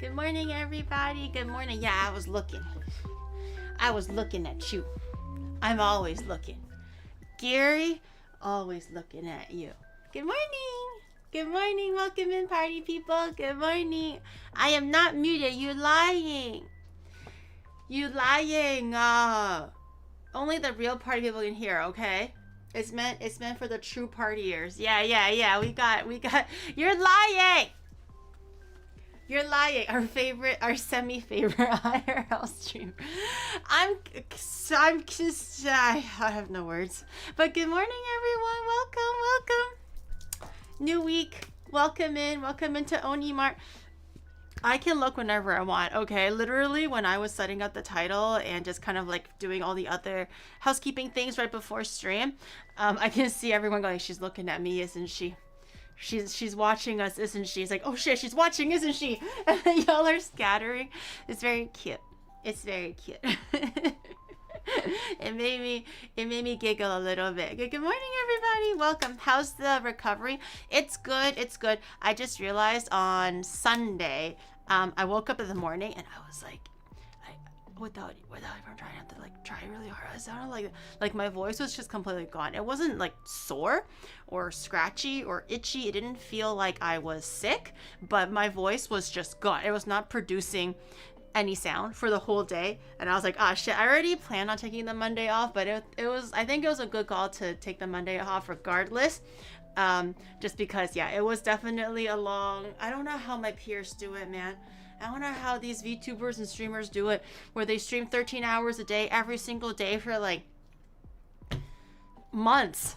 Good morning, everybody. Good morning. Yeah, I was looking at you. I'm always looking. Gary, always looking at you. Good morning. Good morning. Welcome in, party people. Good morning. I am not muted. You're lying. You lying. Only the real party people can hear, okay? It's meant for the true partiers. Yeah. We got you're lying. You're lying. Our semi-favorite IRL stream. I have no words. But good morning, everyone. Welcome. New week. Welcome into Onimart. I can look whenever I want, okay? Literally, when I was setting up the title and just kind of like doing all the other housekeeping things right before stream, I can see everyone going, she's looking at me, isn't she? She's watching us, isn't she? It's like, oh shit, she's watching, isn't she? And y'all are scattering. It's very cute. It's very cute. It made me giggle a little bit. Good morning, everybody. Welcome. How's the recovery? It's good. I just realized on Sunday, I woke up in the morning and I was like, without even trying to try really hard, I sounded like my voice was just completely gone. It wasn't like sore or scratchy or itchy. It didn't feel like I was sick, but my voice was just gone. It was not producing any sound for the whole day, and I was like, ah, shit. I already planned on taking the Monday off, but I think it was a good call to take the Monday off regardless, just because, yeah, it was definitely a long, I don't know how my peers do it, man. I don't know how these VTubers and streamers do it, where they stream 13 hours a day every single day for like months,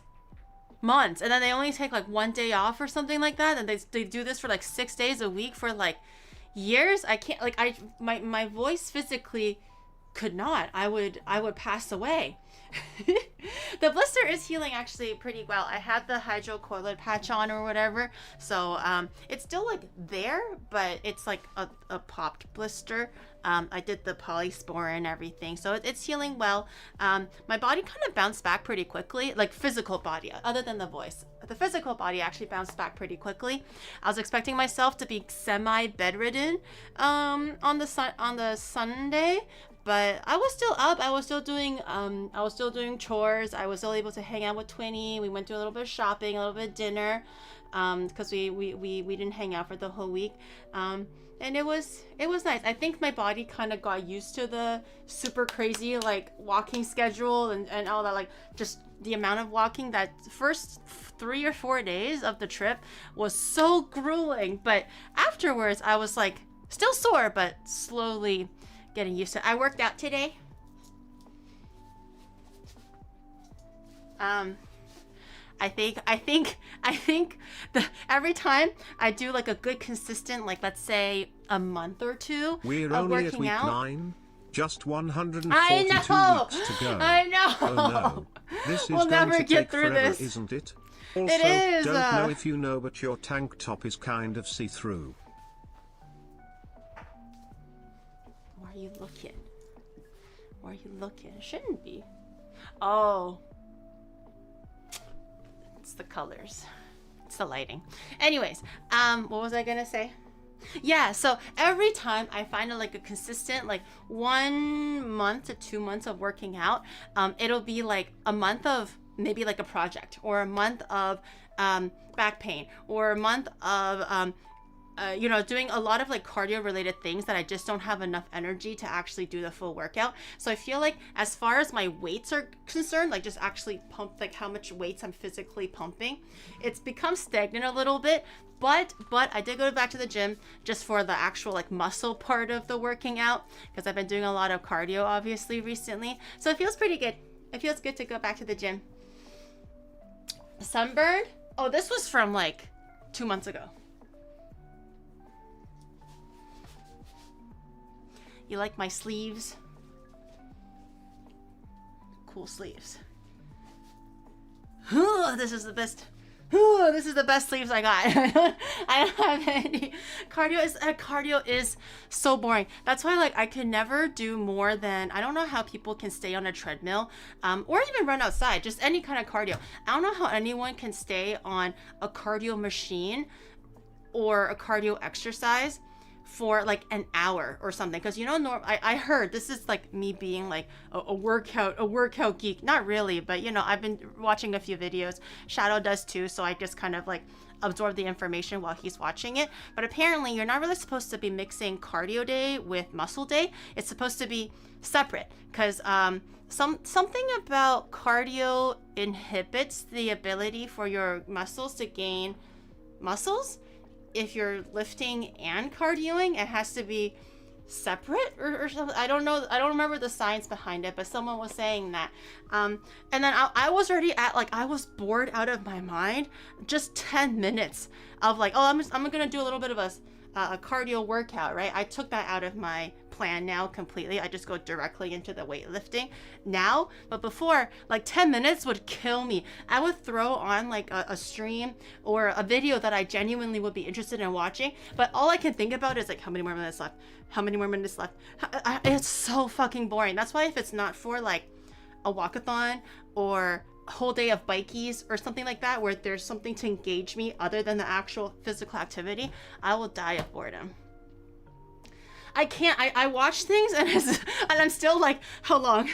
and then they only take like one day off or something like that, and they do this for like 6 days a week for like years. I can't, like, my voice physically could not. I would pass away. The blister is healing actually pretty well. I had the hydrocolloid patch on or whatever, so it's still like there, but it's like a popped blister. I did the polyspore and everything, so it's healing well. My body kind of bounced back pretty quickly, like physical body, other than the voice. The physical body actually bounced back pretty quickly. I was expecting myself to be semi bedridden on the Sunday, but I was still up. I was still doing chores. I was still able to hang out with Twinny. We went to a little bit of shopping, a little bit of dinner, because we didn't hang out for the whole week. And it was nice. I think my body kind of got used to the super crazy like walking schedule and all that, like just the amount of walking. That first 3 or 4 days of the trip was so grueling, but afterwards I was like still sore, but slowly getting used to it. I worked out today. I think every time I do like a good consistent, like let's say a month or two We're of only working at week out. 9. Just 142 I know. weeks to go. I know. Oh no. This is We'll going never to get take through forever, this. isn't it? Also, It is, don't know if you know, but your tank top is kind of see-through. Where are you looking? Where are you looking? It shouldn't be. Oh. It's the colors. It's the lighting. Anyways, what was I gonna say? Yeah, so every time I find like a consistent, like 1 month to 2 months of working out, it'll be like a month of maybe like a project, or a month of back pain, or a month of doing a lot of like cardio related things that I just don't have enough energy to actually do the full workout. So I feel like as far as my weights are concerned, like just actually pump, like how much weights I'm physically pumping, it's become stagnant a little bit. But I did go back to the gym just for the actual like muscle part of the working out, because I've been doing a lot of cardio obviously recently. So it feels pretty good. It feels good to go back to the gym. Sunburn? Oh, this was from like 2 months ago. You like my sleeves? Cool sleeves. This is the best. This is the best sleeves I got. I don't have any. Cardio is so boring. That's why like I could never do more than, I don't know how people can stay on a treadmill, or even run outside, just any kind of cardio. I don't know how anyone can stay on a cardio machine or a cardio exercise for like an hour or something, because I heard, this is like me being like a workout geek, not really, but I've been watching a few videos. Shadow does too, so I just kind of like absorb the information while he's watching it. But apparently you're not really supposed to be mixing cardio day with muscle day. It's supposed to be separate, because something about cardio inhibits the ability for your muscles to gain muscles. If you're lifting and cardioing, it has to be separate or something. I don't know. I don't remember the science behind it, but someone was saying that. And then I was already at, like, I was bored out of my mind. Just 10 minutes of like, I'm gonna do a little bit of a cardio workout, right? I took that out of my plan now completely. I just go directly into the weightlifting now. But before, like 10 minutes would kill me. I would throw on like a stream or a video that I genuinely would be interested in watching, but all I can think about is like, how many more minutes left? How many more minutes left? It's so fucking boring. That's why if it's not for like a walkathon or a whole day of bikies or something like that, where there's something to engage me other than the actual physical activity, I will die of boredom. I can't. I watch things and I'm still like, how long?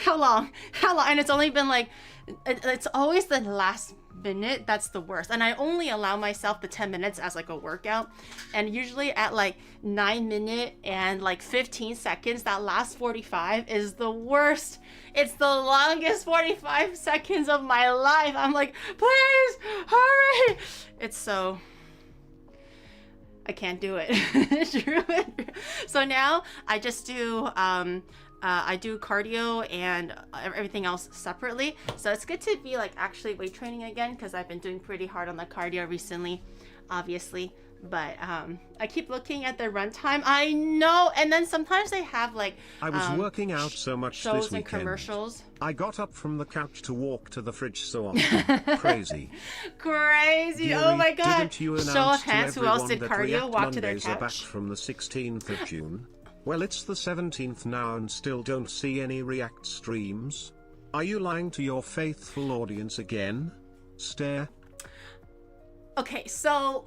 And it's only been like, it's always the last minute that's the worst. And I only allow myself the 10 minutes as like a workout. And usually at like 9 minutes and like 15 seconds, that last 45 is the worst. It's the longest 45 seconds of my life. I'm like, please hurry. It's so... I can't do it. So now I just do I do cardio and everything else separately. So it's good to be like actually weight training again, because I've been doing pretty hard on the cardio recently, obviously. But I keep looking at the runtime. I know, and then sometimes they have like I was working out so much shows this and weekend. Commercials. I got up from the couch to walk to the fridge so often. Crazy. Crazy. Giri, Oh my god. Didn't you Show of announce hands to who else everyone did that cardio, React walk to their Mondays are back couch? from the 16th of June? Well, it's the 17th now and still don't see any React streams. Are you lying to your faithful audience again? Stare. Okay, so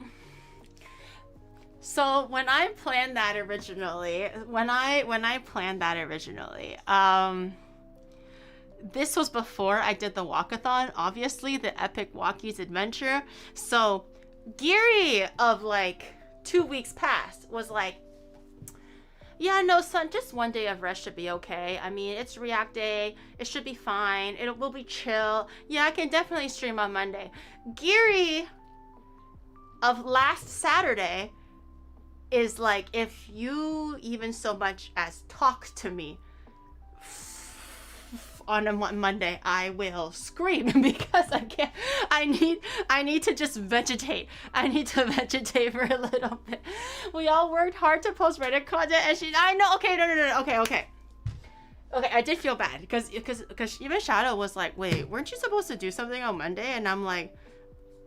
when I planned that originally, this was before I did the walkathon, obviously, the Epic Walkies Adventure. So Giri of like 2 weeks past was like, yeah, no, son, just one day of rest should be okay. I mean, it's React Day. It should be fine. It will be chill. Yeah, I can definitely stream on Monday. Giri of last Saturday is like, if you even so much as talk to me on a Monday, I will scream because I can't. I need to just vegetate. I need to vegetate for a little bit. We all worked hard to post Reddit content, and I know. Okay, no. Okay. I did feel bad because even Shadow was like, wait, weren't you supposed to do something on Monday? And I'm like,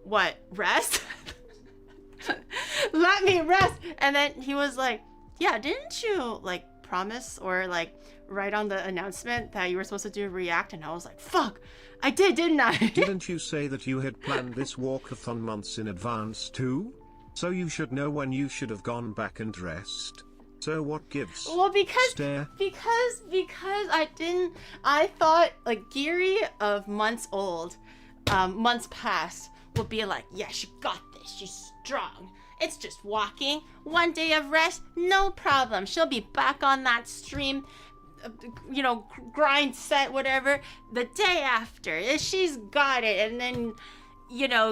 what? Rest? Let me rest. And then he was like, yeah, didn't you like promise or like write on the announcement that you were supposed to do React? And I was like, fuck, I did, didn't I? Didn't you say that you had planned this walkathon months in advance too? So you should know when you should have gone back and rest. So what gives? Well, because I thought like Giri of months old, months past would be like, yeah, she got this, she's strong. It's just walking, 1 day of rest, no problem. She'll be back on that stream, grind set, whatever, the day after. She's got it. And then,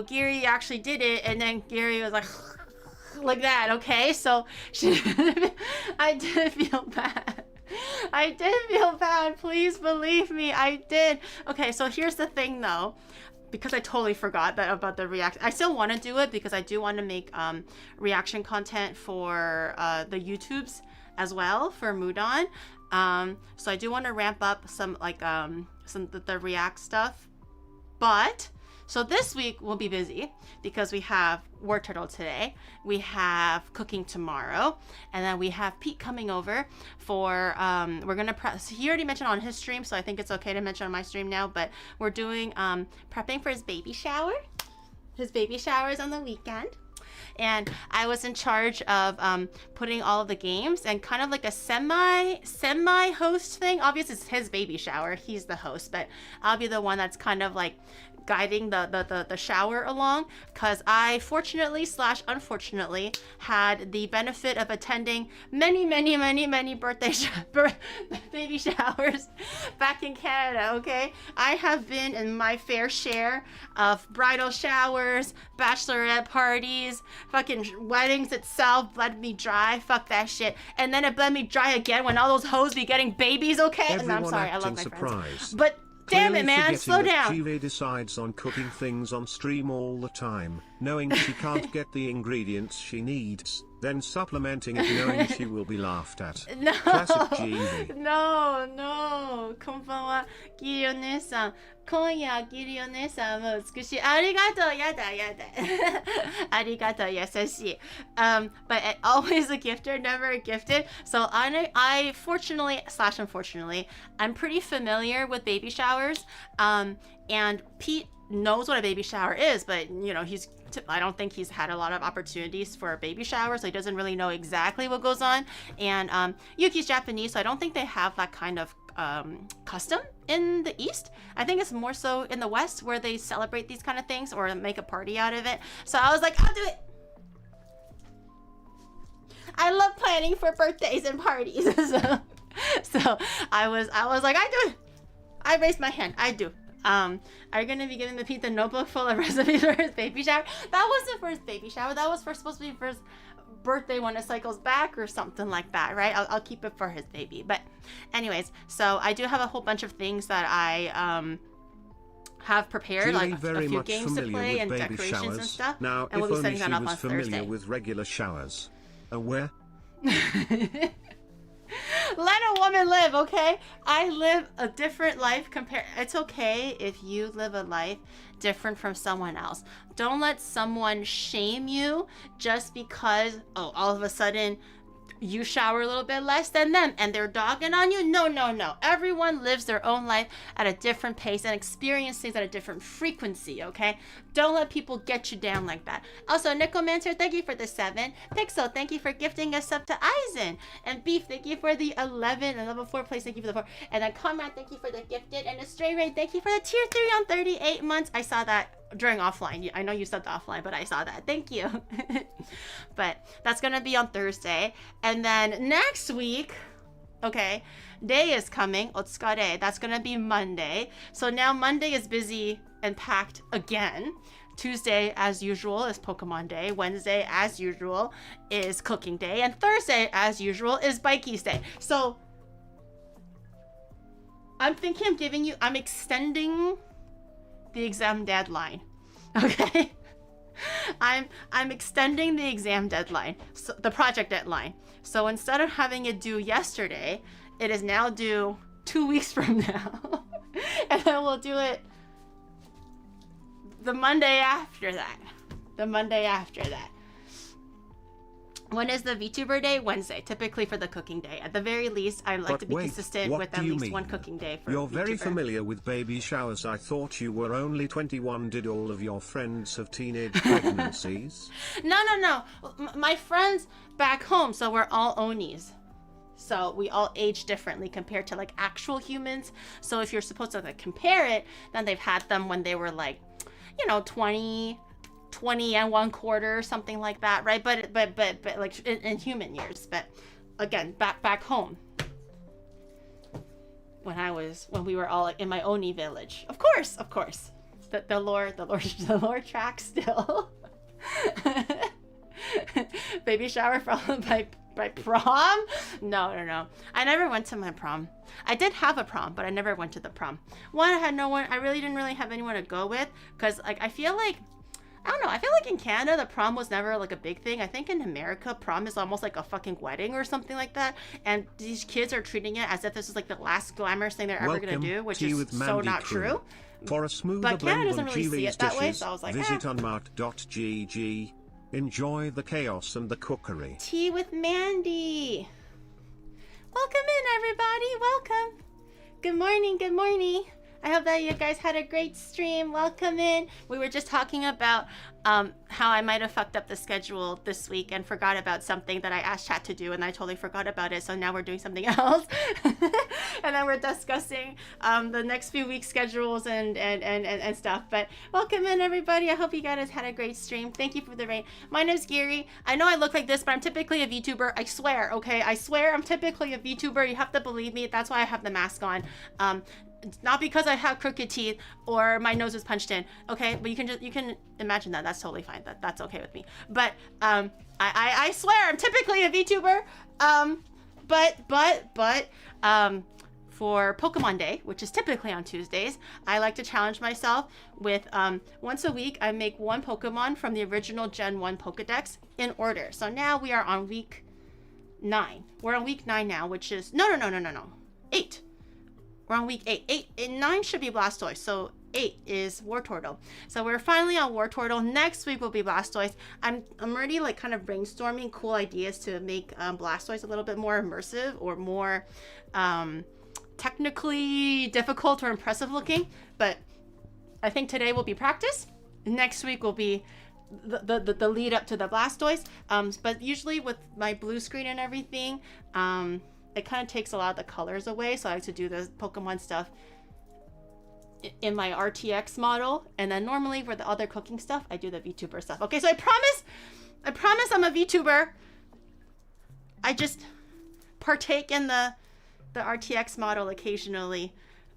Giri actually did it, and then Giri was like that, okay? So I did feel bad. Please believe me, I did. Okay, so here's the thing though. Because I totally forgot about the react. I still want to do it because I do want to make reaction content for the YouTubes as well for Mudan. So I do want to ramp up some like the react stuff. But so this week we'll be busy because we have Wartortle today, we have cooking tomorrow, and then we have Pete coming over for we're gonna he already mentioned on his stream, so I think it's okay to mention on my stream now, but we're doing prepping for his baby shower. His baby shower is on the weekend. and I was in charge of putting all of the games and kind of like a semi host thing. Obviously, it's his baby shower. He's the host, but I'll be the one that's kind of like guiding the shower along, because I fortunately / unfortunately had the benefit of attending many baby showers back in Canada. Okay, I have been in my fair share of bridal showers, bachelorette parties, fucking weddings itself bled me dry. Fuck that shit. And then it bled me dry again when all those hoes be getting babies. Okay, Everyone no, I'm sorry, I love my surprised. friends, but damn it, man, slow down. Jive decides on cooking things on stream all the time, knowing she can't get the ingredients she needs, then supplementing it knowing she will be laughed at. No. Classic Jive. No. こんばんは、ギリお姉さん。今夜、ギリお姉さんも美しい。ありがとう、やだ。ありがとう、優しい。But always a gifter, never a gifted. So I fortunately / unfortunately, I'm pretty familiar with baby showers. And Pete knows what a baby shower is, but you know, I don't think he's had a lot of opportunities for a baby shower, so he doesn't really know exactly what goes on. And Yuki's Japanese, so I don't think they have that kind of custom in the East. I think it's more so in the West where they celebrate these kind of things or make a party out of it. So I was like, I'll do it. I love planning for birthdays and parties. so I was like, I do it. I raised my hand. I do. Are you gonna be giving the Pete the notebook full of recipes for his baby shower? That wasn't for his baby shower. That was supposed to be for his birthday when it cycles back or something like that, right? I'll keep it for his baby. But anyways, so I do have a whole bunch of things that I have prepared, like a few games to play and decorations showers. and stuff. Now, and we'll be setting that up on familiar Thursday. with regular showers. Where? Let a woman live, okay? I live a different life it's okay if you live a life different from someone else. Don't let someone shame you just because, all of a sudden you shower a little bit less than them and they're dogging on you. No. Everyone lives their own life at a different pace and experience things at a different frequency, okay? Don't let people get you down like that. Also, Nicomancer, thank you for the 7. Pixel, thank you for gifting us up to Eisen. And Beef, thank you for the 11. And level 4 place, thank you for the 4. And then Comrade, thank you for the gifted. And Astray Ray, thank you for the tier 3 on 38 months. I saw that during offline. I know you said the offline, but I saw that. Thank you. But that's gonna be on Thursday. And then next week, okay, day is coming. Otsukare. That's gonna be Monday. So now Monday is busy and packed again. Tuesday, as usual, is Pokemon Day. Wednesday, as usual, is Cooking Day. And Thursday, as usual, is Bikies Day. So I'm thinking of I'm extending the exam deadline. Okay? I'm extending the exam deadline, so the project deadline. So instead of having it due yesterday, it is now due 2 weeks from now. And then we'll do it the Monday after that. When is the VTuber day? Wednesday, typically for the cooking day. At the very least, I like to be consistent with at least one cooking day for You're VTuber. very familiar with baby showers. I thought you were only 21. Did all of your friends have teenage pregnancies? No. My friends back home, so we're all Onis. So we all age differently compared to like actual humans. So if you're supposed to like compare it, then they've had them when they were like, 20 and 1/4, something like that, right? But like in human years. But again, back home, when we were all in my Oni village, of course, the lore track still. Baby shower followed by prom? No. I never went to my prom. I did have a prom, but I never went to the prom. One, I had no one. I really didn't have anyone to go with, because like I feel like in Canada the prom was never like a big thing. I think in America prom is almost like a fucking wedding or something like that, and these kids are treating it as if this is like the last glamorous thing they're ever gonna do, which is so not true. For a smoother But Canada blend doesn't on really see Giri's it that way, dishes, so I was like, visit onimart.gg. Enjoy the chaos and the cookery. Tea with Mandy. Welcome in, everybody. Welcome. Good morning. I hope that you guys had a great stream. Welcome in. We were just talking about how I might have fucked up the schedule this week and forgot about something that I asked chat to do, and I totally forgot about it. So now we're doing something else, and then we're discussing the next few weeks' schedules and stuff. But welcome in, everybody. I hope you guys had a great stream. Thank you for the raid. My name's Giri. I know I look like this, but I'm typically a VTuber. I swear, okay? I swear I'm typically a VTuber. You have to believe me. That's why I have the mask on. Not because I have crooked teeth or my nose is punched in, okay? But you can imagine that. That's totally fine. That's okay with me. But I swear I'm typically a VTuber. But for Pokemon Day, which is typically on Tuesdays, I like to challenge myself with once a week I make one Pokemon from the original Gen 1 Pokedex in order. So now we are on week 9. We're on week 9 now, which is no. 8. We're on week 8. 8 and 9 should be Blastoise, so 8 is Wartortle. So we're finally on Wartortle. Next week will be Blastoise. I'm already like kind of brainstorming cool ideas to make Blastoise a little bit more immersive or more technically difficult or impressive looking. But I think today will be practice. Next week will be the lead up to the Blastoise. But usually with my blue screen and everything, it kind of takes a lot of the colors away, so I like to do the Pokemon stuff in my RTX model, and then normally for the other cooking stuff, I do the VTuber stuff. Okay, so I promise I'm a VTuber. I just partake in the RTX model occasionally,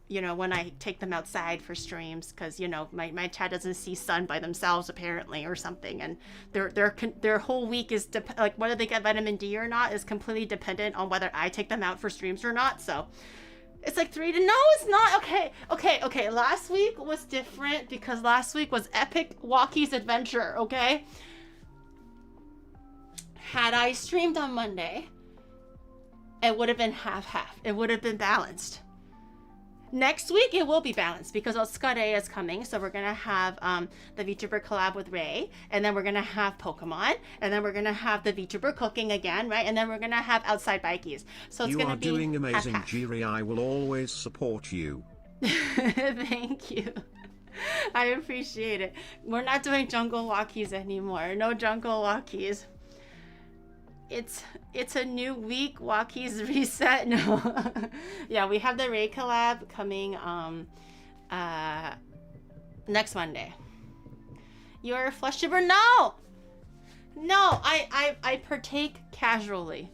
you know, when I take them outside for streams, because, you know, my chat doesn't see sun by themselves apparently or something, and their whole week is like whether they get vitamin D or not is completely dependent on whether I take them out for streams or not. So it's like 3 to no, it's not. Okay. Last week was different because last week was Epic Walkie's Adventure. Okay, had I streamed on Monday, it would have been half. It would have been balanced. Next week it will be balanced because Otsuka is coming, so we're gonna have the VTuber collab with Ray, and then we're gonna have Pokemon, and then we're gonna have the VTuber cooking again, right? And then we're gonna have outside bikies. So it's gonna be you are doing amazing, half. Jiri. I will always support you. Thank you. I appreciate it. We're not doing jungle walkies anymore. No jungle walkies. It's a new week. Walkies reset. No. Yeah, we have the Ray collab coming next Monday. You're a flesh tuber? No, I partake casually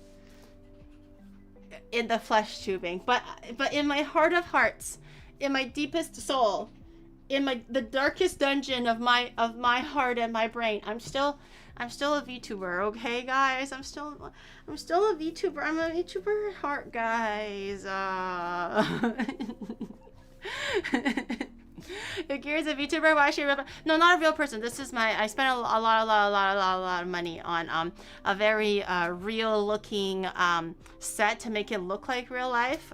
in the flesh tubing, but in my heart of hearts, in my deepest soul, in the darkest dungeon of my heart and my brain, I'm still a VTuber, okay, guys? I'm still a VTuber. I'm a VTuber at heart, guys. If Gary's a VTuber, why should I? No, not a real person. This is I spent a lot of money on a very real-looking set to make it look like real life.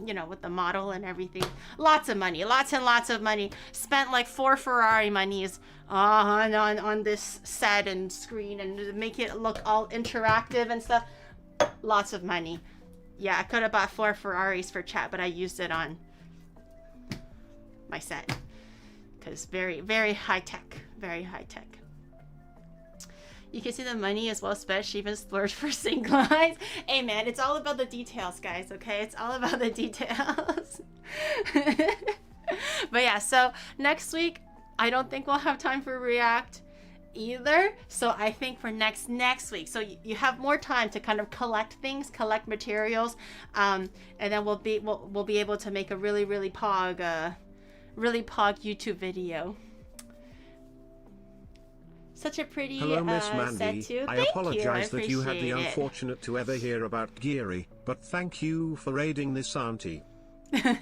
You know, with the model and everything. Lots of money, lots and lots of money. Spent like 4 Ferrari monies on this set and screen and to make it look all interactive and stuff. Lots of money. Yeah, I could have bought 4 Ferraris for chat, but I used it on my set because very, very high tech. You can see the money is well spent. She even splurged for sync lines. Hey man, it's all about the details, guys, okay? It's all about the details. But yeah, so next week I don't think we'll have time for React either, so I think for next week, so you have more time to kind of collect materials, and then we'll be able to make a really pog YouTube video. Such a pretty Hello, Miss Mandy. set too. I Thank apologize you. that you had the appreciate it. unfortunate to ever hear about Giri, but thank you for raiding this auntie.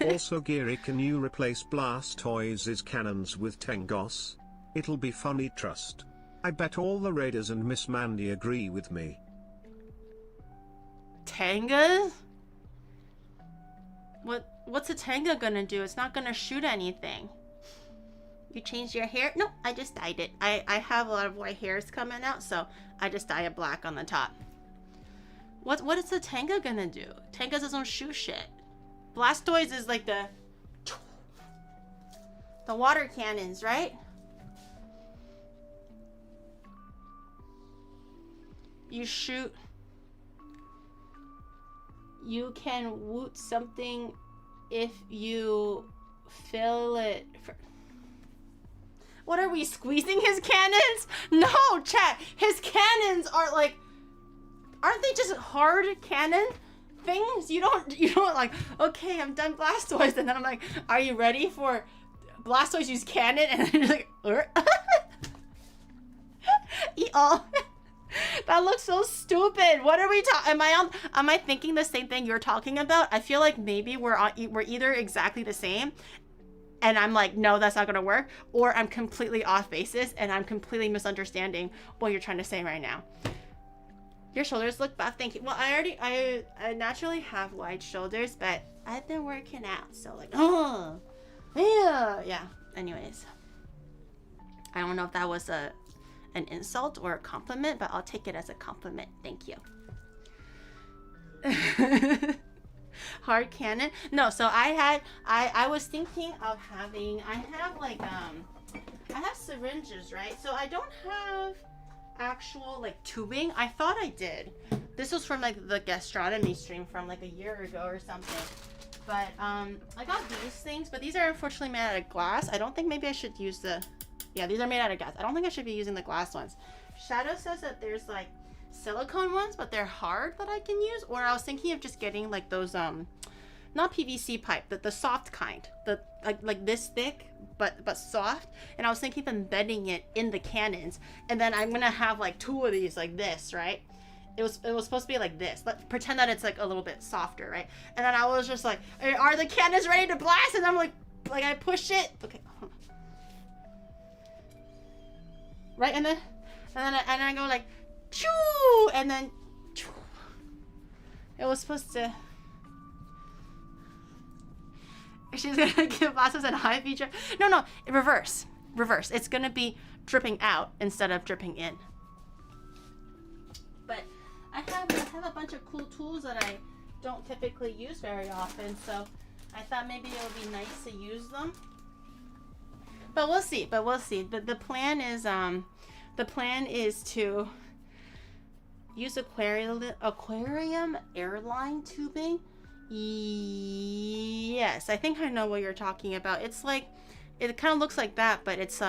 Also, Giri, can you replace Blastoise's cannons with Tengos? It'll be funny, trust. I bet all the raiders and Miss Mandy agree with me. Tengas? What's a Tenga gonna do? It's not gonna shoot anything. You changed your hair? No, I just dyed it. I have a lot of white hairs coming out, so I just dye it black on the top. What is a Tenga gonna do? Tenga doesn't shoot shit. Blastoise is like the The water cannons, right? You shoot. You can woot something if you fill it. What are we, squeezing his cannons? No, chat. His cannons are like, aren't they just hard cannon things? You don't like, okay, I'm done Blastoise, and then I'm like, are you ready for Blastoise use cannon? And then you're like, eat all. That looks so stupid. What are we talking? Am I thinking the same thing you're talking about? I feel like maybe we're either exactly the same, and I'm like, no, that's not gonna work, or I'm completely off basis and I'm completely misunderstanding what you're trying to say right now. Your shoulders look buff, thank you. Well, I naturally have wide shoulders, but I've been working out, so like, oh, yeah. Anyways, I don't know if that was an insult or a compliment, but I'll take it as a compliment. Thank you. Hard cannon? No, so I was thinking of having, I have syringes, right? So I don't have actual like tubing. I thought I did. This was from like the gastronomy stream from like a year ago or something. But I got these things, but these are unfortunately made out of glass. I don't think maybe I should use yeah, these are made out of glass. I don't think I should be using the glass ones. Shadow says that there's like silicone ones, but they're hard that I can use. Or I was thinking of just getting like those not PVC pipe, the soft kind, the like this thick but soft. And I was thinking of embedding it in the cannons, and then I'm gonna have like 2 of these like this, right? It was supposed to be like this. But pretend that it's like a little bit softer, right? And then I was just like, are the cannons ready to blast? And I'm like I push it. Okay. Right, and then I go like, choo, and then choo. It was supposed to. She's gonna give Blastoise a high feature. No, reverse. It's gonna be dripping out instead of dripping in. But I have a bunch of cool tools that I don't typically use very often, so I thought maybe it would be nice to use them. But we'll see. The plan is to use aquarium airline tubing. Yes, I think I know what you're talking about. It's like, it kind of looks like that, but it's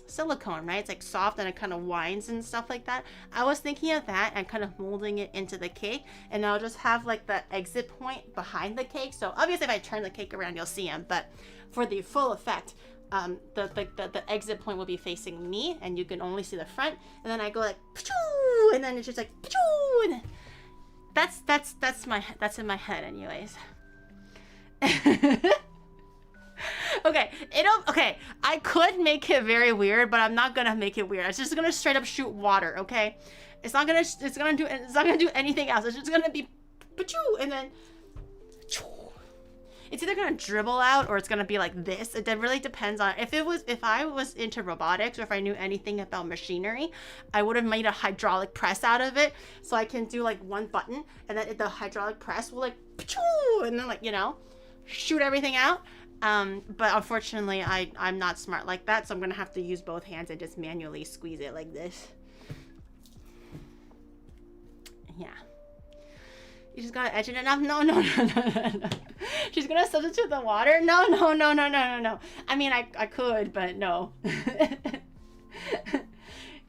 silicone, right? It's like soft and it kind of winds and stuff like that. I was thinking of that and kind of molding it into the cake, and I'll just have like the exit point behind the cake. So obviously if I turn the cake around, you'll see him, but for the full effect, the exit point will be facing me, and you can only see the front. And then I go like, and then it's just like, and that's in my head, anyways. Okay, I could make it very weird, but I'm not gonna make it weird. It's just gonna straight up shoot water, okay? It's not gonna do anything else. It's just gonna be, and then. It's either gonna dribble out or it's gonna be like this. It really depends on if I was into robotics or if I knew anything about machinery, I would have made a hydraulic press out of it, so I can do like one button and then the hydraulic press will like, and then like, you know, shoot everything out. But unfortunately I'm not smart like that, so I'm gonna have to use both hands and just manually squeeze it like this. Yeah. You just gotta edge it enough. No. She's gonna substitute the water. No. I mean, I could, but no.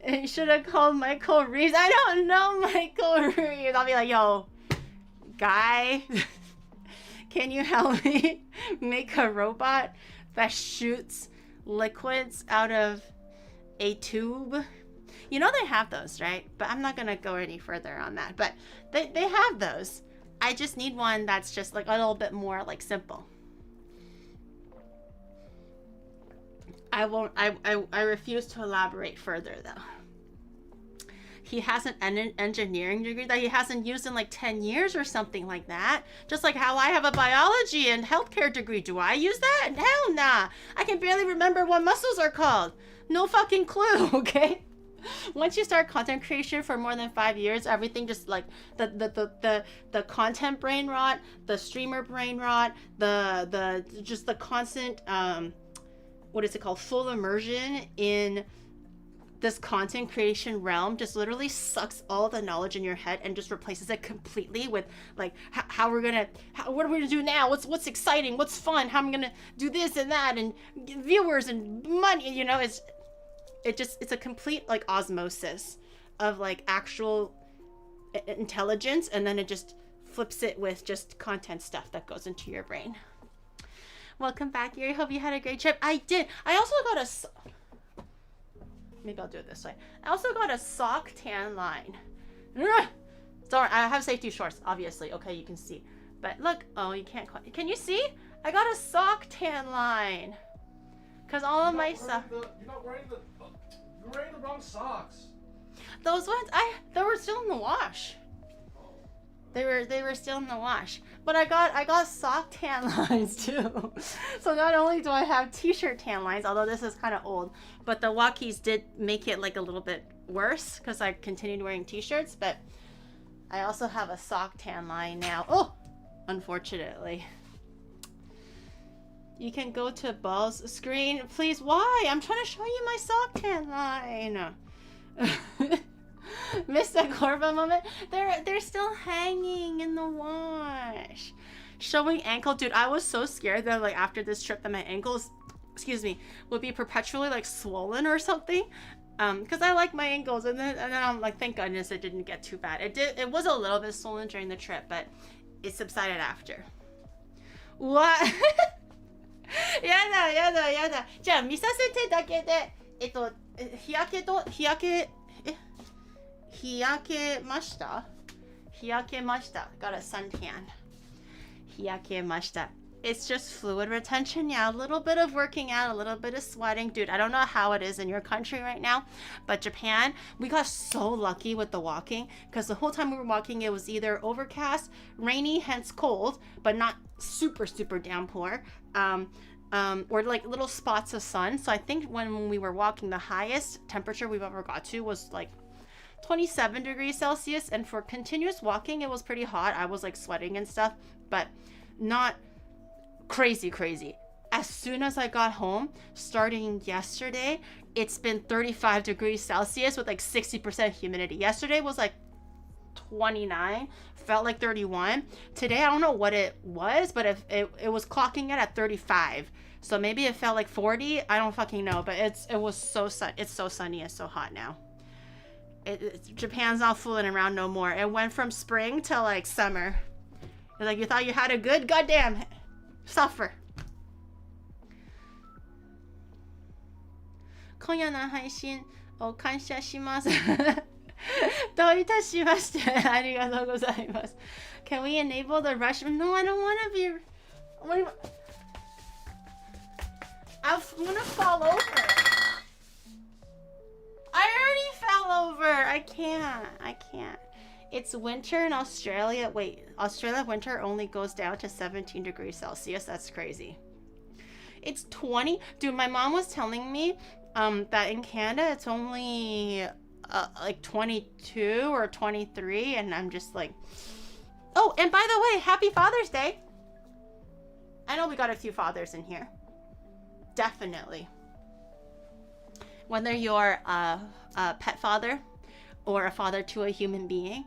You should have called Michael Reeves. I don't know Michael Reeves. I'll be like, yo, guy, can you help me make a robot that shoots liquids out of a tube? You know they have those, right? But I'm not gonna go any further on that. But they have those. I just need one that's just like a little bit more like simple. I refuse to elaborate further though. He has an engineering degree that he hasn't used in like 10 years or something like that. Just like how I have a biology and healthcare degree. Do I use that? Hell nah. I can barely remember what muscles are called. No fucking clue, okay? Once you start content creation for more than 5 years, everything just like the content brain rot, the streamer brain rot, the constant what is it called, full immersion in this content creation realm just literally sucks all the knowledge in your head and just replaces it completely with like what are we gonna do now, what's exciting, what's fun, how I'm gonna do this and that, and viewers and money, you know. It's a complete like osmosis of like actual intelligence, and then it just flips it with just content stuff that goes into your brain. Welcome back, Yuri. Hope you had a great trip. I did. I also got a... Maybe I'll do it this way. I also got a sock tan line. Sorry, I have safety shorts, obviously. Okay, you can see. But look. Oh, you can't quite... Can you see? I got a sock tan line. Because all of my stuff... You're not wearing the... You're wearing the wrong socks. Those ones, they were still in the wash. They were still in the wash. But I got sock tan lines too. So not only do I have t-shirt tan lines, although this is kind of old, but the walkies did make it like a little bit worse because I continued wearing t-shirts, but I also have a sock tan line now. Oh, unfortunately. You can go to Ball's screen, please. Why? I'm trying to show you my sock tan line. Missed a Corva moment. They're still hanging in the wash. Showing ankle, dude. I was so scared that like after this trip that my ankles, excuse me, would be perpetually like swollen or something. Because I like my ankles, and then I'm like, thank goodness it didn't get too bad. It was a little bit swollen during the trip, but it subsided after. What? やだ。じゃあ見させてだけで日焼けました。Got a suntan. 日焼けました。It's just fluid retention. Yeah, a little bit of working out, a little bit of sweating. Dude, I don't know how it is in your country right now, but Japan, we got so lucky with the walking because the whole time we were walking, it was either overcast, rainy, hence cold, but not super downpour, or like little spots of sun. So I think when we were walking, the highest temperature we've ever got to was like 27 degrees Celsius, and for continuous walking, it was pretty hot. I was like sweating and stuff, but not crazy. As soon as I got home, starting yesterday, it's been 35 degrees Celsius with like 60% humidity. Yesterday was like 29, felt like 31. Today, I don't know what it was, but if it was clocking it at 35. So maybe it felt like 40. I don't fucking know, but it's so sunny, it's so hot now. Japan's not fooling around no more. It went from spring to like summer. It's like you thought you had a good goddamn suffer. 今夜の配信を感謝します。どういたしまして。ありがとうございます。Can we enable the rush? No, I don't want to be. I'm gonna fall over. I already fell over. I can't. It's winter in Australia. Wait, Australia winter only goes down to 17 degrees Celsius. That's crazy. It's 20. Dude, my mom was telling me that in Canada it's only like 22 or 23, and I'm just like, oh, and by the way, happy Father's Day. I know we got a few fathers in here. Definitely. Whether you're a pet father or a father to a human being,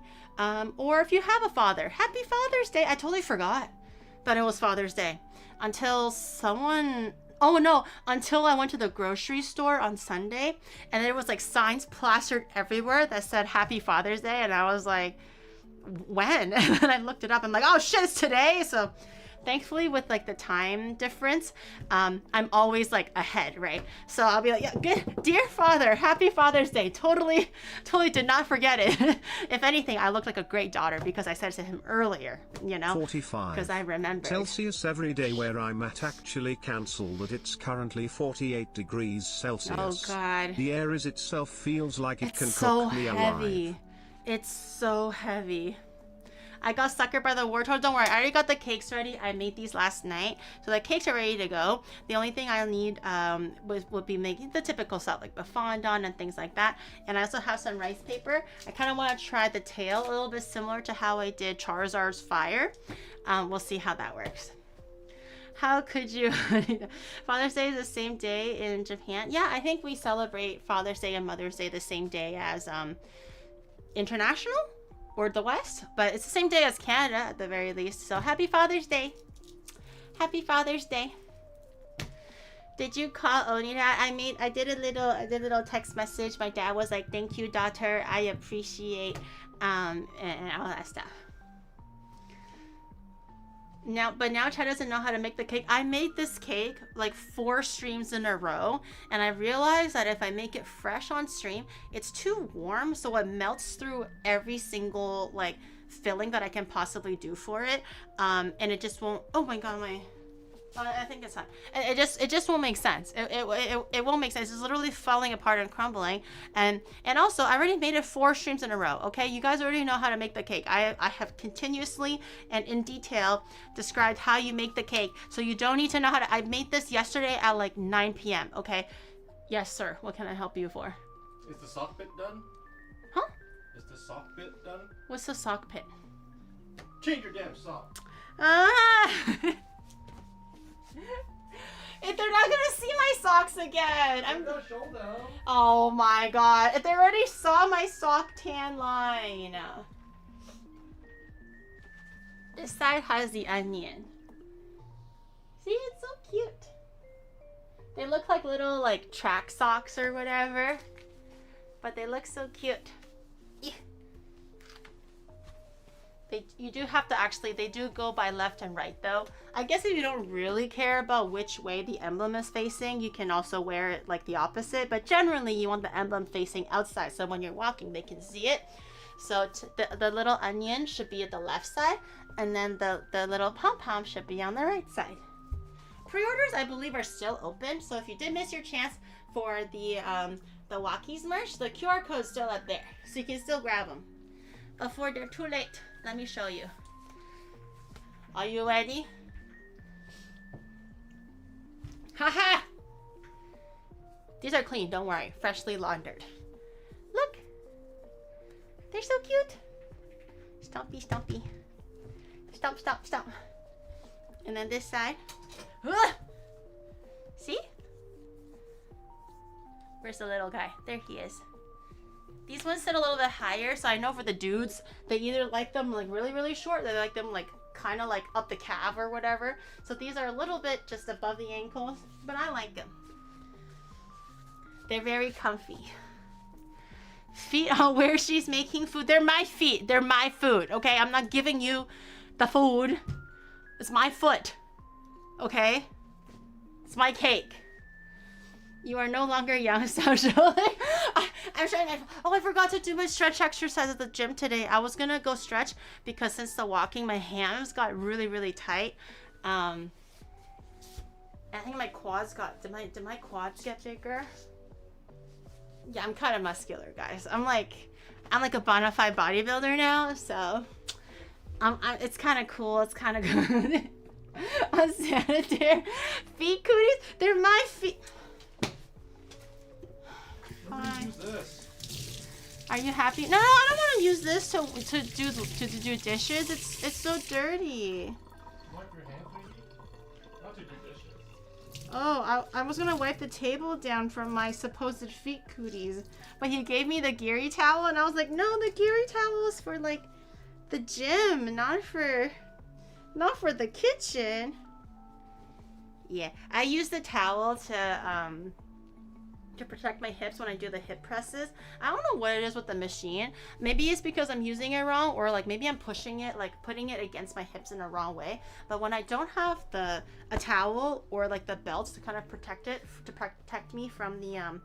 or if you have a father, happy Father's Day. I totally forgot that it was Father's Day until I went to the grocery store on Sunday, and there was like signs plastered everywhere that said happy Father's Day, and I was like, when? And then I looked it up. I'm like, oh shit, it's today. So thankfully, with like the time difference, I'm always like ahead, right? So I'll be like, yeah, good, dear father, happy Father's Day. Totally did not forget it. If anything, I looked like a great daughter because I said to him earlier, 45 because I remember. Celsius every day where I'm at actually cancel that it's currently 48 degrees Celsius. Oh God. The air is itself feels like it can so cook me heavy. alive. It's so heavy. I got suckered by the Wartortle. Don't worry, I already got the cakes ready. I made these last night, so the cakes are ready to go. The only thing I'll need would be making the typical stuff like the fondant and things like that. And I also have some rice paper. I kind of want to try the tail a little bit similar to how I did Charizard's fire. We'll see how that works. How could you? Father's Day is the same day in Japan. Yeah, I think we celebrate Father's Day and Mother's Day the same day as international or the West, but it's the same day as Canada at the very least. So happy Father's Day. Happy Father's Day. Did you call Oni that? I did a little text message. My dad was like, "Thank you, daughter. I appreciate and all that stuff." Now Chad doesn't know how to make the cake. I made this cake like 4 streams in a row, and I realized that if I make it fresh on stream, it's too warm, so it melts through every single like filling that I can possibly do for it, and it just won't. Oh my god, I think it's fine. It just won't make sense. It won't make sense. It's literally falling apart and crumbling. And also, I already made it 4 streams in a row. Okay, you guys already know how to make the cake. I have continuously and in detail described how you make the cake, so you don't need to know how to. I made this yesterday at like 9 p.m. Okay, yes sir. What can I help you for? Is the sock bit done? Huh? Is the sock bit done? What's the sock pit? Change your damn sock. Ah. If they're not gonna see my socks again, I'm gonna show them. Oh my god! If they already saw my sock tan line. This side has the onion. See, it's so cute. They look like little like track socks or whatever, but they look so cute. You do have to actually, they do go by left and right though. I guess if you don't really care about which way the emblem is facing, you can also wear it like the opposite, but generally you want the emblem facing outside, so when you're walking they can see it. So the little onion should be at the left side, and then the little pom-pom should be on the right side. Pre-orders I believe are still open, so if you did miss your chance for the Walkies merch, the QR code's still up there, so you can still grab them before they're too late. Let me show you. Are you ready? Haha! These are clean, don't worry. Freshly laundered. Look! They're so cute! Stompy, stompy. Stomp, stomp, stomp. And then this side. Ugh! See? Where's the little guy? There he is. These ones sit a little bit higher, so I know for the dudes, they either like them like really, really short, or they like them like kind of like up the calf or whatever. So these are a little bit just above the ankles, but I like them. They're very comfy. Feet on where she's making food. They're my feet. They're my food, okay? I'm not giving you the food. It's my foot, okay? It's my cake. You are no longer young, social. I'm trying to, I forgot to do my stretch exercise at the gym today. I was gonna go stretch because since the walking, my hands got really, really tight. I think my quads got, did my quads get bigger? Yeah, I'm kind of muscular, guys. I'm like a bona fide bodybuilder now, so it's kind of cool. It's kind of good. Unsanitary feet cooties. They're my feet. Use this. Are you happy? No, I don't want to use this to do dishes. It's so dirty. Wipe your hands, maybe? Not to do dishes. Oh, I was gonna wipe the table down from my supposed feet cooties, but he gave me the Giri towel, and I was like, no, the Giri towel is for like the gym, not for the kitchen. Yeah, I use the towel to protect my hips when I do the hip presses. I don't know what it is with the machine. Maybe it's because I'm using it wrong, or like maybe I'm pushing it, like putting it against my hips in a wrong way. But when I don't have a towel or like the belts to kind of protect it, to protect me from the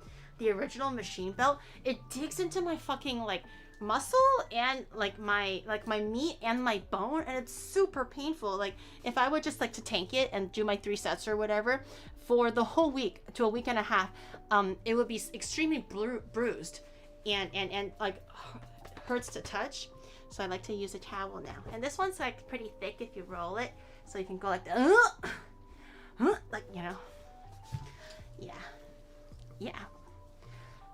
original machine belt, it digs into my fucking like muscle and like my meat and my bone, and it's super painful. Like if I would just like to tank it and do my 3 sets or whatever for the whole week to a week and a half, it would be extremely bruised and like hurts to touch. So I like to use a towel now, and this one's like pretty thick if you roll it, so you can go like like, you know. Yeah,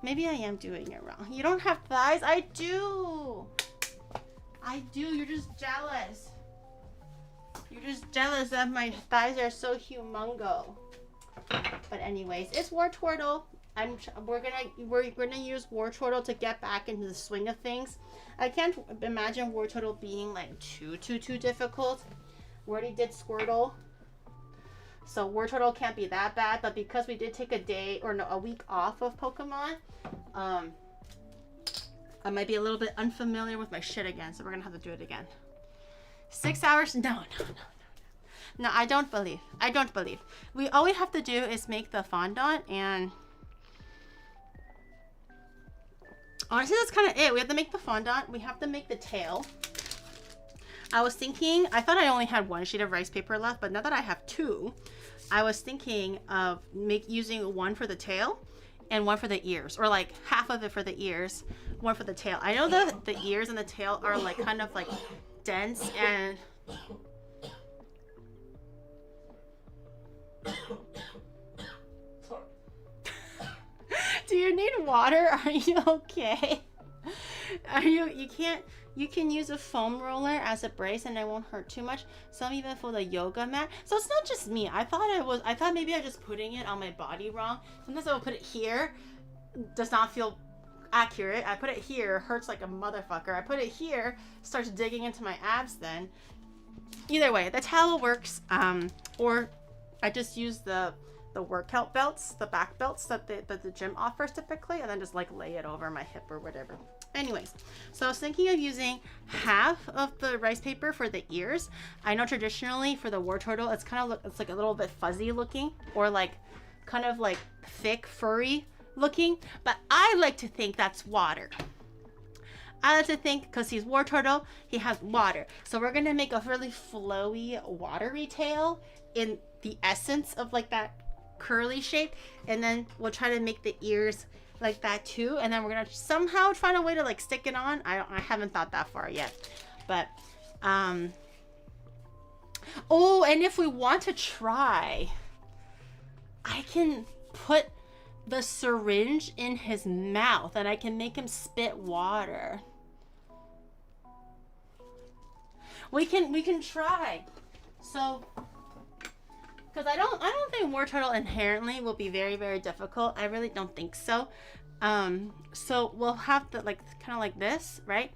maybe I am doing it wrong. You don't have thighs? I do. You're just jealous. You're just jealous that my thighs are so humongo. But anyways, it's Wartortle. We're gonna use Wartortle to get back into the swing of things. I can't imagine Wartortle being like too difficult. We already did Squirtle, so Wartortle can't be that bad. But because we did take a week off of Pokemon, I might be a little bit unfamiliar with my shit again, so we're gonna have to do it again. 6 hours? No, I don't believe. All we have to do is make the fondant, and honestly, that's kind of it. We have to make the fondant. We have to make the tail. I was thinking, I thought I only had 1 sheet of rice paper left, but now that I have 2, I was thinking of using 1 for the tail and 1 for the ears, or like half of it for the ears, 1 for the tail. I know that the ears and the tail are like kind of like dense and do you need water? Are you okay? You can use a foam roller as a brace and it won't hurt too much. Some even for the yoga mat. So it's not just me. I thought maybe I was just putting it on my body wrong. Sometimes I will put it here. Does not feel accurate. I put it here, hurts like a motherfucker. I put it here, starts digging into my abs then. Either way, the towel works. Or I just use the workout belts, the back belts that the gym offers typically, and then just like lay it over my hip or whatever. Anyways, so I was thinking of using half of the rice paper for the ears. I know traditionally for the Wartortle, it's like a little bit fuzzy looking, or like kind of like thick, furry looking, but I like to think that's water. I like to think because he's Wartortle, he has water. So we're gonna make a really flowy, watery tail in the essence of like that curly shape, and then we'll try to make the ears like that too, and then we're gonna somehow find a way to like stick it on. I haven't thought that far yet, but oh, and if we want to try, I can put the syringe in his mouth and I can make him spit water. We can try. So because I don't think Wartortle inherently will be very, very difficult. I really don't think so. So we'll have to like kind of like this, right?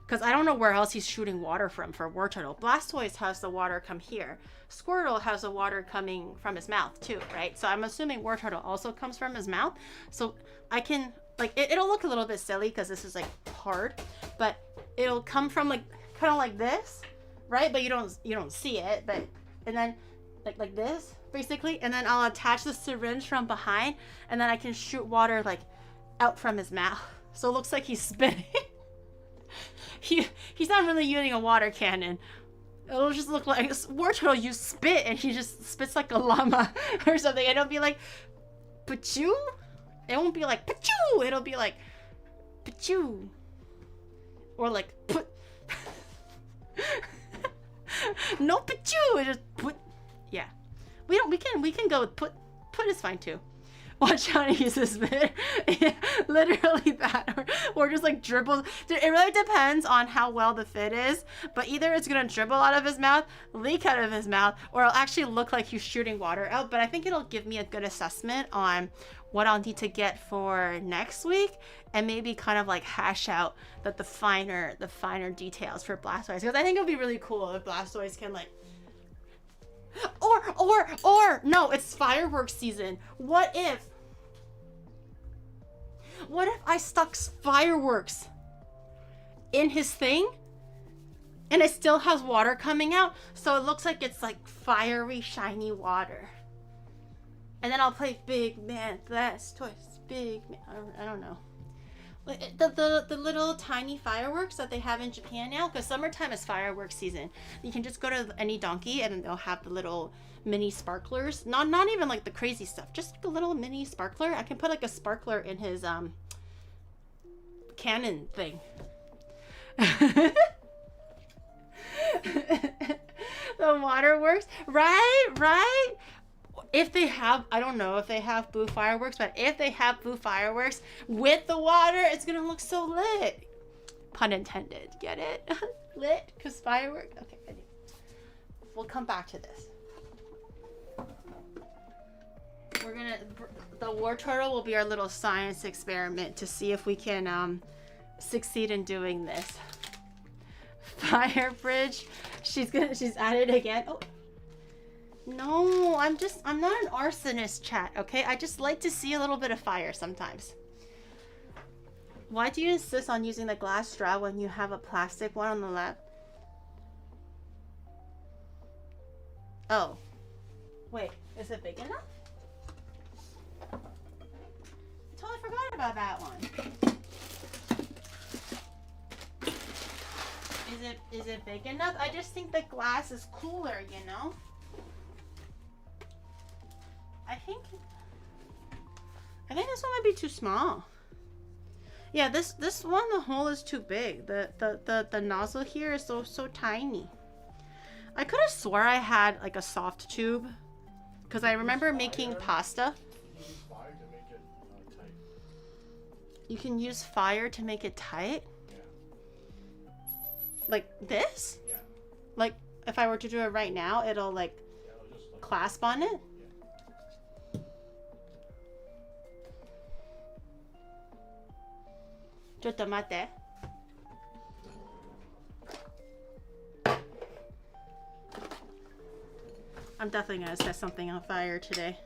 Because I don't know where else he's shooting water from for Wartortle. Blastoise has the water come here. Squirtle has the water coming from his mouth too, right? So I'm assuming Wartortle also comes from his mouth. So I can like it'll look a little bit silly because this is like hard, but it'll come from like kind of like this, right? But you don't see it, but and then like this basically, and then I'll attach the syringe from behind, and then I can shoot water like out from his mouth, so it looks like he's spitting. He's not really using a water cannon. It'll just look like Wartortle use spit, and he just spits like a llama or something, and it'll be like pachoo. It won't be like pachoo, it'll be like pachoo, or like put. No pachoo, it just put. Yeah, we can go with put is fine too. Watch how he uses spit. Yeah, literally that, or just like dribble. It really depends on how well the fit is, but either it's gonna dribble out of his mouth, leak out of his mouth, or it'll actually look like he's shooting water out. But I think it'll give me a good assessment on what I'll need to get for next week, and maybe kind of like hash out the finer details for Blastoise, because I think it'll be really cool if Blastoise can like. Or no, it's fireworks season. What if I stuck fireworks in his thing and it still has water coming out, so it looks like it's like fiery, shiny water. And then I'll play Big Man Blastoise, Big Man. I don't know. The little tiny fireworks that they have in Japan now, because summertime is fireworks season. You can just go to any donkey and they'll have the little mini sparklers. Not even like the crazy stuff, just a little mini sparkler. I can put like a sparkler in his cannon thing. The waterworks, right? If they have, I don't know if they have Boo fireworks, but if they have Boo fireworks with the water, it's gonna look so lit. Pun intended. Get it? Lit? Because fireworks. Okay. We'll come back to this. We're gonna, the Wartortle will be our little science experiment to see if we can succeed in doing this. Fire bridge. She's at it again. Oh. No, I'm not an arsonist, chat, okay? I just like to see a little bit of fire sometimes. Why do you insist on using the glass straw when you have a plastic one on the left? Oh. Wait, is it big enough? Totally forgot about that one. Is it big enough? I just think the glass is cooler, you know? I think this one might be too small. Yeah, this one, the hole is too big. The nozzle here is so tiny. I could have swore I had like a soft tube because I remember making pasta. You can use fire to make it tight? Yeah. Like this? Yeah. Like if I were to do it right now, it'll like It'll just clasp on it? Yeah. ちょっと待って. I'm definitely gonna set something on fire today.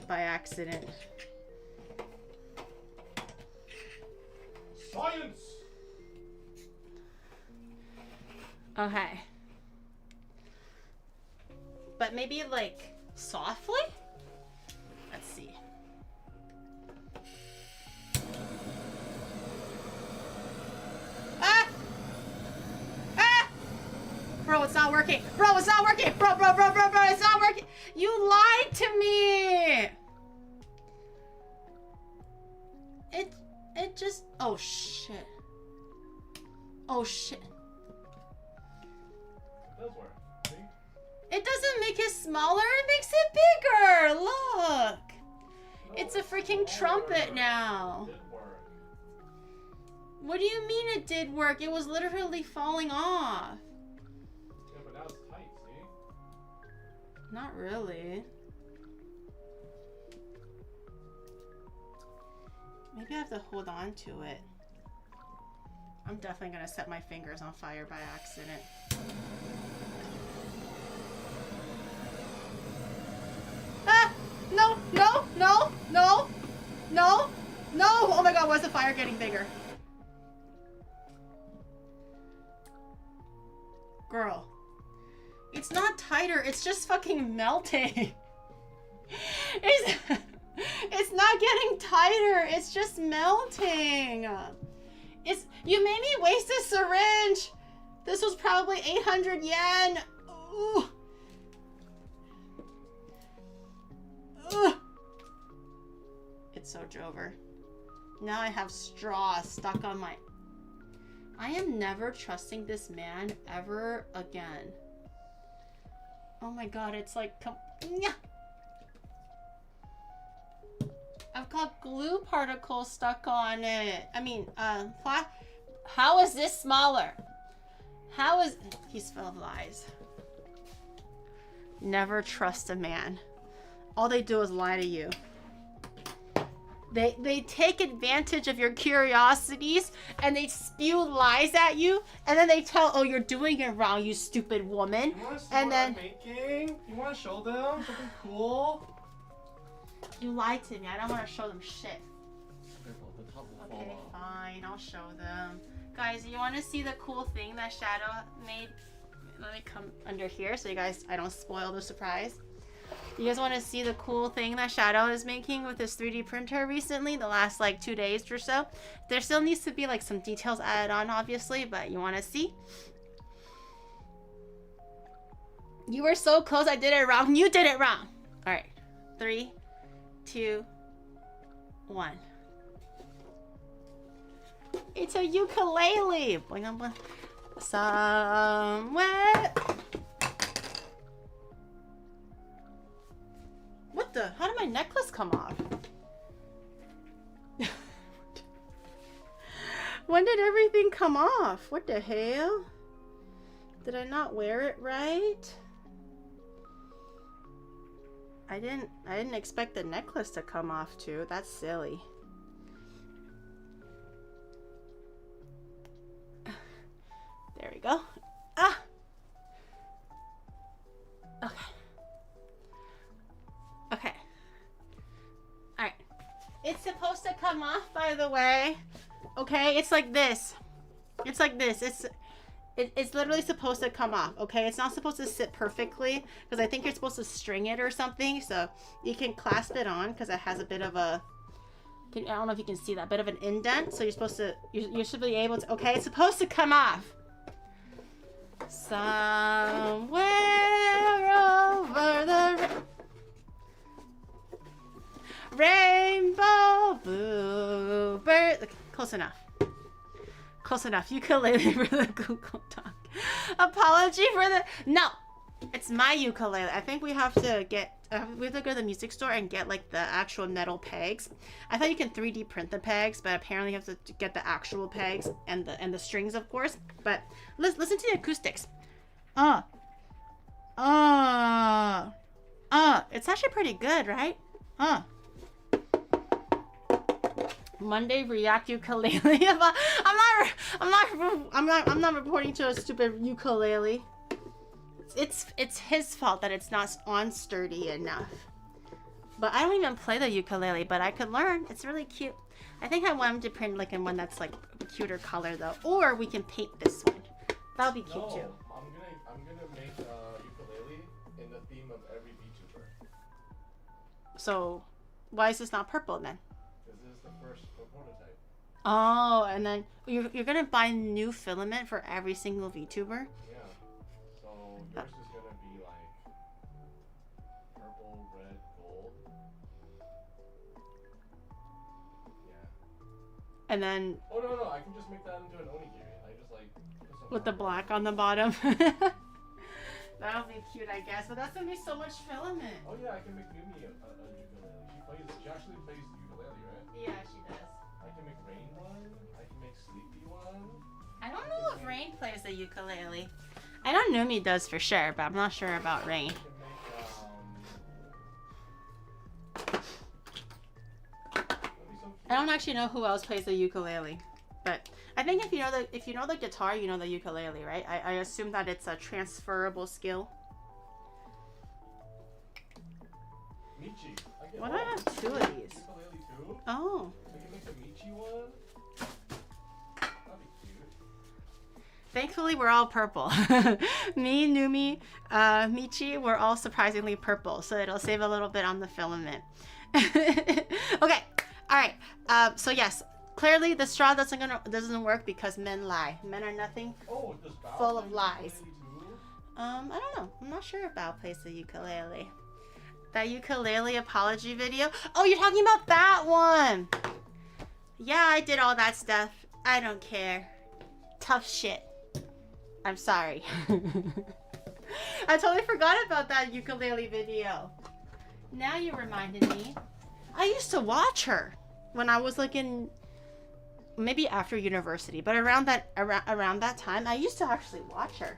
By accident. Science! Okay. But maybe like softly? Let's see. Ah! Ah! Bro, it's not working. Bro, it's not working. Bro, it's not working. You lied to me. It just, oh shit. Oh shit. It does work. See? It doesn't make it smaller, it makes it bigger. Look. No, It's a freaking trumpet now. It did work. What do you mean it did work? It was literally falling off. Yeah, but now it's tight, see? Not really. Maybe I have to hold on to it. I'm definitely gonna set my fingers on fire by accident. Ah! No! No! No! No! No! No! Oh my god, why is the fire getting bigger? Girl. It's not tighter, it's just fucking melting. It's not getting tighter, it's just melting. You made me waste a syringe. This was probably 800 yen. Ooh. Ugh. It's so Jover. Now I have straw stuck on my... I am never trusting this man ever again. Oh my god, it's like... I've got glue particles stuck on it. I mean, how is this smaller? How is... He's full of lies. Never trust a man. All they do is lie to you. They take advantage of your curiosities and they spew lies at you and then they tell, oh, you're doing it wrong, you stupid woman. You want to see and what then I'm making? You want to show them something cool? you lied to me. I don't want to show them shit. The top will Okay, fall off. fine. I'll show them. Guys, you want to see the cool thing that Shadow made? Let me come under here so you guys, I don't spoil the surprise. You guys want to see the cool thing that Shadow is making with his 3D printer recently, the last like 2 days or so? There still needs to be like some details added on, obviously, but you want to see? You were so close, I did it wrong. You did it wrong. All right, 3, 2, 1. It's a ukulele. Boing, boing. Somewhere. What the? How did my necklace come off? When did everything come off? What the hell? Did I not wear it right? I didn't expect the necklace to come off too. That's silly. There we go. Ah! Okay. Okay. Alright. It's supposed to come off, by the way. Okay? It's like this. It's like this. It's literally supposed to come off, okay? It's not supposed to sit perfectly, because I think you're supposed to string it or something, so you can clasp it on, because it has a bit of a... I don't know if you can see that, bit of an indent, so you're supposed to... You should be able to... Okay? It's supposed to come off. Somewhere over the rainbow bluebird. Okay, close enough. Close enough. Ukulele for the Google Doc. Apology for the... No! It's my ukulele. I think we have to get... we have to go to the music store and get like the actual metal pegs. I thought you can 3D print the pegs, but apparently you have to get the actual pegs and the strings, of course. But listen to the acoustics. It's actually pretty good, right? Monday React ukulele. I'm not reporting to a stupid ukulele. It's his fault that it's not on sturdy enough. But I don't even play the ukulele, but I could learn. It's really cute. I think I want him to print like in one that's like a cuter color though, or we can paint this one. That'll be cute too. I'm gonna make a ukulele in the theme of every VTuber. So, why is this not purple then? This is the first prototype. Oh, and then you're gonna buy new filament for every single VTuber? Yeah. So yours is gonna be like purple, red, gold. Yeah. And then Oh no, I can just make that into an OniGiri. I just like put some with the black on the bottom. That'll be cute, I guess. But that's gonna be so much filament. Oh yeah, I can make Mimi a ukulele. She actually plays ukulele, right? Yeah, she does. I can make Rain one. I can make Sleepy one. I don't know if Rain plays the ukulele. I know Numi does for sure, but I'm not sure about Rain. I can make I don't actually know who else plays the ukulele, but I think if you know the guitar, you know the ukulele, right? I assume that it's a transferable skill. Michi. Why do I have two of these? Ukulele too. Oh. I can make a Michi one. That'd be cute. Thankfully, we're all purple. Me, Numi, Michi, we're all surprisingly purple, so it'll save a little bit on the filament. Okay, all right. So yes, clearly the straw doesn't work because men lie. Men are nothing full of lies. I don't know. I'm not sure if Bao plays the ukulele. That ukulele apology video. Oh, you're talking about that one. Yeah, I did all that stuff. I don't care. Tough shit. I'm sorry. I totally forgot about that ukulele video. Now you reminded me. I used to watch her when I was like in maybe after university, but around that time I used to actually watch her.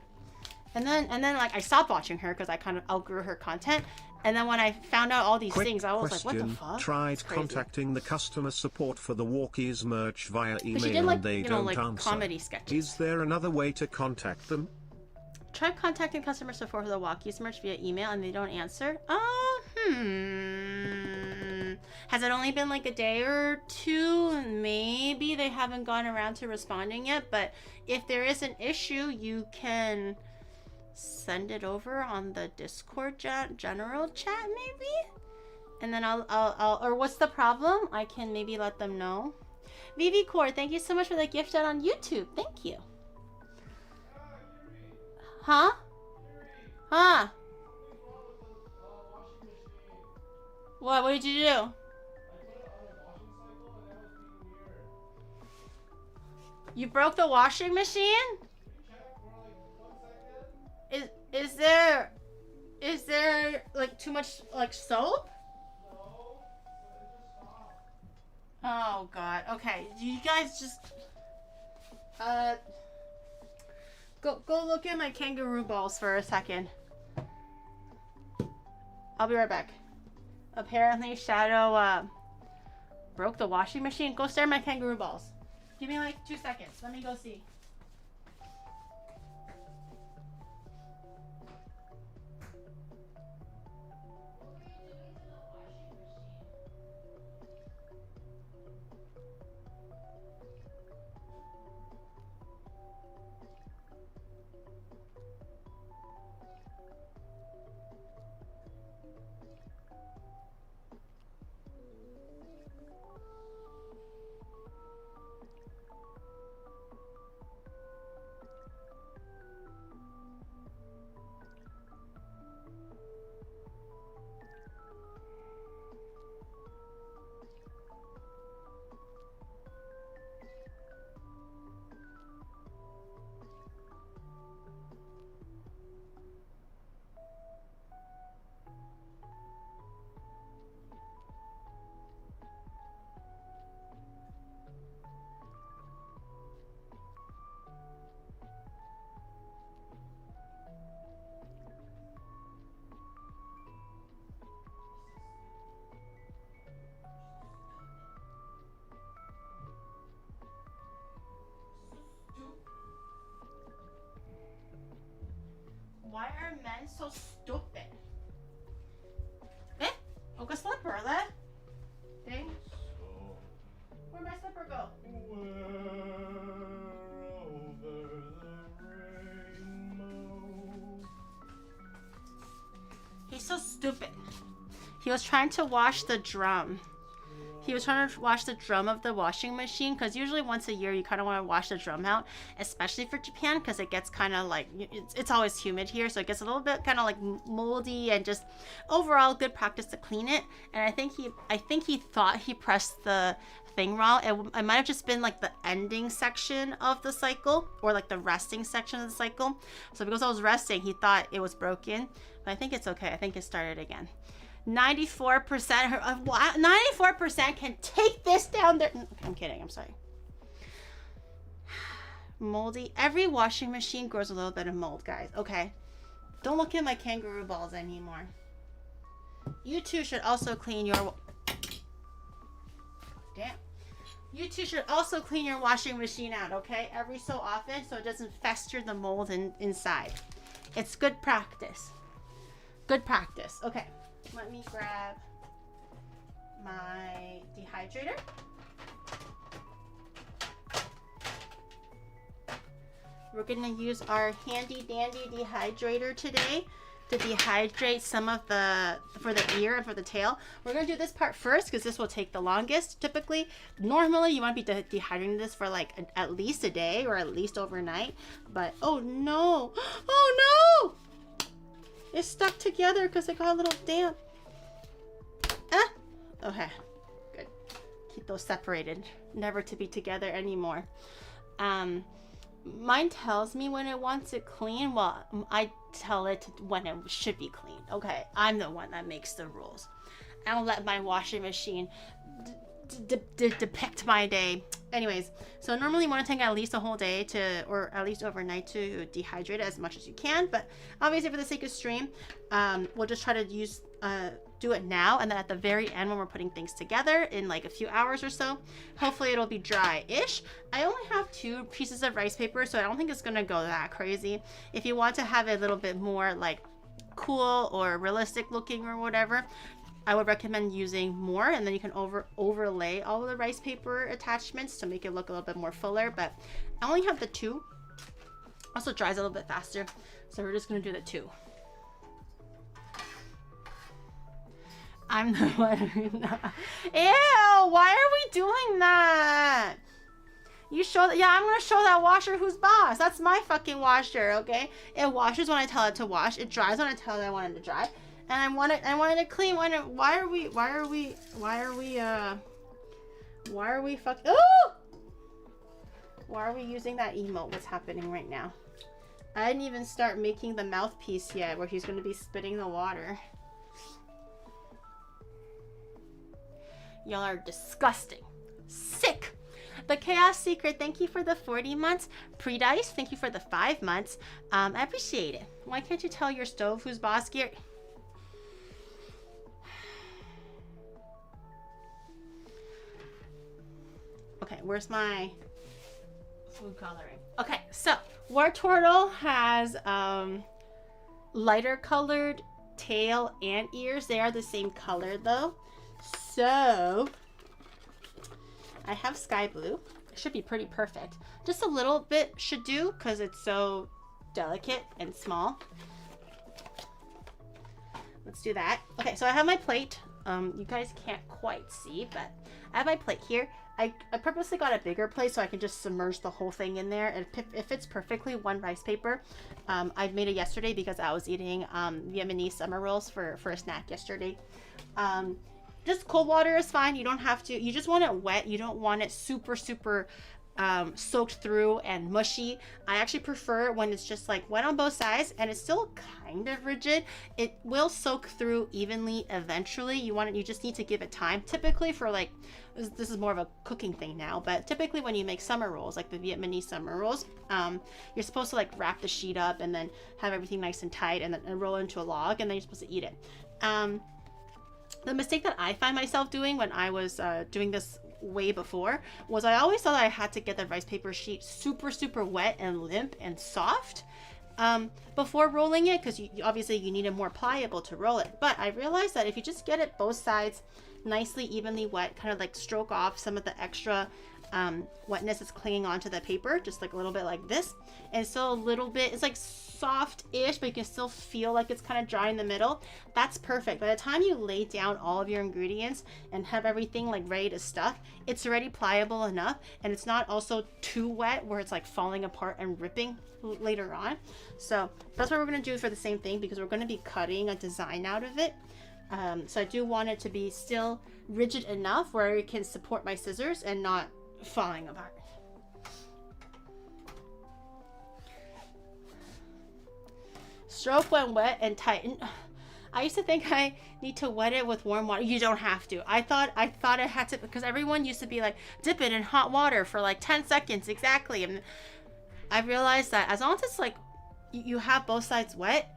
And then like I stopped watching her because I kind of outgrew her content. And then when I found out all these things, I was like, what the fuck? Tried contacting the customer support for the Walkies merch via email did, like, and they you know, don't like, answer. comedy sketches. Is there another way to contact them? Try contacting customer support for the Walkies merch via email and they don't answer. Has it only been like a day or two? Maybe they haven't gone around to responding yet, but if there is an issue, you can send it over on the Discord general chat maybe, and then I'll or what's the problem? I can maybe let them know. Vivi Core, thank you so much for the gift out on YouTube. Thank you. Huh? What did you do? You broke the washing machine? Is there like too much like soap? Oh god. Okay. You guys just Go look at my kangaroo balls for a second. I'll be right back. Apparently Shadow broke the washing machine. Go stare at my kangaroo balls. Give me like 2 seconds. Let me go see. Why are men so stupid? Eh? Okay, slipper, lad. Dang. Where'd my slipper go? He's so stupid. He was trying to wash the drum. He was trying to wash the drum of the washing machine because usually once a year you kind of want to wash the drum out, especially for Japan because it gets kind of like, it's always humid here, so it gets a little bit kind of like moldy and just overall good practice to clean it. And I think he thought he pressed the thing wrong. It might have just been like the ending section of the cycle or like the resting section of the cycle. So because I was resting, he thought it was broken, but I think it's okay. I think it started again. 94%, 94% can take this down there. I'm kidding, I'm sorry. Moldy. Every washing machine grows a little bit of mold, guys. Okay. Don't look at my kangaroo balls anymore. You two should also clean your... Damn. You two should also clean your washing machine out, okay? Every so often so it doesn't fester the mold inside. It's good practice. Good practice. Okay. Let me grab my dehydrator. We're gonna use our handy dandy dehydrator today to dehydrate some of for the ear and for the tail. We're gonna do this part first because this will take the longest typically. Normally you want to be dehydrating this for like at least a day or at least overnight, but oh no, oh no! It's stuck together because it got a little damp. Ah! Okay, good. Keep those separated, never to be together anymore. Mine tells me when it wants it clean. Well, I tell it when it should be clean. Okay, I'm the one that makes the rules. I don't let my washing machine depict my day. Anyways, so normally you want to take at least a whole day or at least overnight to dehydrate it as much as you can. But obviously for the sake of stream, we'll just try to do it now. And then at the very end when we're putting things together in like a few hours or so, hopefully it'll be dry-ish. I only have 2 pieces of rice paper, so I don't think it's going to go that crazy. If you want to have it a little bit more like cool or realistic looking or whatever, I would recommend using more, and then you can overlay all of the rice paper attachments to make it look a little bit more fuller. But I only have the 2. Also dries a little bit faster, so we're just gonna do the 2. I'm the one. Ew! Why are we doing that? You show that? Yeah, I'm gonna show that washer who's boss. That's my fucking washer, okay? It washes when I tell it to wash. It dries when I tell it I want it to dry. And I want it clean. Why are we fucking... Oh! Why are we using that emote? What's happening right now? I didn't even start making the mouthpiece yet where he's going to be spitting the water. Y'all are disgusting. Sick. The Chaos Secret, thank you for the 40 months. Pre-Dice, thank you for the 5 months. I appreciate it. Why can't you tell your stove who's boss, Gear? Okay, where's my food coloring? Okay, so Wartortle has lighter colored tail and ears. They are the same color though. So I have sky blue. It should be pretty perfect. Just a little bit should do because it's so delicate and small. Let's do that. Okay, so I have my plate. You guys can't quite see, but I have my plate here. I purposely got a bigger plate so I can just submerge the whole thing in there. And it fits perfectly, one rice paper. I made it yesterday because I was eating Vietnamese summer rolls for a snack yesterday. Just cold water is fine. You don't have to. You just want it wet. You don't want it super soaked through and mushy. I actually prefer when it's just like wet on both sides and it's still kind of rigid. It will soak through evenly eventually. You just need to give it time. Typically for like, this is more of a cooking thing now, but typically when you make summer rolls, like the Vietnamese summer rolls, you're supposed to like wrap the sheet up and then have everything nice and tight and then roll into a log and then you're supposed to eat it. The mistake that I find myself doing when I was doing this way before was I always thought I had to get the rice paper sheet super wet and limp and soft before rolling it, because obviously you need it more pliable to roll it. But I realized that if you just get it both sides nicely evenly wet, kind of like stroke off some of the extra wetness that's clinging onto the paper, just like a little bit like this, and still a little bit, it's like soft-ish, but you can still feel like it's kind of dry in the middle. That's perfect. By the time you lay down all of your ingredients and have everything like ready to stuff, it's already pliable enough, and it's not also too wet where it's like falling apart and ripping later on. So that's what we're going to do for the same thing, because we're going to be cutting a design out of it. So I do want it to be still rigid enough where it can support my scissors and not falling apart. Stroke when wet and tighten. I used to think I need to wet it with warm water. You don't have to. I thought I had to, because everyone used to be like, dip it in hot water for like 10 seconds exactly. And I realized that as long as it's like you have both sides wet,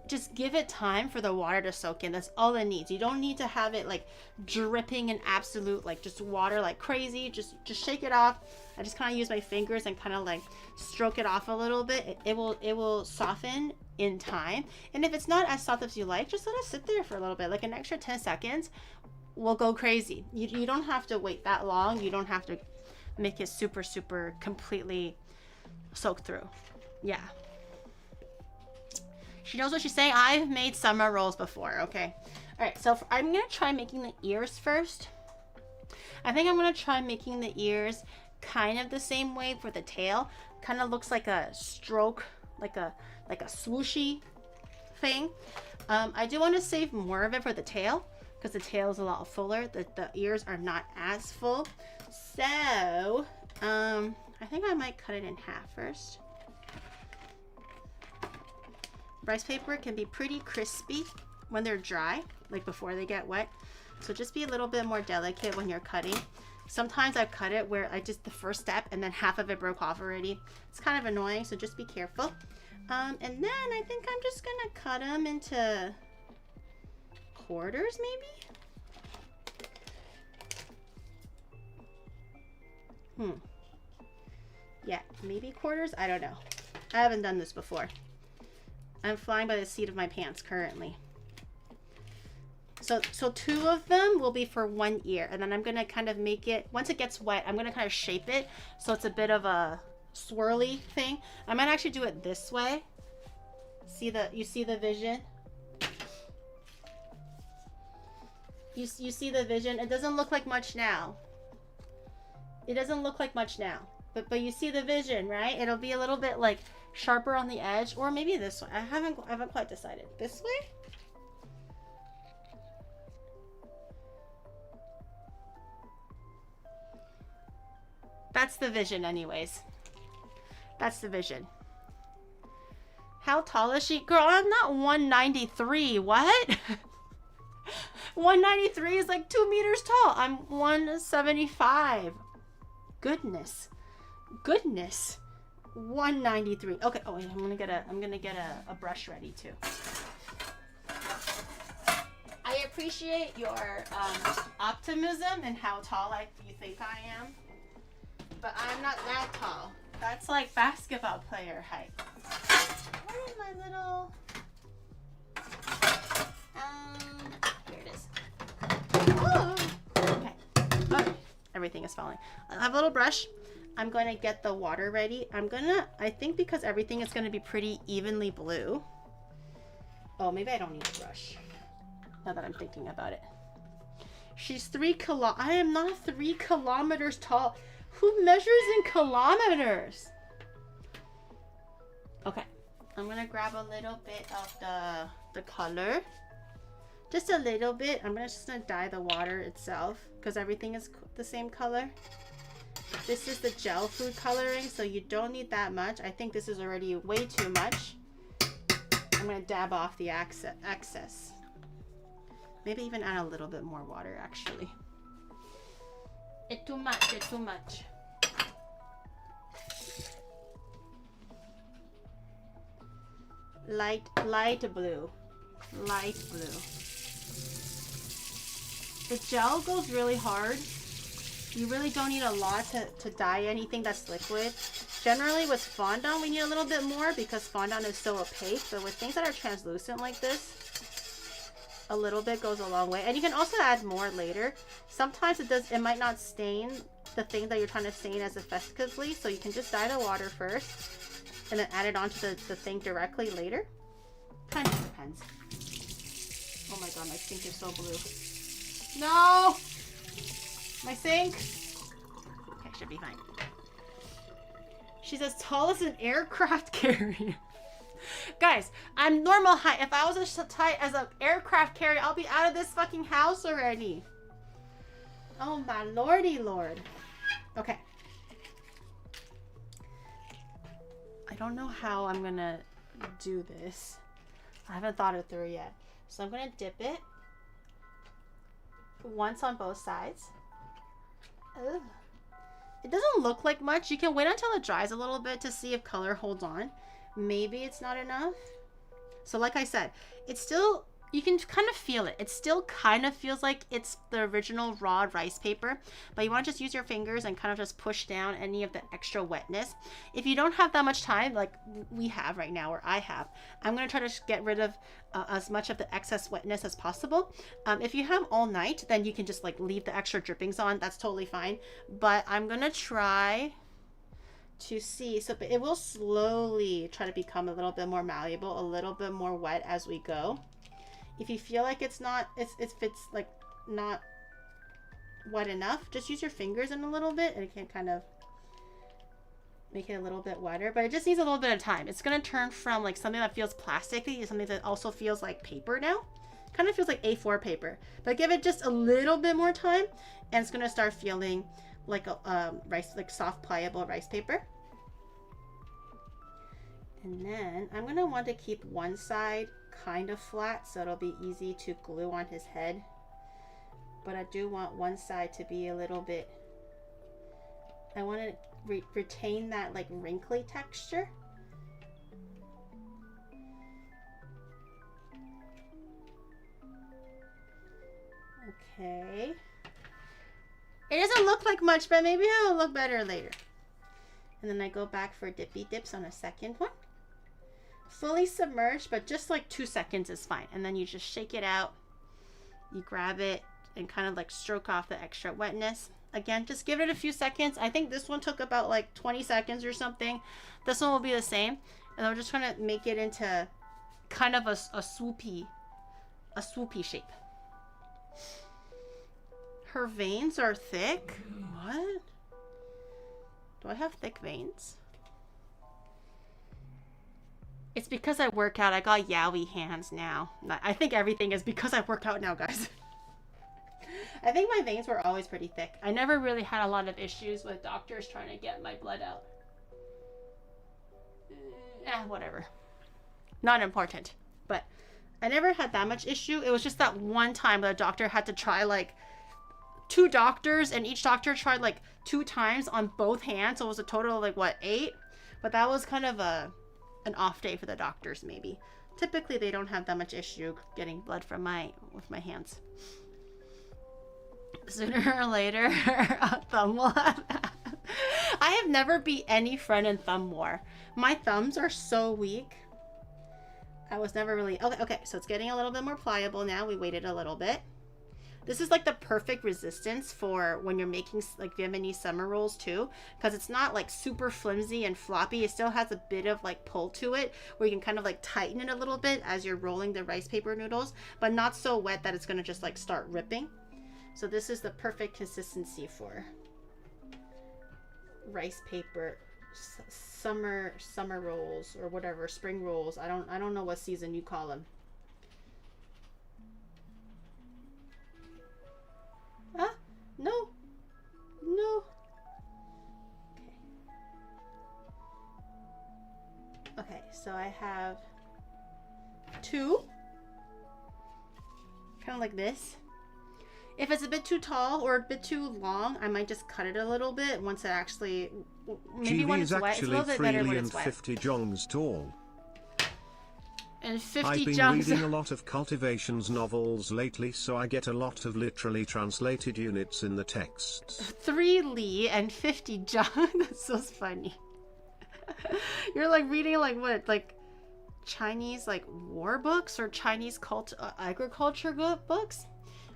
just give it time for the water to soak in. That's all it needs. You don't need to have it like dripping in absolute like just water like crazy. Just shake it off. I just kind of use my fingers and kind of like stroke it off a little bit. It will soften in time. And if it's not as soft as you like, just let it sit there for a little bit. Like an extra 10 seconds will go crazy. You don't have to wait that long. You don't have to make it super completely soaked through. Yeah. She knows what she's saying. I've made summer rolls before. Okay. All right. So I'm going to try making the ears first. I think I'm going to try making the ears kind of the same way for the tail. Kind of looks like a stroke, like a swooshy thing. I do want to save more of it for the tail because the tail is a lot fuller. The ears are not as full. So I think I might cut it in half first. Rice paper can be pretty crispy when they're dry, like before they get wet. So just be a little bit more delicate when you're cutting. Sometimes I've cut it where I just the first step and then half of it broke off already. It's kind of annoying, so just be careful. And then I think I'm just gonna cut them into quarters maybe? Yeah, maybe quarters? I don't know. I haven't done this before. I'm flying by the seat of my pants currently. So 2 of them will be for 1 ear, and then I'm gonna kind of make it, once it gets wet, I'm gonna kind of shape it so it's a bit of a swirly thing. I might actually do it this way. You see the vision? You see the vision? It doesn't look like much now. It doesn't look like much now, but you see the vision, right? It'll be a little bit like sharper on the edge, or maybe this way. I haven't quite decided. This way? That's the vision anyways. That's the vision. How tall is she? Girl, I'm not 193. What? 193 is like 2 meters tall. I'm 175. goodness. Goodness. 193. Okay. Oh, wait, I'm gonna get a brush ready too. I appreciate your optimism and how tall you think I am, but I'm not that tall. That's like basketball player height. Where is my little? Here it is. Oh, okay. Oh, everything is falling. I have a little brush. I'm going to get the water ready. I think because everything is going to be pretty evenly blue. Oh, maybe I don't need a brush. Now that I'm thinking about it. She's I am not 3 kilometers tall. Who measures in kilometers? Okay. I'm going to grab a little bit of the color. Just a little bit. I'm just going to dye the water itself because everything is the same color. This is the gel food coloring, so you don't need that much. I think this is already way too much. I'm going to dab off the excess. Maybe even add a little bit more water, actually. It's too much. It's too much. Light blue. Light blue. The gel goes really hard. You really don't need a lot to dye anything that's liquid. Generally with fondant we need a little bit more because fondant is so opaque, but with things that are translucent like this, a little bit goes a long way. And you can also add more later. Sometimes it might not stain the thing that you're trying to stain as effectively, so you can just dye the water first and then add it onto the thing directly later. Kind of depends. Oh my god, my sink is so blue. No! My sink? Okay, should be fine. She's as tall as an aircraft carrier. Guys, I'm normal height. If I was as tight as an aircraft carrier, I'll be out of this fucking house already. Oh my lordy lord. Okay. I don't know how I'm gonna do this. I haven't thought it through yet. So I'm gonna dip it once on both sides. Ugh. It doesn't look like much. You can wait until it dries a little bit to see if color holds on. Maybe it's not enough. So like I said, it's still, you can kind of feel it. It still kind of feels like it's the original raw rice paper, but you want to just use your fingers and kind of just push down any of the extra wetness. If you don't have that much time, like we have right now, or I have, I'm going to try to get rid of as much of the excess wetness as possible. If you have all night, then you can just like leave the extra drippings on. That's totally fine. But I'm going to try to see, so it will slowly try to become a little bit more malleable, a little bit more wet as we go. If you feel like it's like not wet enough, just use your fingers in a little bit and it can kind of make it a little bit wetter, but it just needs a little bit of time. It's going to turn from like something that feels plasticky to something that also feels like paper now. Kind of feels like A4 paper, but give it just a little bit more time and it's going to start feeling like a like soft pliable rice paper. And then I'm going to want to keep one side kind of flat so it'll be easy to glue on his head, but I do want one side to be a little bit, I want to retain that like wrinkly texture. Okay, it doesn't look like much, but maybe it'll look better later. And then I go back for dippy dips on a second one. Fully submerged, but just like 2 seconds is fine. And then you just shake it out. You grab it and kind of like stroke off the extra wetness. Again, just give it a few seconds. I think this one took about like 20 seconds or something. This one will be the same. And I'm just trying to make it into kind of a swoopy shape. Her veins are thick. What? Do I have thick veins? It's because I work out. I got yaoi hands now. I think everything is because I work out now, guys. I think my veins were always pretty thick. I never really had a lot of issues with doctors trying to get my blood out. Whatever. Not important. But I never had that much issue. It was just that one time the doctor had to try like 2 doctors, and each doctor tried like 2 times on both hands. So it was a total of like, what, 8? But that was kind of an off day for the doctors, maybe. Typically, they don't have that much issue getting blood from with my hands. Sooner or later, thumb will have that. I have never beat any friend in thumb war. My thumbs are so weak. I was never really... Okay, so it's getting a little bit more pliable now. We waited a little bit. This is like the perfect resistance for when you're making like Vietnamese summer rolls too, because it's not like super flimsy and floppy. It still has a bit of like pull to it where you can kind of like tighten it a little bit as you're rolling the rice paper noodles, but not so wet that it's going to just like start ripping. So this is the perfect consistency for rice paper summer rolls or whatever, spring rolls. I don't know what season you call them. Huh? No. Okay, so I have 2. Kind of like this. If it's a bit too tall or a bit too long, I might just cut it a little bit once it actually... Maybe when it's wet. It's a little bit better when it's wet. 50 jongs tall. And 50 I've been jongs. reading a lot of cultivations novels lately, so I get a lot of literally translated units in the texts. 3 li and 50 jongs. That's so funny. You're like reading like what? Like Chinese like war books or Chinese agriculture books?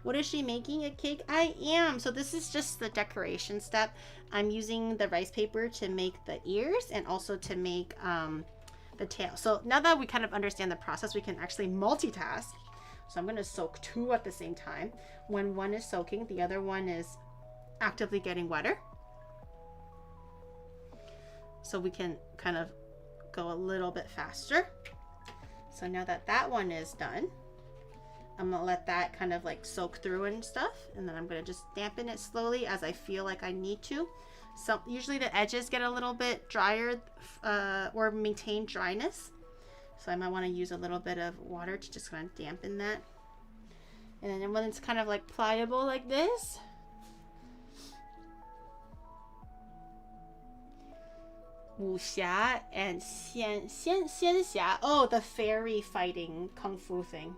What is she making? A cake? I am. So this is just the decoration step. I'm using the rice paper to make the ears and also to make the tail. So now that we kind of understand the process, we can actually multitask. So I'm going to soak 2 at the same time. When one is soaking, the other one is actively getting wetter. So we can kind of go a little bit faster. So now that that one is done, I'm gonna let that kind of like soak through and stuff, and then I'm gonna just dampen it slowly as I feel like I need to. So usually the edges get a little bit drier or maintain dryness, so I might want to use a little bit of water to just kind of dampen that. And then when it's kind of like pliable like this, wuxia and xianxia. Oh, the fairy fighting kung fu thing.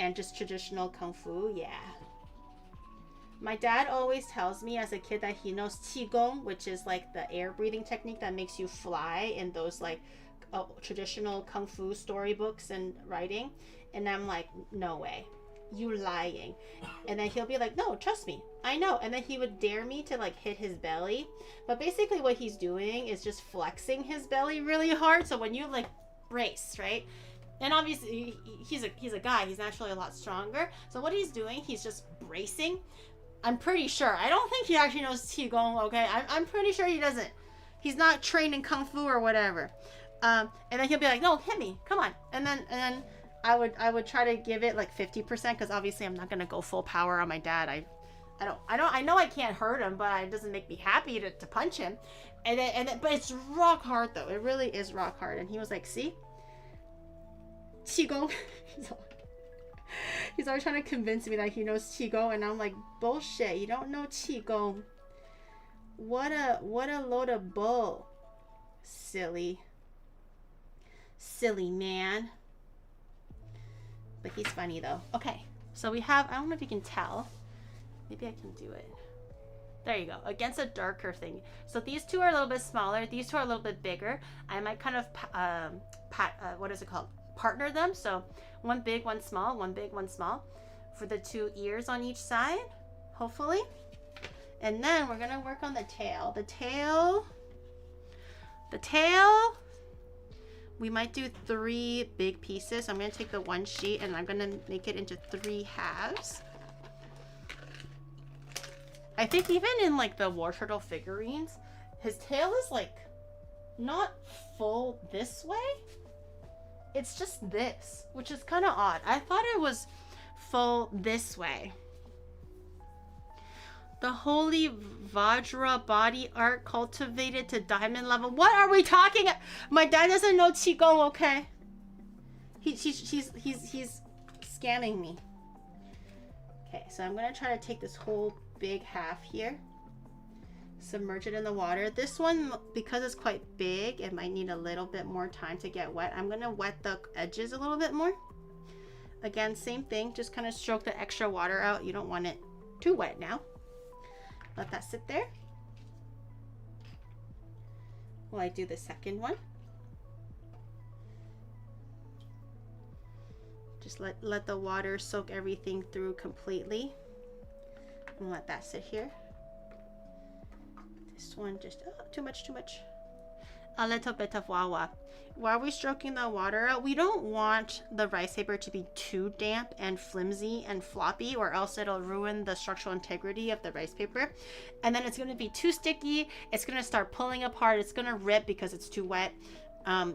And just traditional kung fu, yeah. My dad always tells me as a kid that he knows qigong, which is like the air breathing technique that makes you fly in those like traditional kung fu storybooks and writing. And I'm like, no way, you lying. And then he'll be like, no, trust me, I know. And then he would dare me to like hit his belly. But basically what he's doing is just flexing his belly really hard. So when you like brace, right? And obviously, he's a guy. He's naturally a lot stronger. So what he's doing, he's just bracing. I'm pretty sure. I don't think he actually knows qigong. Okay, I'm pretty sure he doesn't. He's not trained in kung fu or whatever. And then he'll be like, "No, hit me, come on." And then I would try to give it like 50% because obviously I'm not gonna go full power on my dad. I know I can't hurt him, but it doesn't make me happy to punch him. But it's rock hard though. It really is rock hard. And he was like, "See." Qigong. He's always trying to convince me that he knows Qigong, and I'm like, bullshit, you don't know Qigong. What a load of bull. Silly man. But he's funny though. Okay, so we have, I don't know if you can tell. Maybe I can do it. There you go, against a darker thing. So these 2 are a little bit smaller. These 2 are a little bit bigger. I might kind of, what is it called? Partner them. So one big, one small, one big, one small for the 2 ears on each side, hopefully. And then we're going to work on the tail. The tail, we might do 3 big pieces. So I'm going to take the 1 sheet and I'm going to make it into 3 halves. I think even in like the Wartortle figurines, his tail is like not full this way. It's just this, which is kind of odd. I thought it was full this way. The holy Vajra body art cultivated to diamond level. What are we talking? My dad doesn't know qigong, okay? He's scamming me. Okay, so I'm gonna try to take this whole big half here, submerge it in the water. This one, because it's quite big, it might need a little bit more time to get wet. I'm gonna wet the edges a little bit more. Again, same thing, just kind of stroke the extra water out. You don't want it too wet now. Let that sit there while I do the second one. Just let the water soak everything through completely. And let that sit here. This one just, oh, too much. A little bit of wawa. While we're stroking the water out, we don't want the rice paper to be too damp and flimsy and floppy, or else it'll ruin the structural integrity of the rice paper. And then it's going to be too sticky. It's going to start pulling apart. It's going to rip because it's too wet.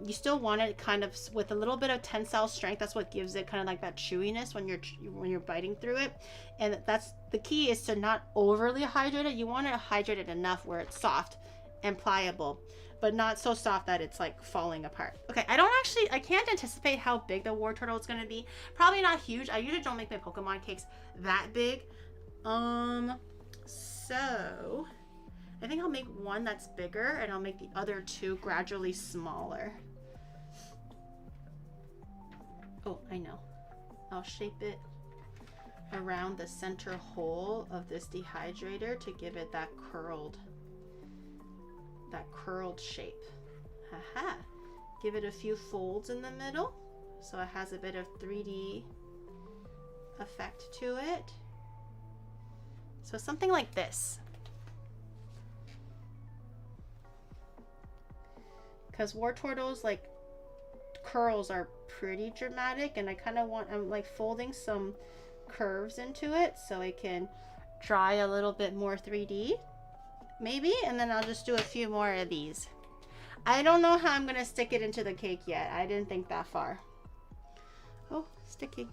You still want it kind of with a little bit of tensile strength. That's what gives it kind of like that chewiness when you're biting through it. And that's the key, is to not overly hydrate it. You want to hydrate it enough where it's soft and pliable, but not so soft that it's like falling apart. Okay, I can't anticipate how big the Wartortle is going to be. Probably not huge. I usually don't make my Pokemon cakes that big. So I think I'll make one that's bigger, and I'll make the other two gradually smaller. Oh, I know. I'll shape it around the center hole of this dehydrator to give it that curled shape. Haha. Give it a few folds in the middle so it has a bit of 3D effect to it. So something like this. Because Wartortle's like curls are pretty dramatic, and I kind of want, I'm like folding some curves into it so it can dry a little bit more 3D maybe, and then I'll just do a few more of these. I don't know how I'm gonna stick it into the cake yet. I didn't think that far. Oh, sticking.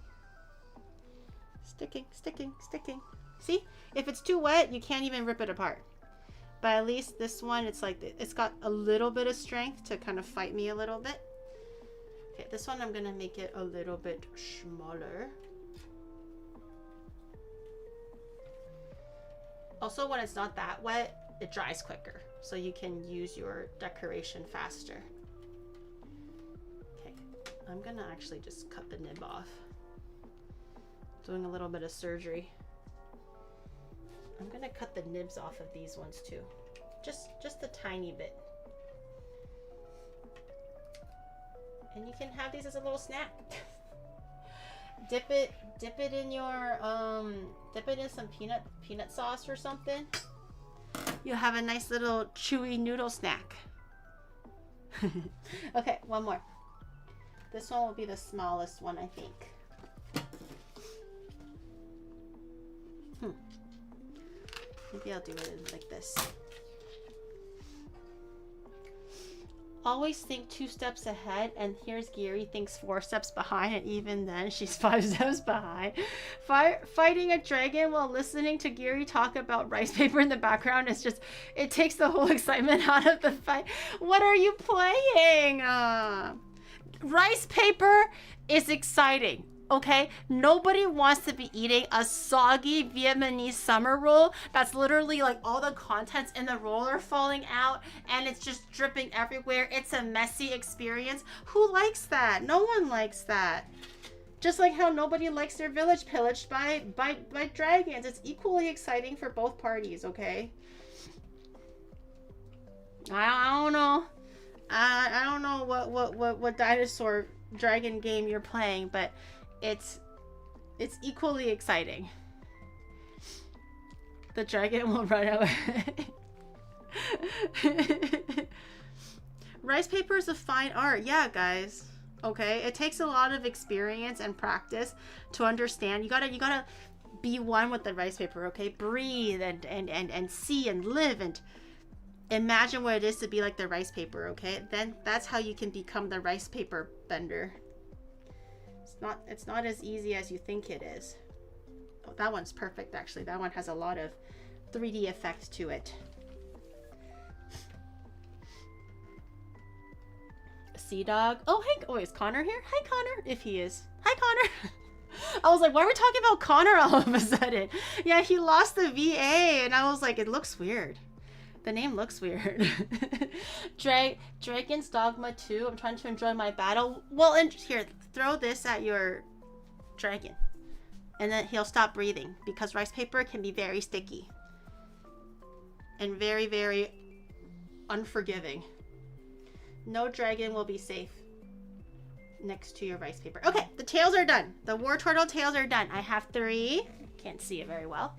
See, if it's too wet, you can't even rip it apart. But at least this one, it's like, it's got a little bit of strength to kind of fight me a little bit. Okay, this one I'm gonna make it a little bit smaller. Also, when it's not that wet, it dries quicker, so you can use your decoration faster. Okay, I'm gonna actually just cut the nib off. Doing a little bit of surgery. I'm gonna cut the nibs off of these ones too. Just a tiny bit. And you can have these as a little snack. dip it in your dip it in some peanut sauce or something. You'll have a nice little chewy noodle snack. Okay, one more. This one will be the smallest one, I think. Maybe I'll do it like this. Always think 2 steps ahead, and here's Giri thinks 4 steps behind, and even then she's 5 steps behind. Fighting a dragon while listening to Giri talk about rice paper in the background is just, it takes the whole excitement out of the fight. What are you playing? Rice paper is exciting. Okay, nobody wants to be eating a soggy Vietnamese summer roll that's literally like all the contents in the roll are falling out and it's just dripping everywhere. It's a messy experience. Who likes that? No one likes that. Just like how nobody likes their village pillaged by dragons. It's equally exciting for both parties, okay? I don't know. I don't know what dinosaur dragon game you're playing, but it's equally exciting. The dragon will run away. Rice paper is a fine art. Yeah, guys. Okay, it takes a lot of experience and practice to understand. You gotta be one with the rice paper, okay? Breathe and see and live and imagine what it is to be like the rice paper, okay? Then that's how you can become the rice paper bender. It's not as easy as you think it is. Oh, that one's perfect actually. That one has a lot of 3D effect to it. Sea dog. Oh, hey. Oh, is Connor here? Hi, Connor. If he is. Hi, Connor. I was like, why are we talking about Connor all of a sudden? Yeah, he lost the VA, and I was like, it looks weird. The name looks weird. Dragon's Dogma 2. I'm trying to enjoy my battle. Well, and here, throw this at your dragon. And then he'll stop breathing because rice paper can be very sticky. And very, very unforgiving. No dragon will be safe next to your rice paper. Okay, the tails are done. The Wartortle tails are done. I have 3. Can't see it very well.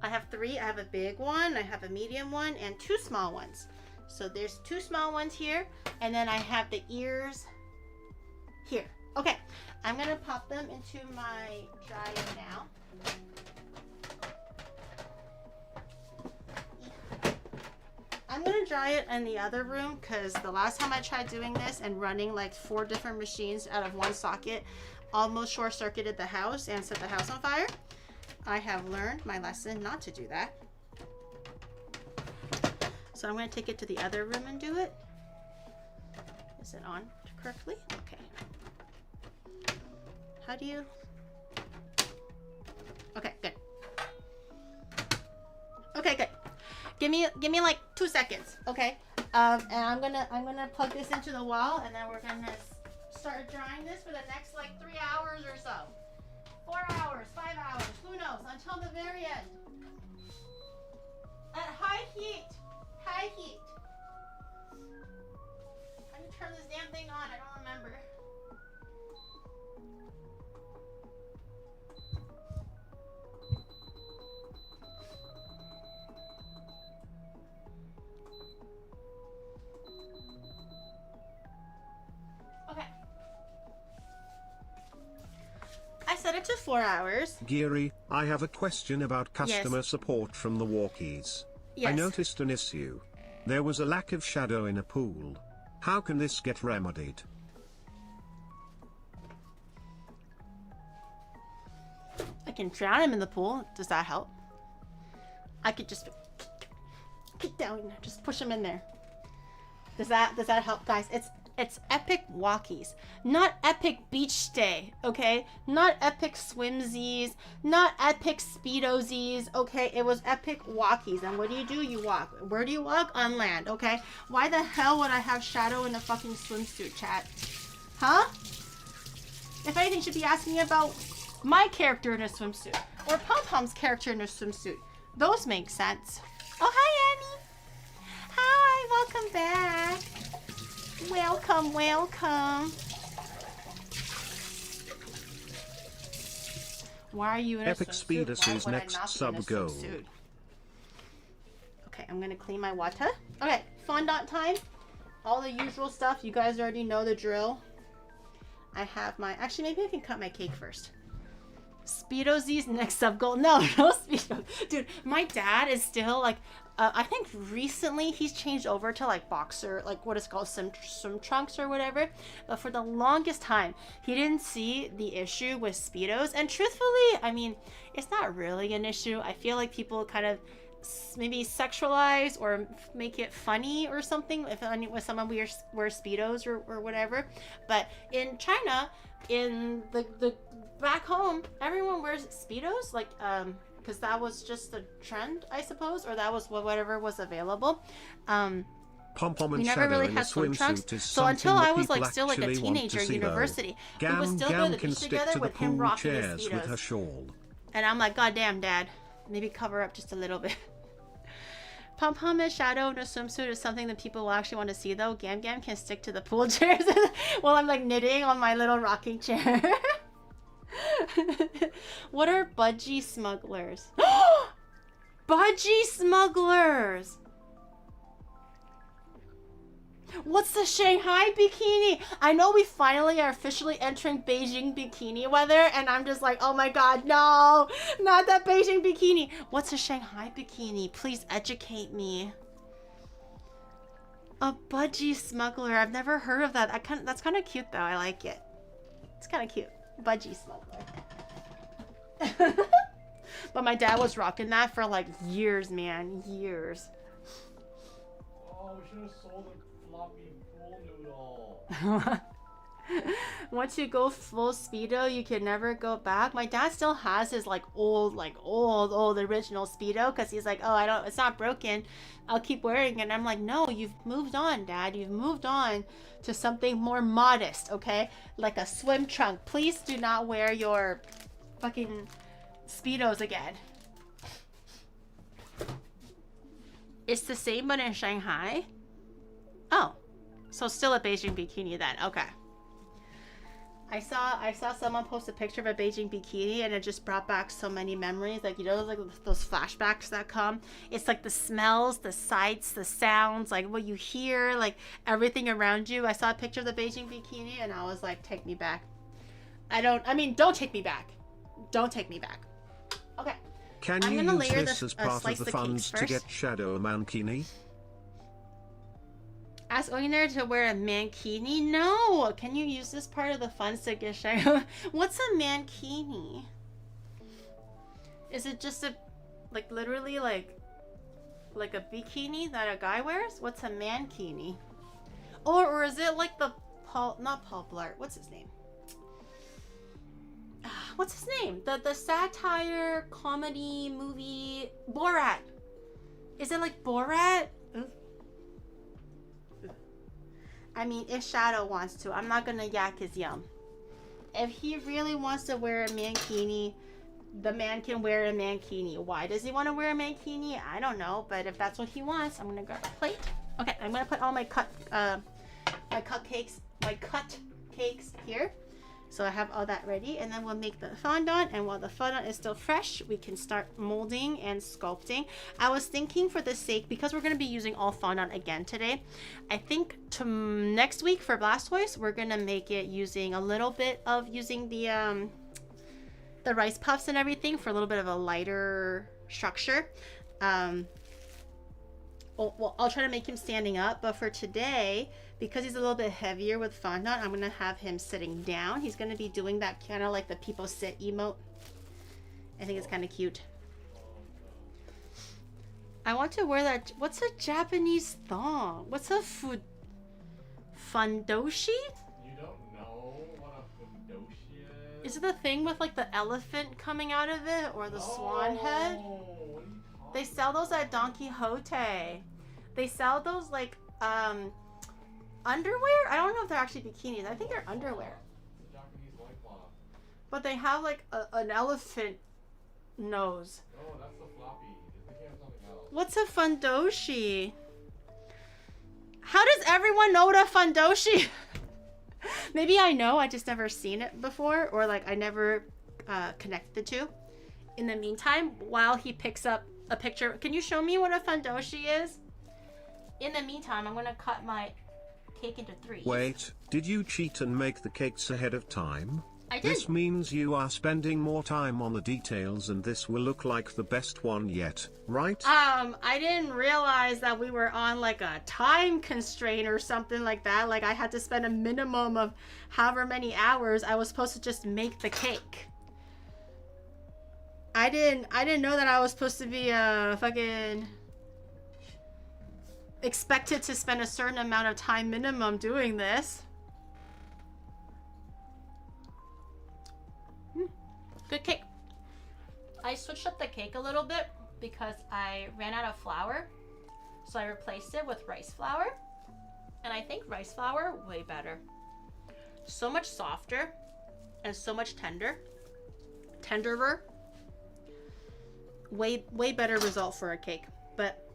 I have 3. I have a big one, I have a medium one, and 2 small ones. So there's 2 small ones here, and then I have the ears here. Okay, I'm gonna pop them into my dryer now. I'm gonna dry it in the other room because the last time I tried doing this and running like 4 different machines out of one socket almost short-circuited the house and set the house on fire. I have learned my lesson not to do that. So I'm going to take it to the other room and do it. Is it on correctly? Okay. How do you... Okay, good. Okay, good. Give me like 2 seconds, okay? And I'm gonna plug this into the wall, and then we're gonna start drying this for the next like 3 hours or so. 4 hours, 5 hours, who knows, until the very end. At high heat. High heat. I need to turn this damn thing on, I don't remember. Okay. I set it to 4 hours. Giri, I have a question about customer support from the walkies. Yes. I noticed an issue. There was a lack of shadow in a pool. How can this get remedied? I can drown him in the pool. Does that help? I could just get down, just push him in there. Does that help, guys? It's epic walkies, not epic beach stay, okay? Not epic swimsies, not epic speedosies, okay? It was epic walkies. And what do? You walk. Where do you walk? On land, okay? Why the hell would I have shadow in a fucking swimsuit, chat? Huh? If anything, you should be asking about my character in a swimsuit or Pom Pom's character in a swimsuit. Those make sense. Oh, hi, Annie. Hi, welcome back. Welcome, welcome. Why are you in Epic a swimsuit? Speedus' Why would I next not be sub in a goal. swimsuit? Okay, I'm gonna clean my water. Okay, fondant time. All the usual stuff. You guys already know the drill. I have my... Actually, maybe I can cut my cake first. Speedo's next sub goal. No Speedo. Dude, my dad is still like... I think recently he's changed over to like boxer, like what is called swim trunks or whatever. But for the longest time, he didn't see the issue with Speedos. And truthfully, I mean, it's not really an issue. I feel like people kind of maybe sexualize or make it funny or something if someone wears Speedos or whatever. But in China, in the back home, everyone wears Speedos, like because that was just the trend, I suppose, or that was whatever was available. Pom Pom and we never Shadow really in had a swim trunks, swimsuit is so until something I that was people like still like a actually want teenager to at see, though. university, we would Gam still go Gam to the can beach stick together to the with him pool rocking his chairs with her Speedos. shawl. And I'm like, God damn, Dad, maybe cover up just a little bit. Pom Pom and Shadow in a swimsuit is something that people will actually want to see, though. Gam Gam can stick to the pool chairs while I'm like knitting on my little rocking chair. What are budgie smugglers? Budgie smugglers! What's the Shanghai bikini? I know we finally are officially entering Beijing bikini weather, and I'm just like, oh my god, no, not that Beijing bikini. What's a Shanghai bikini? Please educate me. A budgie smuggler. I've never heard of that. That's kind of cute though. I like it. It's kind of cute. Budgie smuggler. But my dad was rocking that for like years, man. Years. Oh, we should have sold a floppy pool noodle. Once you go full speedo, you can never go back. My dad still has his like old original speedo because he's like, oh, I don't, it's not broken. I'll keep wearing it. And I'm like, no, you've moved on, Dad. You've moved on to something more modest, okay? Like a swim trunk. Please do not wear your fucking speedos again. It's the same but in Shanghai? Oh, so still a Beijing bikini then. Okay. I saw someone post a picture of a Beijing bikini and it just brought back so many memories. Like, you know, like those flashbacks that come. It's like the smells, the sights, the sounds, like what you hear, like everything around you. I saw a picture of the Beijing bikini and I was like, take me back. Don't take me back. Don't take me back. Okay. Can you use this as part of the funds to get Shadow a mankini? Ask Oiner to wear a mankini? No! Can you use this part of the funds to get Shadow? What's a mankini? Is it just a, like, literally, like a bikini that a guy wears? What's a mankini? Or is it like the not Paul Blart, what's his name? What's his name? The satire comedy movie Borat. Is it like Borat? I mean, if Shadow wants to, I'm not gonna yak his yum. If he really wants to wear a mankini, the man can wear a mankini. Why does he want to wear a mankini? I don't know, but if that's what he wants, I'm gonna grab a plate. Okay, I'm gonna put all my cut cakes here. So I have all that ready, and then we'll make the fondant, and while the fondant is still fresh, we can start molding and sculpting. I was thinking for the sake, because we're going to be using all fondant again today, I think next week for Blastoise, we're going to make it using a little bit of using the rice puffs and everything for a little bit of a lighter structure. Well, I'll try to make him standing up, but for today, because he's a little bit heavier with fondant, I'm going to have him sitting down. He's going to be doing that kind of like the people sit emote. I think it's kind of cute. I want to wear that. What's a Japanese thong? What's a fundoshi? You don't know what a fundoshi is? Is it the thing with like the elephant coming out of it or the swan head? They sell those at Don Quixote. They sell those like underwear? I don't know if they're actually bikinis. I think they're underwear. It's a Japanese loincloth. But they have like an elephant nose. Oh, that's the floppy. You're thinking of something else. What's a fundoshi? How does everyone know what a fundoshi? Maybe I know, I just never seen it before, or like I never connected the two. In the meantime, while he picks up a picture, can you show me what a fundoshi is? In the meantime, I'm gonna cut my cake into 3. Wait, did you cheat and make the cakes ahead of time? I did. This means you are spending more time on the details and this will look like the best one yet, right? I didn't realize that we were on like a time constraint or something like that. Like I had to spend a minimum of however many hours. I was supposed to just make the cake. I didn't know that I was supposed to be fucking expected to spend a certain amount of time minimum doing this. Good cake. I switched up the cake a little bit because I ran out of flour, so I replaced it with rice flour, and I think rice flour way better. So much softer and so much tenderer. Way better result for a cake. But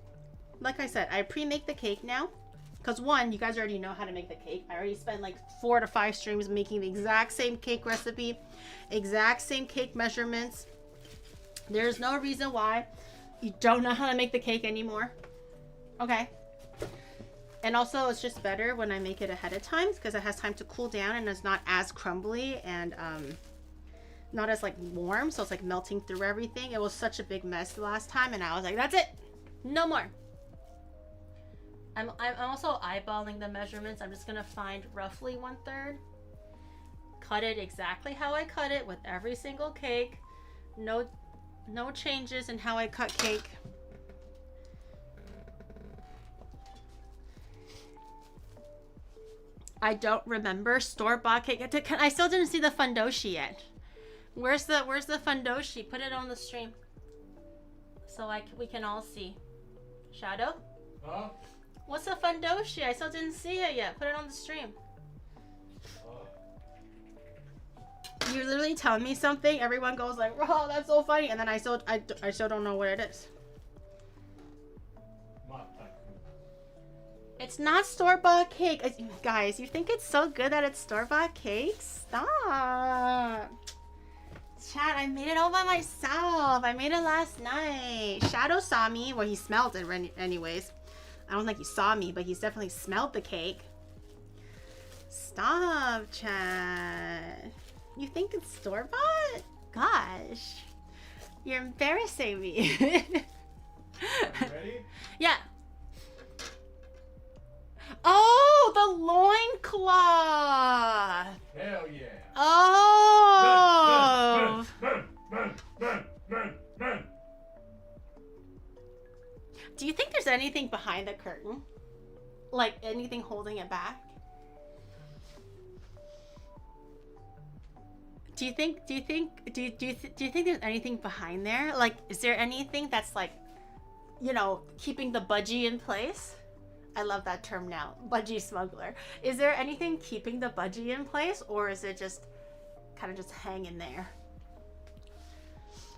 like I said, I pre-make the cake now because one, you guys already know how to make the cake. I already spent like 4 to 5 streams making the exact same cake recipe, exact same cake measurements. There's no reason why you don't know how to make the cake anymore. Okay. And also it's just better when I make it ahead of time because it has time to cool down and it's not as crumbly and not as like warm, so it's like melting through everything. It was such a big mess the last time and I was like, that's it, no more. I'm also eyeballing the measurements. I'm just gonna find roughly 1/3, cut it exactly how I cut it with every single cake. No changes in how I cut cake. I don't remember store-bought cake. I still didn't see the fundoshi yet. Where's the fundoshi? Put it on the stream so we can all see. Shadow? Huh? What's a fundoshi? I still didn't see it yet. Put it on the stream. You're literally telling me something. Everyone goes like, "Oh, that's so funny," and then I still don't know what it is. It's not store-bought cake. Guys, you think it's so good that it's store-bought cake? Stop. Chat, I made it all by myself. I made it last night. Shadow saw me. Well, he smelled it anyways. I don't think he saw me, but he's definitely smelled the cake. Stop, chat. You think it's store-bought? Gosh. You're embarrassing me. Ready? Yeah. Oh, the loincloth. Hell yeah. Oh. Do you think there's anything behind the curtain? Like anything holding it back? Do you think there's anything behind there? Like, is there anything that's like, you know, keeping the budgie in place? I love that term now, budgie smuggler. Is there anything keeping the budgie in place, or is it just kind of just hanging there?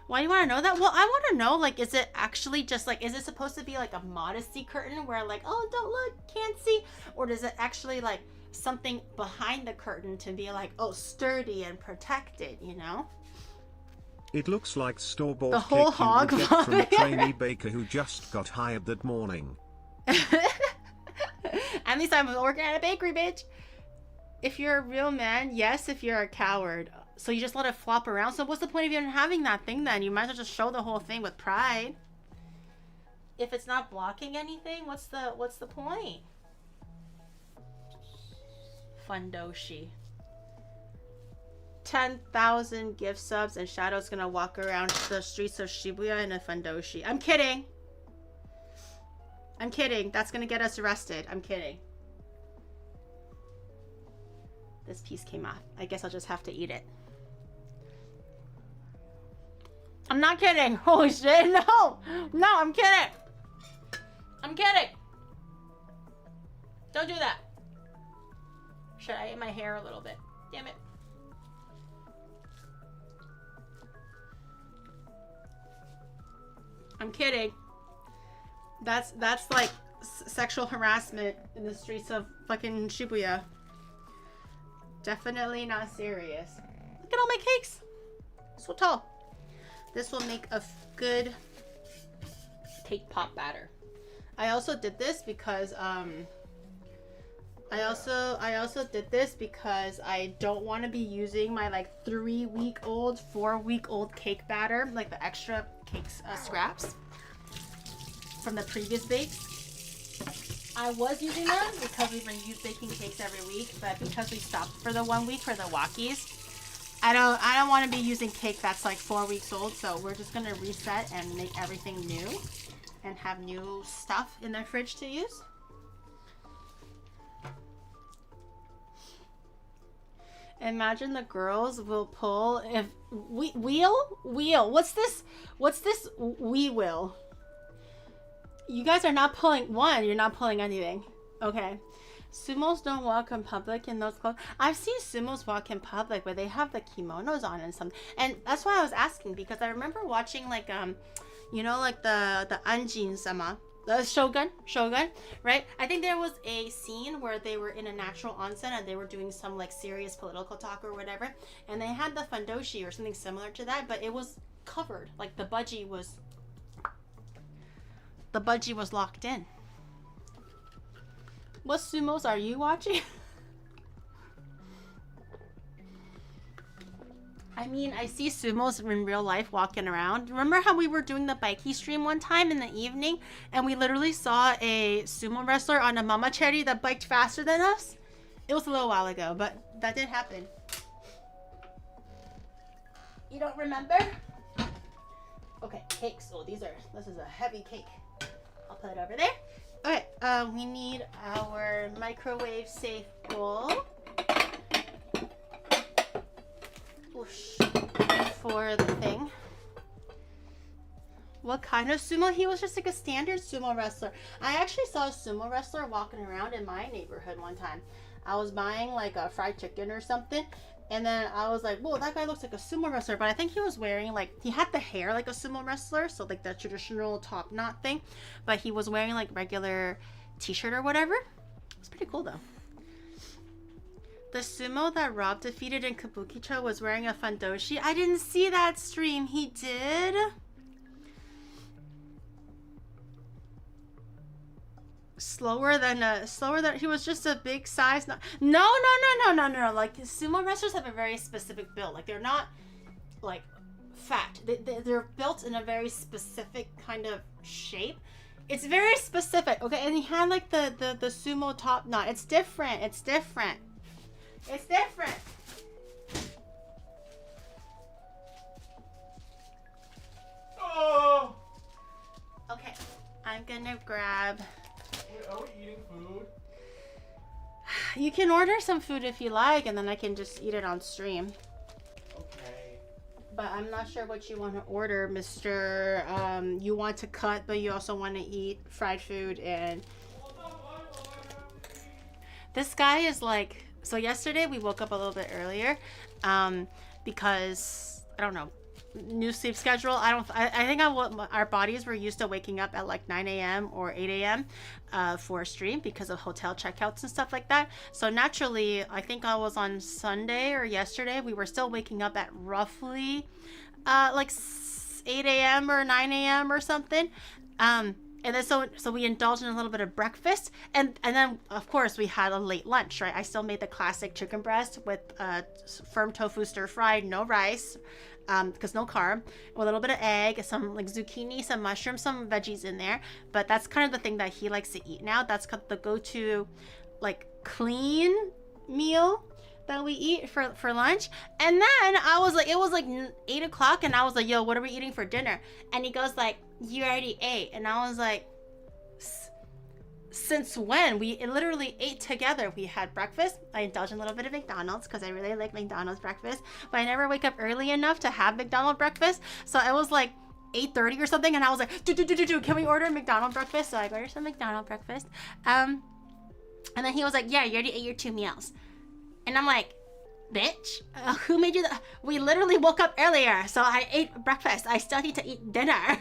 Why do you want to know that? Well, I want to know, like, is it actually just like, is it supposed to be like a modesty curtain where like, oh, don't look, can't see? Or does it actually like something behind the curtain to be like, oh, sturdy and protected, you know? It looks like store-bought The whole cake hog you would get from a vomit. trainee baker who just got hired that morning. At least I'm working at a bakery, bitch. If you're a real man, yes. If you're a coward, so you just let it flop around. So what's the point of even having that thing then? You might as well just show the whole thing with pride. If it's not blocking anything, what's the point? Fundoshi. 10,000 gift subs and Shadow's gonna walk around the streets of Shibuya in a fundoshi. I'm kidding. I'm kidding. That's gonna get us arrested. I'm kidding. This piece came off. I guess I'll just have to eat it. I'm not kidding. Holy shit. No. No, I'm kidding. I'm kidding. Don't do that. Should I ate my hair a little bit? Damn it. I'm kidding. That's like sexual harassment in the streets of fucking Shibuya. Definitely not serious. Look at all my cakes. So tall. This will make a good cake pop batter. I also did this because I don't want to be using my like 3-week-old, 4-week-old cake batter, like the extra cakes scraps from the previous bakes. I was using them because we've been baking cakes every week, but because we stopped for the 1 week for the walkies, I don't want to be using cake that's like 4 weeks old, so we're just gonna reset and make everything new and have new stuff in the fridge to use. Imagine the girls will pull if wheel. What's this? We will. You guys are not pulling one. You're not pulling anything. Okay. Sumos don't walk in public in those clothes. I've seen sumos walk in public, but they have the kimonos on and something. And that's why I was asking, because I remember watching like you know, like the Anjin-sama. The Shogun, right? I think there was a scene where they were in a natural onsen and they were doing some like serious political talk or whatever, and they had the fundoshi or something similar to that, but it was covered, like the budgie was locked in. What sumos are you watching? I mean, I see sumos in real life walking around. Remember how we were doing the Bikey stream one time in the evening and we literally saw a sumo wrestler on a mama cherry that biked faster than us? It was a little while ago, but that did happen. You don't remember? Okay, cakes. Oh, this is a heavy cake. I'll put it over there. Okay. we need our microwave safe bowl. Whoosh, for the thing. What kind of sumo? He was just like a standard sumo wrestler. I actually saw a sumo wrestler walking around in my neighborhood one time. I was buying like a fried chicken or something, and then I was like, whoa, that guy looks like a sumo wrestler. But I think he was wearing like, he had the hair like a sumo wrestler, so like that traditional top knot thing, but he was wearing like regular t-shirt or whatever. It's pretty cool though. The sumo that Rob defeated in Kabukicho was wearing a fundoshi. I didn't see that stream. He did? Slower than he was just a big size. No. Like sumo wrestlers have a very specific build. Like they're not like fat. They're built in a very specific kind of shape. It's very specific. Okay, and he had like the sumo top knot. It's different. It's different. It's different. Oh! Okay, I'm gonna grab. Wait, are we eating food? You can order some food if you like, and then I can just eat it on stream. Okay. But I'm not sure what you want to order, Mr. You want to cut, but you also want to eat fried food. And this guy is like, so yesterday we woke up a little bit earlier because I don't know, new sleep schedule. I think our bodies were used to waking up at like 9 a.m. or 8 a.m. For a stream because of hotel checkouts and stuff like that. So naturally, I think I was on Sunday or yesterday, we were still waking up at roughly like 8 a.m. or 9 a.m. or something. And then so we indulged in a little bit of breakfast, and then of course we had a late lunch, right? I still made the classic chicken breast with firm tofu stir fried, no rice, because no carb, with a little bit of egg, some like zucchini, some mushrooms, some veggies in there. But that's kind of the thing that he likes to eat now. That's the go-to like clean meal that we eat for lunch. And then I was like, it was like 8 o'clock, and I was like, yo, what are we eating for dinner? And he goes like, you already ate. And I was like, since when? We literally ate together. We had breakfast. I indulged in a little bit of McDonald's because I really like McDonald's breakfast, but I never wake up early enough to have McDonald's breakfast. So it was like 8:30 or something, and I was like, can we order McDonald's breakfast? So I ordered some McDonald's breakfast. And then he was like, yeah, you already ate your 2 meals. And I'm like, bitch, who made you that? We literally woke up earlier, so I ate breakfast. I still need to eat dinner.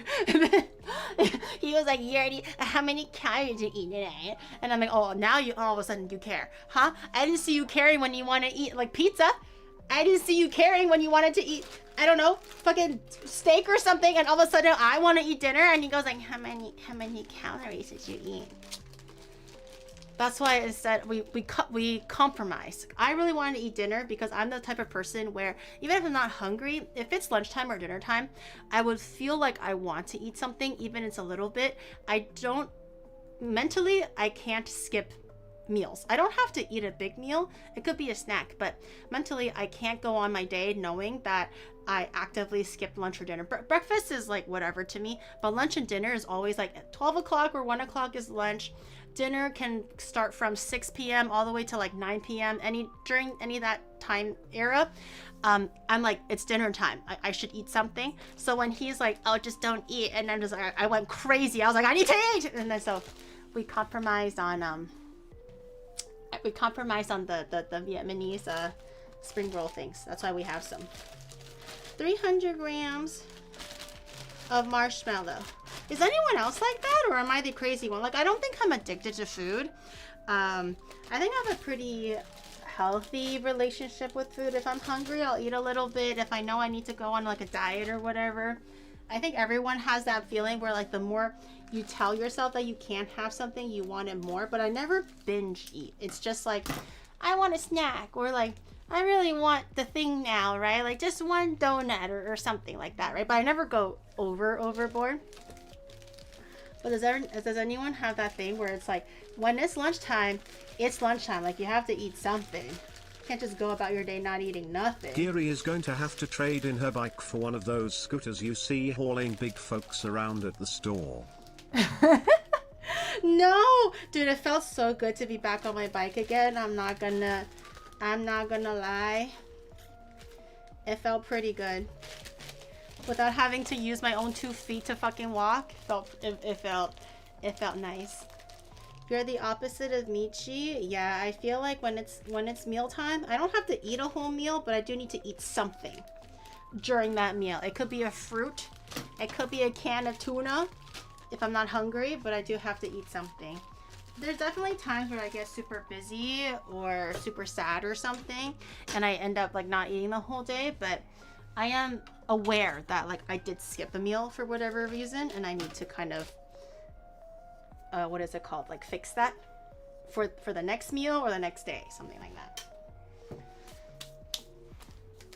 He was like, you already, how many calories did you eat today? And I'm like, oh, now you all of a sudden you care, huh? I didn't see you caring when you want to eat like pizza. I didn't see you caring when you wanted to eat, I don't know, fucking steak or something, and all of a sudden I want to eat dinner, and he goes like, how many calories did you eat? That's why instead we compromise. I really wanted to eat dinner because I'm the type of person where even if I'm not hungry, if it's lunchtime or dinner time, I would feel like I want to eat something, even if it's a little bit. Mentally, I can't skip meals. I don't have to eat a big meal. It could be a snack, but mentally I can't go on my day knowing that I actively skipped lunch or dinner. Breakfast is like whatever to me, but lunch and dinner is always like at 12 o'clock or 1 o'clock is lunch. Dinner can start from 6 p.m. all the way to like 9 p.m. During any of that time era, I'm like, it's dinner time. I should eat something. So when he's like, oh, just don't eat, and I'm just like, I went crazy. I was like, I need to eat, and then so we compromised on the Vietnamese spring roll things. That's why we have some. 300 grams of marshmallow. Is anyone else like that, or am I the crazy one? Like, I don't think I'm addicted to food. I think I have a pretty healthy relationship with food. If I'm hungry, I'll eat a little bit. If I know I need to go on like a diet or whatever. I think everyone has that feeling where like the more you tell yourself that you can't have something, you want it more. But I never binge eat. It's just like, I want a snack, or like, I really want the thing now, right? Like just one donut or something like that, right? But I never go overboard. But does anyone have that thing where it's like, when it's lunchtime, like you have to eat something. You can't just go about your day not eating nothing. Giri is going to have to trade in her bike for one of those scooters you see hauling big folks around at the store. No, dude, it felt so good to be back on my bike again. I'm not gonna lie. It felt pretty good. Without having to use my own 2 feet to fucking walk, it felt nice. You're the opposite of Michi. Yeah, I feel like when it's mealtime, I don't have to eat a whole meal, but I do need to eat something during that meal. It could be a fruit, it could be a can of tuna if I'm not hungry, but I do have to eat something. There's definitely times where I get super busy or super sad or something, and I end up like not eating the whole day, but I am aware that like I did skip a meal for whatever reason, and I need to kind of what is it called, like fix that for the next meal or the next day, something like that.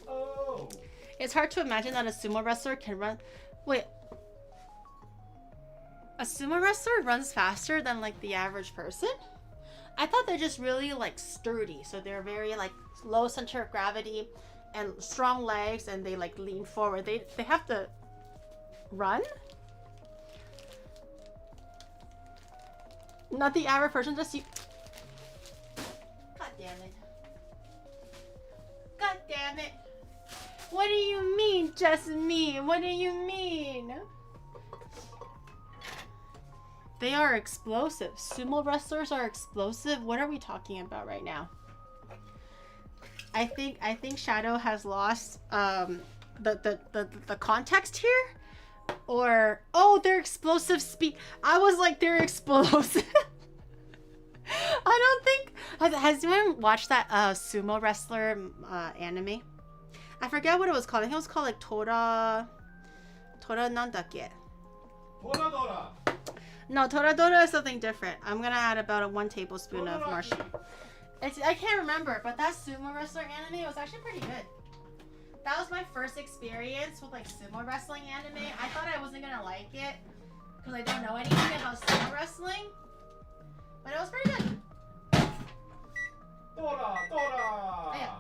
Oh. It's hard to imagine that a sumo wrestler can run. Wait, a sumo wrestler runs faster than like the average person? I thought they're just really like sturdy, so they're very like low center of gravity and strong legs, and they like lean forward. They have to run? Not the average person, just you. God damn it. God damn it. What do you mean, just me? What do you mean? They are explosive. Sumo wrestlers are explosive. What are we talking about right now? I think Shadow has lost the context here. Or they're explosive speed. I was like, they're explosive. I don't think has anyone watched that sumo wrestler anime? I forget what it was called. I think it was called like Tora Nandake. Toradora. No, Toradora is something different. I'm gonna add about 1 tablespoon of marshmallow. I can't remember, but that sumo wrestler anime was actually pretty good. That was my first experience with like sumo wrestling anime. I thought I wasn't gonna like it because I don't know anything about sumo wrestling, but it was pretty good. Tora. Oh, yeah.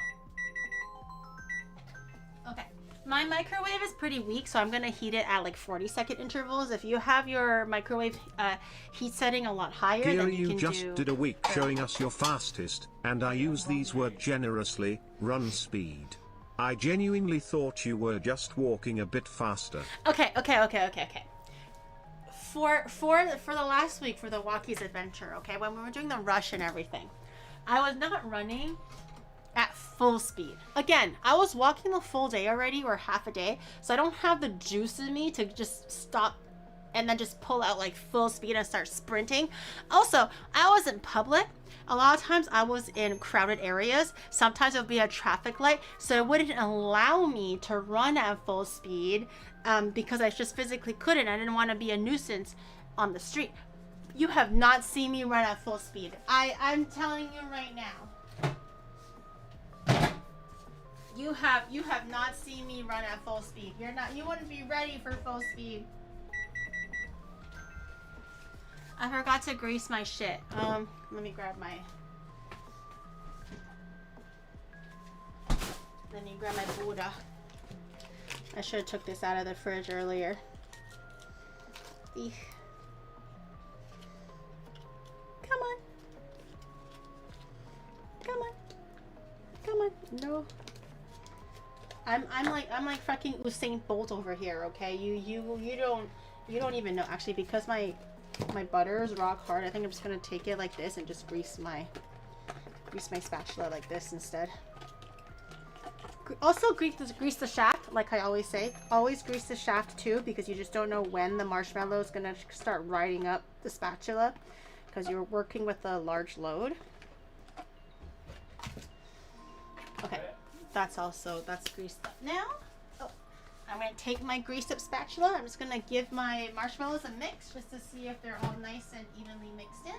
Okay. My microwave is pretty weak, so I'm gonna heat it at like 40-second intervals. If you have your microwave heat setting a lot higher, Here then you can just did a week showing us your fastest, and I use these words generously, run speed. I genuinely thought you were just walking a bit faster. Okay. For the last week, for the Walkies adventure, okay, when we were doing the rush and everything, I was not running at full speed. Again, I was walking the full day already, or half a day, so I don't have the juice in me to just stop and then just pull out like full speed and start sprinting. Also, I was in public. A lot of times I was in crowded areas. Sometimes it would be a traffic light, so it wouldn't allow me to run at full speed because I just physically couldn't. I didn't want to be a nuisance on the street. You have not seen me run at full speed. I'm telling you right now. You have not seen me run at full speed. You wouldn't be ready for full speed. I forgot to grease my shit. Let me grab my Buddha. I should have took this out of the fridge earlier. Eek. Come on. No. I'm like fucking Usain Bolt over here, okay? You don't even know. Actually, because my butter is rock hard, I think I'm just gonna take it like this and just grease my spatula like this instead. Also grease the shaft, like I always say. Always grease the shaft too, because you just don't know when the marshmallow is gonna start riding up the spatula, because you're working with a large load. Okay, that's greased up now. Oh, I'm gonna take my greased up spatula. I'm just gonna give my marshmallows a mix just to see if they're all nice and evenly mixed in.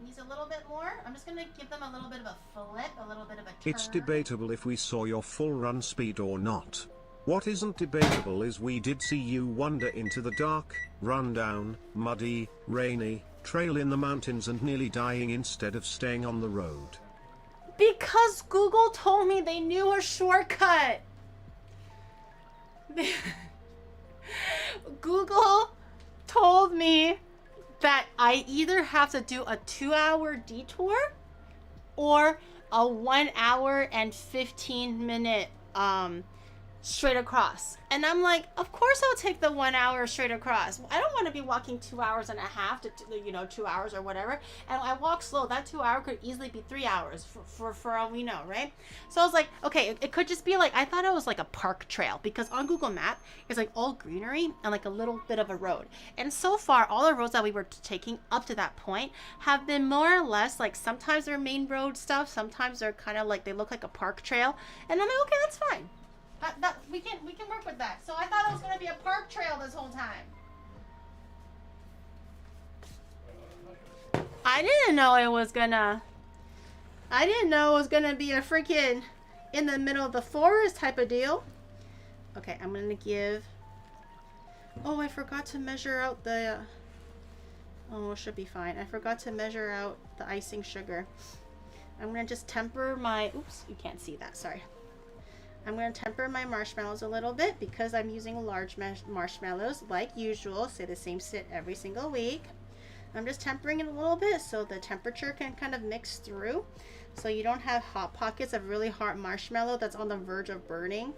Needs a little bit more. I'm just gonna give them a little bit of a flip, a little bit of a turn. It's debatable if we saw your full run speed or not. What isn't debatable is we did see you wander into the dark, run-down, muddy, rainy trail in the mountains and nearly dying instead of staying on the road. Because Google told me they knew a shortcut. Google told me that I either have to do a 2-hour detour or a 1 hour and 15-minute straight across. And I'm like, of course I'll take the 1 hour straight across. I don't want to be walking 2 hours and a half to 2 hours or whatever. And I walk slow. That 2 hour could easily be 3 hours for all we know, right? So I was like, okay, it could just be like, I thought it was like a park trail, because on Google Map it's like all greenery and like a little bit of a road. And so far all the roads that we were taking up to that point have been more or less like, sometimes they're main road stuff, sometimes they're kind of like, they look like a park trail. And I'm like, okay, that's fine. We can work with that. So I thought it was gonna be a park trail this whole time. I didn't know it was gonna be a freaking in the middle of the forest type of deal. Okay, I'm gonna give. Oh, I forgot to measure out the. Oh, it should be fine. I forgot to measure out the icing sugar. I'm gonna just temper my. Oops, you can't see that. Sorry. I'm going to temper my marshmallows a little bit because I'm using large marshmallows like usual. Say the same sit every single week. I'm just tempering it a little bit so the temperature can kind of mix through. So you don't have hot pockets of really hot marshmallow that's on the verge of burning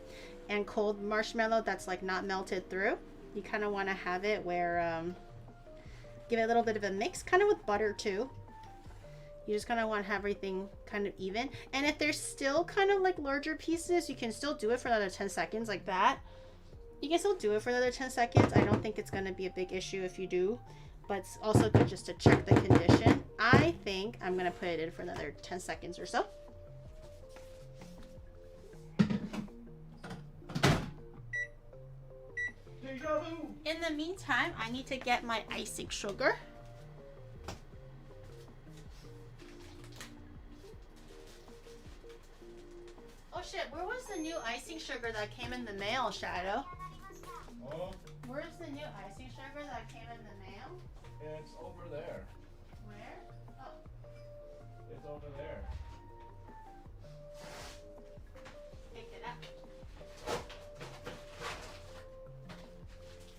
and cold marshmallow that's like not melted through. You kind of want to have it where, give it a little bit of a mix, kind of with butter too. You just kind of want to have everything kind of even. And if there's still kind of like larger pieces, you can still do it for another 10 seconds like that. You can still do it for another 10 seconds. I don't think it's going to be a big issue if you do. But it's also good just to check the condition. I think I'm going to put it in for another 10 seconds or so. In the meantime, I need to get my icing sugar. Oh shit, where was the new icing sugar that came in the mail, Shadow? Oh, Where's the new icing sugar that came in the mail? it's over there. Where? Oh. It's over there. Pick it up.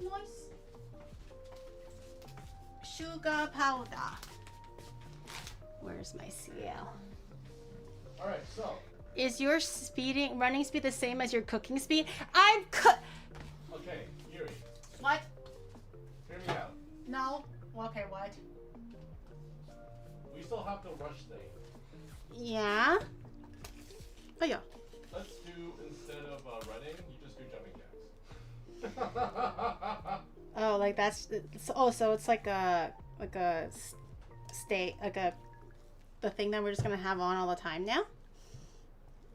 Nice. Sugar powder. Where's my CL? Alright, so. Is your running speed the same as your cooking speed? Okay, Yuri, What? hear me out. No. Okay, what? We still have to rush things. Yeah. Oh yeah. Let's do, instead of running, you just do jumping jacks. Oh, like that's. So it's like a state, like the thing that we're just gonna have on all the time now.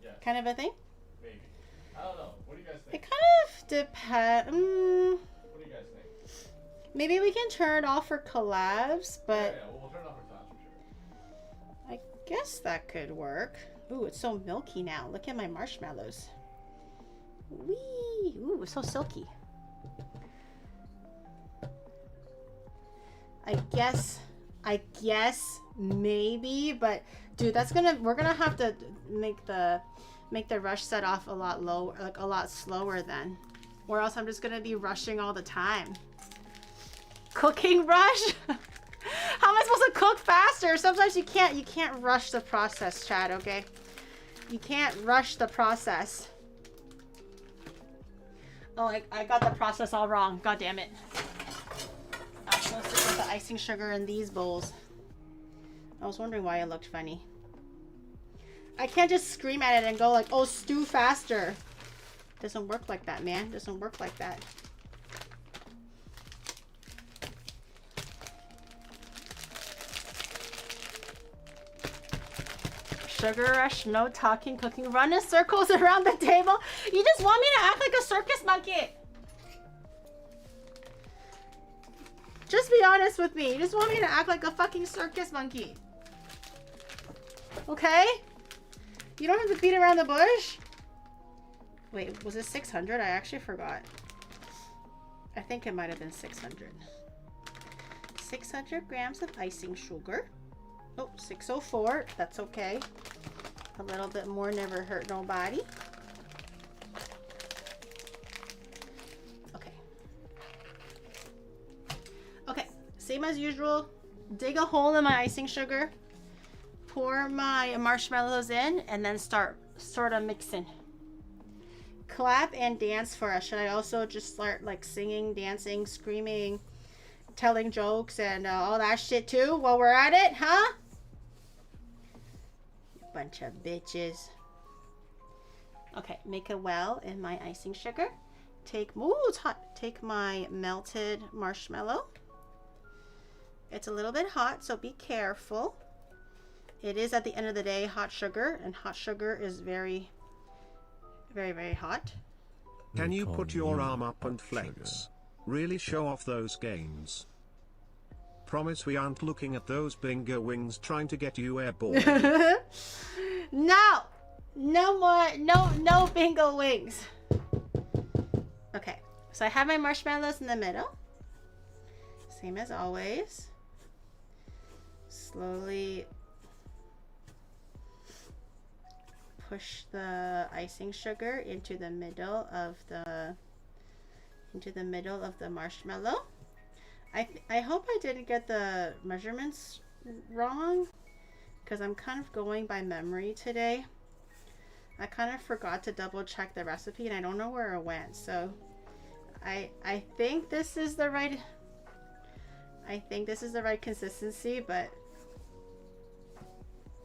Yes. Kind of a thing. Maybe. I don't know. What do you guys think? It kind of depends. What do you guys think? Maybe we can turn it off for collabs, but Yeah, we'll turn it off for class for sure. I guess that could work. Ooh, it's so milky now. Look at my marshmallows. Whee! Ooh, it's so silky. I guess maybe, but dude, we're gonna have to make the rush set off a lot lower, like a lot slower then, or else I'm just gonna be rushing all the time. Cooking rush? How am I supposed to cook faster? Sometimes you can't rush the process, Chad, okay? You can't rush the process. Oh, I got the process all wrong. God damn it. I'm supposed to put the icing sugar in these bowls. I was wondering why it looked funny. I can't just scream at it and go like, oh, stew faster. Doesn't work like that, man. Doesn't work like that. Sugar rush, no talking, cooking, run in circles around the table. You just want me to act like a circus monkey. Just be honest with me. You just want me to act like a fucking circus monkey. Okay? You don't have to beat around the bush. Wait, was it 600? I actually forgot. I think it might have been 600. 600 grams of icing sugar. Oh, 604. That's okay. A little bit more never hurt nobody. Okay. Okay. See, same as usual, dig a hole in my icing sugar, pour my marshmallows in, and then start sort of mixing. Clap and dance for us. Should I also just start like singing, dancing, screaming, telling jokes, and all that shit too while we're at it, huh? Bunch of bitches. Okay, make a well in my icing sugar. Take, ooh, it's hot. Take my melted marshmallow. It's a little bit hot, so be careful. It is, at the end of the day, hot sugar, and hot sugar is very, very, very hot. Can you put your arm up and flex? Really show off those gains. Promise we aren't looking at those bingo wings trying to get you airborne. No! No more, no bingo wings. Okay, so I have my marshmallows in the middle. Same as always. Slowly push the icing sugar into the middle of the marshmallow. I hope I didn't get the measurements wrong, because I'm kind of going by memory today. I kind of forgot to double check the recipe and I don't know where it went. So I think this is the right consistency, but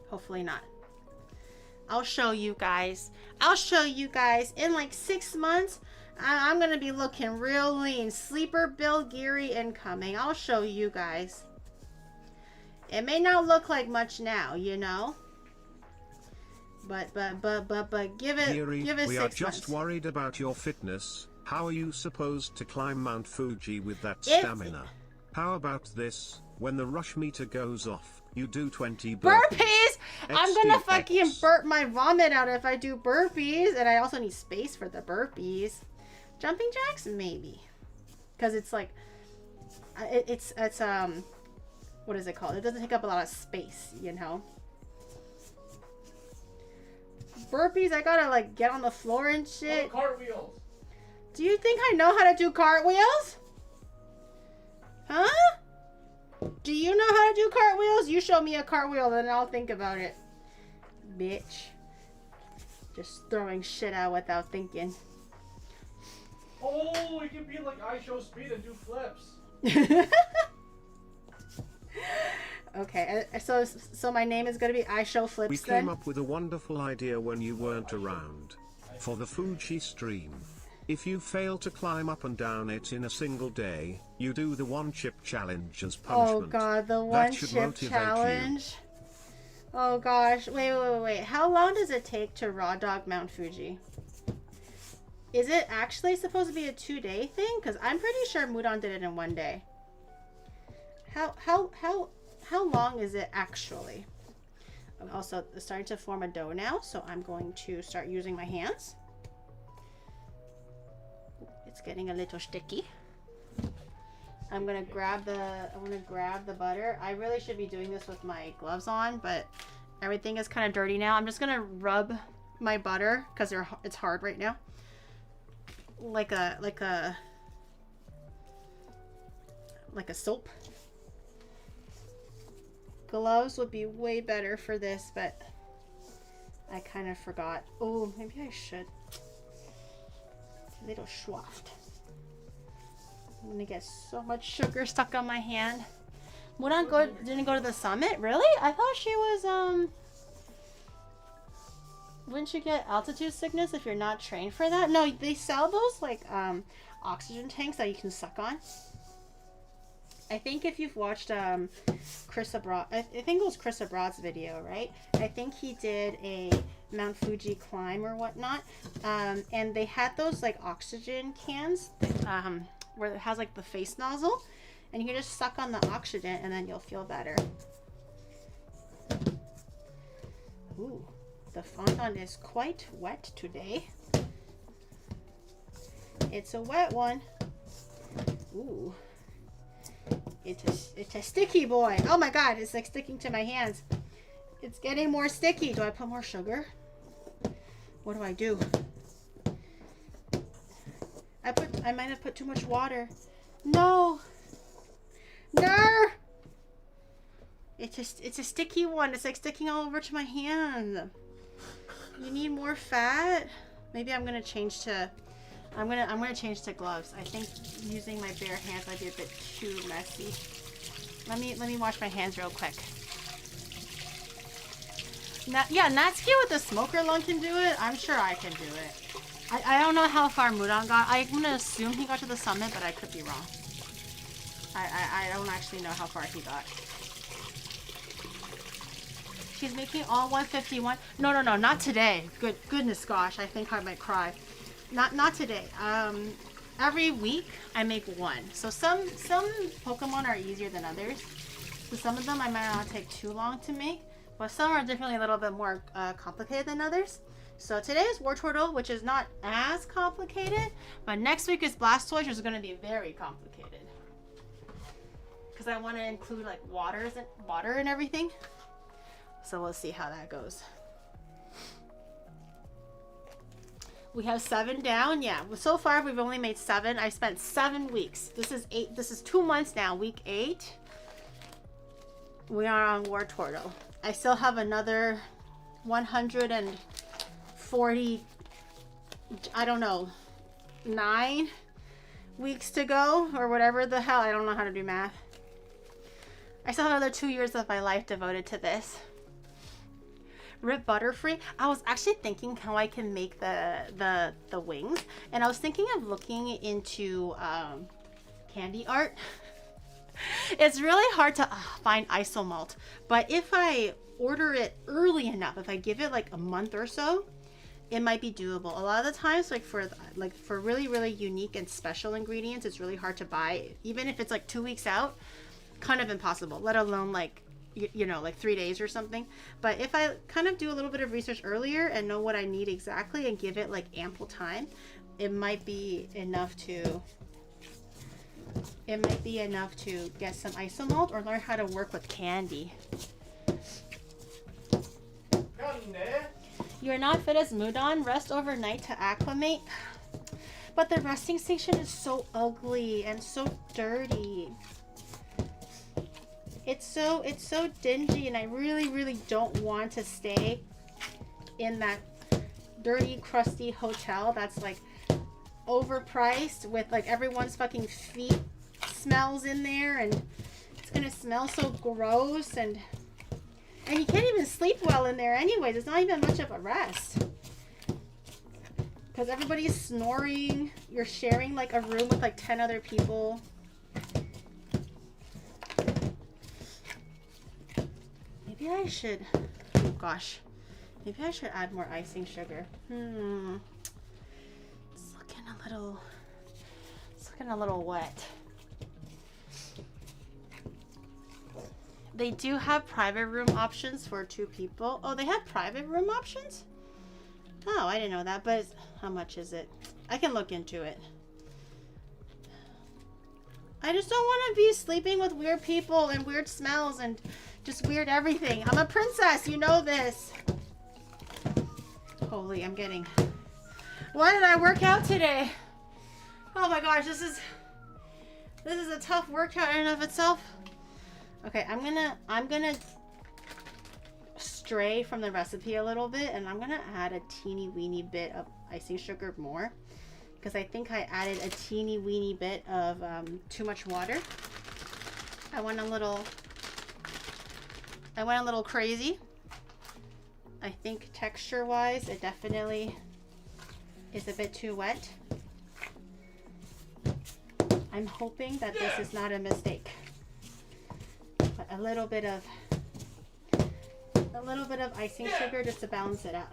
hopefully not. I'll show you guys. In like 6 months, I'm gonna be looking real lean. Sleeper Bill Geary incoming. I'll show you guys. It may not look like much now, you know. But give it Geary, 6 months. we are just worried about your fitness. How are you supposed to climb Mount Fuji with that stamina? How about this? When the rush meter goes off, you do 20 burpees. I'm gonna XDX. fucking burp my vomit out if I do burpees, and I also need space for the burpees. Jumping jacks, maybe, because it's like, it's what is it called? It doesn't take up a lot of space, you know. Burpees, I gotta like get on the floor and shit. Oh, cartwheels. Do you think I know how to do cartwheels? Huh? Do you know how to do cartwheels? You show me a cartwheel, then I'll think about it. Bitch. Just throwing shit out without thinking. Oh, you can be like I show speed and do flips. Okay, so my name is gonna be I Show Flips. We then? came up with a wonderful idea when you weren't around. For the Fuji stream. If you fail to climb up and down it in a single day, you do the one chip challenge as punishment. Oh god, the one chip challenge. Oh gosh, wait. How long does it take to raw dog Mount Fuji? Is it actually supposed to be a 2-day thing? Because I'm pretty sure Mudan did it in 1 day. How long is it actually? I'm also starting to form a dough now, so I'm going to start using my hands. It's getting a little sticky. I'm gonna grab the butter. I really should be doing this with my gloves on, but everything is kind of dirty now. I'm just gonna rub my butter because it's hard right now. Like a soap. Gloves would be way better for this, but I kind of forgot. Oh, maybe I should. A little schwaft. I'm gonna get so much sugar stuck on my hand. Mudan didn't go to the summit? Really? I thought she was, wouldn't you get altitude sickness if you're not trained for that? No, they sell those, like, oxygen tanks that you can suck on. I think if you've watched, Chris Abroad, I think it was Chris Abroad's video, right? I think he did a Mount Fuji climb or whatnot. And they had those, like, oxygen cans, where it has, like, the face nozzle. And you can just suck on the oxygen and then you'll feel better. Ooh, the fondant is quite wet today. It's a wet one. Ooh. It's a sticky boy. Oh my god, it's like sticking to my hands. It's getting more sticky. Do I put more sugar? What do I do? I might have put too much water. No. No! It's a sticky one. It's like sticking all over to my hand. You need more fat? Maybe I'm gonna change to I'm gonna change to gloves. I think using my bare hands might be a bit too messy. Let me wash my hands real quick. Yeah, Natsuki with the smoker lung can do it. I'm sure I can do it. I don't know how far Mudan got. I'm gonna assume he got to the summit, but I could be wrong. I don't actually know how far he got. She's making all 151. No, not today. Goodness gosh, I think I might cry. Not today. Every week I make one. So some Pokemon are easier than others. So some of them I might not take too long to make, but some are definitely a little bit more complicated than others. So today is Wartortle, which is not as complicated, but next week is Blastoise, which is going to be very complicated. Because I want to include like water and everything. So we'll see how that goes. We have 7 down. Yeah, so far we've only made 7. I've spent 7 weeks. This is 2 months now. Week 8. We are on Wartortle. I still have another 140, I don't know, 9 weeks to go, or whatever the hell. I don't know how to do math. I still have another 2 years of my life devoted to this. Rip Butterfree. I was actually thinking how I can make the wings, and I was thinking of looking into candy art. It's really hard to find isomalt, but if I order it early enough, if I give it like a month or so, it might be doable. A lot of the times, like for really unique and special ingredients, it's really hard to buy, even if it's like 2 weeks out. Kind of impossible, let alone like you know, like 3 days or something. But if I kind of do a little bit of research earlier and know what I need exactly and give it like ample time, it might be enough to get some isomalt or learn how to work with candy. You're not fit as Mudan. Rest overnight to acclimate. But the resting station is so ugly and so dirty. It's so dingy, and I really don't want to stay in that dirty, crusty hotel that's like overpriced with like everyone's fucking feet smells in there, and it's gonna smell so gross, and you can't even sleep well in there anyways. It's not even much of a rest because everybody's snoring. You're sharing like a room with like 10 other people. Maybe I should, oh gosh, maybe I should add more icing sugar. It's looking a little wet. They do have private room options for 2 people. Oh, they have private room options? Oh, I didn't know that, but how much is it? I can look into it. I just don't want to be sleeping with weird people and weird smells and just weird everything. I'm a princess, you know this. Holy, I'm getting... Why did I work out today? Oh my gosh, this is a tough workout in and of itself. Okay, I'm gonna stray from the recipe a little bit, and I'm gonna add a teeny weeny bit of icing sugar more, because I think I added a teeny weeny bit of too much water. I went a little crazy. I think texture wise it definitely is a bit too wet. I'm hoping that this is not a mistake. But a little bit of icing sugar just to balance it out.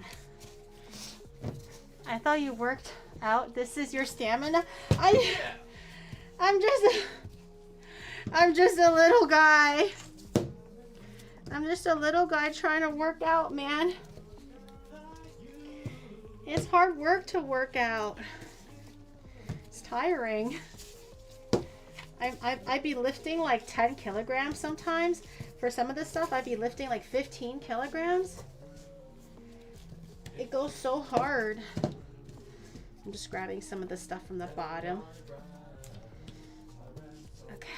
I thought you worked out. This is your stamina. I'm just a little guy. I'm just a little guy trying to work out, man. It's hard work to work out. It's tiring. I'd be lifting like 10 kilograms sometimes. For some of this stuff, I'd be lifting like 15 kilograms. It goes so hard. I'm just grabbing some of the stuff from the bottom. Okay.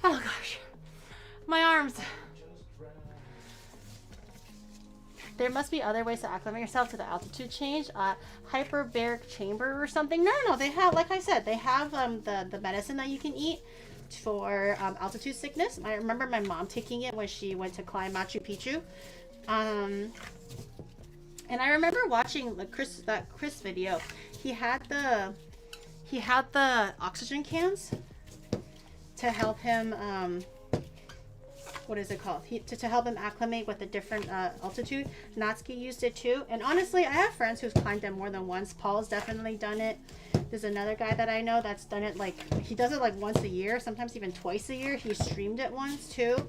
Oh gosh. My arms. There must be other ways to acclimate yourself to the altitude change. Hyperbaric chamber or something. No. They have, like I said, they have the medicine that you can eat for altitude sickness. I remember my mom taking it when she went to climb Machu Picchu. And I remember watching that Chris video. He had the oxygen cans to help him what is it called? To help him acclimate with a different altitude. Natsuki used it too. And honestly, I have friends who's climbed it more than once. Paul's definitely done it. There's another guy that I know that's done it he does it once a year, sometimes even twice a year. He streamed it once too.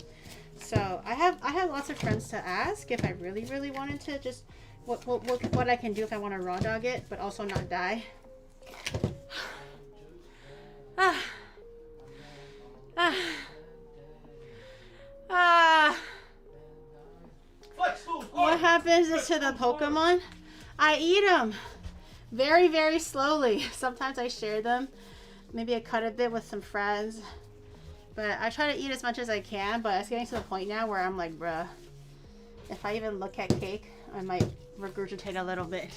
So I have lots of friends to ask if I really, really wanted to just what I can do if I want to raw dog it, but also not die. What happens to the Pokemon? I eat them very, very slowly. Sometimes I share them. Maybe I cut a bit with some friends. But I try to eat as much as I can, but it's getting to the point now where I'm like, bruh, if I even look at cake, I might regurgitate a little bit.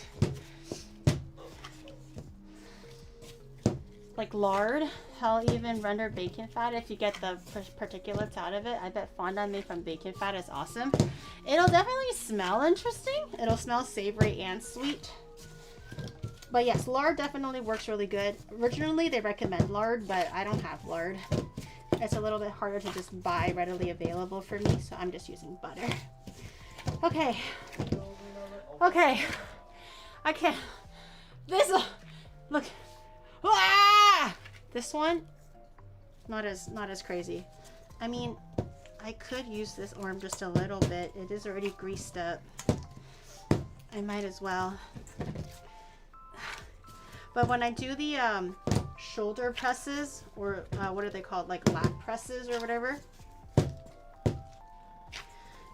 Like lard, hell, even rendered bacon fat if you get the particulates out of it. I bet fondant made from bacon fat is awesome. It'll definitely smell interesting. It'll smell savory and sweet. But yes, lard definitely works really good. Originally, they recommend lard, but I don't have lard. It's a little bit harder to just buy readily available for me, so I'm just using butter. Okay. Okay. I can't. This, look. Ah! This one, not as crazy. I mean, I could use this arm just a little bit. It is already greased up. I might as well. But when I do the shoulder presses, or what are they called, like lat presses or whatever,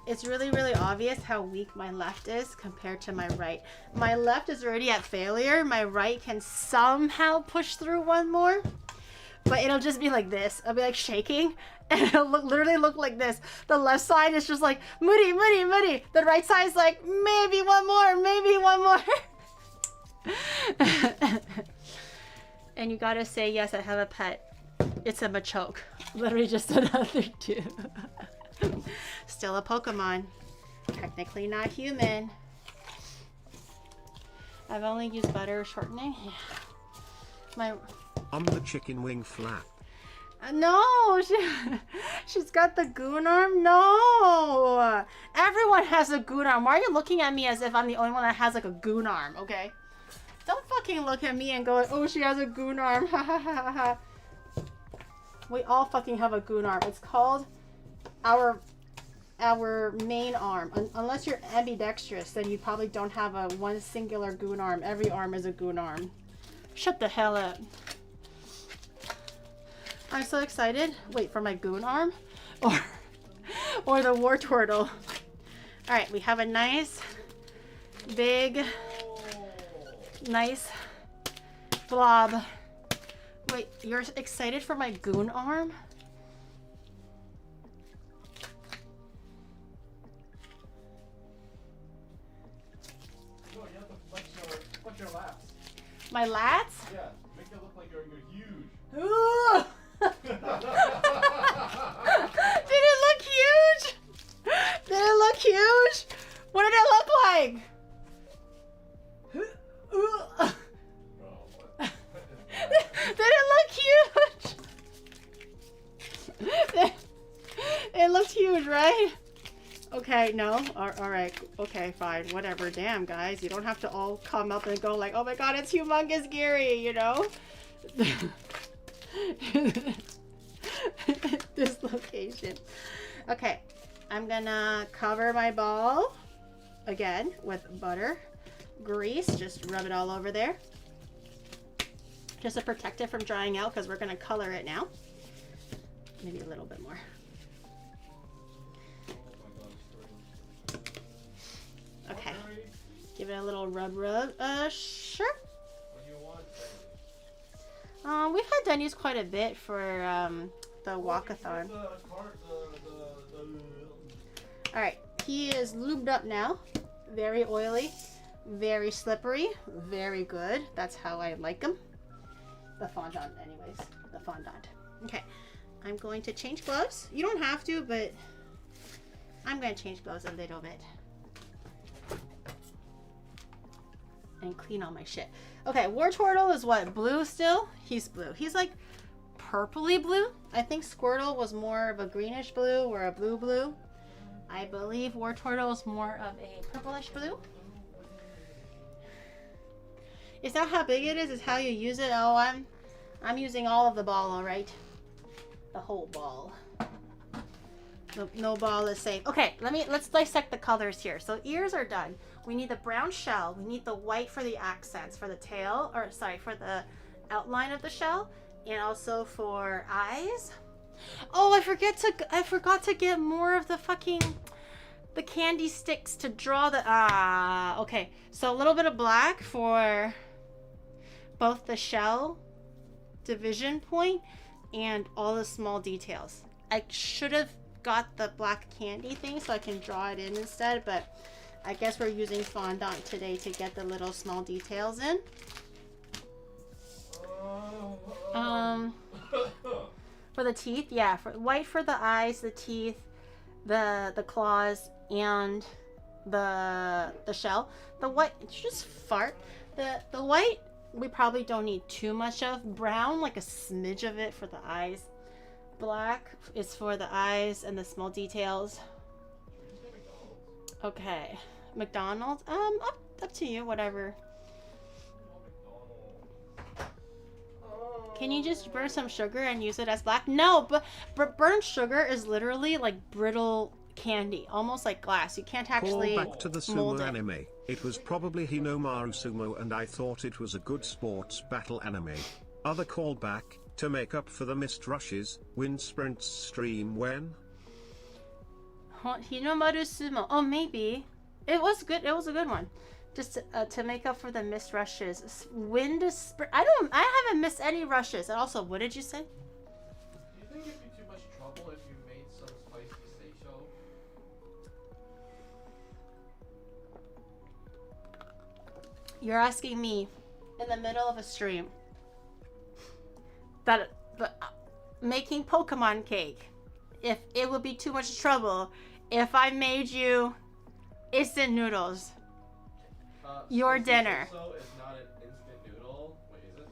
it's really, really obvious how weak my left is compared to my right. My left is already at failure. My right can somehow push through one more, but it'll just be like this. I'll be like shaking, and it'll literally look like this. The left side is just like moody. The right side is like maybe one more. And you gotta say, yes, I have a pet. It's a Machoke. Literally just another two. Still a Pokemon. Technically not human. I've only used butter shortening. I'm the chicken wing flap. No, she's got the goon arm. No, everyone has a goon arm. Why are you looking at me as if I'm the only one that has like a goon arm? Okay, don't fucking look at me and go, oh, she has a goon arm. Ha ha ha ha. We all fucking have a goon arm. It's called our main arm. Unless you're ambidextrous, then you probably don't have a one singular goon arm. Every arm is a goon arm. Shut the hell up. I'm so excited. Wait, for my goon arm? Or the Wartortle. Alright, we have a nice, big, nice blob. Wait, you're excited for my goon arm? No, you have to flex your lats. My lats? Yeah, make it look like you're huge. Ooh! Did it look huge? Did it look huge? What did it look like? Did it look huge? It looked huge, right? Okay, no? Alright, okay, fine, whatever. Damn, guys, you don't have to all come up and go like, oh my god, it's humongous Gary, you know? This location. Okay, I'm gonna cover my ball again with butter, grease, just rub it all over there. Just to protect it from drying out because we're gonna color it now. Maybe a little bit more. Okay, give it a little rub. Sure. We've had Denny's quite a bit for the walkathon. The All right, he is lubed up now. Very oily, very slippery, very good. That's how I like him. The fondant, anyways. The fondant. Okay, I'm going to change gloves. You don't have to, but I'm going to change gloves a little bit. And clean all my shit. Okay, Wartortle is what? Blue still? He's blue. He's like purpley blue. I think Squirtle was more of a greenish blue or a blue blue. I believe Wartortle is more of a purplish blue. It's not how big it is, it's how you use it. Oh, I'm using all of the ball, all right. The whole ball. No ball is safe. Okay, let's dissect the colors here. So ears are done. We need the brown shell. We need the white for the accents, for the tail, or sorry, for the outline of the shell, and also for eyes. Oh, I forgot to get more of the candy sticks to draw the okay. So a little bit of black for both the shell division point and all the small details. I should have got the black candy thing so I can draw it in instead, but I guess we're using fondant today to get the little small details in. For the teeth, yeah, for white for the eyes, the teeth, the claws, and the shell. The white, just fart. The white we probably don't need too much of. Brown, like a smidge of it for the eyes. Black is for the eyes and the small details. Okay, McDonald's. Up to you, whatever. Can you just burn some sugar and use it as black? No, but burnt sugar is literally like brittle candy, almost like glass. You can't actually Call back to the sumo anime. It was probably Hinomaru Sumo and I thought it was a good sports battle anime. Other callback, to make up for the missed rushes, wind sprints stream when? Hinomaru Sumo. Oh, maybe. It was good. It was a good one. Just to make up for the missed rushes. Wind sprint. I haven't missed any rushes. And also, what did you say? Do you think it'd be too much trouble if you made some spicy say-so? You're asking me in the middle of a stream that making Pokemon cake, if it would be too much trouble if I made you instant noodles. Your dinner. So it's not an instant noodle. Wait, is it?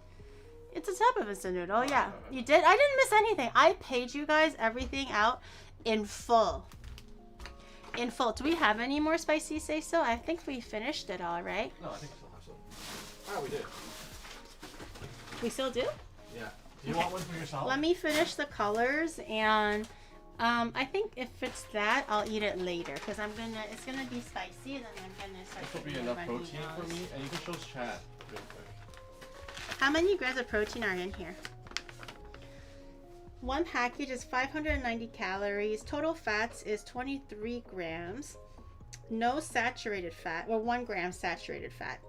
It's a type of instant noodle, yeah. You did. I didn't miss anything. I paid you guys everything out in full. In full. Do we have any more spicy say so? I think we finished it all, right? No, I think we still have some. Oh, we did. We still do? Yeah. Do you want one for yourself? Let me finish the colors, and I think if it's that, I'll eat it later because it's gonna be spicy, and then I'm gonna start. This will be enough protein for me, and you can show chat real quick. How many grams of protein are in here? One package is 590 calories. Total fats is 23 grams. No saturated fat, well, 1 gram saturated fat.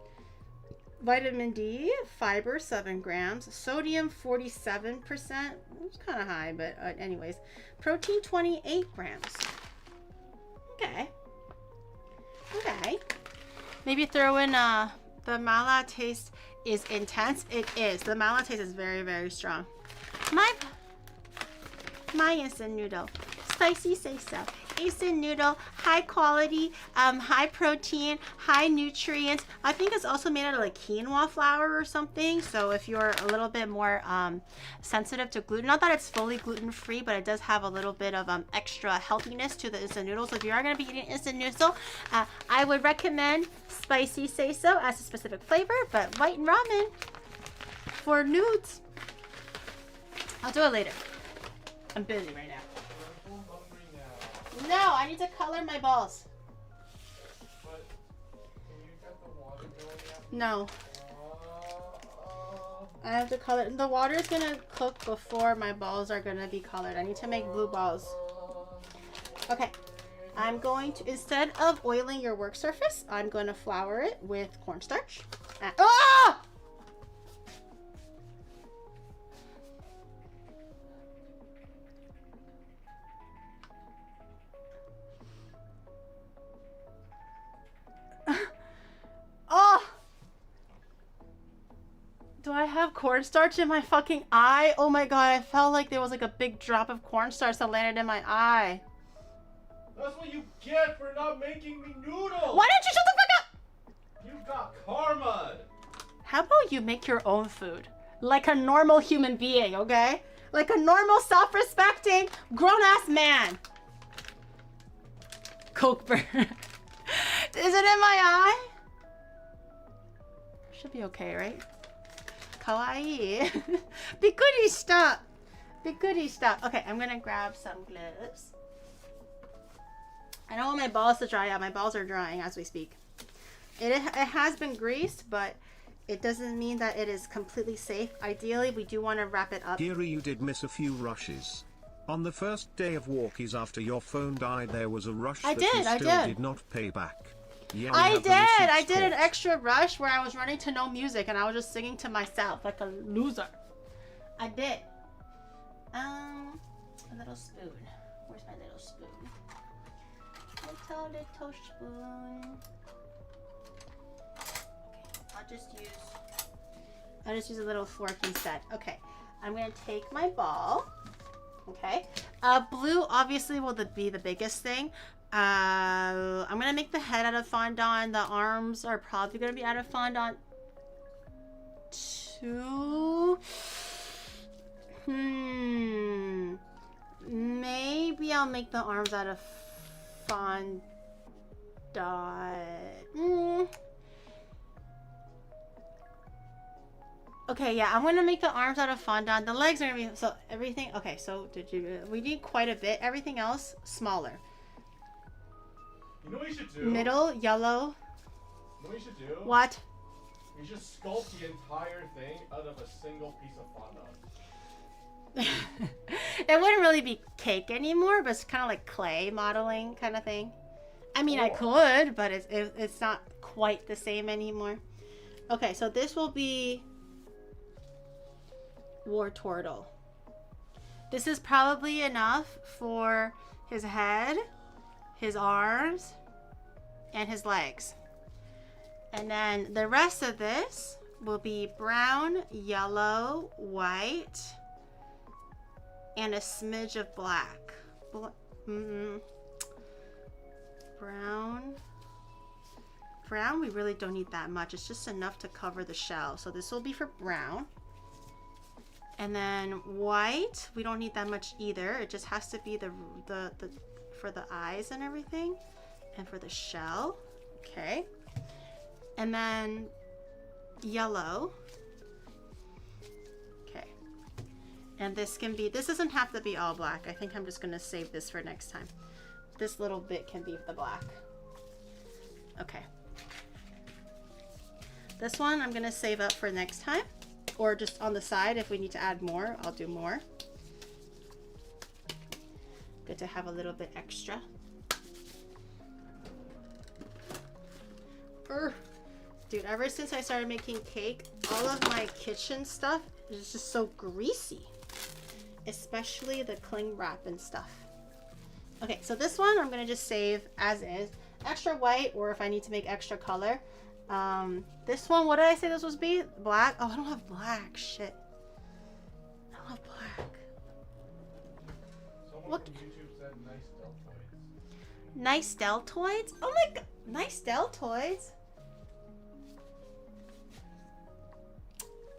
Vitamin D, fiber 7 grams, sodium 47%. It's kind of high, but anyways. Protein 28 grams. Okay. Okay. Maybe throw in the mala taste is intense. It is. The mala taste is very, very strong. My instant noodle. Spicy say so. Instant noodle, high quality, high protein, high nutrients. I think it's also made out of like quinoa flour or something. So if you're a little bit more sensitive to gluten, not that it's fully gluten free, but it does have a little bit of extra healthiness to the instant noodles. So if you are going to be eating instant noodle, I would recommend spicy say so as a specific flavor, but white ramen for nudes. I'll do it later. I'm busy right now. No, I need to color my balls. But can you get the water going yet? No. I have to color. The water is gonna cook before my balls are gonna be colored. I need to make blue balls. Okay. I'm going to, instead of oiling your work surface, I'm going to flour it with cornstarch. Ah! cornstarch in my fucking eye. Oh my god, I felt like there was like a big drop of cornstarch that landed in my eye. That's what you get for not making me noodles! Why didn't you shut the fuck up? You got karma! How about you make your own food? Like a normal human being, okay? Like a normal, self-respecting, grown-ass man. Coke burn. Is it in my eye? Should be okay, right? Kawaii. Bikurishita. Bikurishita. Okay, I'm gonna grab some gloves. I don't want my balls to dry out. My balls are drying as we speak. It has been greased, but it doesn't mean that it is completely safe. Ideally, we do want to wrap it up. Giri, you did miss a few rushes. On the first day of walkies after your phone died, there was a rush I that you still did not pay back. Yeah, I did an extra rush where I was running to no music and I was just singing to myself like a loser. I did. A little spoon. Where's my little spoon? Little spoon. Okay, I'll just use a little fork instead. Okay, I'm gonna take my ball. Okay, blue obviously will be the biggest thing. I'm gonna make the head out of fondant. The arms are probably gonna be out of fondant too. Maybe I'll make the arms out of fondant. Okay, yeah, I'm gonna make the arms out of fondant. The legs are gonna be, so everything, okay, so we need quite a bit. Everything else, smaller. You know what you should do? Middle, yellow. You know what you should do? What? You should sculpt the entire thing out of a single piece of fondant. It wouldn't really be cake anymore, but it's kind of like clay modeling kind of thing. I mean, I could, but it's not quite the same anymore. Okay, so this will be Wartortle. This is probably enough for his head, his arms, and his legs. And then the rest of this will be brown, yellow, white, and a smidge of black. Brown, we really don't need that much. It's just enough to cover the shell. So this will be for brown. And then white, we don't need that much either. It just has to be the for the eyes and everything, and for the shell. Okay. And then yellow. Okay. And this doesn't have to be all black. I think I'm just gonna save this for next time. This little bit can be the black. Okay. This one I'm gonna save up for next time, or just on the side if we need to add more, I'll do more. Good to have a little bit extra. Dude, ever since I started making cake, all of my kitchen stuff is just so greasy. Especially the cling wrap and stuff. Okay, so this one I'm gonna just save as is. Extra white, or if I need to make extra color. This one, what did I say this was be? Black? Oh, I don't have black. Shit. I don't have black. Someone from YouTube said nice deltoids. Nice deltoids? Oh my god. Nice deltoids?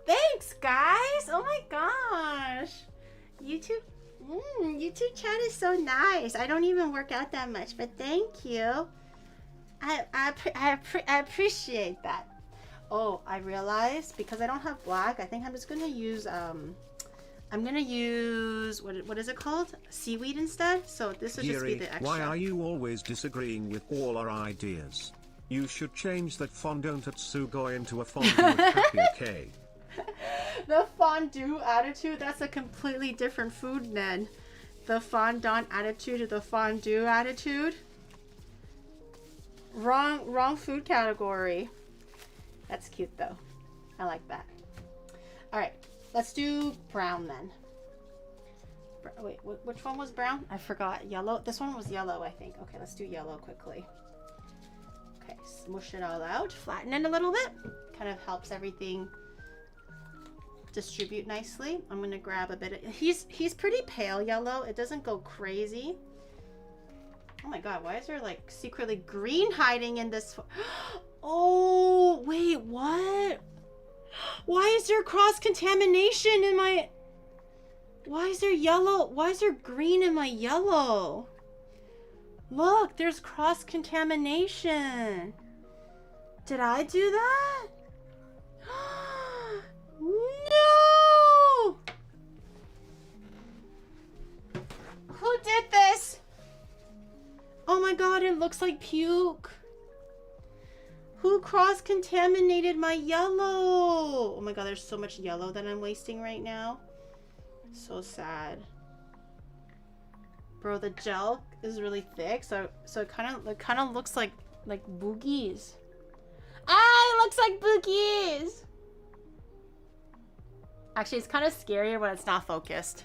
Thanks, guys. Oh my gosh. YouTube chat is so nice. I don't even work out that much, but thank you. I appreciate that. Oh, I realized because I don't have black, I think I'm just gonna use what is it called? Seaweed instead. So this will just be the extra. Why are you always disagreeing with all our ideas? You should change that fondant at Sugoi into a fondant with happier K. The fondue attitude, that's a completely different food, Nen. The fondant attitude to the fondue attitude. Wrong food category. That's cute though. I like that. All right, let's do brown then. Wait, which one was brown? I forgot. Yellow. This one was yellow, I think. Okay, let's do yellow quickly. Okay, smush it all out. Flatten it a little bit. Kind of helps everything distribute nicely. I'm gonna grab a bit of, he's pretty pale yellow. It doesn't go crazy. Oh my god, why is there like secretly green hiding in this? Oh, wait, what? Why is there cross-contamination in my... Why is there yellow? Why is there green in my yellow? Look, there's cross-contamination. Did I do that? No! Who did this? Oh my god, it looks like puke. Who cross-contaminated my yellow? Oh my god, there's so much yellow that I'm wasting right now. So sad. Bro, the gel is really thick, so it kind of looks like boogies. Ah, it looks like boogies. Actually, it's kind of scarier when it's not focused.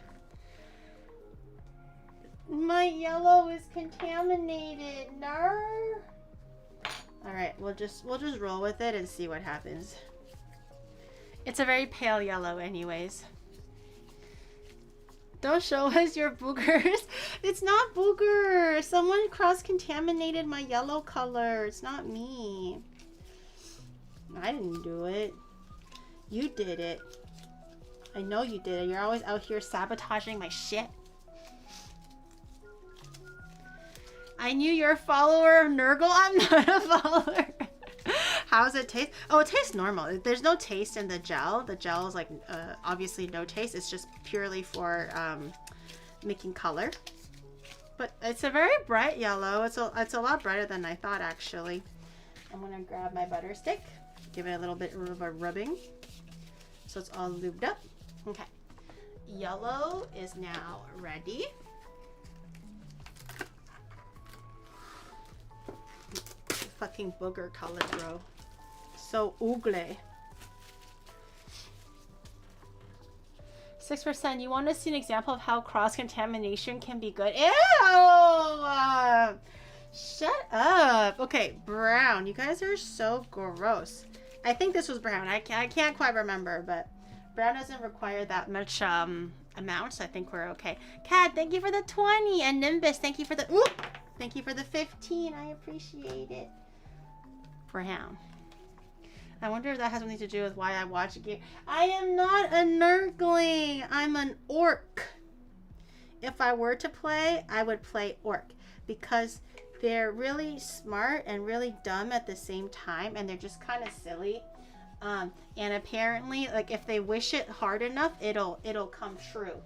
My yellow is contaminated. No. All right, we'll just roll with it and see what happens. It's a very pale yellow anyways. Don't show us your boogers. It's not booger. Someone cross-contaminated my yellow color. It's not me. I didn't do it. You did it. I know you did it. You're always out here sabotaging my shit. I knew you're a follower of Nurgle. I'm not a follower. How does it taste? Oh, it tastes normal. There's no taste in the gel. The gel is like obviously no taste. It's just purely for making color. But it's a very bright yellow. It's a lot brighter than I thought actually. I'm gonna grab my butter stick, give it a little bit of a rubbing, so it's all lubed up. Okay, yellow is now ready. Fucking booger color, bro. So ugly. 6%. You want to see an example of how cross-contamination can be good? Ew! Shut up. Okay, brown. You guys are so gross. I think this was brown. I can't quite remember, but brown doesn't require that much amount, so I think we're okay. Kat, thank you for the 20, and Nimbus, thank you for the 15. I appreciate it. Brown. I wonder if that has something to do with why I watch a game. I am not a nerdling. I'm an orc. If I were to play, I would play orc because they're really smart and really dumb at the same time, and they're just kind of silly. And apparently, like if they wish it hard enough, it'll come true.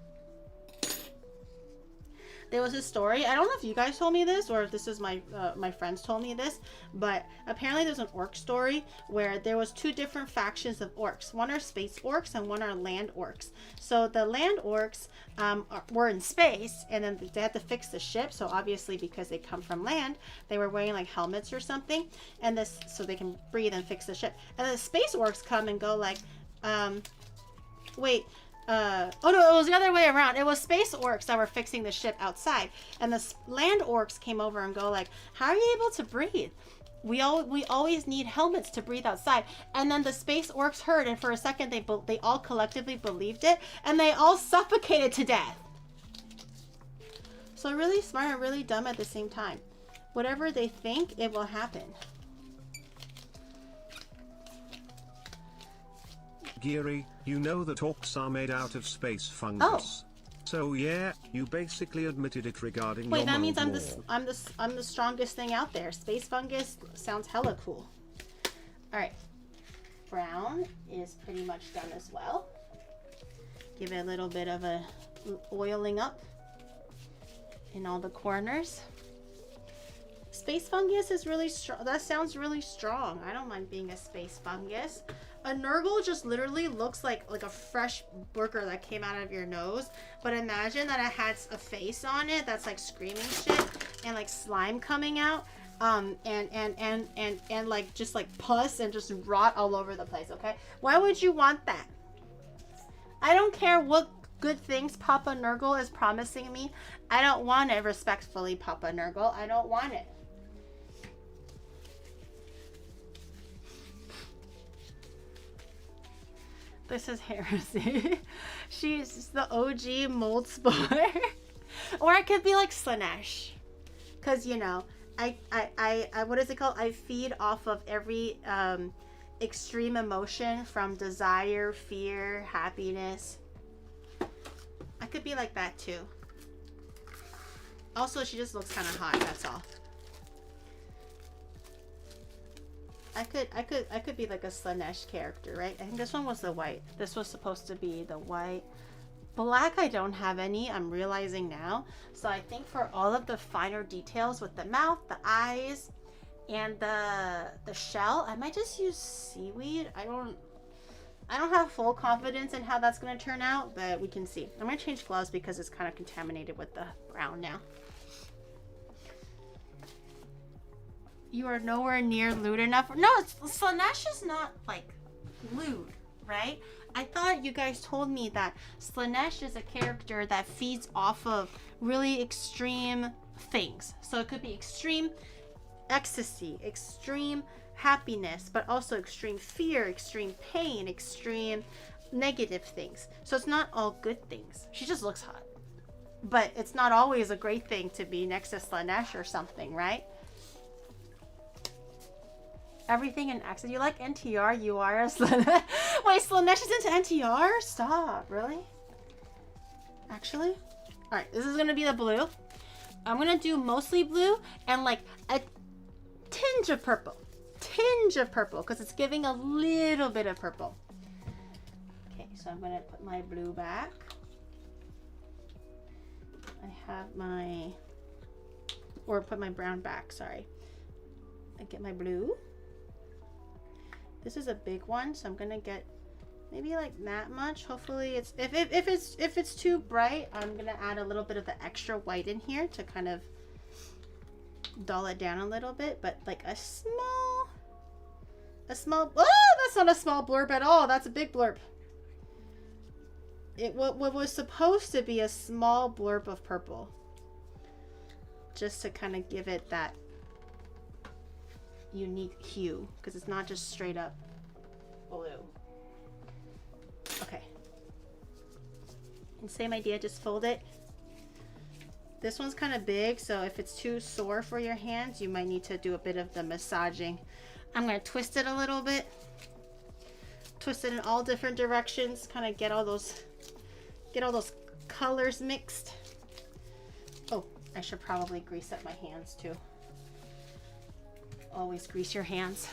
There was a story, I don't know if you guys told me this or if this is my my friends told me this, but apparently there's an orc story where there was two different factions of orcs. One are space orcs and one are land orcs. So the land orcs were in space, and then they had to fix the ship. So obviously because they come from land, they were wearing like helmets or something, and this so they can breathe and fix the ship. And the space orcs come and go like, oh no, it was the other way around. It was space orcs that were fixing the ship outside, and the land orcs came over and go like, how are you able to breathe? We always need helmets to breathe outside. And then the space orcs heard, and for a second they all collectively believed it, and they all suffocated to death. So really smart and really dumb at the same time. Whatever they think, it will happen. Giri, you know that orcs are made out of space fungus. Oh. So yeah, you basically admitted it regarding Wait, your that means mold I'm the strongest thing out there. Space fungus sounds hella cool. All right, brown is pretty much done as well. Give it a little bit of a oiling up in all the corners. Space fungus is really strong. That sounds really strong. I don't mind being a space fungus. A Nurgle just literally looks like a fresh booger that came out of your nose. But imagine that it has a face on it that's like screaming shit and like slime coming out. And like just like pus and just rot all over the place, okay? Why would you want that? I don't care what good things Papa Nurgle is promising me. I don't want it, respectfully, Papa Nurgle. I don't want it. This is heresy. She's the OG mold spore. Or I could be like Slanesh. Because, you know, I what is it called? I feed off of every extreme emotion from desire, fear, happiness. I could be like that too. Also, she just looks kind of hot, that's all. I could be like a Slanesh character, right? I think this one was the white. This was supposed to be the white. Black, I don't have any, I'm realizing now. So I think for all of the finer details with the mouth, the eyes, and the shell, I might just use seaweed. I don't have full confidence in how that's gonna turn out, but we can see. I'm gonna change gloves because it's kind of contaminated with the brown now. You are nowhere near lewd enough. No, Slanesh is not like lewd, right? I thought you guys told me that Slanesh is a character that feeds off of really extreme things. So it could be extreme ecstasy, extreme happiness, but also extreme fear, extreme pain, extreme negative things. So it's not all good things. She just looks hot. But it's not always a great thing to be next to Slanesh or something, right? Everything in accent. You like NTR? You are a Slanesh. Wait, Slanesh is into NTR? Stop. Really? Actually? Alright, this is going to be the blue. I'm going to do mostly blue and like a tinge of purple. Tinge of purple because it's giving a little bit of purple. Okay, so I'm going to put my blue back. I have my... Or put my brown back, sorry. I get my blue. This is a big one, so I'm gonna get maybe like that much. Hopefully it's if it's too bright, I'm gonna add a little bit of the extra white in here to kind of dull it down a little bit. But like a small oh, that's not a small blurb at all. That's a big blurb. What was supposed to be a small blurb of purple, just to kind of give it that unique hue, because it's not just straight up blue. Okay, and same idea, just fold it. This one's kind of big, so if it's too sore for your hands, you might need to do a bit of the massaging. I'm going to twist it a little bit, twist it in all different directions, kind of get all those colors mixed. Oh, I should probably grease up my hands too. Always grease your hands.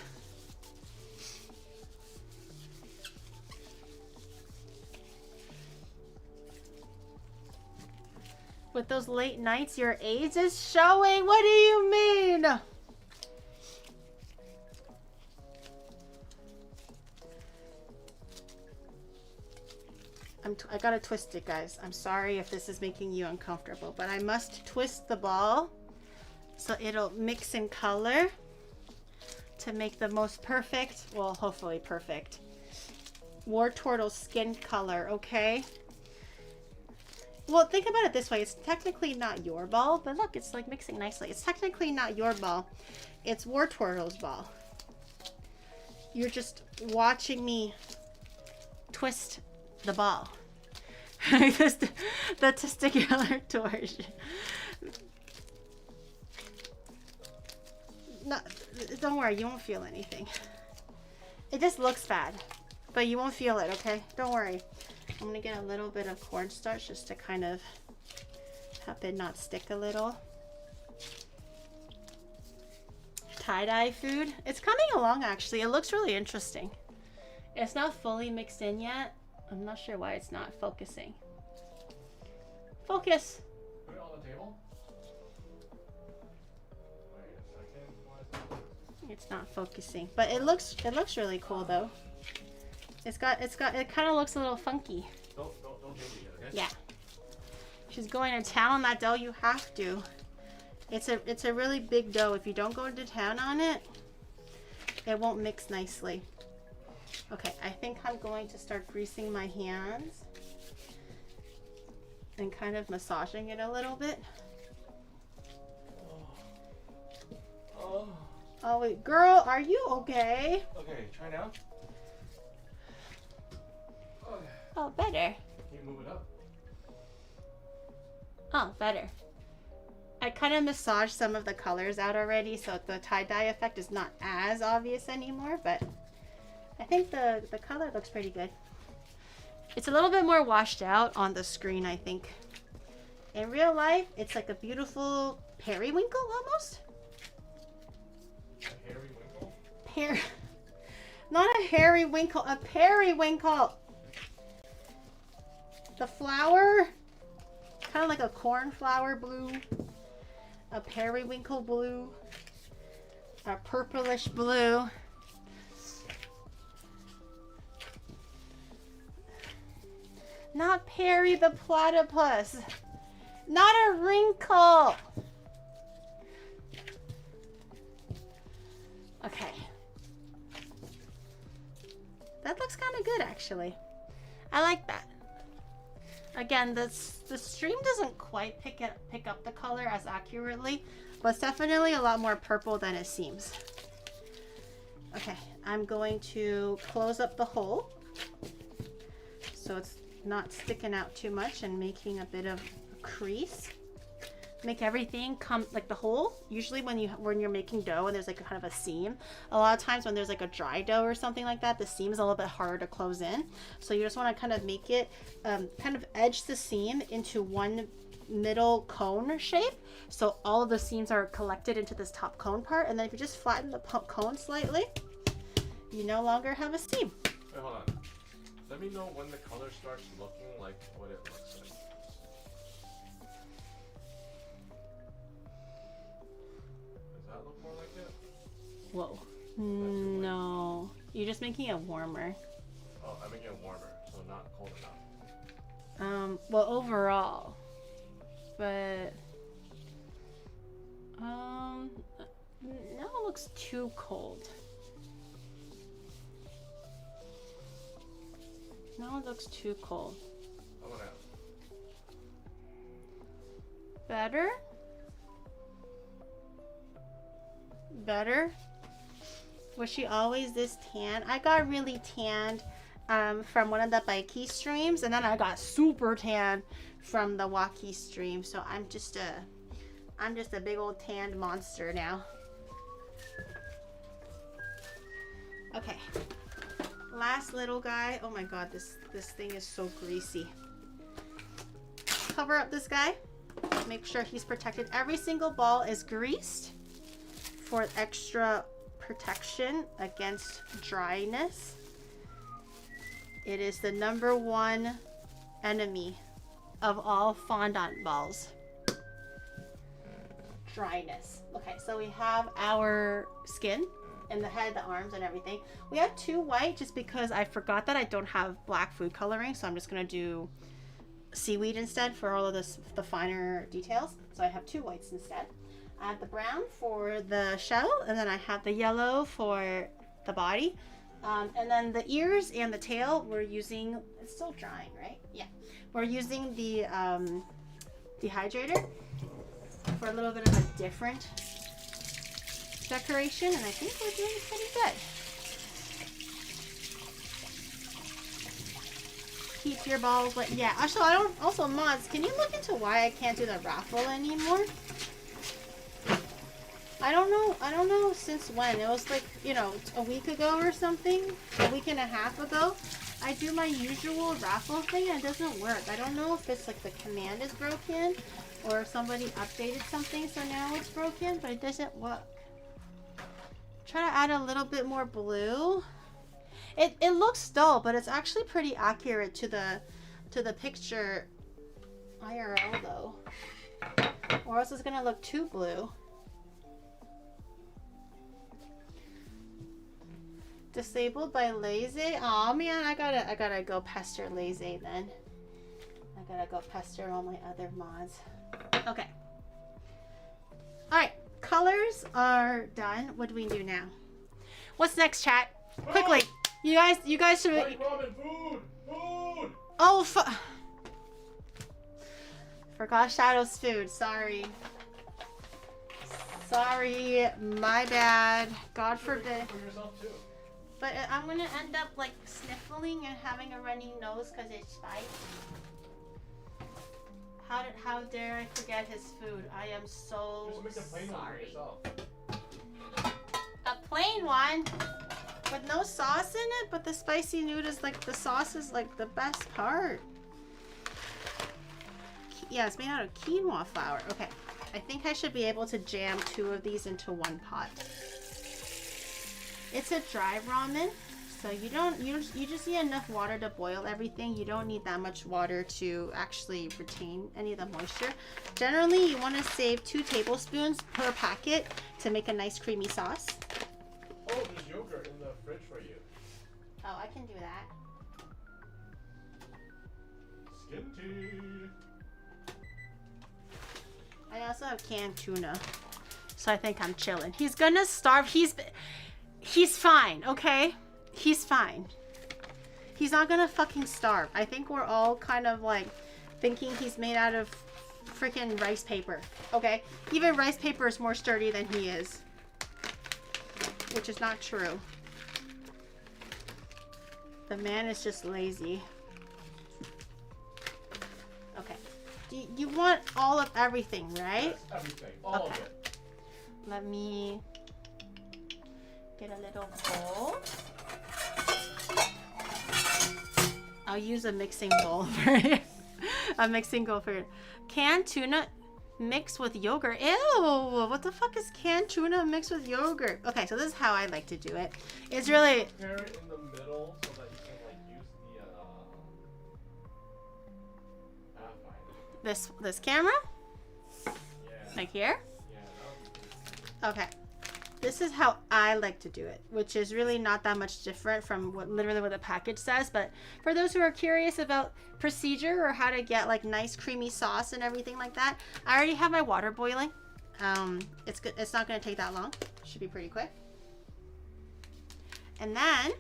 With those late nights, your AIDS is showing? What do you mean? I gotta twist it, guys. I'm sorry if this is making you uncomfortable, but I must twist the ball so it'll mix in color to make the most perfect, well, hopefully perfect, Wartortle skin color, okay? Well, think about it this way. It's technically not your ball, but look, it's like mixing nicely. It's technically not your ball. It's Wartortle's ball. You're just watching me twist the ball. The testicular torsion. No, don't worry, you won't feel anything. It just looks bad, but you won't feel it, okay? Don't worry. I'm gonna get a little bit of cornstarch just to kind of help it not stick a little. Tie-dye food. It's coming along, actually. It looks really interesting. It's not fully mixed in yet. I'm not sure why it's not focusing. Focus. Put it on the table. Wait a second. Why is that? It's not focusing, but it looks really cool though. It kind of looks a little funky. Don't change it yet, okay? Yeah. She's going to town on that dough. You have to. It's a really big dough. If you don't go to town on it, it won't mix nicely. Okay, I think I'm going to start greasing my hands and kind of massaging it a little bit. Oh wait, girl, are you okay? Okay, try now. Oh, better. Can you move it up? Oh, better. I kind of massaged some of the colors out already, so the tie-dye effect is not as obvious anymore, but I think the color looks pretty good. It's a little bit more washed out on the screen, I think. In real life, it's like a beautiful periwinkle almost. A hairy winkle? Not a hairy winkle, a periwinkle. The flower, kind of like a cornflower blue, a periwinkle blue, a purplish blue. Not Perry the platypus. Not a wrinkle. Okay. That looks kind of good, actually. I like that. Again, the stream doesn't quite pick up the color as accurately, but it's definitely a lot more purple than it seems. Okay, I'm going to close up the hole so it's not sticking out too much and making a bit of a crease. Make everything come like the hole. Usually when you're making dough and there's like a kind of a seam, a lot of times when there's like a dry dough or something like that, the seam is a little bit harder to close in. So you just want to kind of make it kind of edge the seam into one middle cone shape, so all of the seams are collected into this top cone part. And then if you just flatten the cone slightly, you no longer have a seam. Wait, hold on. Let me know when the color starts looking like what it looks like. Does that look more like it? Whoa. No. You're just making it warmer. Oh, I'm making it warmer, so not cold enough. Well, overall. But now it looks too cold. Now it looks too cold. How about now? Better? Better? Was she always this tan? I got really tanned from one of the Bikey streams, and then I got super tan from the Walkie stream. So I'm just a big old tanned monster now. Okay. Last little guy. Oh my god, this thing is so greasy. Cover up this guy. Make sure he's protected. Every single ball is greased for extra protection against dryness. It is the #1 enemy of all fondant balls. Dryness. Okay, so we have our skin and the head, the arms, and everything. We have 2 white just because I forgot that I don't have black food coloring, so I'm just gonna do seaweed instead for all of the finer details. So I have 2 whites instead. I have the brown for the shell, and then I have the yellow for the body. And then the ears and the tail, we're using, it's still drying, right? Yeah. We're using the dehydrator for a little bit of a different decoration, and I think we're doing pretty good. Keep your balls like, yeah. Actually, also mods, can you look into why I can't do the raffle anymore? I don't know since when. It was like, you know, a week ago or something, a week and a half ago. I do my usual raffle thing and it doesn't work. I don't know if it's like the command is broken or if somebody updated something so now it's broken, but it doesn't work. Try to add a little bit more blue. It looks dull, but it's actually pretty accurate to the picture IRL though. Or else it's gonna look too blue. Disabled by Lazy. Oh man, I gotta go pester Lazy then. I gotta go pester all my other mods. Okay. Alright, colors are done. What do we do now? What's next, chat? Quickly. You guys should. Hey, Robin, food! Oh, forgot Shadow's food. Sorry, my bad. God forbid. For yourself too. But I'm gonna end up like sniffling and having a runny nose because it's spice. How dare I forget his food? I am so Just make a plain one for sorry. yourself. A plain one with no sauce in it, but the spicy noodles, like the sauce is like the best part. Yeah, it's made out of quinoa flour. Okay, I think I should be able to jam 2 of these into one pot. It's a dry ramen, so you just need enough water to boil everything. You don't need that much water to actually retain any of the moisture. Generally, you want to save 2 tablespoons per packet to make a nice creamy sauce. Oh, there's yogurt in the fridge for you. Oh, I can do that. Skin tea. I also have canned tuna, so I think I'm chilling. He's gonna starve. He's fine, okay? He's fine. He's not gonna fucking starve. I think we're all kind of like thinking he's made out of freaking rice paper, okay? Even rice paper is more sturdy than he is, which is not true. The man is just lazy. Okay. You want all of everything, right? Yes, everything. All of it. Let me get a little bowl. I'll use a mixing bowl for it. A mixing bowl for it. Canned tuna mixed with yogurt. Ew! What the fuck is canned tuna mixed with yogurt? Okay, so this is how I like to do it. It's really... Pair it in the middle so that you can like use the fine. This camera? Yeah. Like here? Yeah, that would be good. Okay. This is how I like to do it, which is really not that much different from what the package says. But for those who are curious about procedure or how to get like nice creamy sauce and everything like that, I already have my water boiling. It's good. It's not going to take that long. Should be pretty quick. And then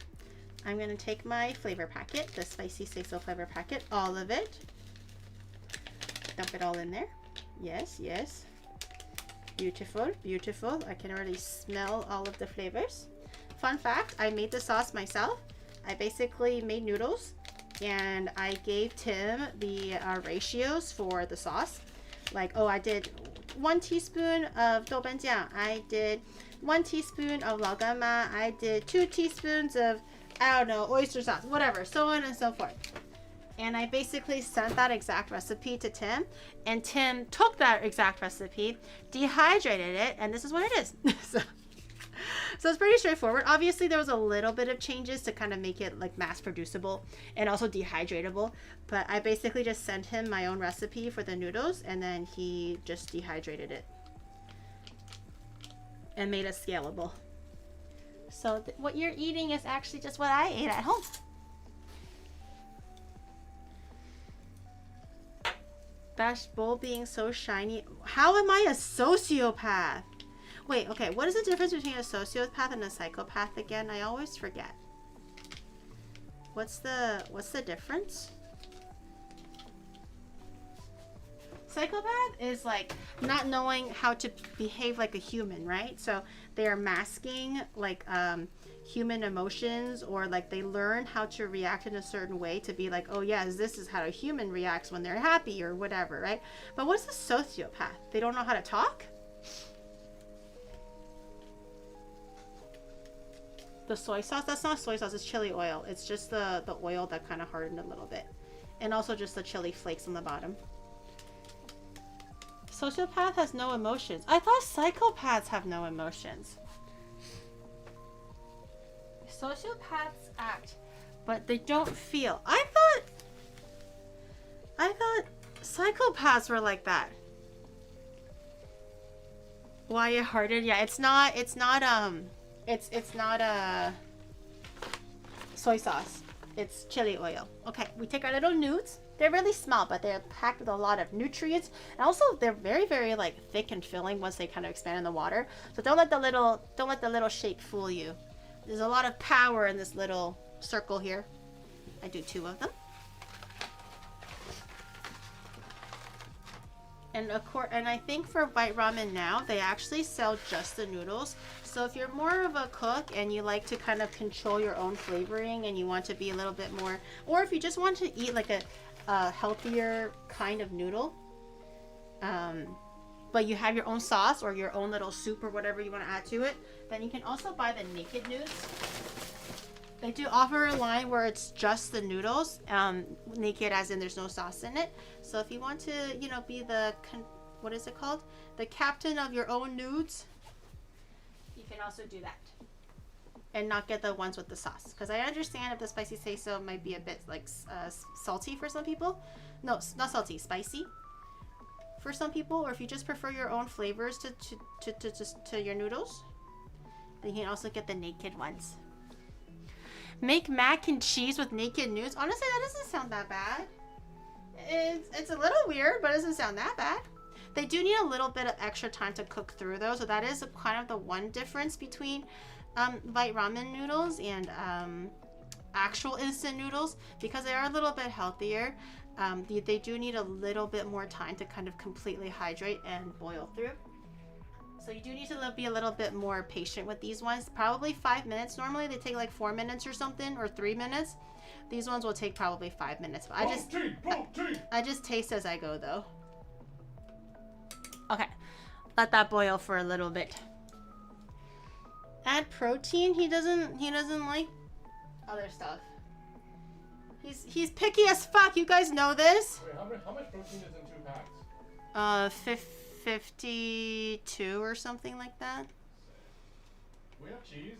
I'm going to take my flavor packet, the spicy sisal flavor packet, all of it. Dump it all in there. Yes, yes. Beautiful, beautiful. I can already smell all of the flavors. Fun fact, I made the sauce myself. I basically made noodles and I gave Tim the ratios for the sauce. Like, oh, I did 1 teaspoon of doubanjiang. I did 1 teaspoon of laogama. I did 2 teaspoons of, I don't know, oyster sauce, whatever, so on and so forth. And I basically sent that exact recipe to Tim, and Tim took that exact recipe, dehydrated it, and this is what it is. So it's pretty straightforward. Obviously, there was a little bit of changes to kind of make it like mass producible and also dehydratable, but I basically just sent him my own recipe for the noodles, and then he just dehydrated it and made it scalable. So what you're eating is actually just what I ate at home. Bash bowl being so shiny. How am I a sociopath? Wait, okay, what is the difference between a sociopath and a psychopath again? I always forget. What's the difference? Psychopath is like not knowing how to behave like a human, right? So they are masking like human emotions, or like they learn how to react in a certain way to be like, oh yes, this is how a human reacts when they're happy or whatever, right? But what's a sociopath? They don't know how to talk? The soy sauce, that's not soy sauce, it's chili oil. It's just the oil that kind of hardened a little bit, and also just the chili flakes on the bottom. Sociopath has no emotions. I thought psychopaths have no emotions. Sociopaths act, but they don't feel. I thought psychopaths were like that. Wyatt hearted. Yeah, it's not soy sauce. It's chili oil. Okay, we take our little nudes. They're really small, but they're packed with a lot of nutrients, and also they're very, very like thick and filling once they kind of expand in the water. So don't let the little shape fool you. There's a lot of power in this little circle here. I do 2 of them. And I think for white ramen now, they actually sell just the noodles. So if you're more of a cook and you like to kind of control your own flavoring and you want to be a little bit more, or if you just want to eat like a healthier kind of noodle, but you have your own sauce or your own little soup or whatever you want to add to it, then you can also buy the naked noodles. They do offer a line where it's just the noodles, naked as in there's no sauce in it. So if you want to, you know, be the, what is it called? The captain of your own nudes, you can also do that. And not get the ones with the sauce. Because I understand if the spicy queso might be a bit like salty for some people. No, not salty, spicy for some people. Or if you just prefer your own flavors to your noodles, then you can also get the naked ones. Make mac and cheese with naked noodles. Honestly, that doesn't sound that bad. It's a little weird, but it doesn't sound that bad. They do need a little bit of extra time to cook through though, so that is kind of the one difference between white ramen noodles and actual instant noodles, because they are a little bit healthier. They do need a little bit more time to kind of completely hydrate and boil through. So you do need to be a little bit more patient with these ones. Probably 5 minutes. Normally they take like 4 minutes or something, or 3 minutes. These ones will take probably 5 minutes. But I just taste as I go though. Okay, let that boil for a little bit. Add protein. He doesn't like other stuff. He's picky as fuck. You guys know this. Wait, how much protein is in 2 packs? 52 or something like that. We have cheese.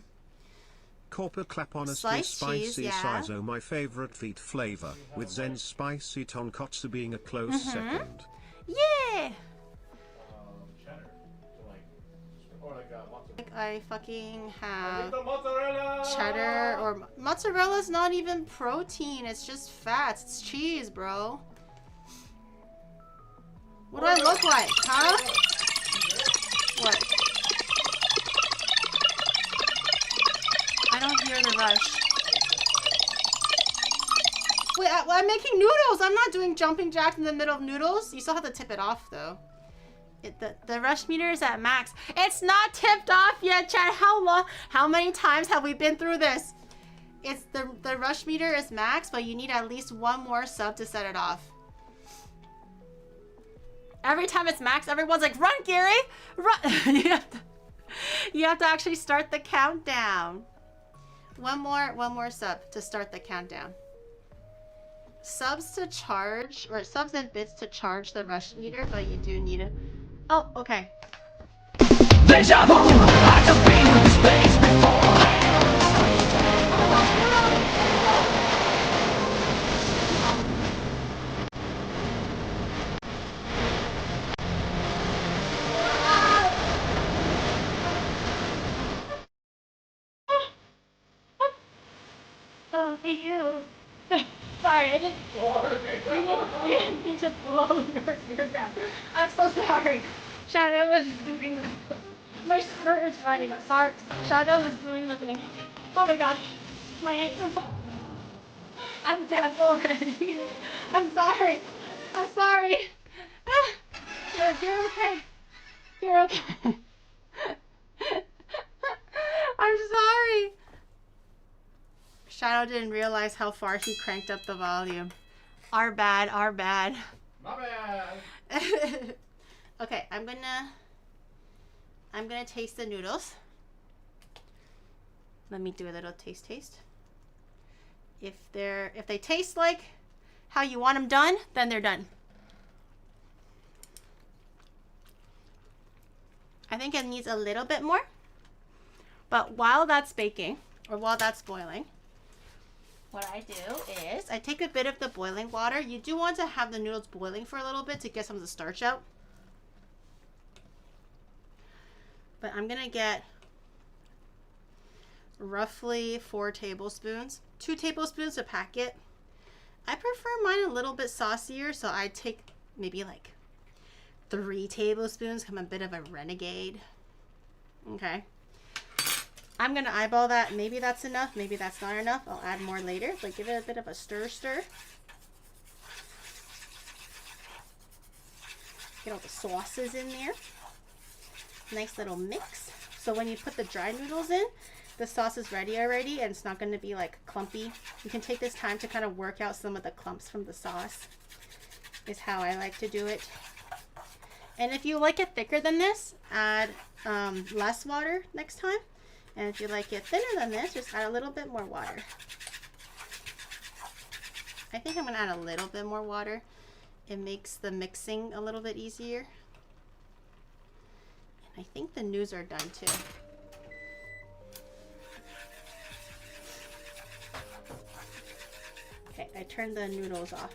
Corporate clap honestly Sliced spicy cheese, yeah. Sizo my favorite feet flavor, with Zen spicy tonkotsu being a close second. Yeah! Cheddar. So like mozzarella. I fucking have The mozzarella! cheddar, or mozzarella's not even protein, it's just fats. It's cheese, bro. What do I look like, huh? What? I don't hear the rush. Wait, I'm making noodles. I'm not doing jumping jacks in the middle of noodles. You still have to tip it off, though. The rush meter is at max. It's not tipped off yet, Chad. How long? How many times have we been through this? It's the rush meter is max, but you need at least one more sub to set it off. Every time it's max, everyone's like, "Run, Gary, run!" you have to actually start the countdown. One more sub to start the countdown. Subs to charge, or subs and bits to charge the rush meter, but you do need it. Oh, okay. Deja vu, I just been in this place before. Oh, hey you. Sorry, I didn't mean to blow your ear. I'm so sorry. Shadow was doing my skirt is running. Sorry, Shadow was doing the thing. Oh my god, my ankle. I'm deaf already. I'm sorry. I'm sorry. You're okay. You're okay. I'm sorry. Shadow didn't realize how far he cranked up the volume. Our bad, our bad. My bad. Okay, I'm gonna taste the noodles. Let me do a little taste. If they taste like how you want them done, then they're done. I think it needs a little bit more. But while that's baking, or while that's boiling, what I do is I take a bit of the boiling water. You do want to have the noodles boiling for a little bit to get some of the starch out. But I'm gonna get roughly 4 tablespoons, 2 tablespoons a packet. I prefer mine a little bit saucier, so I take maybe like 3 tablespoons. I'm a bit of a renegade. Okay. I'm gonna eyeball that. Maybe that's enough. Maybe that's not enough. I'll add more later, but give it a bit of a stir. Get all the sauces in there. Nice little mix. So when you put the dry noodles in, the sauce is ready already and it's not going to be like clumpy. You can take this time to kind of work out some of the clumps from the sauce, is how I like to do it. And if you like it thicker than this, add less water next time. And if you like it thinner than this, just add a little bit more water. I think I'm going to add a little bit more water. It makes the mixing a little bit easier. And I think the noodles are done too. Okay, I turned the noodles off.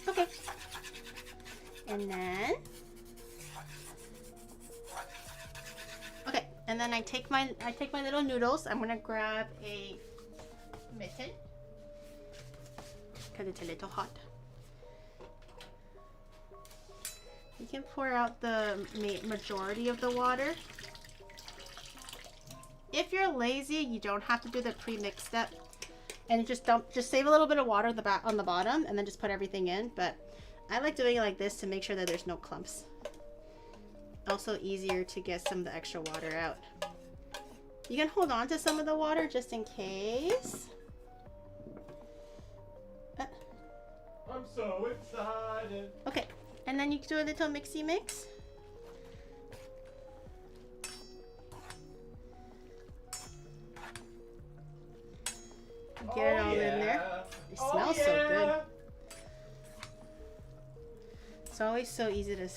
Okay. And then I take my little noodles. I'm gonna grab a mitten because it's a little hot. You can pour out the majority of the water. If you're lazy, you don't have to do the pre-mix step, and just save a little bit of water on the bottom, and then just put everything in. But I like doing it like this to make sure that there's no clumps. Also easier to get some of the extra water out. You can hold on to some of the water just in case. I'm so excited. Okay, and then you do a little mixy mix. Get it all in there. It smells so good. It's always so easy to...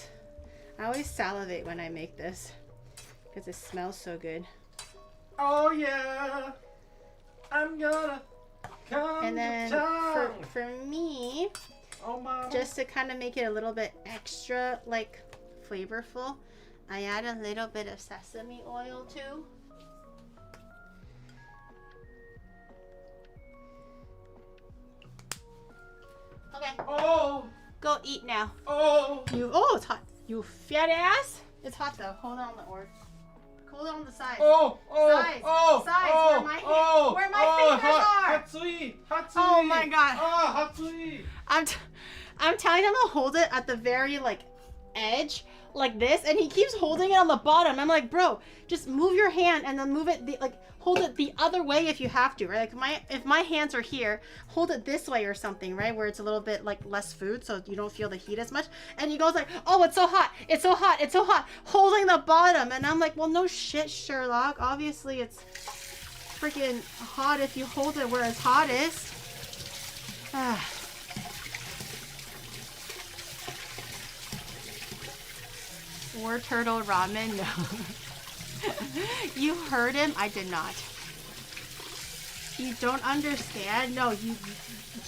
I always salivate when I make this because it smells so good. Oh yeah, I'm gonna come. And then for me, just to kind of make it a little bit extra like flavorful, I add a little bit of sesame oil too. Okay. Oh. Go eat now. Oh. Oh, it's hot. You fat ass. It's hot though. Hold on the or. Hold on the sides. Oh. Oh. Sides. Oh. Sides. Oh. Where my fingers are. Hatsui. Hatsui. Oh my god. Ah, hatsui. I'm telling him to hold it at the very like edge like this, and he keeps holding it on the bottom. I'm like, bro, just move your hand and then move it hold it the other way if you have to, right? Like if my hands are here, hold it this way or something, right? Where it's a little bit like less food so you don't feel the heat as much. And he goes like, oh, it's so hot, it's so hot, it's so hot, holding the bottom. And I'm like, well, no shit, Sherlock. Obviously it's freaking hot if you hold it where it's hottest. Wartortle ramen, no. You heard him? I did not. You don't understand? No,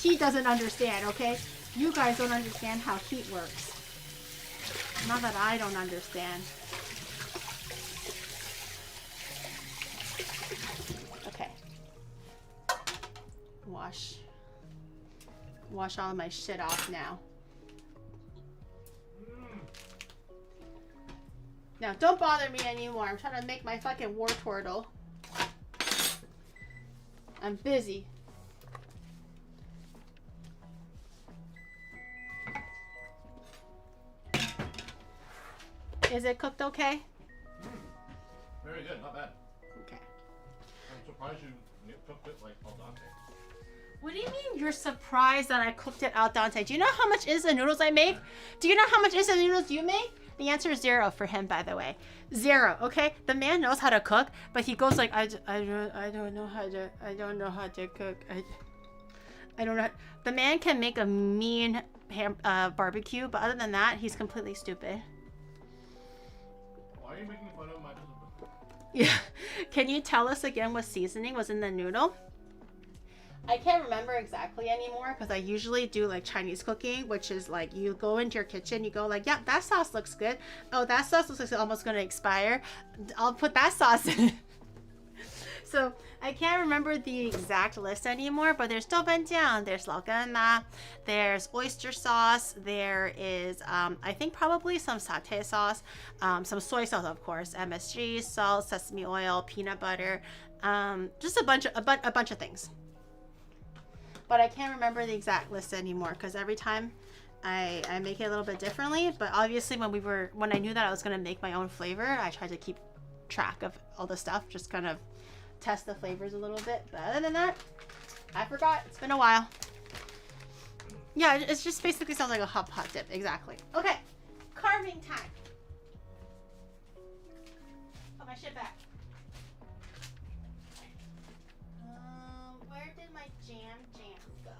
he doesn't understand, okay? You guys don't understand how heat works. Not that I don't understand. Okay. Wash all of my shit off now. Now, don't bother me anymore. I'm trying to make my fucking Wartortle. I'm busy. Is it cooked okay? Very good, not bad. Okay. I'm surprised you cooked it like al dente. What do you mean you're surprised that I cooked it al dente? Do you know how much is the noodles I make? Do you know how much is the noodles you make? The answer is 0 for him, by the way. 0, okay? The man knows how to cook, but he goes like, I don't know how to cook. I don't know. The man can make a mean barbecue, but other than that, he's completely stupid. Why are you making fun of my husband? Yeah. Can you tell us again what seasoning was in the noodle? I can't remember exactly anymore because I usually do like Chinese cooking, which is like you go into your kitchen, you go like, yeah, that sauce looks good. Oh, that sauce looks like it's almost going to expire. I'll put that sauce in. So I can't remember the exact list anymore, but there's doubanjiang, there's laogana, there's oyster sauce, there is I think probably some satay sauce, some soy sauce, of course, MSG, salt, sesame oil, peanut butter, just a bunch of things. But I can't remember the exact list anymore because every time I make it a little bit differently, but obviously when I knew that I was gonna make my own flavor, I tried to keep track of all the stuff, just kind of test the flavors a little bit. But other than that, I forgot. It's been a while. Yeah, it just basically sounds like a hot pot dip. Exactly. Okay, carving time. Put my shit back. Where did my jam go?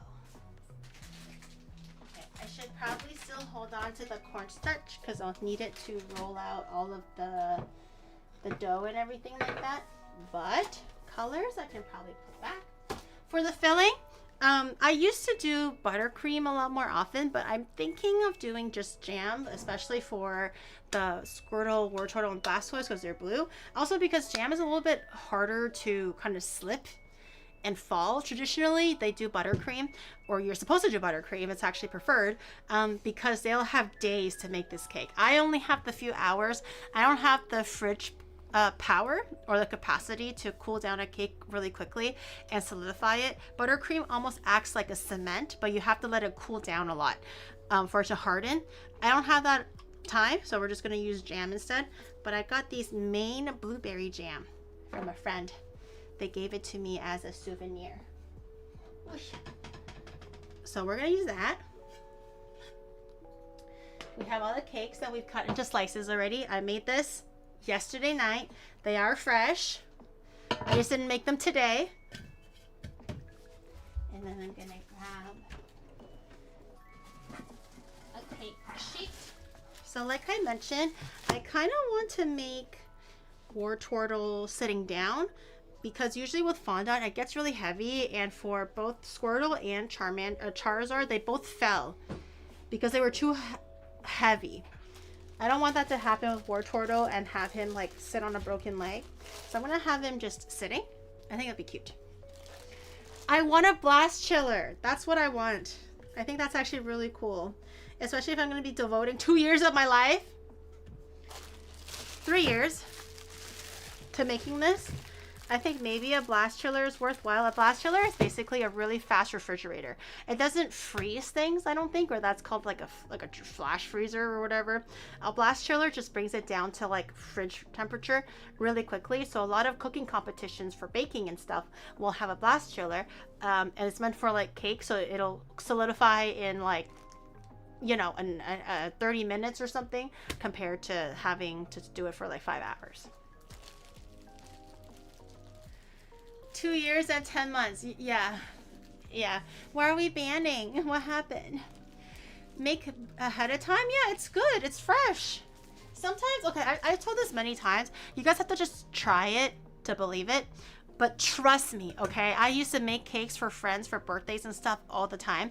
Okay, I should probably still hold on to the cornstarch because I'll need it to roll out all of the dough and everything like that. But colors I can probably put back. For the filling, I used to do buttercream a lot more often, but I'm thinking of doing just jam, especially for the Squirtle, Wartortle, and Blastoise because they're blue. Also because jam is a little bit harder to kind of slip and fall. Traditionally, they do buttercream, or you're supposed to do buttercream. It's actually preferred because they'll have days to make this cake. I only have the few hours. I don't have the fridge power or the capacity to cool down a cake really quickly and solidify it. Buttercream almost acts like a cement, but you have to let it cool down a lot for it to harden. I don't have that time, so we're just going to use jam instead. But I got these Maine blueberry jam from a friend. They gave it to me as a souvenir. So we're going to use that. We have all the cakes that we've cut into slices already. I made this yesterday night. They are fresh. I just didn't make them today. And then I'm gonna grab a cake sheet. So like I mentioned, I kind of want to make Wartortle sitting down because usually with fondant it gets really heavy, and for both Squirtle and Charizard, they both fell because they were too heavy. I don't want that to happen with Wartortle and have him like sit on a broken leg. So I'm gonna have him just sitting. I think that'd be cute. I want a blast chiller. That's what I want. I think that's actually really cool. Especially if I'm gonna be devoting 2 years of my life, 3 years to making this. I think maybe a blast chiller is worthwhile. A blast chiller is basically a really fast refrigerator. It doesn't freeze things, I don't think, or that's called like a flash freezer or whatever. A blast chiller just brings it down to like fridge temperature really quickly. So a lot of cooking competitions for baking and stuff will have a blast chiller, and it's meant for like cake, so it'll solidify in like, you know, 30 minutes or something compared to having to do it for like 5 hours. 2 years and 10 months. Yeah. Why are we banning? What happened? Make ahead of time? Yeah, it's good. It's fresh. Sometimes, okay, I've told this many times. You guys have to just try it to believe it. But trust me, okay? I used to make cakes for friends for birthdays and stuff all the time.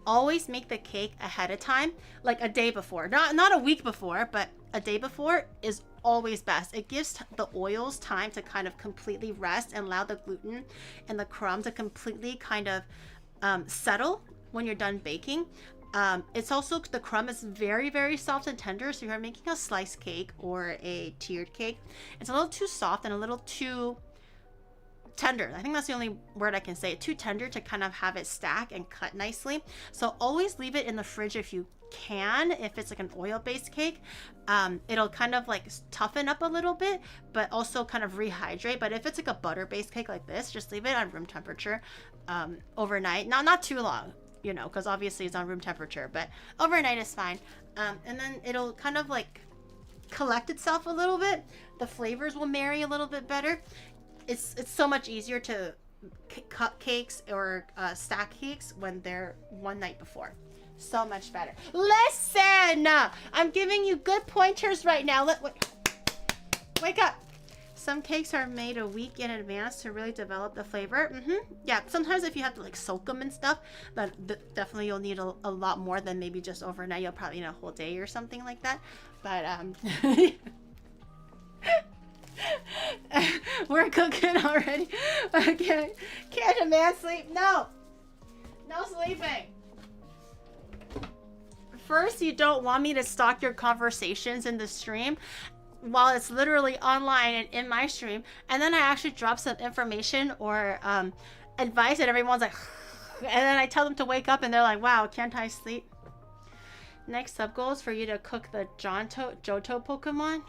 Always make the cake ahead of time, like a day before. Not a week before, but a day before is always best. It gives the oils time to kind of completely rest and allow the gluten and the crumb to completely kind of settle when you're done baking. It's also, the crumb is very, very soft and tender. So if you're making a slice cake or a tiered cake, it's a little too soft and a little too tender. I think that's the only word I can say. Too tender to kind of have it stack and cut nicely. So always leave it in the fridge if you can. If it's like an oil-based cake, it'll kind of like toughen up a little bit, but also kind of rehydrate. But if it's like a butter-based cake like this, just leave it on room temperature overnight. Not too long, you know, because obviously it's on room temperature, but overnight is fine. And then it'll kind of like collect itself a little bit. The flavors will marry a little bit better. It's so much easier to cut cakes or stack cakes when they're one night before. So much better. Listen! I'm giving you good pointers right now. Wake up. Some cakes are made a week in advance to really develop the flavor. Yeah, sometimes if you have to like soak them and stuff, then definitely you'll need a lot more than maybe just overnight. You'll probably need a whole day or something like that. But we're cooking already. Okay. Can't a man sleep? No sleeping. First, you don't want me to stalk your conversations in the stream while it's literally online and in my stream, and then I actually drop some information or advice and everyone's like and then I tell them to wake up and they're like, wow, can't I sleep? Next sub goal is for you to cook the Johto Pokemon.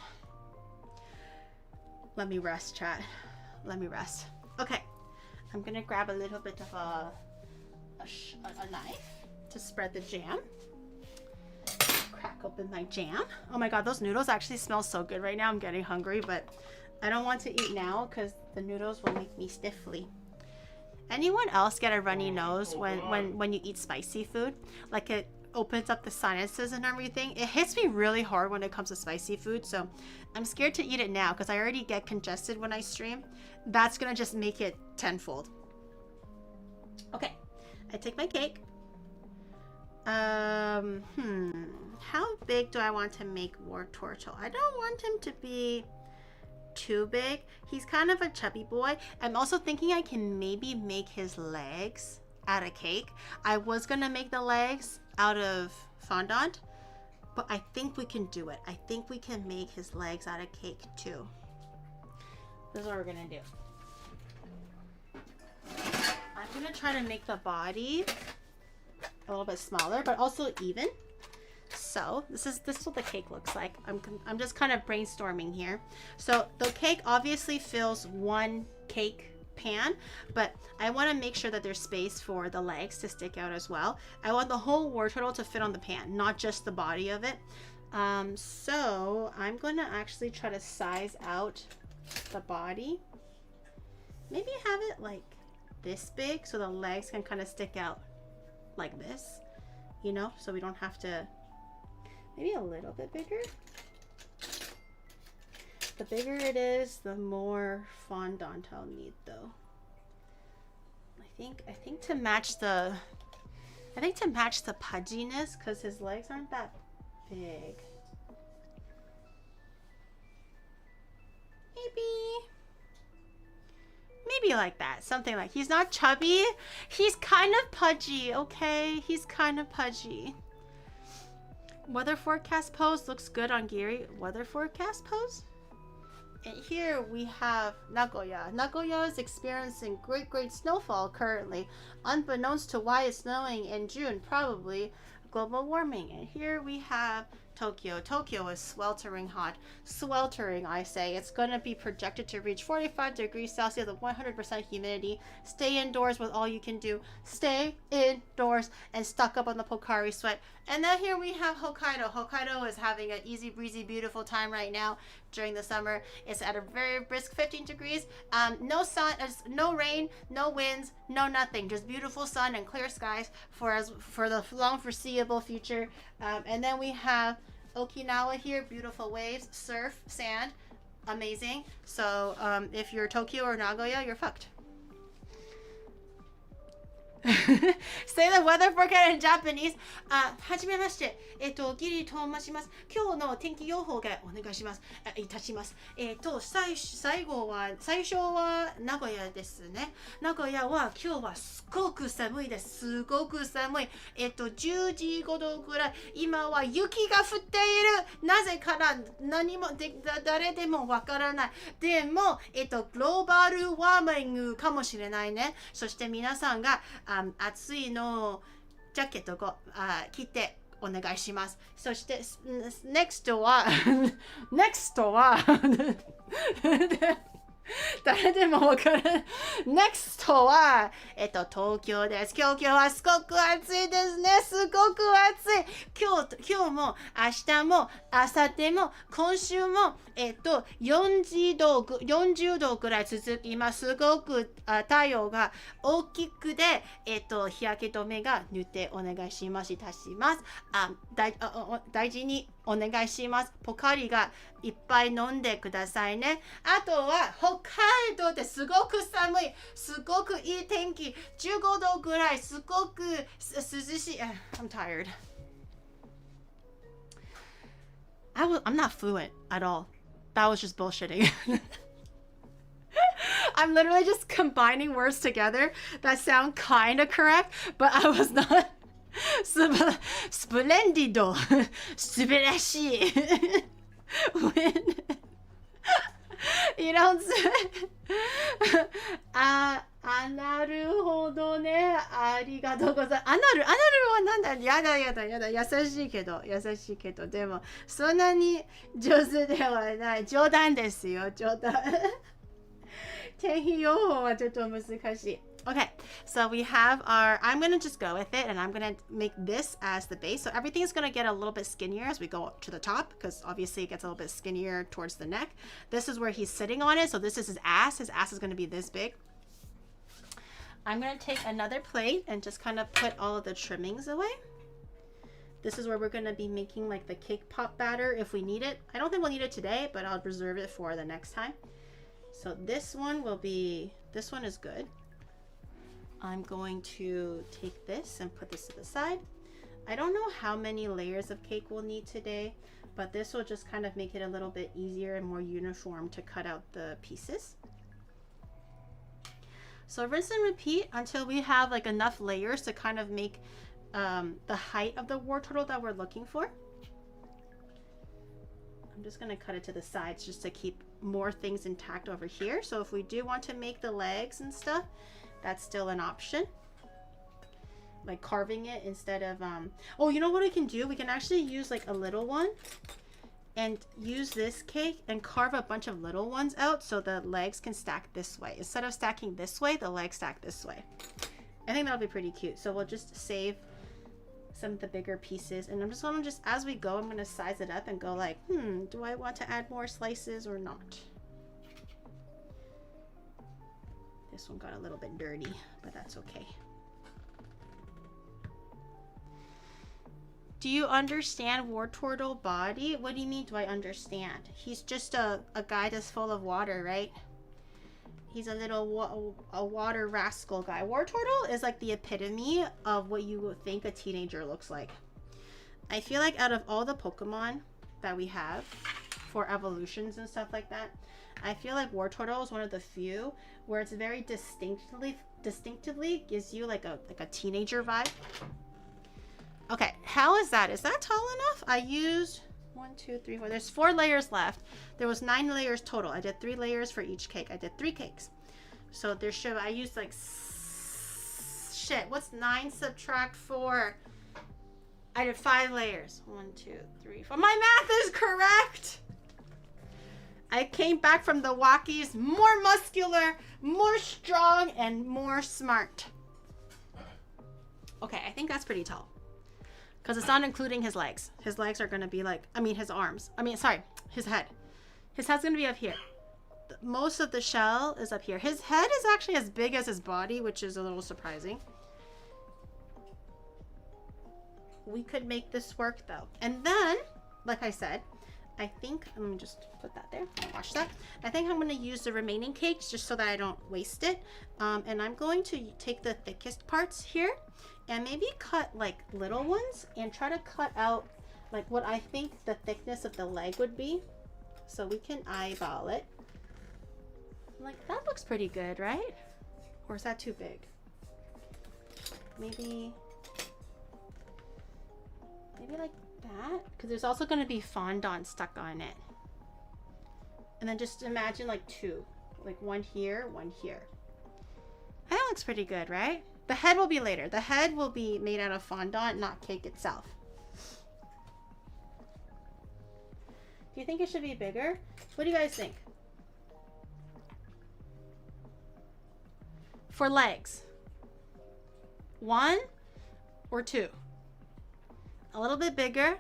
Let me rest, chat. Let me rest. Okay, I'm gonna grab a little bit of a knife to spread the jam. Crack open my jam. Oh my god, those noodles actually smell so good right now. I'm getting hungry, but I don't want to eat now because the noodles will make me stiffly. Anyone else get a runny nose when you eat spicy food? Like it opens up the sinuses and everything. It hits me really hard when it comes to spicy food, so I'm scared to eat it now because I already get congested when I stream. That's gonna just make it tenfold. Okay, I take my cake. How big do I want to make Wartortle? I don't want him to be too big. He's kind of a chubby boy. I'm also thinking I can maybe make his legs out of cake. I was gonna make the legs out of fondant, but I think we can do it. I think we can make his legs out of cake too. This is what we're gonna do. I'm gonna try to make the body a little bit smaller, but also even. So this is what the cake looks like. I'm just kind of brainstorming here. So the cake obviously fills one cake pan, but I want to make sure that there's space for the legs to stick out as well. I want the whole Wartortle to fit on the pan, not just the body of it. So I'm going to actually try to size out the body. Maybe have it like this big so the legs can kind of stick out like this, you know, so we don't have to. Maybe a little bit bigger. The bigger it is, the more fondant I'll need though. I think to match the pudginess, because his legs aren't that big. Maybe like that. Something like, he's not chubby. He's kind of pudgy, okay? He's kind of pudgy. Weather forecast pose looks good on Giri. Weather forecast pose? And here we have Nagoya. Nagoya is experiencing great snowfall currently. Unbeknownst to why it's snowing in June, probably global warming. And here we have Tokyo. Tokyo is sweltering hot. Sweltering, I say. It's going to be projected to reach 45 degrees Celsius with 100% humidity. Stay indoors with all you can do. Stay indoors and stock up on the Pocari sweat. And then here we have Hokkaido. Hokkaido is having an easy breezy beautiful time right now during the summer. It's at a very brisk 15 degrees. No sun, no rain, no winds, no nothing. Just beautiful sun and clear skies for the long foreseeable future. And then we have Okinawa here, beautiful waves, surf, sand, amazing. So if you're Tokyo or Nagoya, you're fucked. Say the weather forecast in Japanese. はじめまして。ギリと申します。今日の天気予報がお願いします。いたします。最初は名古屋ですね。名古屋は今日はすごく寒いです。すごく寒い。10時5度ぐらい。今は雪が降っている。なぜかな何も誰でもわからない。でも、グローバルワーミングかもしれないね。そして皆さんが暑いのジャケットを着てお願いします。そしてnext は誰でもわからない。NEXT は、東京です。今日はすごく暑いですね。すごく暑い。今日も、明日も、明後日も、今週も、40度ぐらい続きます。すごく太陽が大きくで、日焼け止めが塗ってお願いします。いたします。大事にお願いします。ポカリがいっぱい飲んでくださいね。あとは北海道ですごく寒い。すごくいい天気。15度ぐらいすごく涼しい。I'm tired. I'm not fluent at all. That was just bullshitting. I'm literally just combining words together that sound kind of correct, but I was not. Splendido. Subirashi. You don't say. なるほどね。ありがとうございます。アナルはなんだ。やだ。優しいけど。でも、そんなに上手ではない。冗談ですよ。冗談。天気予報はちょっと難しい。Okay, so we have our, I'm going to just go with it and I'm going to make this as the base. So everything's going to get a little bit skinnier as we go to the top because obviously it gets a little bit skinnier towards the neck. This is where he's sitting on it. So this is his ass. His ass is going to be this big. I'm going to take another plate and just kind of put all of the trimmings away. This is where we're going to be making like the cake pop batter if we need it. I don't think we'll need it today, but I'll reserve it for the next time. So this one is good. I'm going to take this and put this to the side. I don't know how many layers of cake we'll need today, but this will just kind of make it a little bit easier and more uniform to cut out the pieces. So rinse and repeat until we have like enough layers to kind of make the height of the Wartortle that we're looking for. I'm just going to cut it to the sides just to keep more things intact over here. So if we do want to make the legs and stuff, that's still an option. Like carving it instead of, oh, you know what we can do? We can actually use like a little one and use this cake and carve a bunch of little ones out so the legs can stack this way. Instead of stacking this way, the legs stack this way. I think that'll be pretty cute. So we'll just save some of the bigger pieces and I'm just going to as we go, I'm going to size it up and go like, do I want to add more slices or not? This one got a little bit dirty, but that's okay. Do you understand Wartortle body? What do you mean, do I understand? He's just a guy that's full of water, right? He's a little water rascal guy. Wartortle is like the epitome of what you would think a teenager looks like. I feel like out of all the Pokemon that we have for evolutions and stuff like that, I feel like Wartortle is one of the few where it's very distinctively gives you like a teenager vibe. Okay, how is that? Is that tall enough? I used 1, 2, 3, 4. There's 4 layers left. There was 9 layers total. I did 3 layers for each cake. I did 3 cakes. So there should, I used like, shit, what's 9 subtract 4? I did 5 layers. 1, 2, 3, 4. My math is correct! I came back from the walkies more muscular, more strong, and more smart. Okay, I think that's pretty tall. Because it's not including his legs. His legs are going to be like, his arms. His head. His head's going to be up here. Most of the shell is up here. His head is actually as big as his body, which is a little surprising. We could make this work though. And then, like I said, I think, let me just put that there, wash that. I think I'm going to use the remaining cakes just so that I don't waste it. And I'm going to take the thickest parts here and maybe cut like little ones and try to cut out like what I think the thickness of the leg would be. So we can eyeball it. Like, that looks pretty good, right? Or is that too big? Maybe like that, because there's also going to be fondant stuck on it. And then just imagine like 2, like 1 here, 1 here. That looks pretty good, right? The head will be later. The head will be made out of fondant, not cake itself. Do you think it should be bigger? What do you guys think? For legs, 1 or 2? A little bit bigger,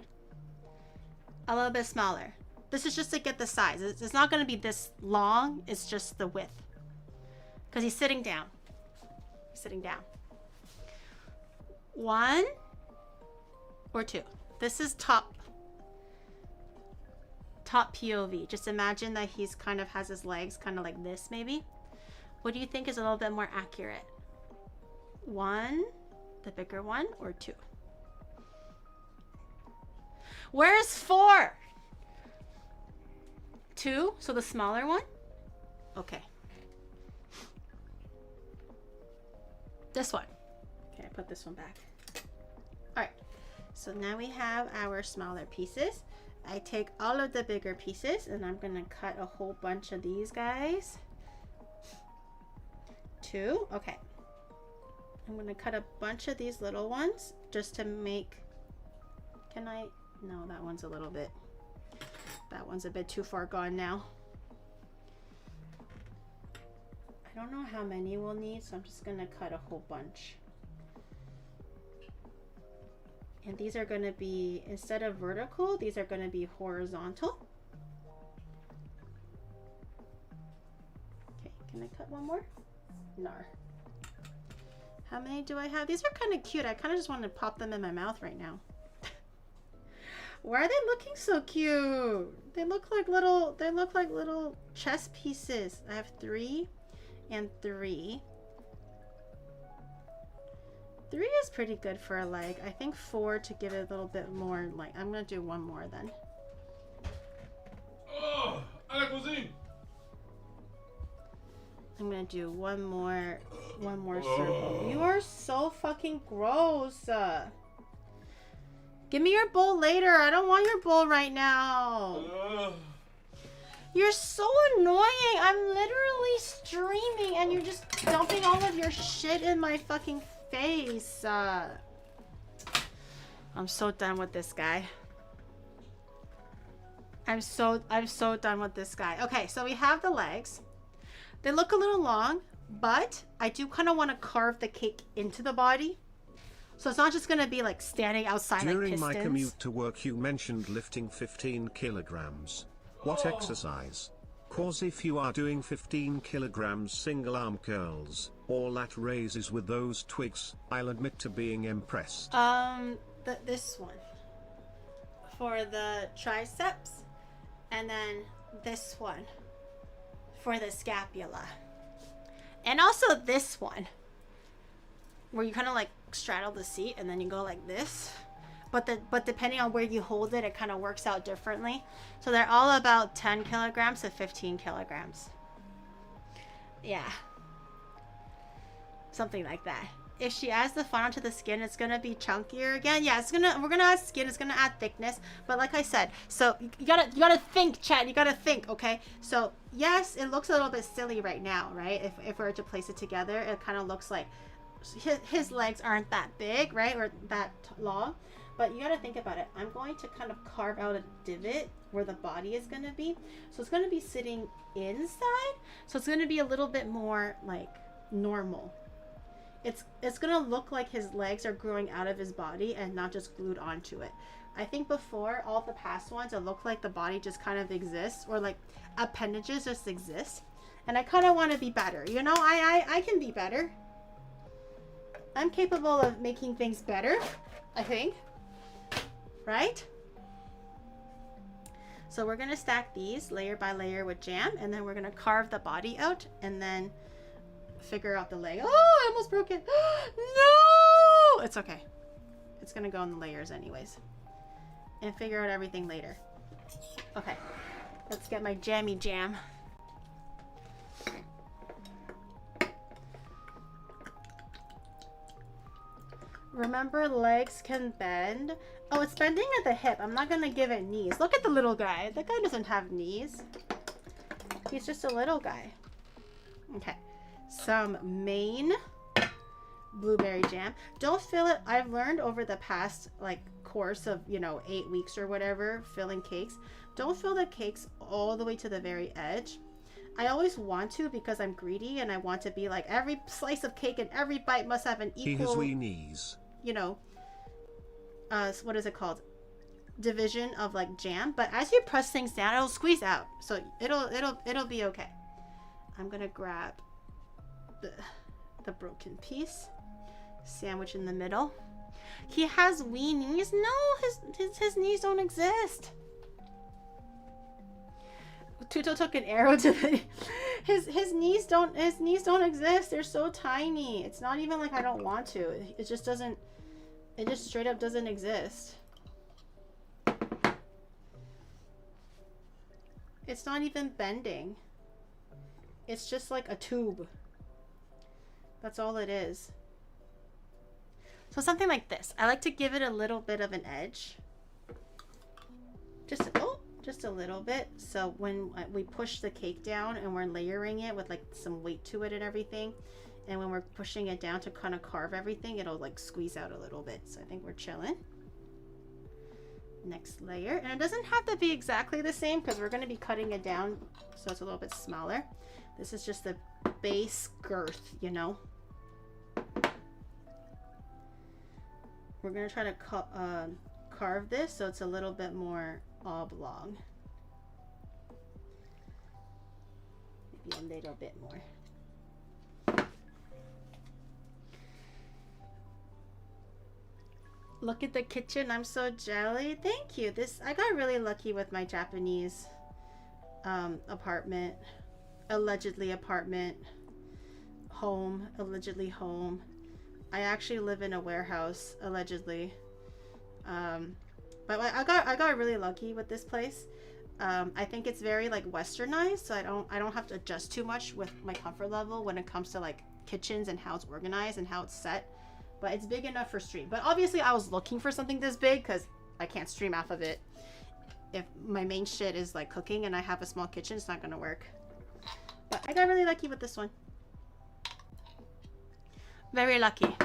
a little bit smaller. This is just to get the size. It's not going to be this long. It's just the width. Because he's sitting down. He's sitting down. 1 or 2? This is top POV. Just imagine that he's kind of has his legs kind of like this maybe. What do you think is a little bit more accurate? 1, the bigger one, or 2? Where's 4? 2, so the smaller one? Okay. This one. Okay, I put this one back. All right, so now we have our smaller pieces. I take all of the bigger pieces and I'm gonna cut a whole bunch of these guys. 2. Okay. I'm gonna cut a bunch of these little ones just to make. Can I? No, that one's a little bit. That one's a bit too far gone now. I don't know how many we'll need, so I'm just gonna cut a whole bunch. And these are gonna be, instead of vertical, these are gonna be horizontal. Okay, can I cut one more? No. How many do I have? These are kind of cute. I kind of just want to pop them in my mouth right now. Why are they looking so cute? They look like little chess pieces. I have 3 and 3. 3 is pretty good for a leg. I think 4 to give it a little bit more. Like, I'm gonna do one more then. Oh, à la cuisine. I'm gonna do one more circle. You are so fucking gross. Give me your bowl later. I don't want your bowl right now. You're so annoying. I'm literally streaming and you're just dumping all of your shit in my fucking face. I'm so done with this guy. I'm so done with this guy. Okay, so we have the legs. They look a little long, but I do kind of want to carve the cake into the body. So it's not just going to be like standing outside like During pistons. my commute to work you mentioned lifting 15 kilograms. What exercise? Cause if you are doing 15 kilograms single arm curls, or lat raises with those twigs, I'll admit to being impressed. This one. For the triceps. And then this one. For the scapula. And also this one. Where you kind of like straddle the seat and then you go like this. But depending on where you hold it, it kind of works out differently. So they're all about 10 kilograms to 15 kilograms. Yeah. Something like that. If she adds the fondant to the skin, it's gonna be chunkier again. Yeah, we're gonna add skin, it's gonna add thickness. But like I said, so you gotta think, Chad, you gotta think, okay? So yes, it looks a little bit silly right now, right? If we were to place it together, it kind of looks like his legs aren't that big, right? Or that long. But you gotta think about it. I'm going to kind of carve out a divot where the body is gonna be. So it's gonna be sitting inside. So it's gonna be a little bit more like normal. It's gonna look like his legs are growing out of his body and not just glued onto it. I think before, all the past ones, it looked like the body just kind of exists, or like appendages just exist. And I kind of want to be better. You know, I can be better. I'm capable of making things better, I think. Right? So we're gonna stack these layer by layer with jam, and then we're gonna carve the body out, and then figure out the leg. Oh, I almost broke it. No! It's okay. It's gonna go in the layers anyways. And figure out everything later. Okay. Let's get my jammy jam. Remember, legs can bend. Oh, it's bending at the hip. I'm not gonna give it knees. Look at the little guy. That guy doesn't have knees. He's just a little guy. Okay. Some Maine blueberry jam. Don't fill it. I've learned over the past like course of 8 weeks or whatever filling cakes. Don't fill the cakes all the way to the very edge. I always want to because I'm greedy and I want to be like every slice of cake and every bite must have an equal. He has wee knees. What is it called? Division of like jam. But as you press things down, it'll squeeze out. So it'll be okay. I'm gonna grab the broken piece, sandwich in the middle. He has wee knees. No, his knees don't exist. Tuto took an arrow to the his knees don't exist. They're so tiny. It's not even like I don't want to. It just doesn't. It just straight up doesn't exist. It's not even bending. It's just like a tube. That's all it is. So something like this. I like to give it a little bit of an edge. just a little bit. So when we push the cake down and we're layering it with like some weight to it and everything, and when we're pushing it down to kind of carve everything, it'll like squeeze out a little bit. So I think we're chilling. Next layer, and it doesn't have to be exactly the same because we're going to be cutting it down so it's a little bit smaller. This is just the base girth, you know. We're going to try to carve this so it's a little bit more oblong. Maybe a little bit more. Look at the kitchen. I'm so jelly. Thank you. I got really lucky with my Japanese apartment. Allegedly apartment. Home. Allegedly home. I actually live in a warehouse. Allegedly. But I got really lucky with this place. I think it's very like westernized, so I don't have to adjust too much with my comfort level when it comes to like kitchens and how it's organized and how it's set. But it's big enough for stream. But obviously I was looking for something this big because I can't stream off of it. If my main shit is like cooking and I have a small kitchen, it's not gonna work. But I got really lucky with this one. Very lucky.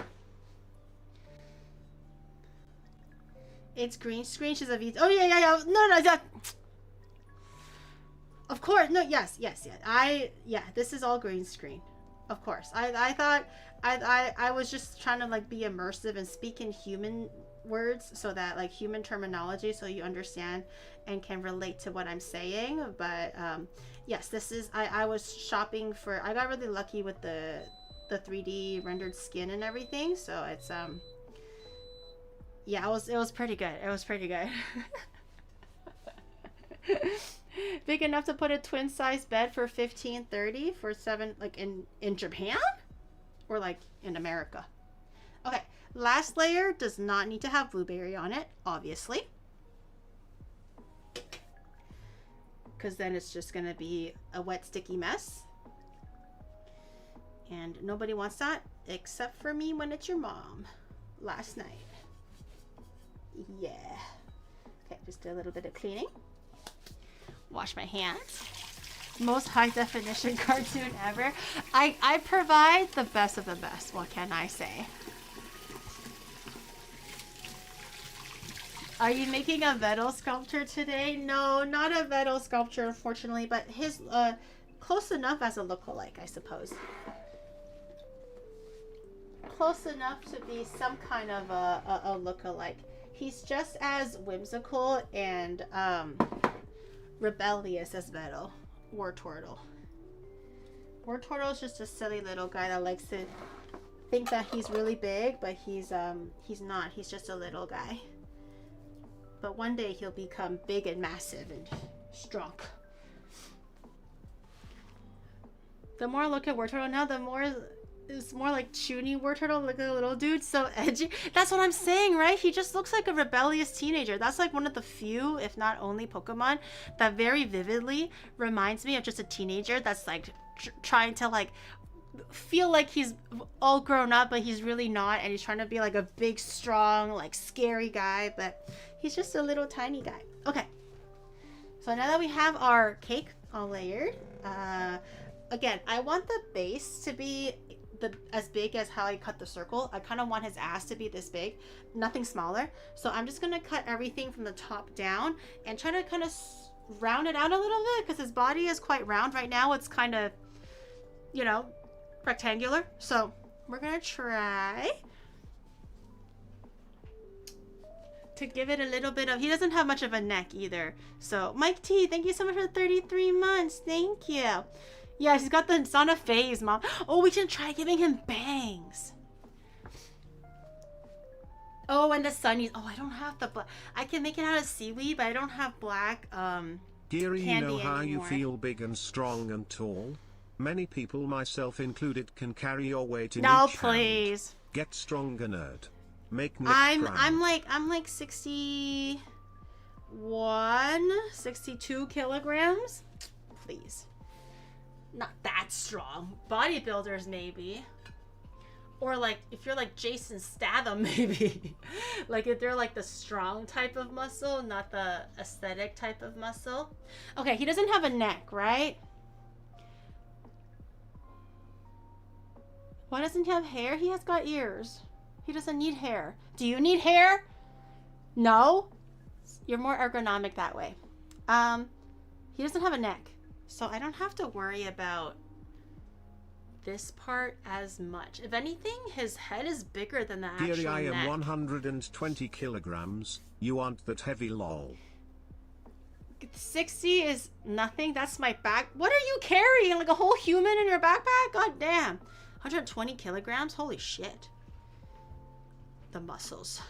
It's green screen. She's a VTuber. Oh yeah. No. Of course. No. Yes. Yeah. This is all green screen. Of course. I thought I was just trying to like be immersive and speak in human words, so that like human terminology, so you understand and can relate to what I'm saying. But yes, this is I was shopping for. I got really lucky with the 3D rendered skin and everything. So it's yeah, it was pretty good. It was pretty good. Big enough to put a twin size bed for $15.30 for $7, like in Japan or like in America. Okay, last layer does not need to have blueberry on it, obviously, because then it's just gonna be a wet sticky mess, and nobody wants that except for me when it's your mom. Last night. Yeah. Okay, just do a little bit of cleaning. Wash my hands. Most high definition cartoon ever. I provide the best of the best. What can I say? Are you making a Vettel sculpture today? No, not a Vettel sculpture, unfortunately, but his close enough as a lookalike, I suppose. Close enough to be some kind of a lookalike. He's just as whimsical and rebellious as Vettel. Wartortle. Wartortle is just a silly little guy that likes to think that he's really big, but he's not. He's just a little guy. But one day he'll become big and massive and strong. The more I look at Wartortle now, the more it's more like Chuny Wartortle, like a little dude, so edgy. That's what I'm saying, right? He just looks like a rebellious teenager. That's like one of the few, if not only, Pokemon that very vividly reminds me of just a teenager that's like trying to like feel like he's all grown up, but he's really not, and he's trying to be like a big, strong, like scary guy, but he's just a little tiny guy. Okay, so now that we have our cake all layered, again, I want the base to be as big as how I cut the circle. I kind of want his ass to be this big, nothing smaller. So I'm just gonna cut everything from the top down and try to kind of round it out a little bit, because his body is quite round right now. It's kind of, you know, rectangular. So we're gonna try to give it a little bit of, he doesn't have much of a neck either. So Mike T, thank you so much for 33 months. Thank you. Yeah, he's got the, it's on a phase, Mom. Oh, we can try giving him bangs. Oh, and the sunnies. Oh, I don't have the black. I can make it out of seaweed, but I don't have black Giri, you know how anymore. you feel big and strong and tall? Many people, myself included, can carry your weight in No, each please. hand. Get stronger, nerd. Make Nick proud. I'm like 61, 62 kilograms. Please. Not that strong. Bodybuilders maybe. Or like if you're like Jason Statham, maybe. Like if they're like the strong type of muscle, not the aesthetic type of muscle. Okay, he doesn't have a neck, right? Why doesn't he have hair? He has got ears. He doesn't need hair. Do you need hair? No? You're more ergonomic that way. He doesn't have a neck. So I don't have to worry about this part as much. If anything, his head is bigger than the actual Giri, I am neck. 120 kilograms. You aren't that heavy, lol. 60 is nothing. That's my back. What are you carrying? Like a whole human in your backpack? God damn. 120 kilograms? Holy shit. The muscles.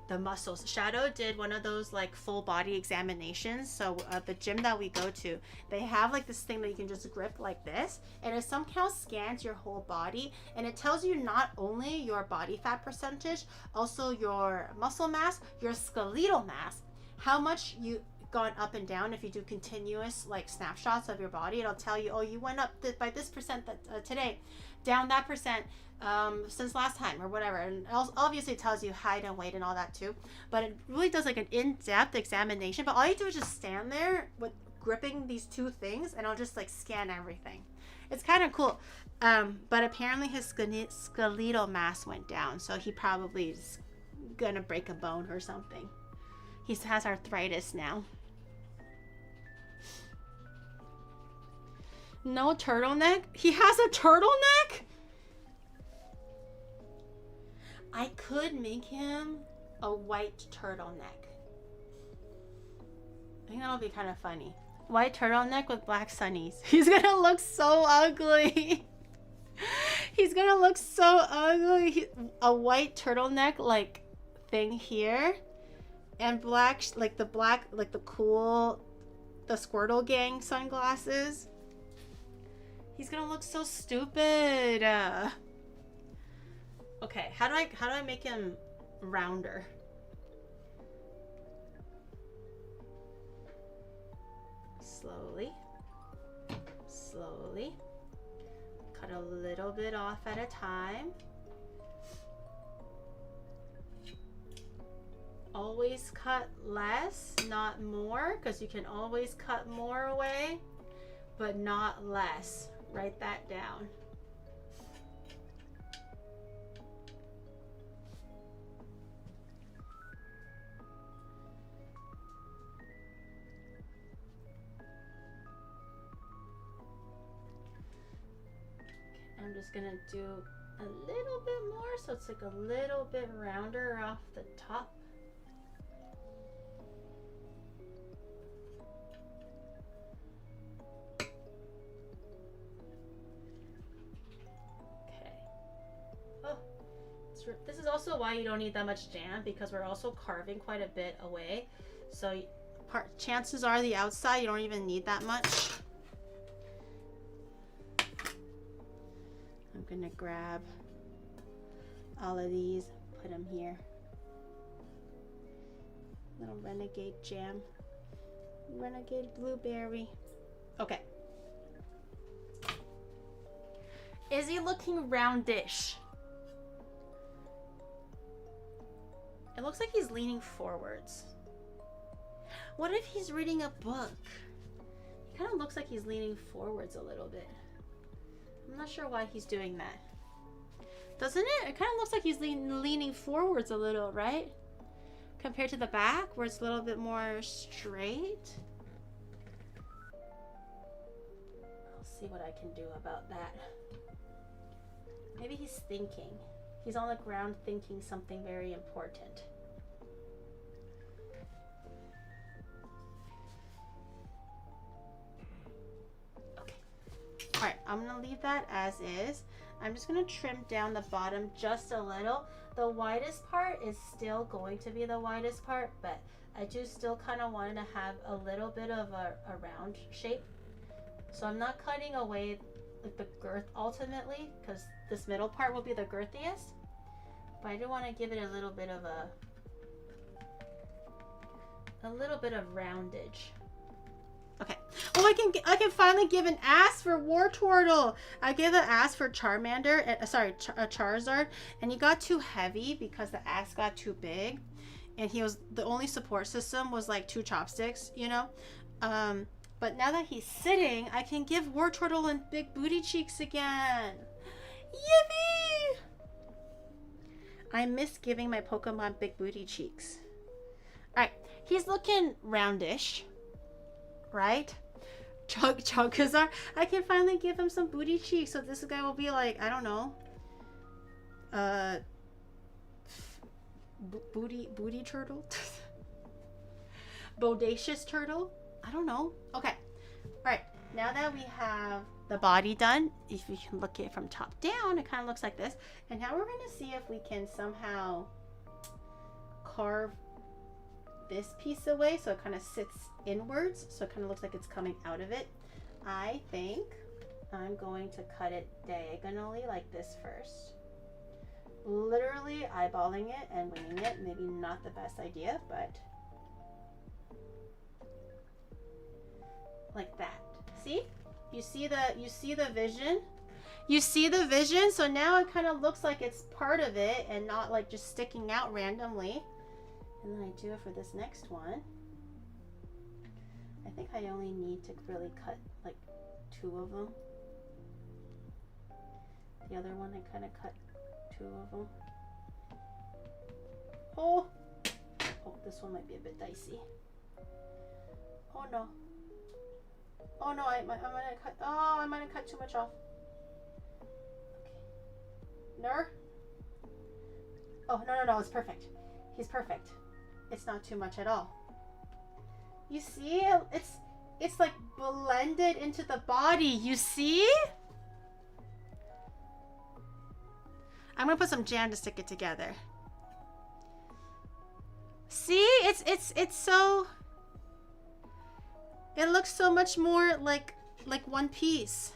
The muscles. Shadow did one of those like full body examinations. So the gym that we go to, they have like this thing that you can just grip like this, and it somehow scans your whole body, and it tells you not only your body fat percentage, also your muscle mass, your skeletal mass, how much you gone up and down. If you do continuous like snapshots of your body, it'll tell you, oh, you went up by this percent today, down that percent since last time, or whatever. And it obviously tells you height and weight and all that too, but it really does like an in-depth examination. But all you do is just stand there with gripping these two things, and I'll just like scan everything. It's kind of cool. But apparently his skeletal mass went down, so he probably is gonna break a bone or something. He has arthritis now. No turtleneck? He has a turtleneck? I could make him a white turtleneck. I think that'll be kind of funny. White turtleneck with black sunnies. He's gonna look so ugly. He's gonna look so ugly. A white turtleneck like thing here, and black, like the black, like the cool, the Squirtle Gang sunglasses. He's gonna look so stupid. Okay, how do I make him rounder? Slowly. Slowly. Cut a little bit off at a time. Always cut less, not more, because you can always cut more away, but not less. Write that down. I'm just gonna do a little bit more, so it's like a little bit rounder off the top. Okay. Oh, this is also why you don't need that much jam, because we're also carving quite a bit away. So chances are the outside you don't even need that much. I'm gonna grab all of these, put them here. Little renegade jam, renegade blueberry. Okay. Is he looking roundish? It looks like he's leaning forwards. What if he's reading a book? He kind of looks like he's leaning forwards a little bit. I'm not sure why he's doing that. Doesn't it? It kind of looks like he's leaning forwards a little, right? Compared to the back, where it's a little bit more straight. I'll see what I can do about that. Maybe he's thinking. He's on the ground thinking something very important. Alright, I'm going to leave that as is. I'm just going to trim down the bottom just a little. The widest part is still going to be the widest part, but I do still kind of want to have a little bit of a round shape. So I'm not cutting away like the girth ultimately, because this middle part will be the girthiest. But I do want to give it a little bit of roundage. Okay. Oh, I can finally give an ass for Wartortle. I gave an ass for Charmander. Charizard, and he got too heavy because the ass got too big, and the only support system was like 2 chopsticks, you know. But now that he's sitting, I can give Wartortle and big booty cheeks again. Yippee! I miss giving my Pokemon big booty cheeks. All right, he's looking roundish, right? Chugazar, I can finally give him some booty cheeks, so this guy will be like, I don't know, booty turtle, bodacious turtle. I don't know. Okay, all right. Now that we have the body done, if you can look at it from top down, it kind of looks like this. And now we're gonna see if we can somehow carve this piece away so it kind of sits inwards, so it kind of looks like it's coming out of it. I think I'm going to cut it diagonally like this first. Literally eyeballing it and winging it, maybe not the best idea, but like that. See? You see the vision? You see the vision? So now it kind of looks like it's part of it and not like just sticking out randomly. And then I do it for this next one. I think I only need to really cut like 2 of them. The other one I kind of cut 2 of them. Oh, this one might be a bit dicey. Oh no. Oh no, I might have cut too much off. Okay. No? Oh, no, it's perfect. He's perfect. It's not too much at all. You see? It's like blended into the body. You see? I'm gonna put some jam to stick it together. See? It's so... It looks so much more like one piece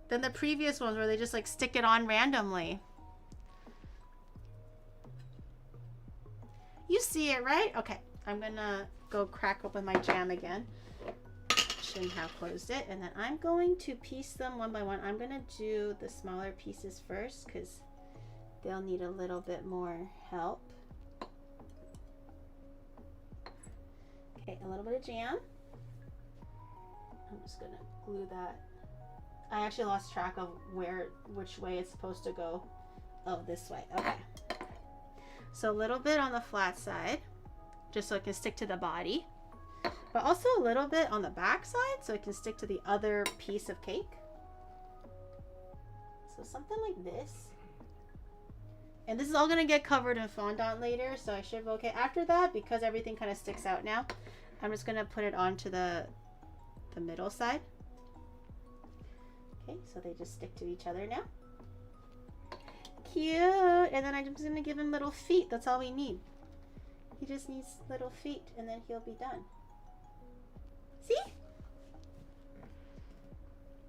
than the previous ones where they just like stick it on randomly. You see it, right? Okay, I'm gonna go crack open my jam again. Shouldn't have closed it. And then I'm going to piece them one by one. I'm gonna do the smaller pieces first because they'll need a little bit more help. Okay, a little bit of jam. I'm just gonna glue that. I actually lost track of which way it's supposed to go. Oh, this way. Okay. So a little bit on the flat side, just so it can stick to the body, but also a little bit on the back side so it can stick to the other piece of cake. So something like this. And this is all gonna get covered in fondant later, so I should be okay. After that, because everything kind of sticks out now, I'm just gonna put it onto the middle side. Okay, so they just stick to each other now. Cute. And then I'm just gonna give him little feet. That's all we need. He just needs little feet and then he'll be done. See?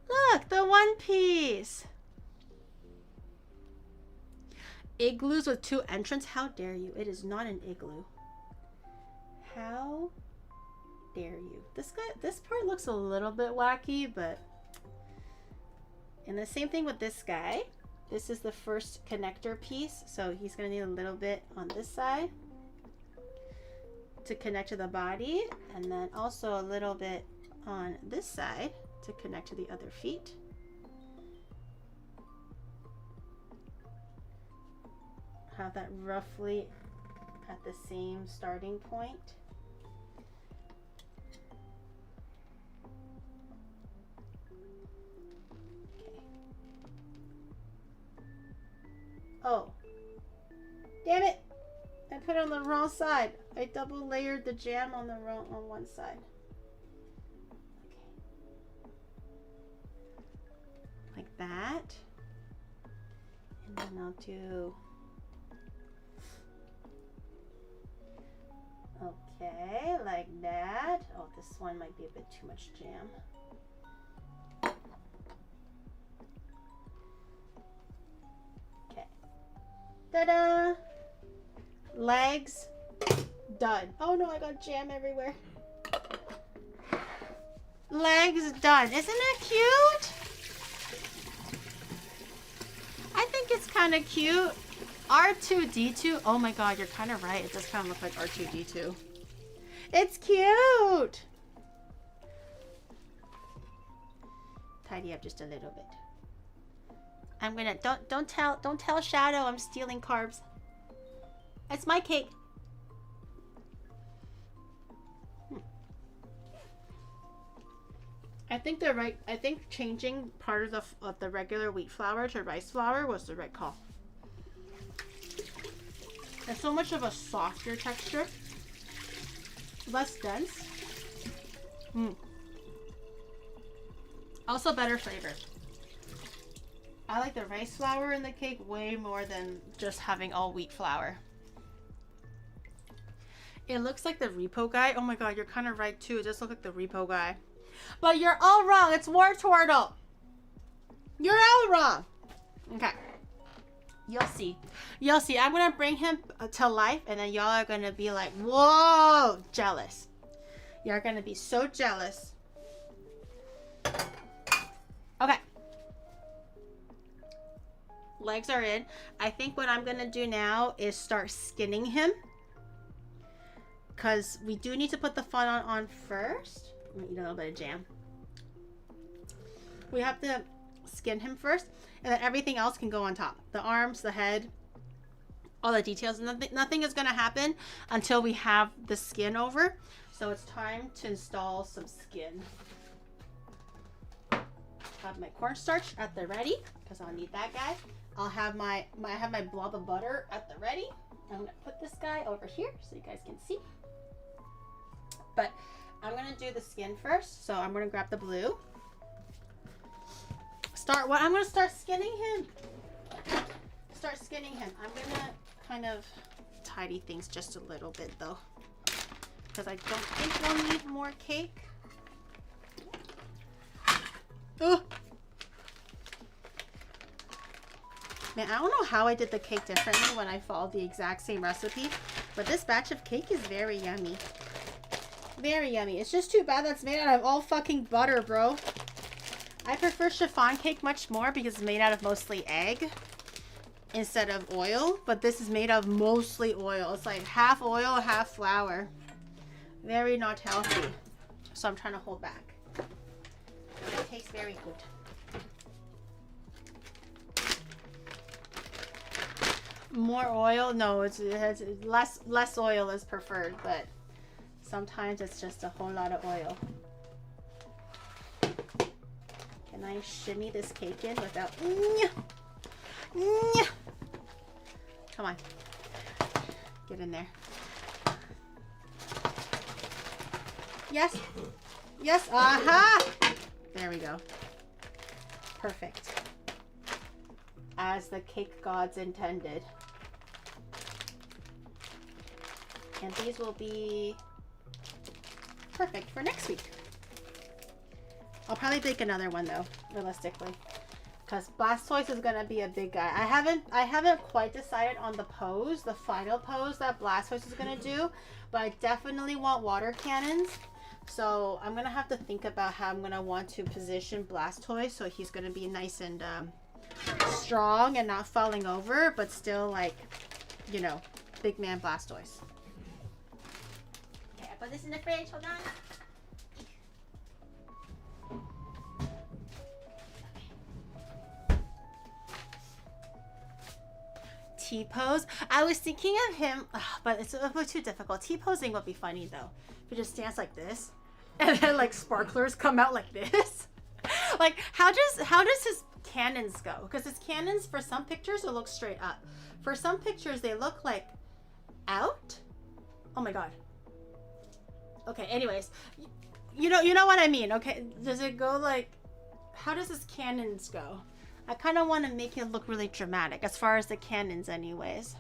Look, the one piece. Igloos with 2 entrants? How dare you? It is not an igloo. How dare you? This part looks a little bit wacky, but... And the same thing with this guy. This is the first connector piece, so he's gonna need a little bit on this side to connect to the body, and then also a little bit on this side to connect to the other feet. Have that roughly at the same starting point. Oh, damn it! I put it on the wrong side. I double layered the jam on one side. Okay, like that, and then I'll do. Okay, like that. Oh, this one might be a bit too much jam. Ta-da! Legs done. Oh no, I got jam everywhere. legs done. Isn't it cute? I think it's kind of cute. R2-D2. Oh my god, you're kind of right. It does kind of look like R2-D2. It's cute. Tidy up just a little bit. I'm gonna don't tell Shadow I'm stealing carbs. It's my cake. I think changing part of the regular wheat flour to rice flour was the right call. It's so much of a softer texture, less dense. Also better flavor. I like the rice flour in the cake way more than just having all wheat flour. It looks like the repo guy. Oh my god, you're kind of right too. It does look like the repo guy. But you're all wrong. It's Wartortle. You're all wrong. Okay. You'll see. You'll see. I'm going to bring him to life and then y'all are going to be like, whoa, jealous. You're going to be so jealous. Okay. Legs are in. I think what I'm going to do now is start skinning him. Because we do need to put the fondant on first. I'm gonna eat a little bit of jam. We have to skin him first, and then everything else can go on top. The arms, the head, all the details. Nothing is gonna happen until we have the skin over. So it's time to install some skin. Have my cornstarch at the ready, because I'll need that guy. I'll have my blob of butter at the ready. I'm gonna put this guy over here so you guys can see. But I'm gonna do the skin first, so I'm gonna grab the blue. I'm gonna start skinning him. I'm gonna kind of tidy things just a little bit though, because I don't think we'll need more cake. Ugh. Man, I don't know how I did the cake differently when I followed the exact same recipe, but this batch of cake is very yummy. Very yummy. It's just too bad that's made out of all fucking butter, bro. I prefer chiffon cake much more because it's made out of mostly egg instead of oil, but this is made of mostly oil. It's like half oil, half flour. Very not healthy. So I'm trying to hold back. It tastes very good. More oil? No, it's less oil is preferred, but sometimes it's just a whole lot of oil. Can I shimmy this cake in without... Come on. Get in there. Yes. Yes. Aha! There we go. Perfect. As the cake gods intended. And these will be perfect for next week. I'll probably bake another one though, realistically, because Blastoise is gonna be a big guy. I haven't quite decided on the pose, the final pose that Blastoise is gonna do, but I definitely want water cannons. So I'm gonna have to think about how I'm gonna want to position Blastoise so he's gonna be nice and strong and not falling over, but still like, you know, big man Blastoise. Okay, I put this in the fridge. Hold on. T-pose. I was thinking of him, but it's a little too difficult. T-posing would be funny though. If he just stands like this, and then like sparklers come out like this. Like how does his cannons go? Because his cannons for some pictures will look straight up. For some pictures they look like out. Oh my god. Okay. Anyways, you know what I mean. Okay. Does it go like? How does his cannons go? I kind of want to make it look really dramatic as far as the cannons anyways.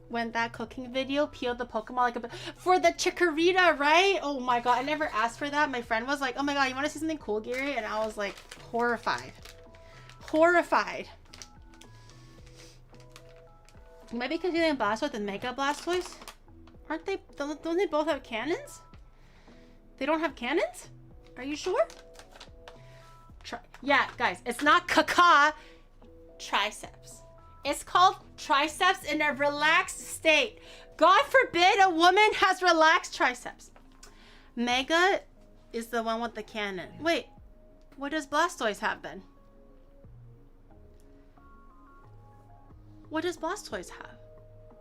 When that cooking video peeled the Pokemon like a bit for the Chikorita, right? Oh my god, I never asked for that. My friend was like, oh my god, you want to see something cool, Giri? And I was like, horrified. Horrified. Maybe continuing Blastoise and Mega Blastoise? Aren't they, don't they both have cannons? They don't have cannons? Are you sure? Yeah, guys, it's not caca. Triceps. It's called triceps in a relaxed state. God forbid a woman has relaxed triceps. Mega is the one with the cannon. Wait, what does Blastoise have then? What does Blastoise have?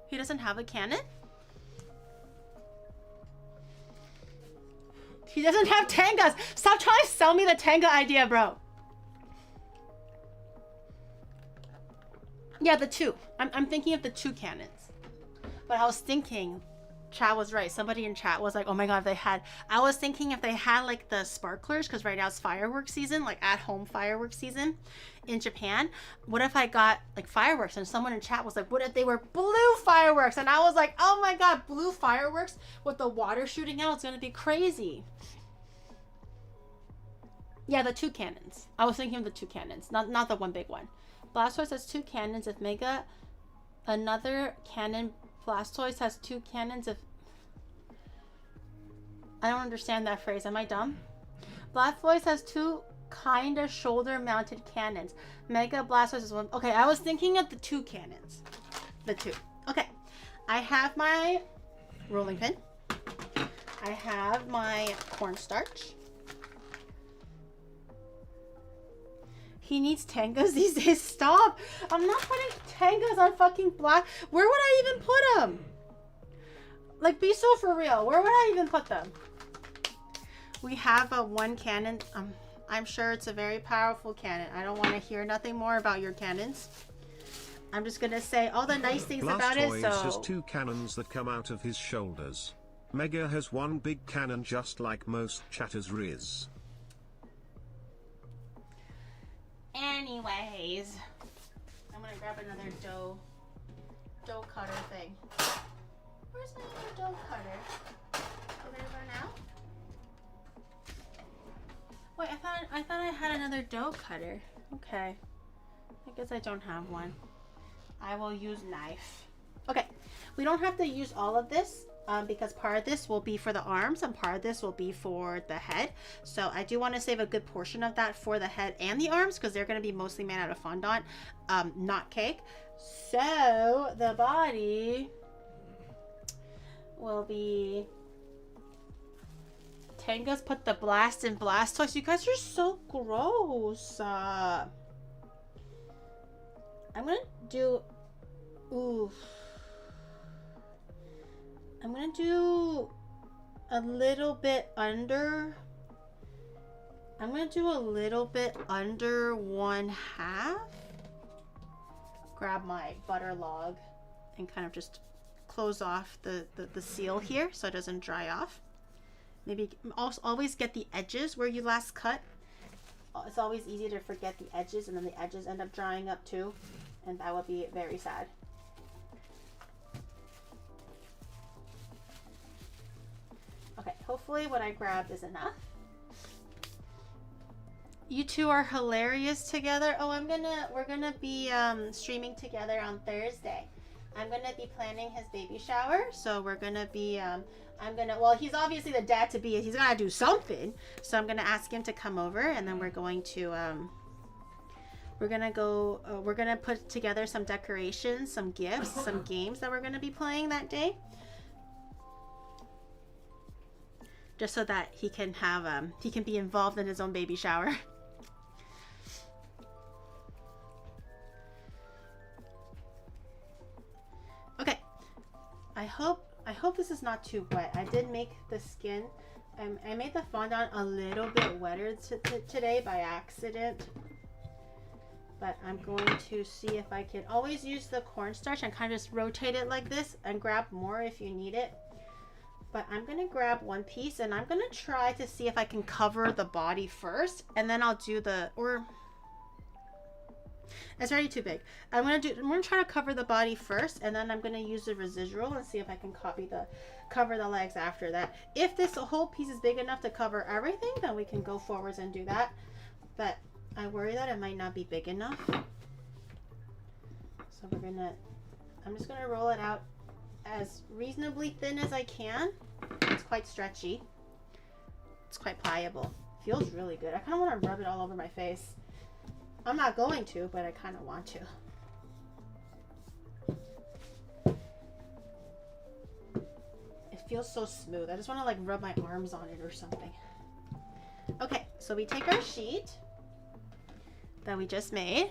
He doesn't have a cannon? He doesn't have Tangas. Stop trying to sell me the Tanga idea, bro. Yeah, the two. I'm thinking of the two cannons. But I was thinking, chat was right. Somebody in chat was like, oh my god, if they had... I was thinking if they had like the sparklers, because right now it's fireworks season, like at home fireworks season in Japan. What if I got like fireworks? And someone in chat was like, what if they were blue fireworks? And I was like, oh my god, blue fireworks with the water shooting out, it's gonna be crazy. Yeah, the two cannons. I was thinking of the two cannons, not the one big one. Blastoise has two cannons. If Mega, another cannon, Blastoise has two cannons. If I don't understand that phrase, am I dumb? Blastoise has two kind of shoulder-mounted cannons. Mega Blastoise is one. Okay, I was thinking of the two cannons. The two. Okay, I have my rolling pin. I have my cornstarch. He needs Tangas these days. Stop. I'm not putting Tangas on fucking black. Where would I even put them? Like, be so for real. Where would I even put them? We have a one cannon. I'm sure it's a very powerful cannon. I don't want to hear nothing more about your cannons. I'm just going to say all the nice things about it. Blastoise has two cannons that come out of his shoulders. Mega has one big cannon just like most chatters Riz. Anyways, I'm gonna grab another dough cutter thing. Where's my other dough cutter? Over there now? Wait, I thought I had another dough cutter. Okay, I guess I don't have one. I will use knife. Okay, we don't have to use all of this. Because part of this will be for the arms and part of this will be for the head. So I do want to save a good portion of that for the head and the arms because they're going to be mostly made out of fondant, not cake. So the body will be... Tangas put the blast in Blastoise. You guys are so gross. I'm going to do... Oof. I'm gonna do a little bit under. I'm gonna do a little bit under 1/2. Grab my butter log and kind of just close off the seal here so it doesn't dry off. Maybe also always get the edges where you last cut. It's always easy to forget the edges and then the edges end up drying up too, and that would be very sad. Okay, hopefully what I grabbed is enough. You two are hilarious together. Oh, we're gonna be streaming together on Thursday. I'm gonna be planning his baby shower, so we're gonna be well, he's obviously the dad to be. He's gotta do something, so I'm gonna ask him to come over, and then we're going to we're gonna put together some decorations, some gifts, some games that we're gonna be playing that day. Just so that he can have he can be involved in his own baby shower. Okay, I hope this is not too wet. I did make the skin. I made the fondant a little bit wetter today by accident. But I'm going to see if I can always use the cornstarch and kind of just rotate it like this and grab more if you need it. But I'm going to grab one piece and I'm going to try to see if I can cover the body first. And then I'll do it's already too big. I'm going to try to cover the body first. And then I'm going to use the residual and see if I can cover the legs after that. If this whole piece is big enough to cover everything, then we can go forwards and do that. But I worry that it might not be big enough. So I'm just going to roll it out as reasonably thin as I can. It's quite stretchy. It's quite pliable. Feels really good. I kind of want to rub it all over my face. I'm not going to, but I kind of want to. It feels so smooth. I just want to like rub my arms on it or something. Okay, so we take our sheet that we just made.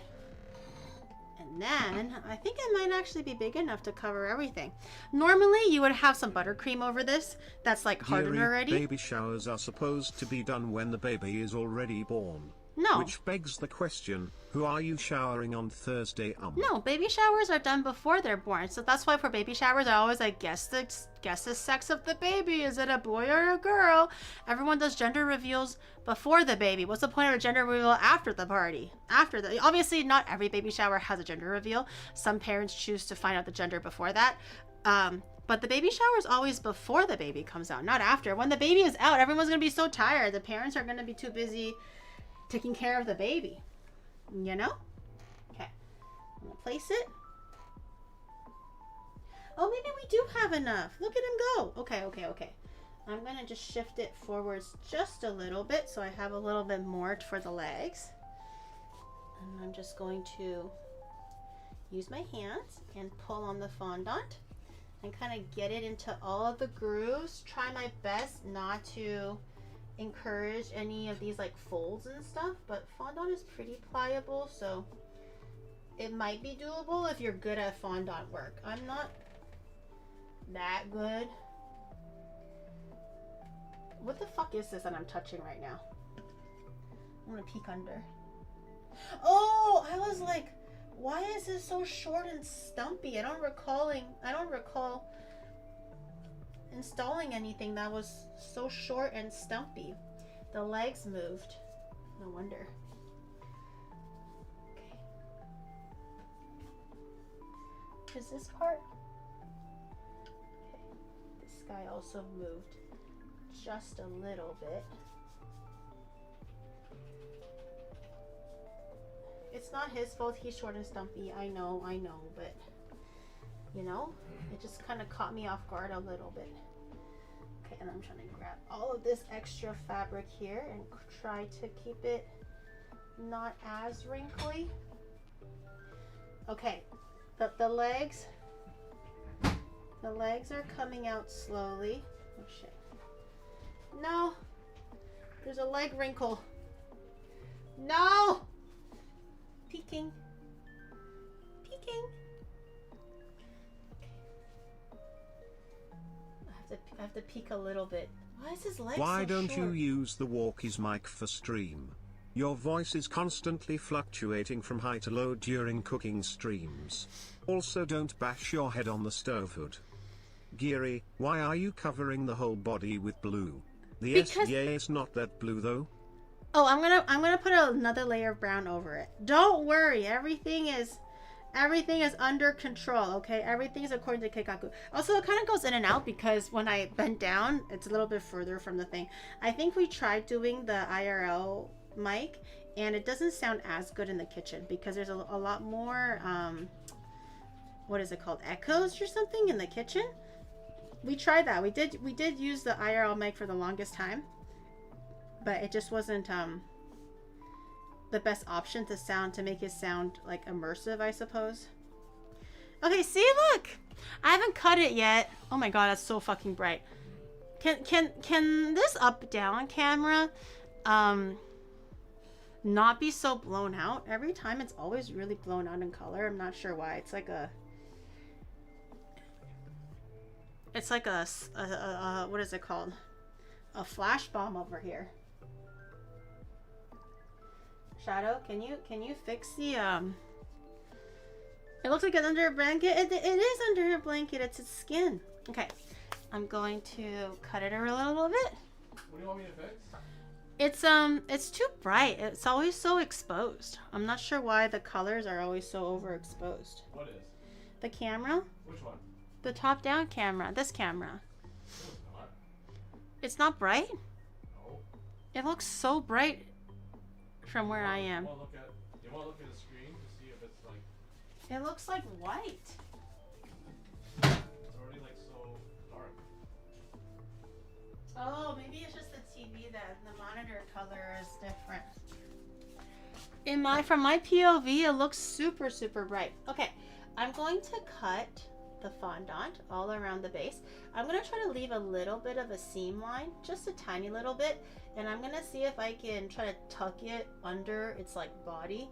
And then I think it might actually be big enough to cover everything. Normally you would have some buttercream over this that's like hardened Giri, already. baby showers are supposed to be done when the baby is already born. No. Which begs the question, who are you showering on Thursday? No, baby showers are done before they're born. So that's why for baby showers, I always like guess the sex of the baby. Is it a boy or a girl? Everyone does gender reveals before the baby. What's the point of a gender reveal after the party? Obviously, not every baby shower has a gender reveal. Some parents choose to find out the gender before that. But the baby shower is always before the baby comes out, not after. When the baby is out, everyone's gonna be so tired. The parents are gonna be too busy taking care of the baby, you know? Okay, I'm gonna place it. Oh, maybe we do have enough. Look at him go. Okay. I'm gonna just shift it forwards just a little bit so I have a little bit more for the legs. And I'm just going to use my hands and pull on the fondant and kind of get it into all of the grooves. Try my best not to encourage any of these like folds and stuff, but fondant is pretty pliable, so it might be doable if you're good at fondant work. I'm not that good. What the fuck is this that I'm touching right now? I'm gonna peek under. Oh, I was like, why is this so short and stumpy? I don't recall installing anything that was so short and stumpy. The legs moved. No wonder. Okay. Is this part? Okay. This guy also moved just a little bit. It's not his fault he's short and stumpy. I know, but you know, it just kind of caught me off guard a little bit. Okay, and I'm trying to grab all of this extra fabric here and try to keep it not as wrinkly. Okay, the legs are coming out slowly. Oh shit. No, there's a leg wrinkle. No! Peeking. I have to peek a little bit. Why is his leg Why so don't short? you use the walkie's mic for stream? Your voice is constantly fluctuating from high to low during cooking streams. Also, don't bash your head on the stove hood. Giri, why are you covering the whole body with blue? The SEA is not that blue though. Oh, I'm gonna put another layer of brown over it. Don't worry, everything is under control, okay? Everything is according to Keikaku. Also, it kind of goes in and out because when I bend down, it's a little bit further from the thing. I think we tried doing the IRL mic, and it doesn't sound as good in the kitchen because there's a lot more, what is it called? Echoes or something in the kitchen. We tried that. We did use the IRL mic for the longest time, but it just wasn't the best option to make it sound like immersive, I suppose. Okay, see, look, I haven't cut it yet. Oh my god, that's so fucking bright. Can this up down camera not be so blown out? Every time it's always really blown out in color. I'm not sure why. It's like a what is it called? A flash bomb over here. Shadow, can you fix the it looks like it's under a blanket. It is under a blanket. It's its skin. Okay, I'm going to cut it a little bit. What do you want me to fix? It's too bright. It's always so exposed. I'm not sure why the colors are always so overexposed. What is? The camera? Which one? The top-down camera. This camera. No, it's not. It's not bright? No. It looks so bright from where I am. You want to look at the screen to see if it's like... It looks like white. It's already like so dark. Oh, maybe it's just the TV the monitor color is different. From my POV, it looks super, super bright. Okay, I'm going to cut the fondant all around the base. I'm going to try to leave a little bit of a seam line, just a tiny little bit, and I'm going to see if I can try to tuck it under its like body,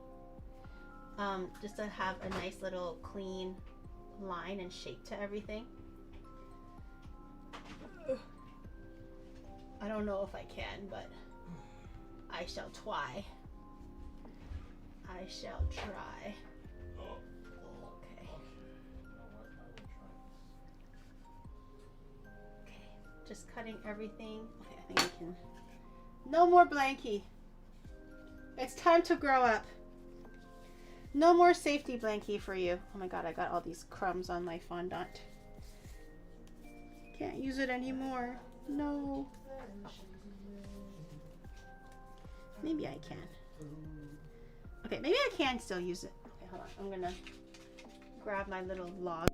just to have a nice little clean line and shape to everything. I don't know if I can, but I shall try. I shall try. Okay. Okay, just cutting everything. Okay, I think I can. No more blankie. It's time to grow up. No more safety blankie for you. Oh my god, I got all these crumbs on my fondant. Can't use it anymore. No. Maybe I can. Okay, maybe I can still use it. Okay, hold on. I'm gonna grab my little log.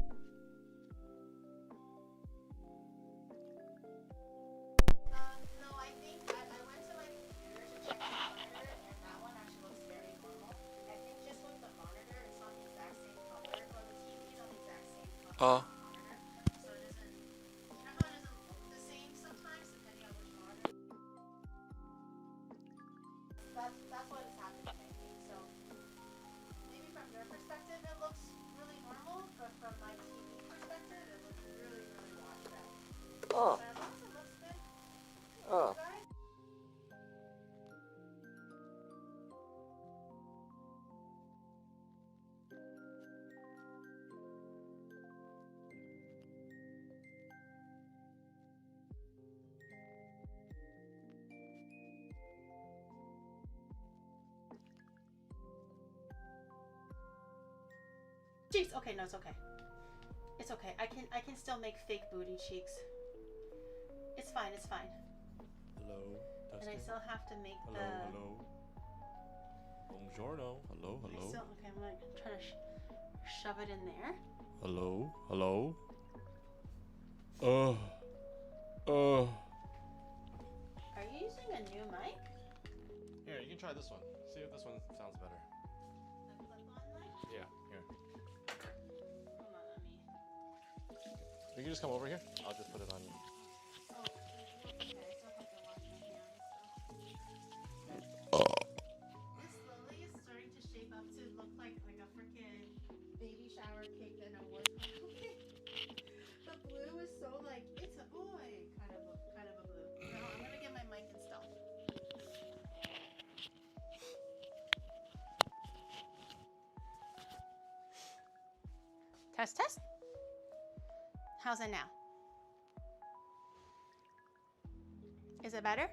No, I think I went to my computer to check the monitor, and that one actually looks very normal. I think just with the monitor, it's on the exact same color, or the TV is on the exact same color as the monitor. So it doesn't, you know how it doesn't look the same sometimes, depending on which monitor? That's what is happening, I think. So maybe from your perspective it looks really normal, but from my TV perspective it looks really, really washed out. Oh. But as long as it looks good, Oh. guys. Cheeks. Okay, no, it's okay. It's okay. I can still make fake booty cheeks. It's fine. It's fine. Hello. And I still have to make Hello. the. Hello. Buongiorno. Hello. Hello. Okay, I'm gonna try to shove it in there. Hello. Hello. Are you using a new mic? Here, you can try this one. See if this one sounds better. The clip-on mic? Yeah. Here. Hold on, let me. You can just come over here. I'll just put it on you. Oh, okay. I still have to wash my hands. This lily is starting to shape up to look like a freaking baby shower cake and a Wartortle cake. The blue is so like it's a boy kind of a blue. No, I'm gonna get my mic installed. Test, test. How's it now? Is it better?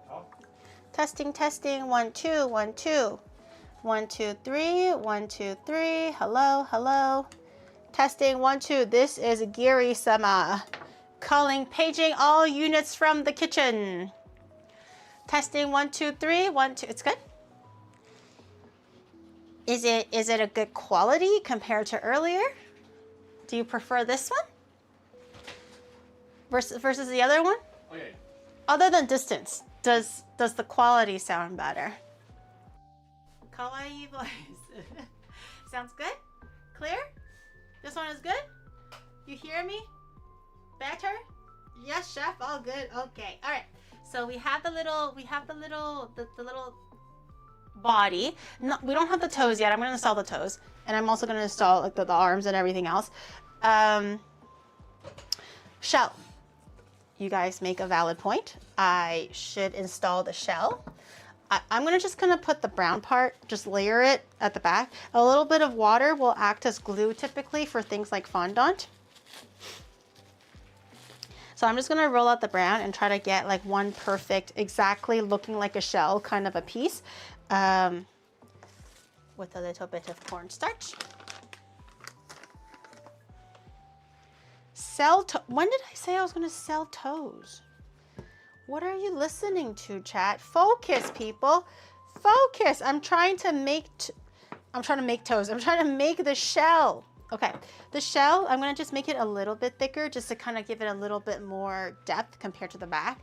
Oh. Testing, testing. 1, 2, 1, 2. 1, 2, 3. 1, 2, 3. Hello, hello. Testing 1, 2. This is Giri-sama. Calling, paging all units from the kitchen. Testing 1, 2, 3. 1, 2. It's good. Is it a good quality compared to earlier? Do you prefer this one versus the other one? Okay. Other than distance, does the quality sound better? Kawaii voice. Sounds good? Clear? This one is good? You hear me? Better? Yes, chef, all good. Okay. All right. So we have the little body. No, we don't have the toes yet. I'm going to install the toes, and I'm also going to install like the arms and everything else. Shell. You guys make a valid point. I should install the shell. I'm just gonna put the brown part, just layer it at the back. A little bit of water will act as glue typically for things like fondant. So I'm just gonna roll out the brown and try to get like one perfect, exactly looking like a shell kind of a piece, with a little bit of cornstarch. When did I say I was gonna sell toes? What are you listening to, chat? Focus, people. Focus. I'm trying to make toes. I'm trying to make the shell. Okay, the shell, I'm gonna just make it a little bit thicker just to kind of give it a little bit more depth compared to the back.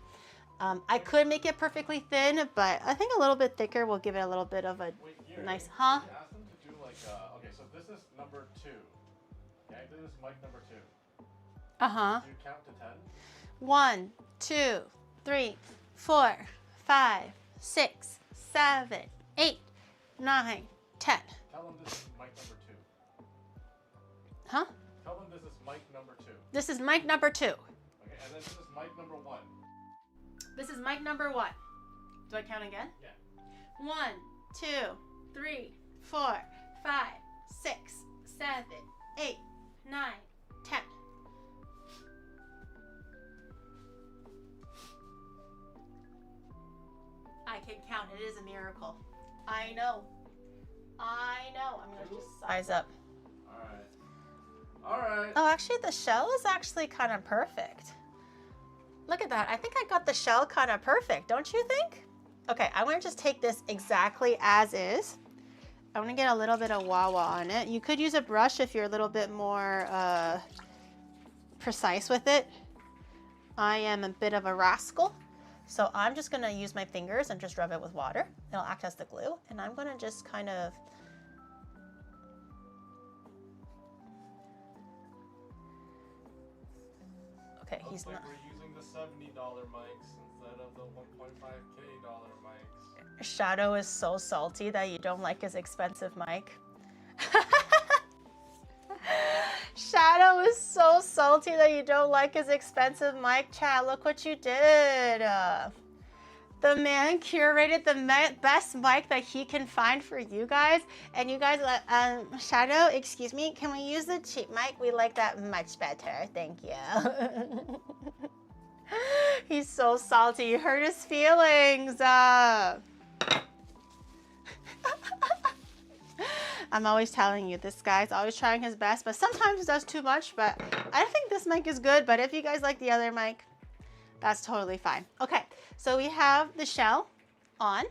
I could make it perfectly thin, but I think a little bit thicker will give it a little bit of a nice, huh? You asked them to do like, okay, so this is number 2. Okay, this is mic number 2. Uh-huh. Do you count to 10? 1, 2, 3, 4, 5, 6, 7, 8, 9, 10. Tell them this is mic number 2. Huh? Tell them this is mic number 2. This is mic number 2. Okay, and then this is mic number 1. This is mic number 1. Do I count again? Yeah. 1, 2, 3, 4, 5, 6, 7, 8, 9, 10. I can count. It is a miracle. I know. I know. I'm going to just size up. Alright. Oh, actually, the shell is actually kind of perfect. Look at that. I think I got the shell kind of perfect, don't you think? Okay, I'm going to just take this exactly as is. I'm going to get a little bit of Wawa on it. You could use a brush if you're a little bit more precise with it. I am a bit of a rascal. So I'm just going to use my fingers and just rub it with water. It'll act as the glue. And I'm going to just kind of... Okay, Looks he's like not... we're using the $70 mics instead of the $1.5K mics. Shadow is so salty that you don't like his expensive mic. Shadow is so salty that you don't like his expensive mic, chat. Look what you did. The man curated the best mic that he can find for you guys. And you guys, Shadow, excuse me, can we use the cheap mic? We like that much better. Thank you. He's so salty. You hurt his feelings. I'm always telling you, this guy's always trying his best, but sometimes he does too much. But I think this mic is good, but if you guys like the other mic, that's totally fine. Okay, so we have the shell on.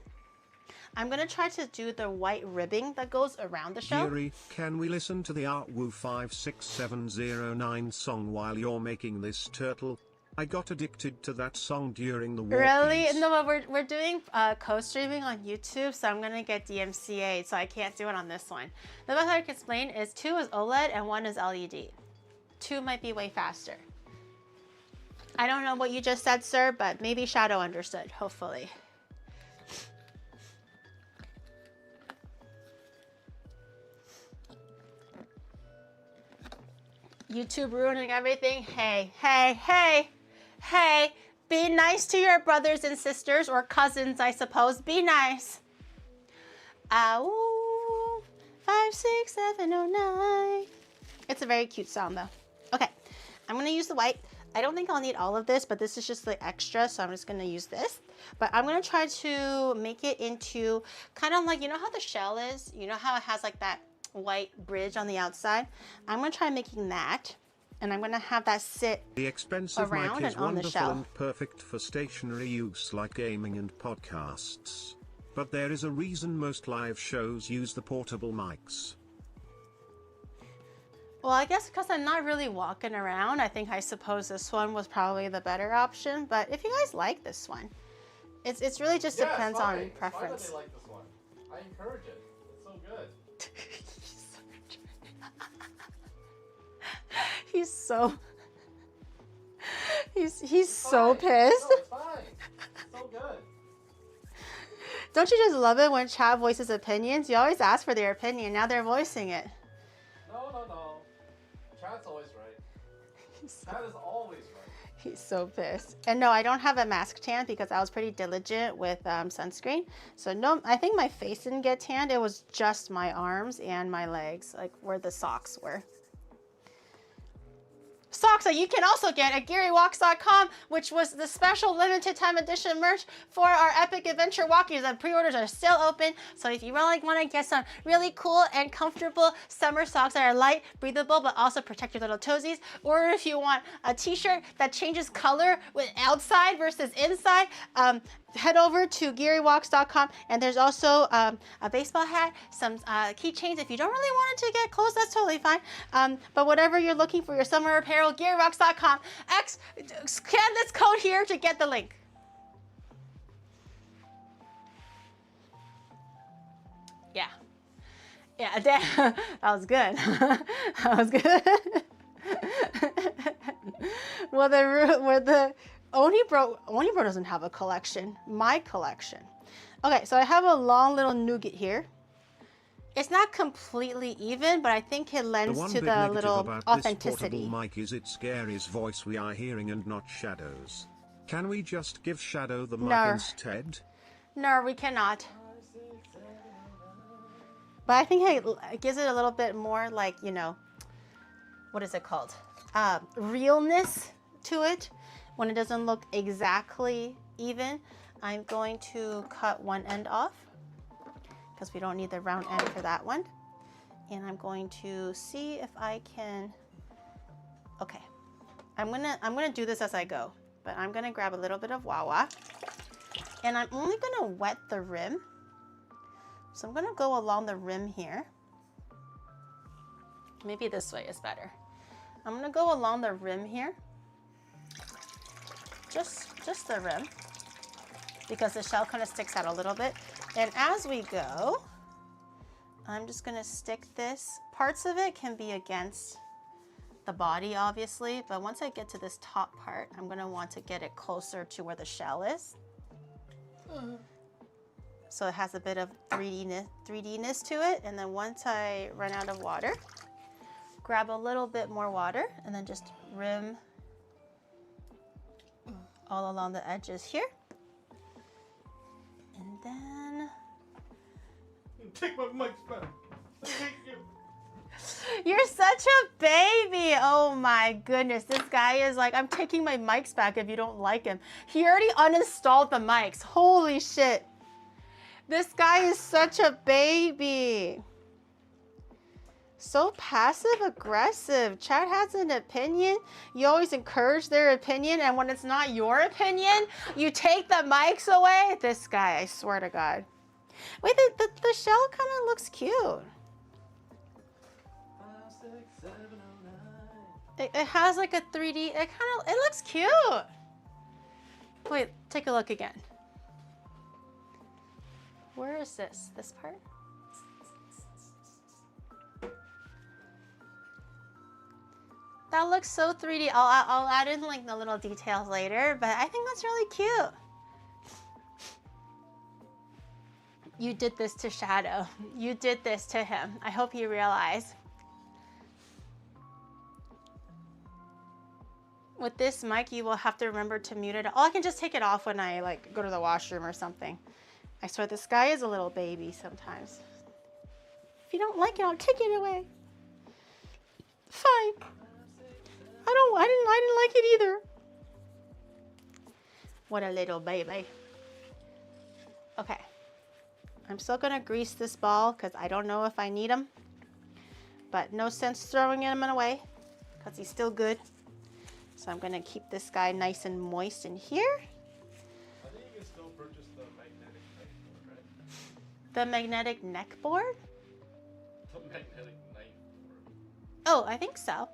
I'm gonna try to do the white ribbing that goes around the shell. Giri, can we listen to the Artwoo 56709 song while you're making this turtle? I got addicted to that song during the walkies. Really? No, but we're doing co-streaming on YouTube, so I'm gonna get DMCA'd, so I can't do it on this one. The best I can explain is 2 is OLED and 1 is LED. 2 might be way faster. I don't know what you just said, sir, but maybe Shadow understood, hopefully. YouTube ruining everything. Hey, hey, hey, hey, be nice to your brothers and sisters, or cousins, I suppose. Be nice. Ow, 56709. It's a very cute sound though. Okay, I'm gonna use the white. I don't think I'll need all of this, but this is just the extra, so I'm just gonna use this. But I'm gonna try to make it into kind of like, you know how the shell is? You know how it has like that white bridge on the outside? I'm gonna try making that, and I'm gonna have that sit The expensive mic around is and on the wonderful shell. and perfect for stationary use like gaming and podcasts. But there is a reason most live shows use the portable mics. Well, I guess because I'm not really walking around, I suppose this one was probably the better option. But if you guys like this one, it's really just depends on It's preference. fine that they like this one. I encourage it. It's so good. He's so pissed. No, it's fine. It's so good. Don't you just love it when chat voices opinions? You always ask for their opinion. Now they're voicing it. No. Chat's always right. Chat is always right. He's so pissed. And no, I don't have a mask tan because I was pretty diligent with sunscreen. So no, I think my face didn't get tanned. It was just my arms and my legs, like where the socks were. socks that you can also get at GaryWalks.com, which was the special limited time edition merch for our epic adventure walkies. And pre-orders are still open, so if you really want to get some really cool and comfortable summer socks that are light, breathable, but also protect your little toesies, or if you want a t-shirt that changes color with outside versus inside, head over to GaryWalks.com, and there's also a baseball hat, some keychains. If you don't really want it to get close, that's totally fine. But whatever you're looking for your summer apparel, GaryWalks.com. Scan this code here to get the link. Yeah. Yeah, that was good. That was good. Well, the Onibro doesn't have a collection. My collection. Okay, so I have a long little nougat here. It's not completely even, but I think it lends to the little authenticity. This mic is it's Gary's voice we are hearing and not Shadow's. Can we just give Shadow the mic instead? No, we cannot. But I think it gives it a little bit more, like, you know, what is it called? Realness to it. When it doesn't look exactly even, I'm going to cut one end off because we don't need the round end for that one. And I'm going to see if I can, okay. I'm gonna do this as I go, but I'm gonna grab a little bit of Wawa and I'm only gonna wet the rim. So I'm gonna go along the rim here. Maybe this way is better. I'm gonna go along the rim here. Just the rim, because the shell kind of sticks out a little bit. And as we go, I'm just gonna stick this. Parts of it can be against the body, obviously, but once I get to this top part, I'm gonna want to get it closer to where the shell is. So it has a bit of 3Dness to it. And then once I run out of water, grab a little bit more water and then just rim all along the edges here. And then... Take my mics back. I hate you. You're such a baby. Oh my goodness. This guy is like, I'm taking my mics back if you don't like him. He already uninstalled the mics. Holy shit. This guy is such a baby. So passive aggressive. Chat has an opinion. You always encourage their opinion, and when it's not your opinion, you take the mics away. This guy, I swear to God. Wait, the shell kind of looks cute. 5, 6, 7, 8, 9. It has like a 3D, it looks cute. Wait, take a look again. Where is this? This part? That looks so 3D. I'll add in like the little details later, but I think that's really cute. You did this to Shadow. You did this to him. I hope you realize. With this mic, you will have to remember to mute it. Oh, I can just take it off when I like go to the washroom or something. I swear this guy is a little baby sometimes. If you don't like it, I'll take it away. Fine. I didn't like it either. What a little baby. Okay. I'm still gonna grease this ball because I don't know if I need him. But no sense throwing him away because he's still good. So I'm gonna keep this guy nice and moist in here. I think you can still purchase the magnetic neck board, right? The magnetic neck board? The magnetic knife board. Oh, I think so.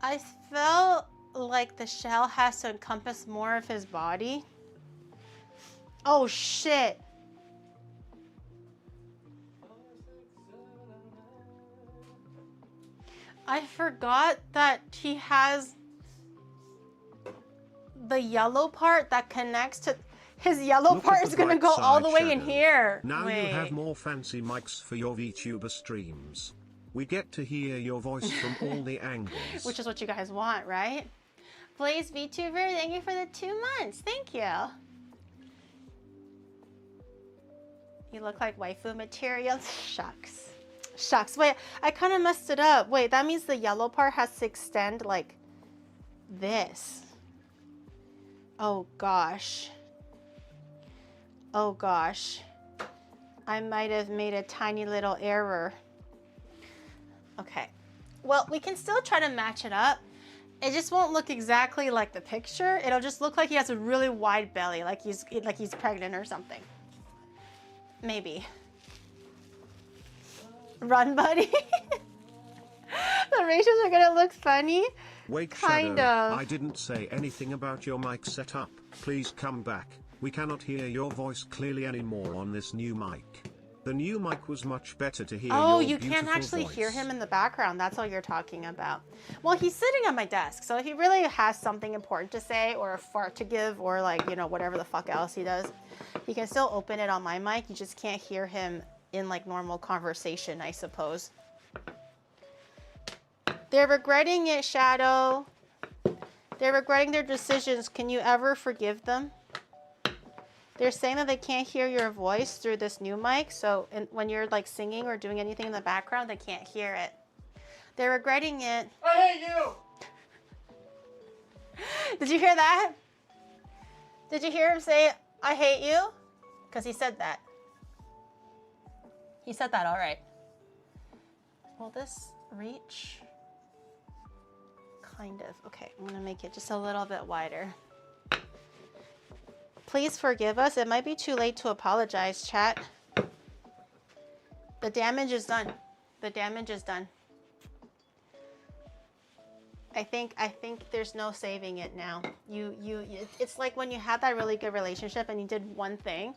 I felt like the shell has to encompass more of his body. Oh shit. I forgot that he has the yellow part that connects to his yellow Look part at is the gonna bright go all the side, way in Shadow. here. Now Wait. you have more fancy mics for your VTuber streams. We get to hear your voice from all the angles. Which is what you guys want, right? Blaze VTuber, thank you for the 2 months. Thank you. You look like waifu material. Shucks. Shucks. Wait, I kind of messed it up. Wait, that means the yellow part has to extend like this? Oh gosh. Oh gosh. I might have made a tiny little error. Okay. Well, we can still try to match it up. It just won't look exactly like the picture. It'll just look like he has a really wide belly, like he's pregnant or something. Maybe. Run, buddy. The ratios are gonna look funny. Wait, kind Shadow, of. I didn't say anything about your mic setup. Please come back. We cannot hear your voice clearly anymore on this new mic. The new mic was much better to hear Oh, your you can't actually voice. hear him in the background. That's all you're talking about. Well, he's sitting at my desk, so if he really has something important to say or a fart to give or like, you know, whatever the fuck else he does, he can still open it on my mic. You just can't hear him in like normal conversation, I suppose. They're regretting it, Shadow. They're regretting their decisions. Can you ever forgive them? They're saying that they can't hear your voice through this new mic, so when you're like singing or doing anything in the background, they can't hear it. They're regretting it. I hate you! Did you hear that? Did you hear him say, I hate you? Because he said that. He said that, all right. Will this reach? Kind of. Okay, I'm gonna make it just a little bit wider. Please forgive us. It might be too late to apologize, chat. The damage is done. The damage is done. I think there's no saving it now. It's like when you had that really good relationship and you did one thing,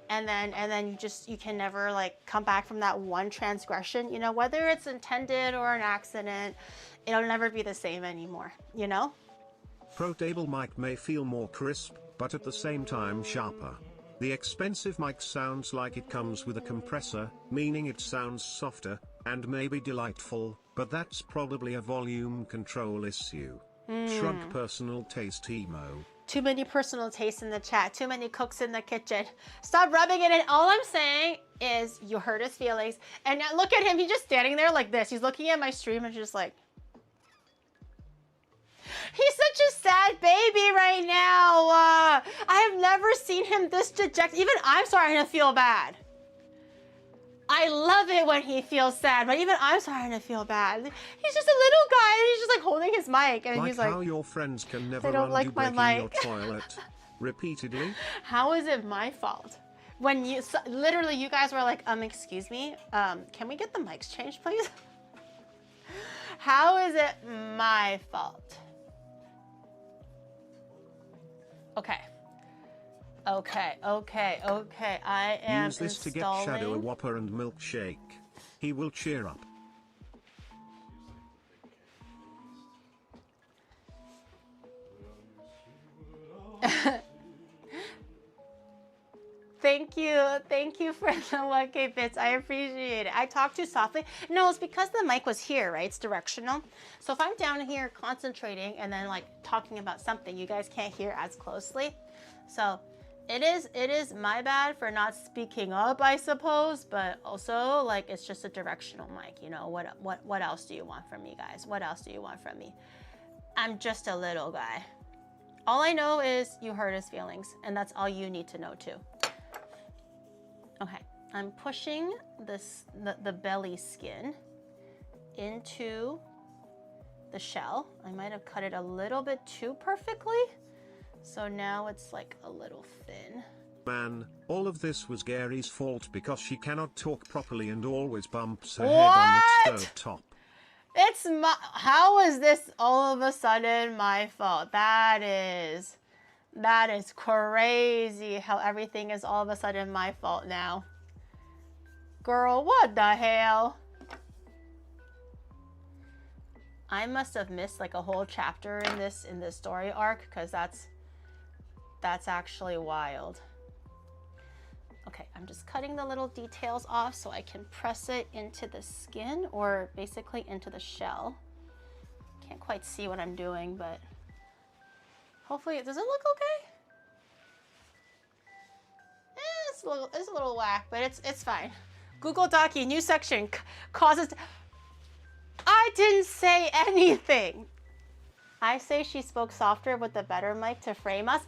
and then you can never like come back from that one transgression. You know, whether it's intended or an accident, it'll never be the same anymore. You know. Pro table mic may feel more crisp, but at the same time sharper. The expensive mic sounds like it comes with a compressor, meaning it sounds softer, and maybe delightful, but that's probably a volume control issue. Shrug personal taste emo. Too many personal tastes in the chat. Too many cooks in the kitchen. Stop rubbing it in. All I'm saying is you hurt his feelings. And now look at him. He's just standing there like this. He's looking at my stream and just like... He's such a sad baby right now. I have never seen him this dejected. Even I'm starting to feel bad. I love it when he feels sad, but even I'm starting to feel bad. He's just a little guy, and he's just like holding his mic, and Like he's like, how your friends can never "They don't undo like my breaking your mic." toilet repeatedly. how is it my fault? When you, literally you guys were like, excuse me, can we get the mics changed, please? How is it my fault? Okay. I am Use this to get Shadow a Whopper and milkshake. He will cheer up. Thank you for the 1K bits. I appreciate it. I talk too softly. No, it's because the mic was here, right? It's directional. So if I'm down here concentrating and then like talking about something, you guys can't hear as closely. So it is my bad for not speaking up, I suppose, but also like it's just a directional mic, you know. What else do you want from me, guys? What else do you want from me? I'm just a little guy. All I know is you hurt his feelings, and that's all you need to know too. Okay, I'm pushing the belly skin into the shell. I might have cut it a little bit too perfectly. So now it's like a little thin. Man, all of this was Gary's fault because she cannot talk properly and always bumps her head on the stove top. It's my, how is this all of a sudden my fault? That is crazy how everything is all of a sudden my fault now. Girl, what the hell? I must have missed like a whole chapter in this story arc, because that's actually wild. Okay, I'm just cutting the little details off so I can press it into the skin, or basically into the shell. Can't quite see what I'm doing, but hopefully, does it look okay? It's a little whack, but it's fine. Google Docky, new section, causes... I didn't say anything. I say she spoke softer with the better mic to frame us.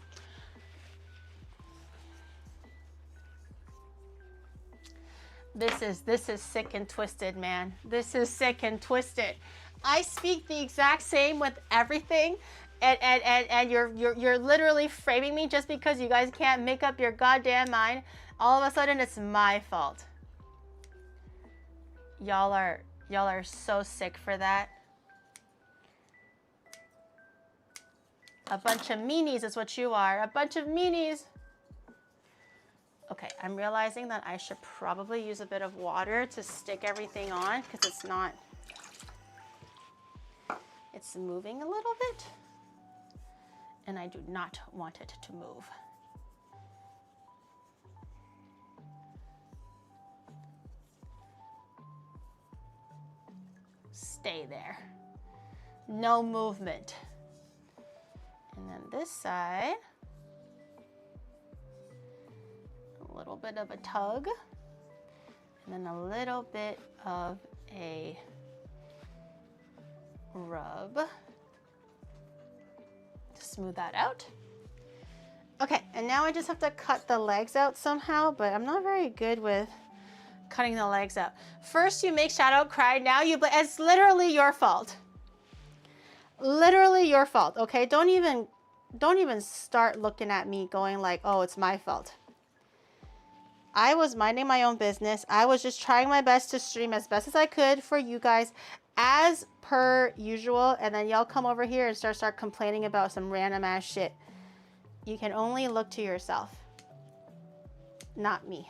This is sick and twisted, man. This is sick and twisted. I speak the exact same with everything, and you're literally framing me just because you guys can't make up your goddamn mind. All of a sudden, it's my fault. Y'all are so sick for that. A bunch of meanies is what you are. A bunch of meanies. Okay, I'm realizing that I should probably use a bit of water to stick everything on because it's moving a little bit. And I do not want it to move. Stay there. No movement. And then this side, a little bit of a tug, and then a little bit of a rub to smooth that out. Okay, and now I just have to cut the legs out somehow, but I'm not very good with cutting the legs out. First you make Shadow cry, now it's literally your fault. Literally your fault, okay? Don't even start looking at me going like, oh, it's my fault. I was minding my own business. I was just trying my best to stream as best as I could for you guys as per usual, and then y'all come over here and start complaining about some random ass shit. You can only look to yourself, not me.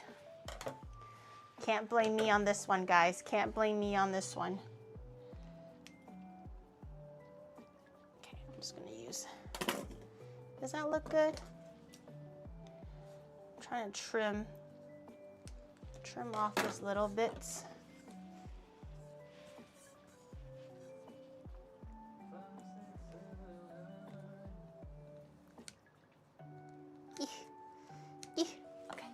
Can't blame me on this one, guys. Can't blame me on this one. Okay, I'm just gonna use. Does that look good? I'm trying to trim off those little bits. Okay.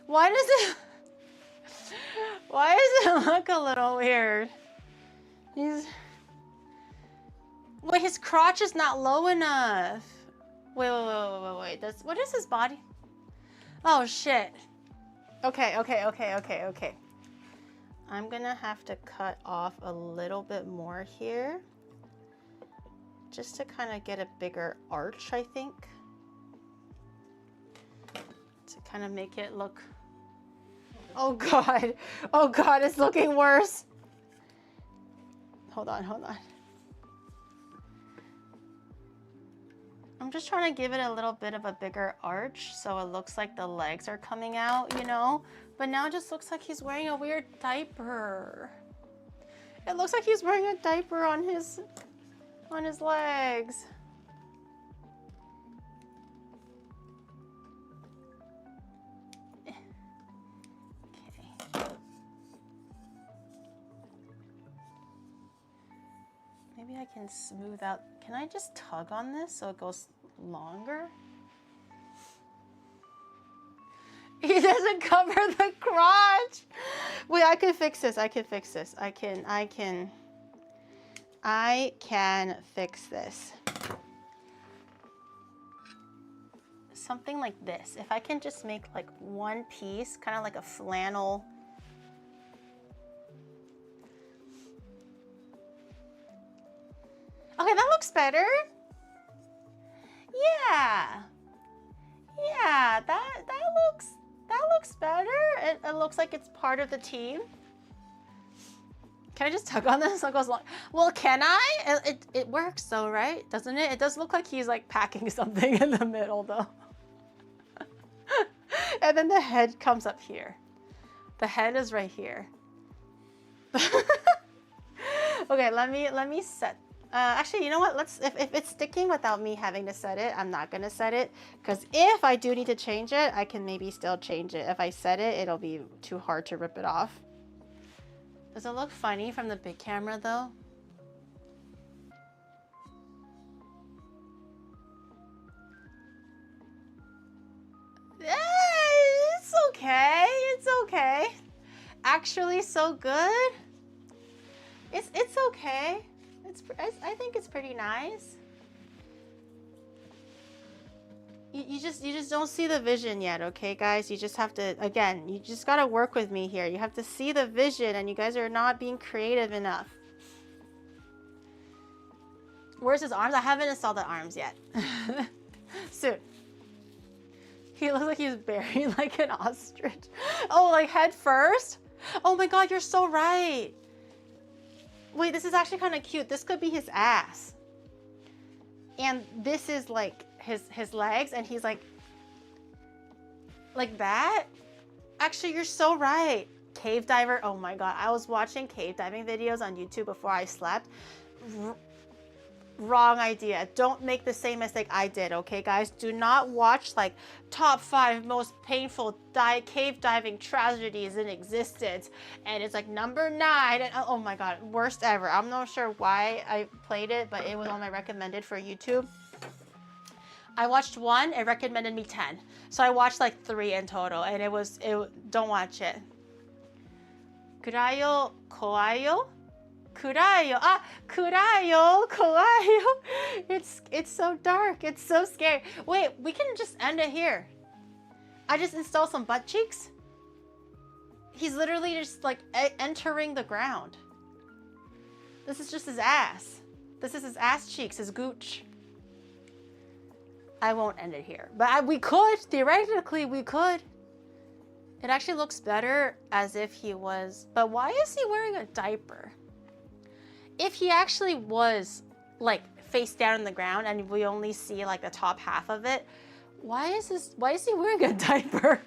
Why does it look a little weird? Wait, his crotch is not low enough. Wait. What is his body? Oh, shit. Okay. I'm gonna have to cut off a little bit more here. Just to kind of get a bigger arch, I think. To kind of make it look... Oh, God. Oh, God, it's looking worse. Hold on. I'm just trying to give it a little bit of a bigger arch so it looks like the legs are coming out, you know? But now it just looks like he's wearing a weird diaper. It looks like he's wearing a diaper on his legs. Okay. Maybe I can smooth out. Can I just tug on this so it goes longer? He doesn't cover the crotch. Wait, I can fix this. I can fix this. I can fix this. Something like this. If I can just make like one piece, kind of like a flannel. Okay, that looks better. Yeah, that looks better. It looks like it's part of the team. Can I just tug on this so it goes long? Well, can I? It works though, right? Doesn't it? It does look like he's like packing something in the middle though. And then the head comes up here. The head is right here. Okay, let me set. Actually, you know what? If it's sticking without me having to set it, I'm not gonna set it. Because if I do need to change it, I can maybe still change it. If I set it, it'll be too hard to rip it off. Does it look funny from the big camera though? It's okay. It's okay. Actually, so good. It's okay. I think it's pretty nice. You just don't see the vision yet, okay, guys? You just have to, again, you just gotta work with me here. You have to see the vision, and you guys are not being creative enough. Where's his arms? I haven't installed the arms yet. Soon. He looks like he's buried like an ostrich. Oh, like head first? Oh my god, you're so right. Wait, this is actually kind of cute. This could be his ass. And this is like his legs, and he's like that. Actually, you're so right. Cave diver. Oh my god, I was watching cave diving videos on YouTube before I slept. Wrong idea. Don't make the same mistake I did, okay, guys? Do not watch like top 5 most painful cave diving tragedies in existence, and it's like number 9, and oh my god, worst ever. I'm not sure why I played it, but it was on my recommended for YouTube. I watched 1, it recommended me 10, so I watched like 3 in total, and don't watch it. Kurayo koayo? Kurayo. Kurayo, kawaio. It's so dark. It's so scary. Wait, we can just end it here. I just installed some butt cheeks. He's literally just like entering the ground. This is just his ass. This is his ass cheeks, his gooch. I won't end it here, but we could. Theoretically, we could. It actually looks better as if he was, but why is he wearing a diaper? If he actually was like face down on the ground and we only see like the top half of it, why is he wearing a diaper?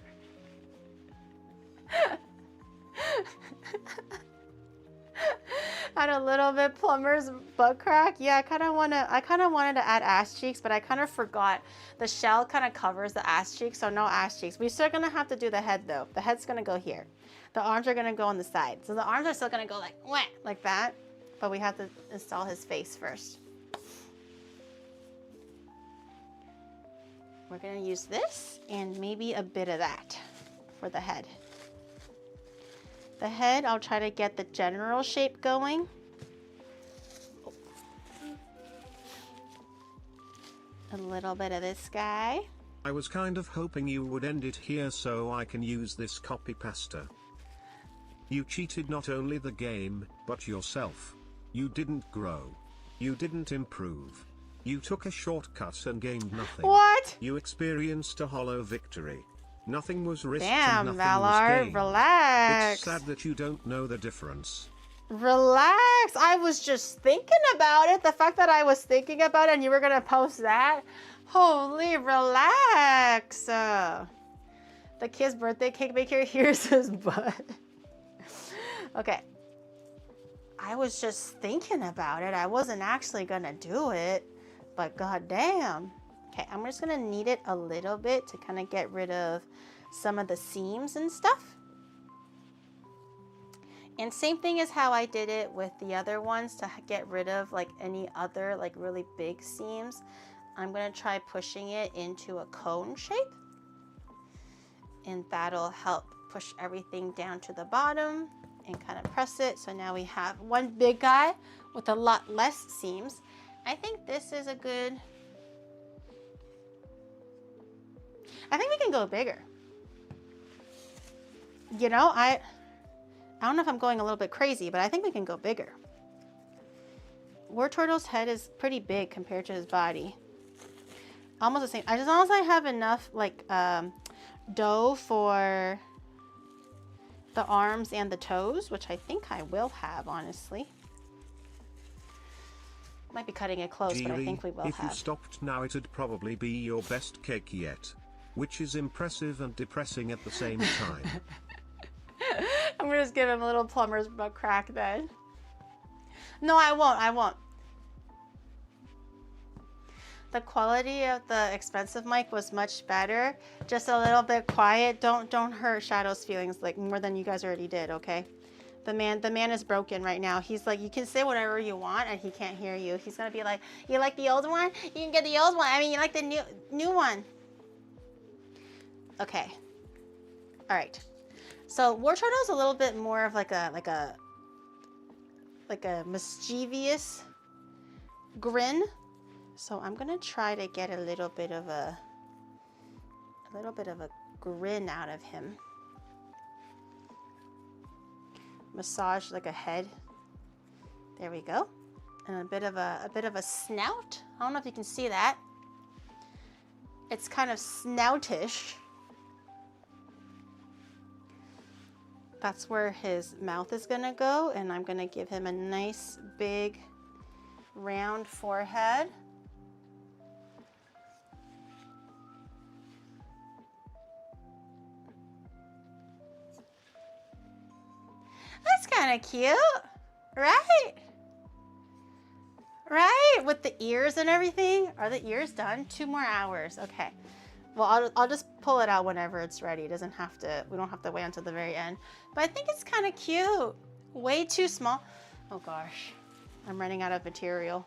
Had a little bit plumber's butt crack. Yeah, I kind of wanted to add ass cheeks, but I kind of forgot. The shell kind of covers the ass cheeks, so no ass cheeks. We're still gonna have to do the head though. The head's gonna go here. The arms are gonna go on the side. So the arms are still gonna go like that. But we have to install his face first. We're gonna use this and maybe a bit of that for the head. The head, I'll try to get the general shape going. A little bit of this guy. I was kind of hoping you would end it here so I can use this copy pasta. You cheated not only the game, but yourself. You didn't grow. You didn't improve. You took a shortcut and gained nothing. What? You experienced a hollow victory. Nothing was risked Damn, and nothing was Valar, gained. relax. It's sad that you don't know the difference. Relax. I was just thinking about it. The fact that I was thinking about it and you were gonna post that. Holy, relax. The kid's birthday cake maker, here's his butt. Okay. I was just thinking about it. I wasn't actually gonna do it, but goddamn. Okay, I'm just gonna knead it a little bit to kind of get rid of some of the seams and stuff. And same thing as how I did it with the other ones to get rid of like any other like really big seams. I'm gonna try pushing it into a cone shape, and that'll help push everything down to the bottom and kind of press it. So now we have one big guy with a lot less seams. I think this is a good, I think we can go bigger. You know, I don't know if I'm going a little bit crazy, but I think we can go bigger. Wartortle's head is pretty big compared to his body. Almost the same. As long as I have enough like dough for the arms and the toes, which I think I will have, honestly. Might be cutting it close, but I think we will have. If you stopped now, it'd probably be your best cake yet, which is impressive and depressing at the same time. I'm gonna just give him a little plumber's butt crack then. No, I won't. The quality of the expensive mic was much better. Just a little bit quiet. Don't hurt Shadow's feelings like more than you guys already did, okay? The man is broken right now. He's like, you can say whatever you want and he can't hear you. He's gonna be like, you like the old one? You can get the old one. I mean, you like the new one. Okay. All right. So Wartortle is a little bit more of like a like a mischievous grin. So I'm gonna try to get a little bit of a grin out of him. Massage like a head. There we go. And a bit of a snout. I don't know if you can see that. It's kind of snoutish. That's where his mouth is gonna go, and I'm gonna give him a nice big round forehead. That's kind of cute, right? Right? With the ears and everything. Are the ears done? 2 more hours. Okay. Well, I'll just pull it out whenever it's ready. It doesn't have to, we don't have to wait until the very end. But I think it's kind of cute. Way too small. Oh gosh, I'm running out of material.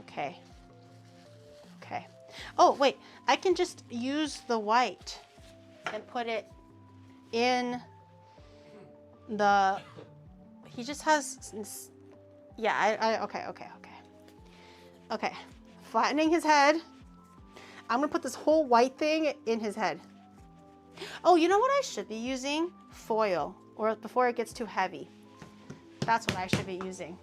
Okay. Okay. Oh, wait, I can just use the white and put it in the, he just has, yeah, okay. Okay, flattening his head. I'm gonna put this whole white thing in his head. Oh, you know what I should be using? Foil, or before it gets too heavy. That's what I should be using.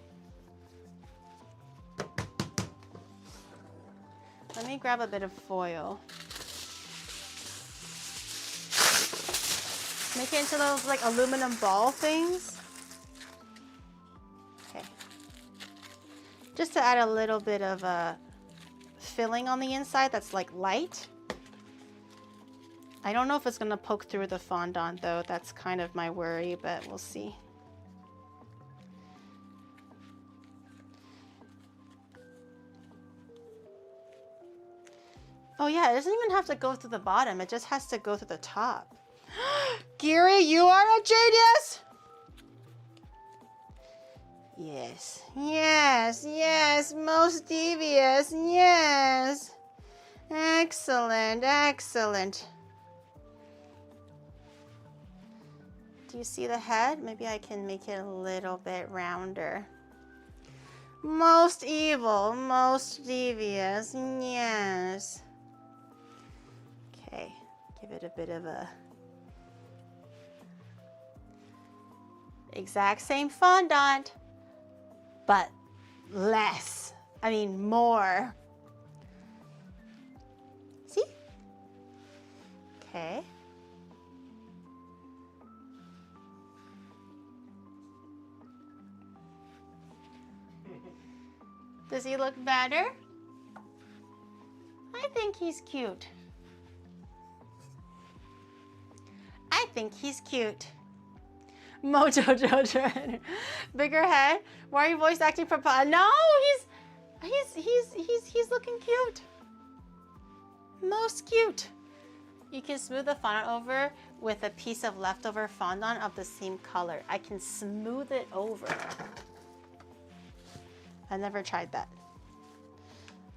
Let me grab a bit of foil. Make it into those like aluminum ball things. Okay. Just to add a little bit of a filling on the inside that's like light. I don't know if it's gonna poke through the fondant though. That's kind of my worry, but we'll see. Oh yeah, it doesn't even have to go through the bottom. It just has to go through the top. Giri, you are a genius! Yes, yes, yes, most devious, yes. Excellent, excellent. Do you see the head? Maybe I can make it a little bit rounder. Most evil, most devious, yes. Okay, give it a bit of a... Exact same fondant, but less. I mean, more. See? Okay. Does he look better? I think he's cute. I think he's cute. Mojo Jojo. Bigger head. Why are you voice acting for No, he's looking cute. Most cute. You can smooth the fondant over with a piece of leftover fondant of the same color. I can smooth it over. I never tried that.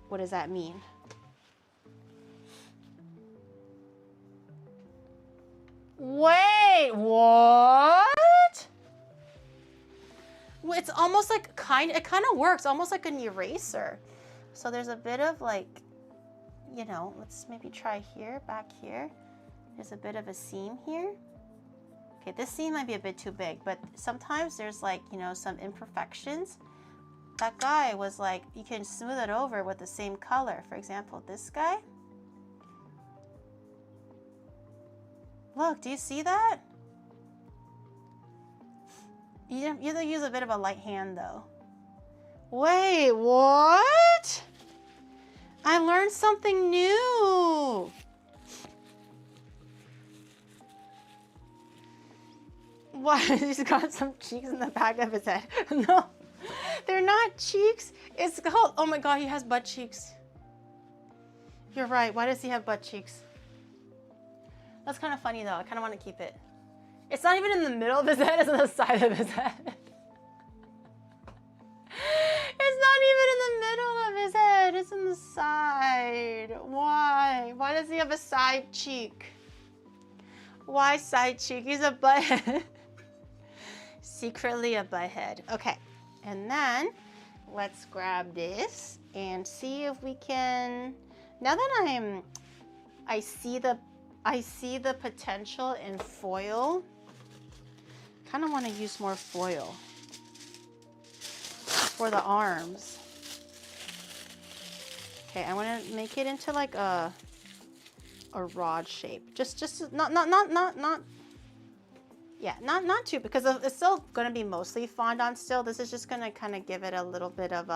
What does that mean? Wait, what? It's almost like it kind of works, almost like an eraser. So there's a bit of like, you know, let's maybe try here, back here. There's a bit of a seam here. Okay, this seam might be a bit too big, but sometimes there's like, you know, some imperfections. That guy was like, you can smooth it over with the same color. For example, this guy. Look, do you see that? You have to use a bit of a light hand though. Wait, what? I learned something new. What? He's got some cheeks in the back of his head. No, they're not cheeks. It's called, oh my God, he has butt cheeks. You're right. Why does he have butt cheeks? That's kind of funny though. I kind of want to keep it. It's not even in the middle of his head, it's on the side of his head. It's not even in the middle of his head, it's in the side. Why? Why does he have a side cheek? Why side cheek? He's a butthead. Secretly a butthead. Okay, And then let's grab this and see if we can, now that I see the potential in foil, kind of want to use more foil for the arms. Okay, I want to make it into like a rod shape. Just not too, because it's still going to be mostly fondant still. This is just going to kind of give it a little bit of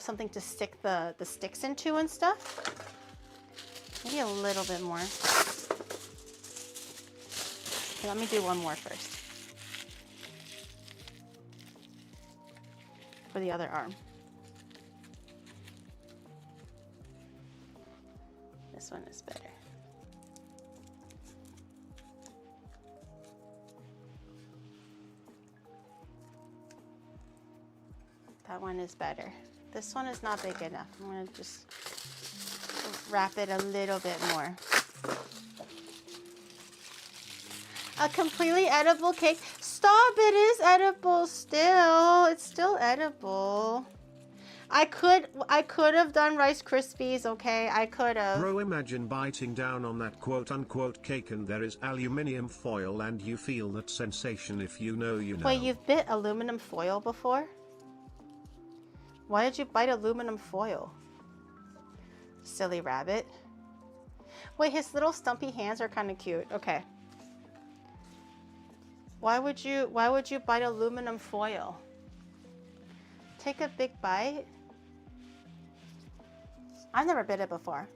something to stick the sticks into and stuff. Maybe a little bit more. Okay, let me do one more first. For the other arm. This one is better. That one is better. This one is not big enough. I'm gonna just wrap it a little bit more. A completely edible cake. Stop, it is edible still. It's still edible. I could have done Rice Krispies, okay? I could have. Bro, imagine biting down on that quote-unquote cake and there is aluminium foil and you feel that sensation. If you know, you know. Wait, you've bit aluminum foil before? Why did you bite aluminum foil? Silly rabbit. Wait, his little stumpy hands are kind of cute. Okay. Why would you bite aluminum foil? Take a big bite. I've never bit it before.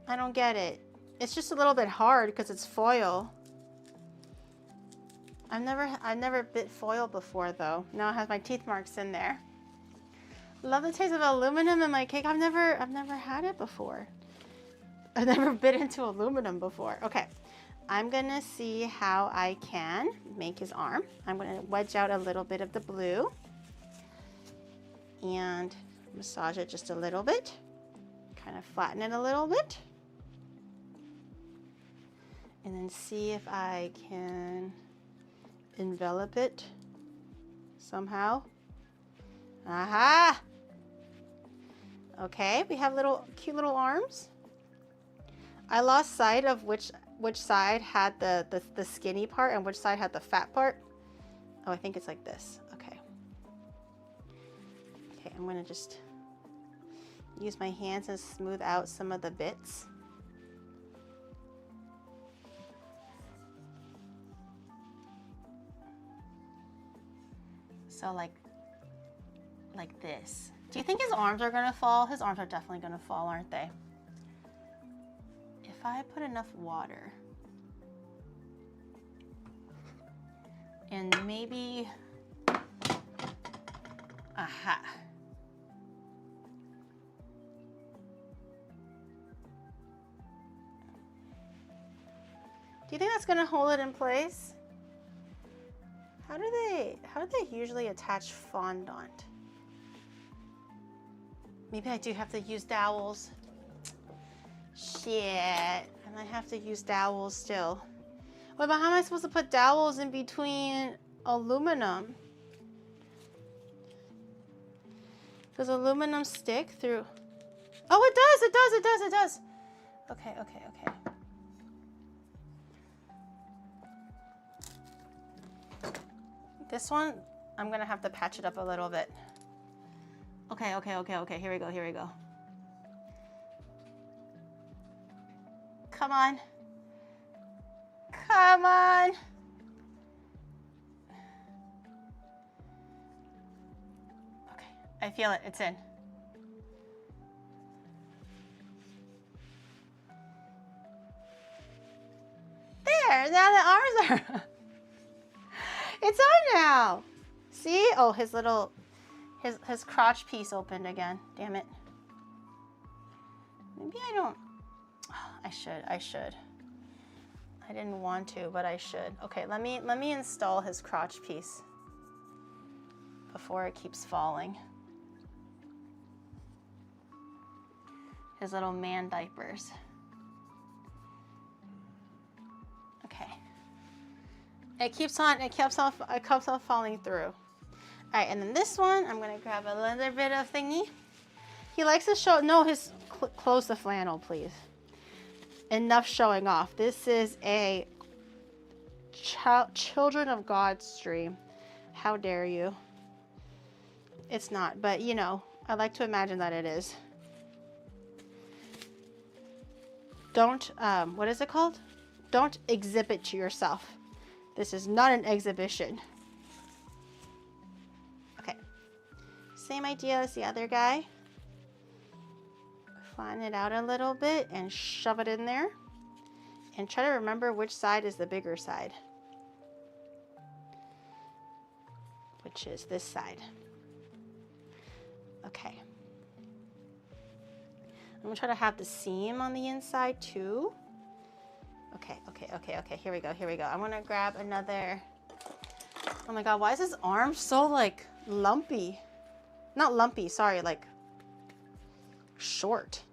I don't get it. It's just a little bit hard because it's foil. I've never bit foil before though. Now I have my teeth marks in there. Love the taste of aluminum in my cake. I've never had it before. I've never bit into aluminum before. Okay, I'm gonna see how I can make his arm. I'm gonna wedge out a little bit of the blue and massage it just a little bit. Kind of flatten it a little bit. And then see if I can envelop it somehow. Aha! Okay, we have cute little arms. I lost sight of which side had the skinny part and which side had the fat part. Oh, I think it's like this. Okay. Okay, I'm gonna just use my hands and smooth out some of the bits. So like this. Do you think his arms are gonna fall? His arms are definitely gonna fall, aren't they? If I put enough water and maybe, aha. Do you think that's gonna hold it in place? How do they usually attach fondant? Maybe I do have to use dowels. Shit, and I have to use dowels still. Wait, but how am I supposed to put dowels in between aluminum? Does aluminum stick through? Oh, it does, it does, it does, it does. Okay, okay, okay. This one, I'm gonna have to patch it up a little bit. Okay, okay, okay, okay, here we go, here we go. Come on. Come on. Okay, I feel it, it's in. There, now the arms are, it's on now. See? Oh, his little, his crotch piece opened again, damn it. Maybe I don't, I should. I didn't want to, but I should. Okay, let me install his crotch piece before it keeps falling. His little man diapers. It keeps on falling through. All right, and then this one, I'm gonna grab a little bit of thingy. He likes to show, no, close the flannel, please. Enough showing off. This is a Children of God stream. How dare you? It's not, but you know, I like to imagine that it is. Don't, what is it called? Don't exhibit to yourself. This is not an exhibition. Okay. Same idea as the other guy. Flatten it out a little bit and shove it in there. And try to remember which side is the bigger side. Which is this side. Okay. I'm gonna try to have the seam on the inside too. Okay. Here we go. I'm gonna grab another. Oh my God, why is his arm so like lumpy? Not lumpy, sorry, like short.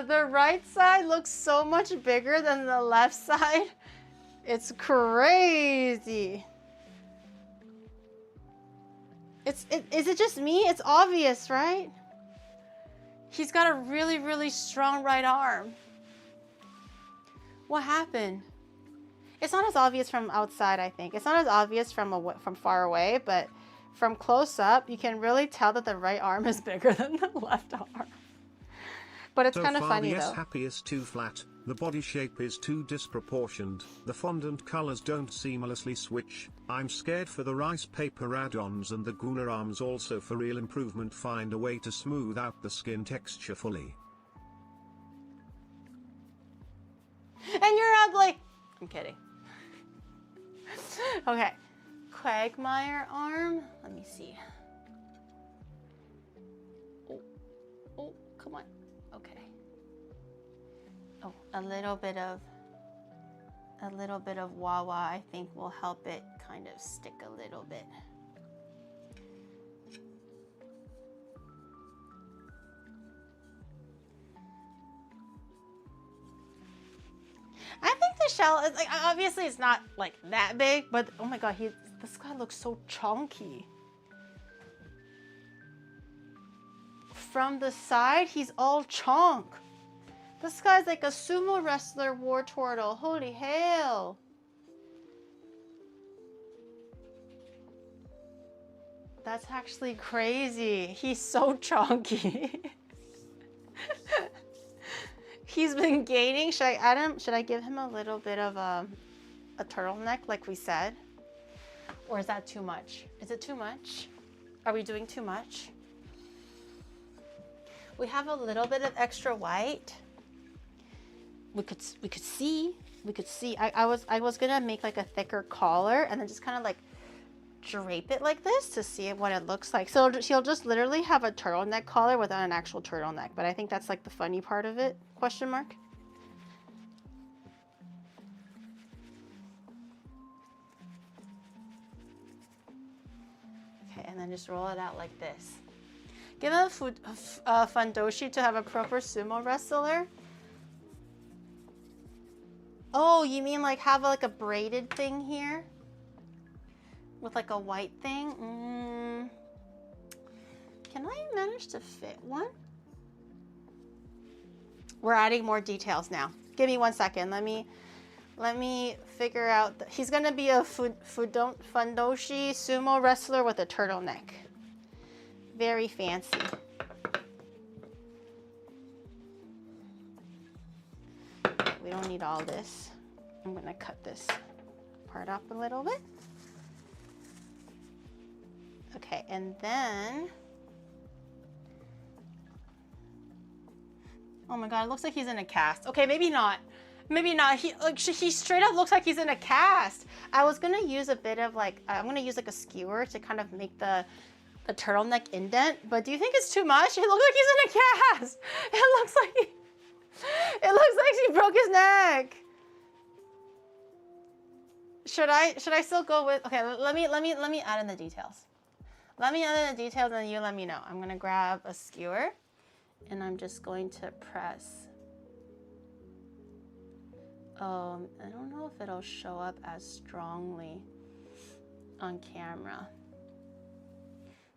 The right side looks so much bigger than the left side. It's crazy. Is it just me? It's obvious, right? He's got a really, really strong right arm. What happened? It's not as obvious from outside, I think. It's not as obvious from far away, but from close up, you can really tell that the right arm is bigger than the left arm. But it's kind of funny though. The S-Happy is too flat, the body shape is too disproportioned, the fondant colors don't seamlessly switch. I'm scared for the rice paper add-ons and the Guna arms also. For real improvement, find a way to smooth out the skin texture fully. And you're ugly! I'm kidding. Okay. Quagmire arm. Let me see. Oh, come on. Okay. Oh, a little bit of Wawa, I think, will help it kind of stick a little bit. I think the shell is like, obviously it's not like that big, but oh my God, this guy looks so chunky. From the side, he's all chunk. This guy's like a sumo wrestler Wartortle. Holy hell. That's actually crazy. He's so chunky. He's been gaining. Should I add him? Should I give him a little bit of a turtleneck like we said? Or is that too much? Is it too much? Are we doing too much? We have a little bit of extra white. We could see. I was gonna make like a thicker collar and then just kind of like drape it like this to see what it looks like. So he'll just literally have a turtleneck collar without an actual turtleneck. But I think that's like the funny part of it, question mark. Okay, and then just roll it out like this. Give a fundoshi to have a proper sumo wrestler. Oh, you mean like have like a braided thing here? With like a white thing? Can I manage to fit one? We're adding more details now. Give me 1 second. Let me figure out. He's gonna be a fundoshi sumo wrestler with a turtleneck. Very fancy. We don't need all this. I'm gonna cut this part up a little bit. Okay, and then, oh my God, it looks like he's in a cast. Okay, maybe not. Maybe not. He straight up looks like he's in a cast. I was gonna use a bit of like, I'm gonna use like a skewer to kind of make the turtleneck indent, but do you think it's too much? It looks like he's in a cast. It looks like he broke his neck. Should I still go with, okay, let me add in the details. Let me add in the details and you let me know. I'm gonna grab a skewer And I'm just going to press. I don't know if it'll show up as strongly on camera.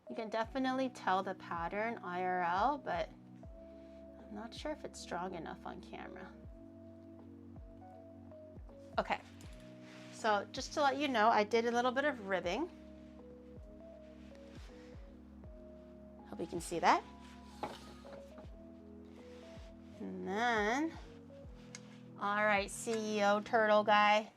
You can definitely tell the pattern IRL, but I'm not sure if it's strong enough on camera. Okay, so just to let you know, I did a little bit of ribbing. Hope you can see that. And then, all right, CEO turtle guy.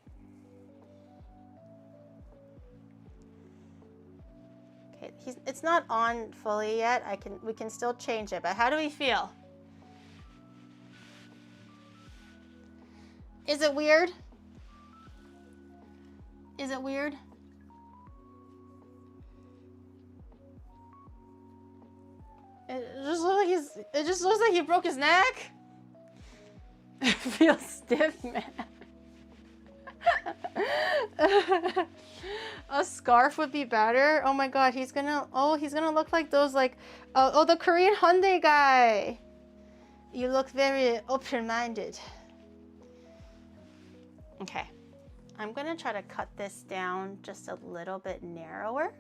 Okay, it's not on fully yet. We can still change it, but how do we feel? Is it weird? Is it weird? It just looks like he broke his neck. It feels stiff, man. A scarf would be better. Oh my god, he's gonna look like those like the Korean Hyundai guy. You look very open-minded. Okay. I'm gonna try to cut this down just a little bit narrower.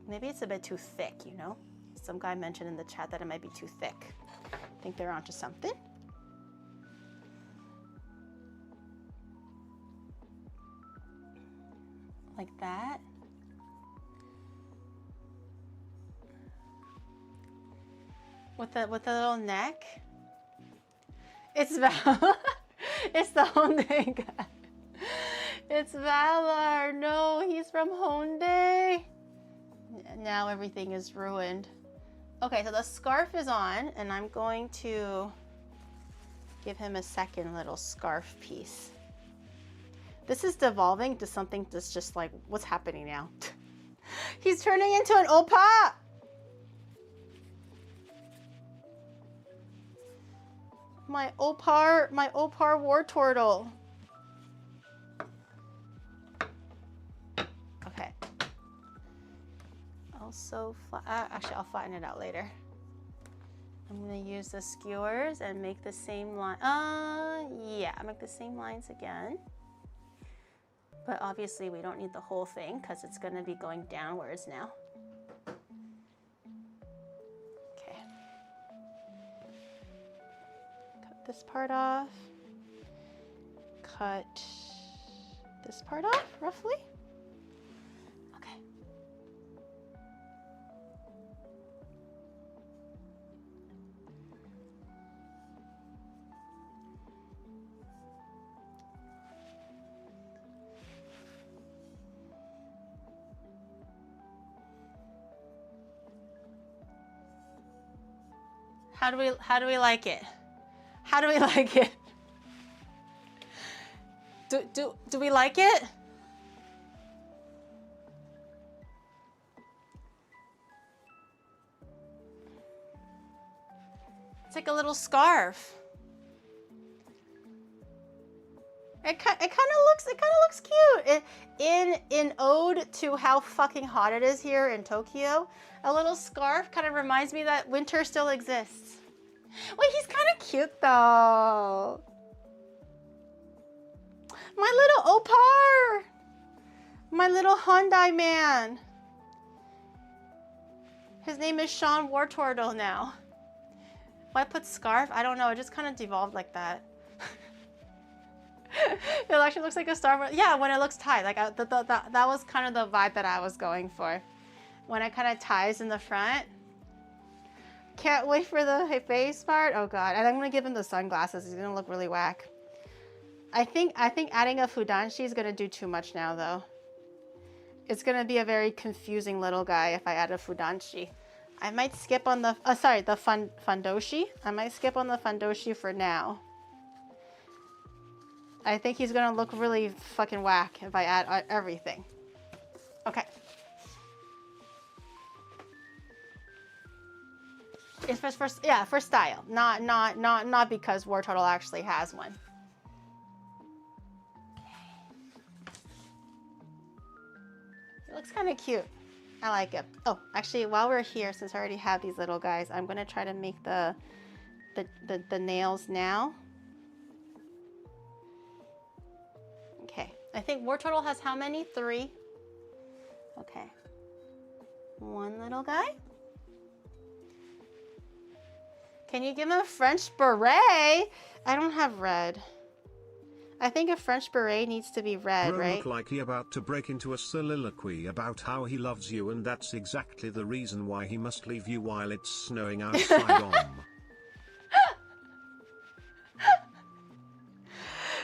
Maybe it's a bit too thick, you know? Some guy mentioned in the chat that it might be too thick. I think they're onto something. Like that. With the little neck. It's Val. It's the Hyundai guy. It's Valar. No, he's from Hyundai. Now everything is ruined. Okay, so the scarf is on, and I'm going to give him a second little scarf piece. This is devolving to something that's just like, what's happening now? He's turning into an oppa! My opar Wartortle. Okay. Also, actually, I'll flatten it out later. I'm gonna use the skewers and make the same line. Yeah, make the same lines again. But obviously, we don't need the whole thing because it's gonna be going downwards now. This part off, cut this part off, roughly. Okay. How do we like it? How do we like it? Do we like it? It's like a little scarf. It kind of looks cute. In ode to how fucking hot it is here in Tokyo, a little scarf kind of reminds me that winter still exists. Wait, he's kind of cute though. My little opar. My little Hyundai man. His name is Sean Wartortle now. Why put scarf? I don't know. It just kind of devolved like that. It actually looks like a star. Yeah, when it looks tied. Like that was kind of the vibe that I was going for. When it kind of ties in the front. Can't wait for the face part. Oh god, and I'm gonna give him the sunglasses. He's gonna look really whack. I think adding a fudanshi is gonna do too much now, though. It's gonna be a very confusing little guy if I add a fudanshi. I might skip on the fundoshi. I might skip on the fundoshi for now. I think he's gonna look really fucking whack if I add everything. Okay. It's for style, not because Wartortle actually has one. It looks kind of cute. I like it. Oh, actually, while we're here, since I already have these little guys, I'm gonna try to make the nails now. Okay, I think Wartortle has how many? 3. Okay, 1 little guy. Can you give him a French beret? I don't have red. I think a French beret needs to be red, Bro right? look like he about to break into a soliloquy about how he loves you, and that's exactly the reason why he must leave you while it's snowing outside.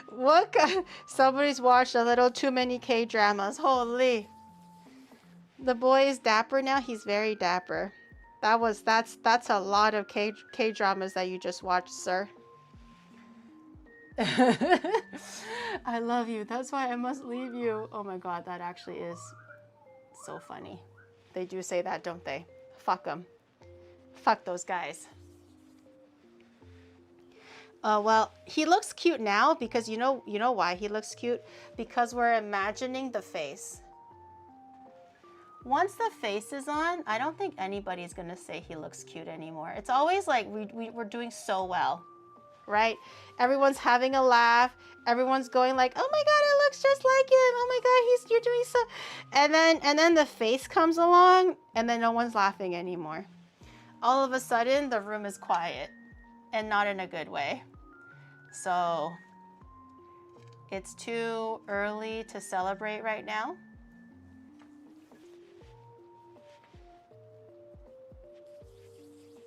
What? Somebody's watched a little too many K-dramas. Holy. The boy is dapper now. He's very dapper. That's a lot of K-dramas that you just watched, sir. I love you. That's why I must leave you. Oh my god, that actually is so funny. They do say that, don't they? Fuck them. Fuck those guys. Well, he looks cute now because you know why he looks cute? Because we're imagining the face. Once the face is on, I don't think anybody's gonna say he looks cute anymore. It's always like we're doing so well, right? Everyone's having a laugh. Everyone's going like, "Oh my god, it looks just like him. Oh my god, you're doing so." And then the face comes along, and then no one's laughing anymore. All of a sudden, the room is quiet, and not in a good way. So it's too early to celebrate right now.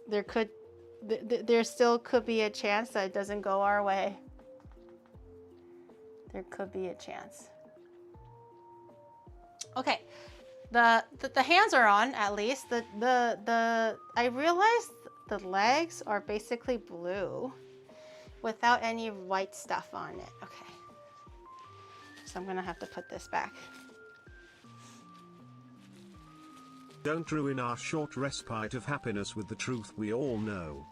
There still could be a chance that it doesn't go our way. There could be a chance. Okay, the hands are on at least. I realized the legs are basically blue without any white stuff on it. Okay, so I'm gonna have to put this back. Don't ruin our short respite of happiness with the truth we all know.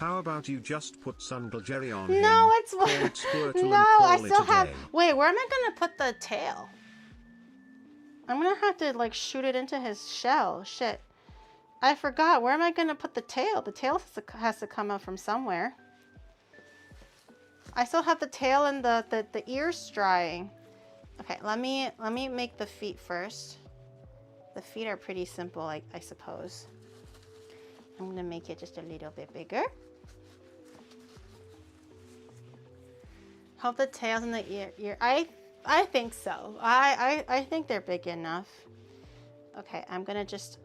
How about you just put OniGiri on him? No, it's call it Squirtle no. and call I it still a have. day. Wait, where am I gonna put the tail? I'm gonna have to like shoot it into his shell. Shit, I forgot. Where am I gonna put the tail? The tail has to come out from somewhere. I still have the tail and the ears drying. Okay, let me make the feet first. The feet are pretty simple, I suppose. I'm gonna make it just a little bit bigger. Hope the tails and the ear. I think so. I think they're big enough. Okay, I'm gonna just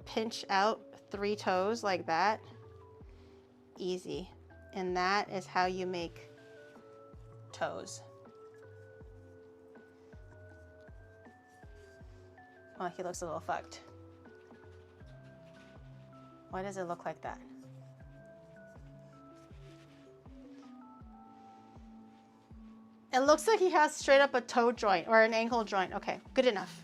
pinch out 3 toes like that. Easy. And that is how you make toes. Oh, he looks a little fucked. Why does it look like that? It looks like he has straight up a toe joint or an ankle joint. Okay, good enough.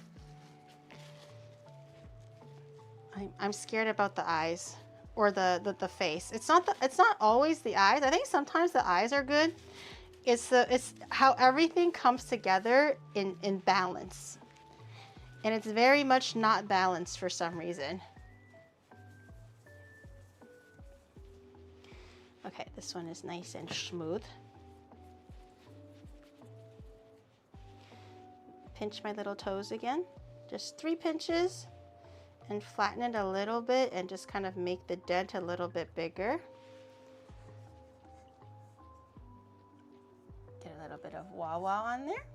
I'm scared about the eyes or the face. It's not always the eyes. I think sometimes the eyes are good. It's how everything comes together in balance. And it's very much not balanced for some reason. Okay, this one is nice and smooth. Pinch my little toes again. Just 3 pinches and flatten it a little bit and just kind of make the dent a little bit bigger. Get a little bit of wah-wah on there.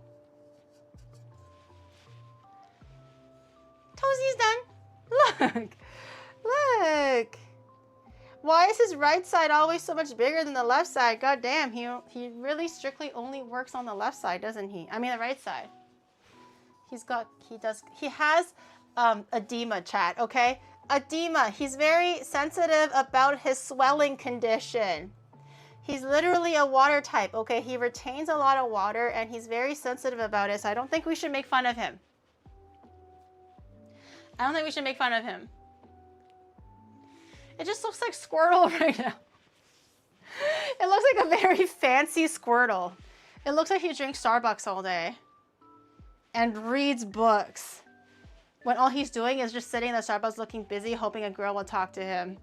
Toesie's done. Look, look. Why is his right side always so much bigger than the left side? God damn, he really strictly only works on the left side, doesn't he? I mean the right side. He has edema, chat, okay? Edema. He's very sensitive about his swelling condition. He's literally a water type, okay? He retains a lot of water and he's very sensitive about it, so I don't think we should make fun of him. I don't think we should make fun of him. It just looks like Squirtle right now. It looks like a very fancy Squirtle. It looks like he drinks Starbucks all day. and reads books when all he's doing is just sitting in the Starbucks looking busy, hoping a girl will talk to him.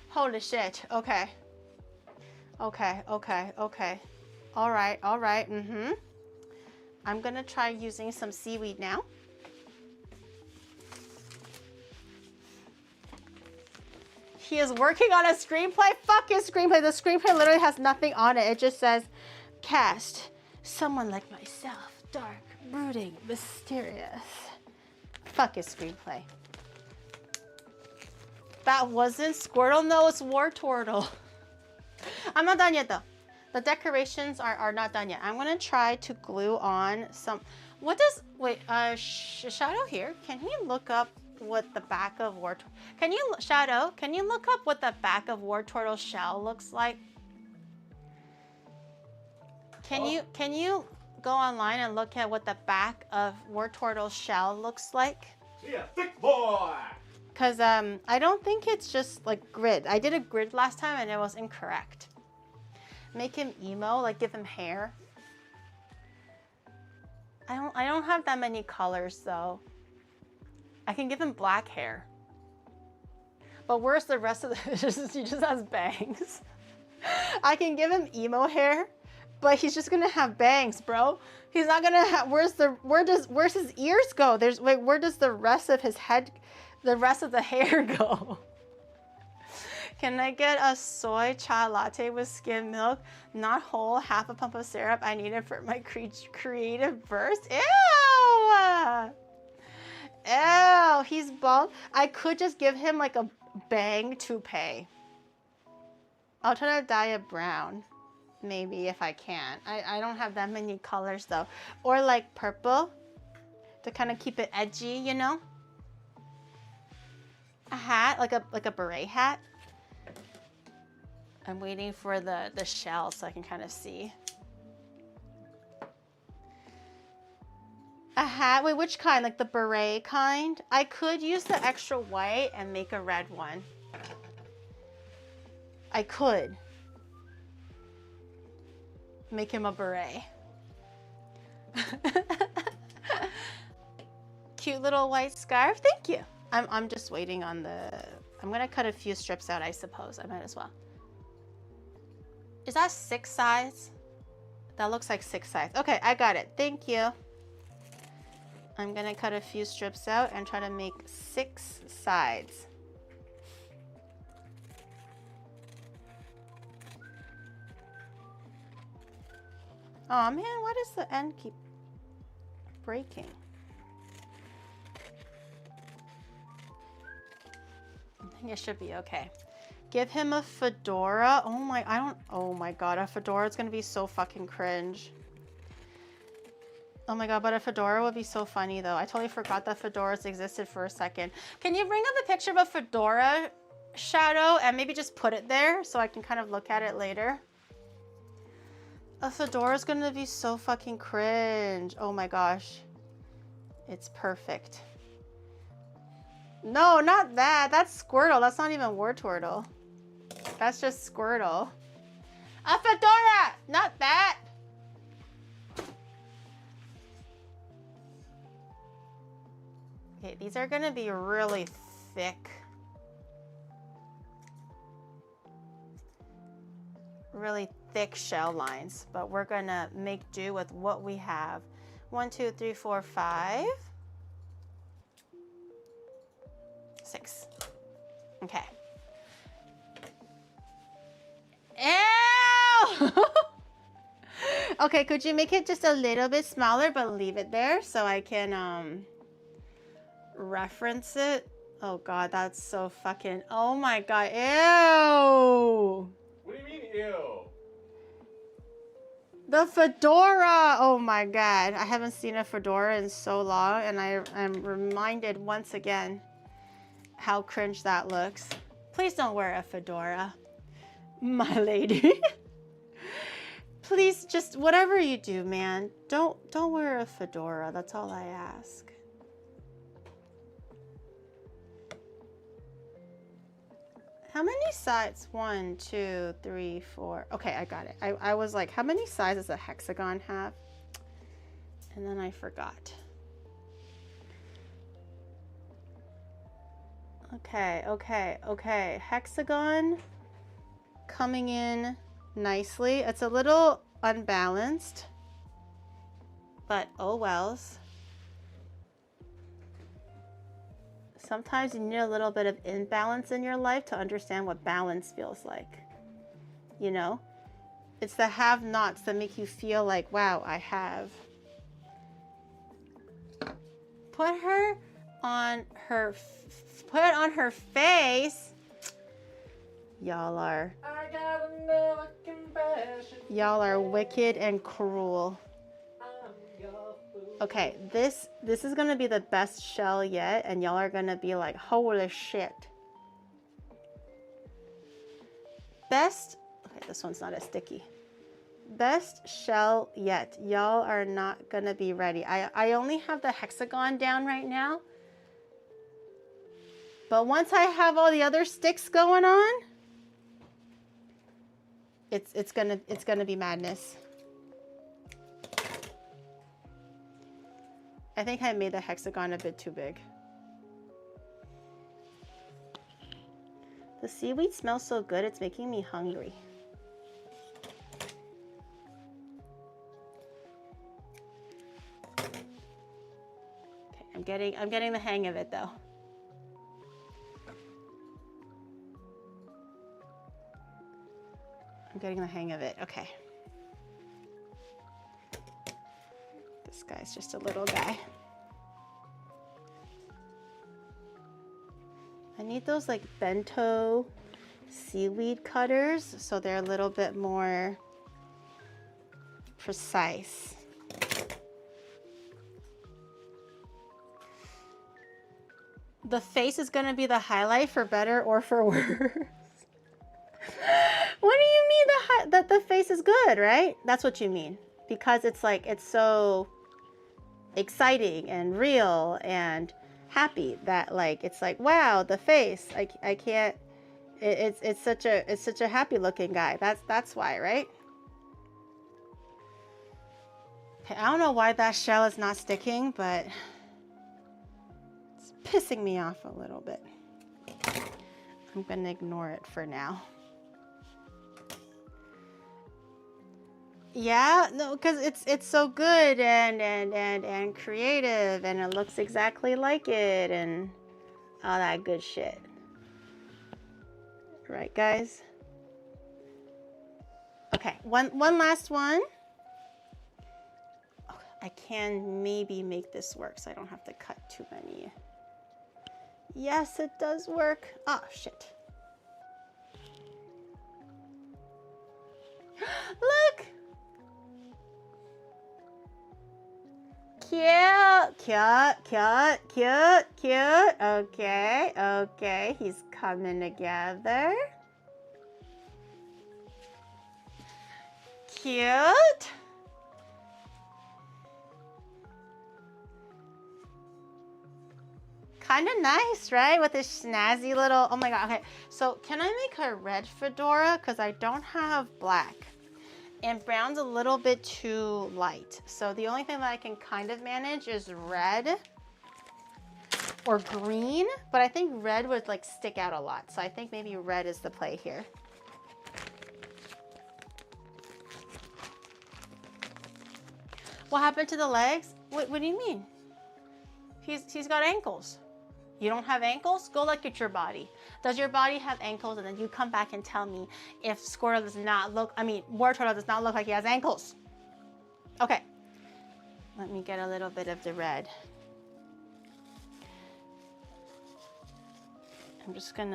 Holy shit. Okay. Okay, okay, okay. All right, all right. I'm gonna try using some seaweed now. He is working on a screenplay. Fuck his screenplay. The screenplay literally has nothing on it. It just says, cast someone like myself, dark, brooding, mysterious. Fuck his screenplay. That wasn't Squirtle. No, it's Wartortle. I'm not done yet though. The decorations are not done yet. I'm gonna try to glue on some. What does, wait, Shadow here, can you look up what the back of Wartortle, Shadow, can you look up what the back of Wartortle shell looks like? Can you go online and look at what the back of Wartortle shell looks like? Yeah, thick boy! Cause I don't think it's just like grid. I did a grid last time and it was incorrect. Make him emo, like give him hair. I don't have that many colors though. I can give him black hair. But where's the rest of the, he just has bangs. I can give him emo hair, but he's just gonna have bangs, bro. He's not gonna have, where's his ears go? Where does the rest of his head, the rest of the hair go? Can I get a soy chai latte with skim milk? Not whole, half a pump of syrup I needed for my creative burst. Ew! Ew, he's bald. I could just give him like a bang toupee. I'll try to dye it brown. Maybe if I can. I don't have that many colors though. Or like purple to kind of keep it edgy, you know? A hat, like a beret hat. I'm waiting for the shell so I can kind of see. A hat, wait, which kind? Like the beret kind? I could use the extra white and make a red one. I could. Make him a beret. Cute little white scarf, thank you. I'm just waiting on the, I'm gonna cut a few strips out, I suppose. I might as well. Is that 6 sides? That looks like 6 sides. Okay, I got it, thank you. I'm gonna cut a few strips out and try to make 6 sides. Oh man, why does the end keep breaking? I think it should be okay. Give him a fedora. Oh my god, a fedora is gonna be so fucking cringe. Oh my god, but a fedora would be so funny though. I totally forgot that fedoras existed for a second. Can you bring up a picture of a fedora, Shadow, and maybe just put it there so I can kind of look at it later? A fedora is gonna be so fucking cringe. Oh my gosh. It's perfect. No, not that. That's Squirtle. That's not even Wartortle. That's just Squirtle. A fedora! Not that! Okay, these are gonna be really thick. Really thick shell lines, but we're gonna make do with what we have. 1, 2, 3, 4, 5. 6. Okay. Ew! Okay, could you make it just a little bit smaller, but leave it there so I can reference it? Oh god, that's so fucking, oh my god, ew! What do you mean, ew? The fedora! Oh my god, I haven't seen a fedora in so long, and I'm reminded once again how cringe that looks. Please don't wear a fedora, my lady. Please, just whatever you do, man, don't wear a fedora. That's all I ask. How many sides? 1, 2, 3, 4. Okay, I got it. I was like, how many sides does a hexagon have? And then I forgot. Okay, okay, okay. Hexagon coming in nicely. It's a little unbalanced, but oh wells. Sometimes you need a little bit of imbalance in your life to understand what balance feels like. You know? It's the have-nots that make you feel like, wow, I have. Put it on her face. Y'all are wicked and cruel. Okay, this is gonna be the best shell yet, and y'all are gonna be like, holy shit. Best, okay, this one's not as sticky. Best shell yet. Y'all are not gonna be ready. I only have the hexagon down right now. But once I have all the other sticks going on, it's gonna be madness. I think I made the hexagon a bit too big. The seaweed smells so good, it's making me hungry. Okay, I'm getting the hang of it though. I'm getting the hang of it. Okay. This guy's just a little guy. I need those like bento seaweed cutters so they're a little bit more precise. The face is gonna be the highlight for better or for worse. What do you mean that the face is good, right? That's what you mean. Because it's like, it's so exciting and real and happy that like, it's like, wow, the face, I can't, it's such a happy looking guy. That's why, right? Okay, I don't know why that shell is not sticking, but it's pissing me off a little bit. I'm gonna ignore it for now. Yeah, no, because it's so good and creative and it looks exactly like it and all that good shit. Right, guys? Okay, one last one. Oh, I can maybe make this work so I don't have to cut too many. Yes, it does work. Oh, shit. Look! Cute, cute, cute, cute, cute. Okay, okay, he's coming together. Cute. Kind of nice, right? With this snazzy little, oh my God, okay. So can I make a red fedora? Because I don't have black. And brown's a little bit too light. So the only thing that I can kind of manage is red or green, but I think red would like stick out a lot. So I think maybe red is the play here. What happened to the legs? What do you mean? He's got ankles. You don't have ankles? Go look at your body. Does your body have ankles? And then you come back and tell me if Squirtle does not look, Wartortle does not look like he has ankles. Okay. Let me get a little bit of the red. I'm just going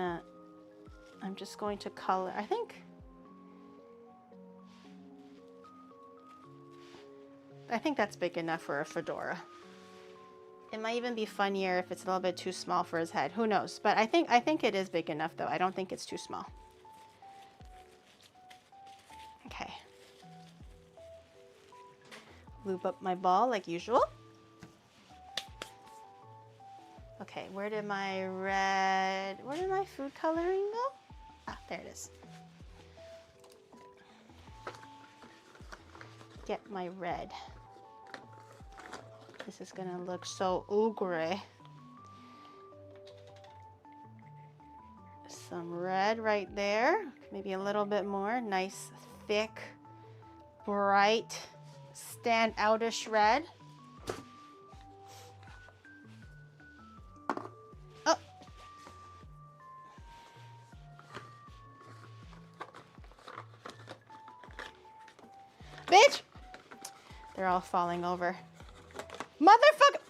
to color, I think that's big enough for a fedora. It might even be funnier if it's a little bit too small for his head. Who knows? But I think it is big enough though. I don't think it's too small. Okay. Loop up my ball like usual. Okay, where did my food coloring go? Ah, there it is. Get my red. This is gonna look so ogre. Some red right there. Maybe a little bit more. Nice, thick, bright, stand-outish red. Oh. Bitch! They're all falling over. Motherfucker!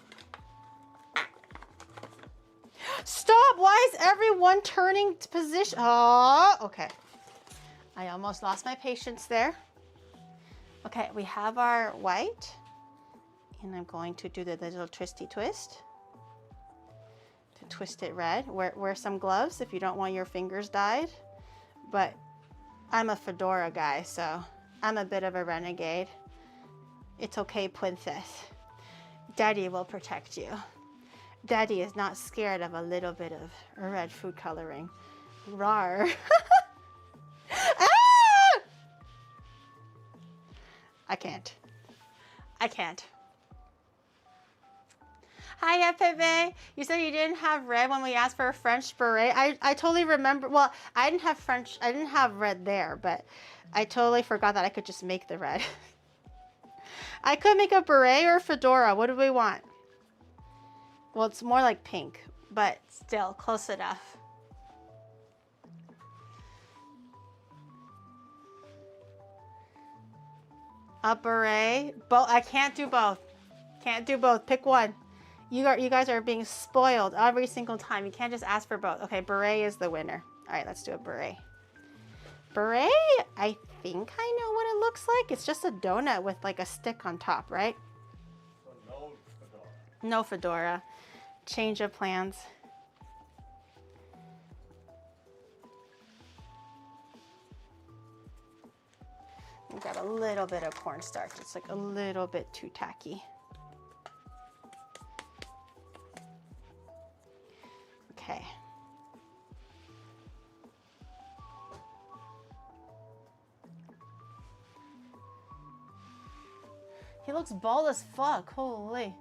Stop! Why is everyone turning to position? Oh, okay. I almost lost my patience there. Okay, we have our white. And I'm going to do the little twisty twist. To twist it red. Wear some gloves if you don't want your fingers dyed. But I'm a fedora guy, so I'm a bit of a renegade. It's okay, princess. Daddy will protect you. Daddy is not scared of a little bit of red food coloring. Rar. Ah! I can't. Hi, Pepe. You said you didn't have red when we asked for a French beret. I totally remember. Well, I didn't have red there, but I totally forgot that I could just make the red. I could make a beret or a fedora. What do we want? Well, it's more like pink, but still close enough. A beret? I can't do both. Can't do both. Pick one. You guys are being spoiled every single time. You can't just ask for both. Okay, beret is the winner. All right, let's do a beret. Beret, I think I know what it looks like. It's just a donut with like a stick on top, right? So no fedora. No fedora. Change of plans. We got a little bit of cornstarch. It's like a little bit too tacky. Okay. He looks bald as fuck. Holy.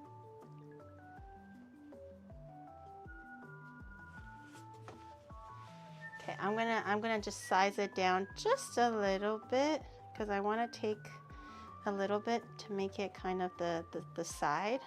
Okay, I'm gonna just size it down just a little bit because I want to take a little bit to make it kind of the side.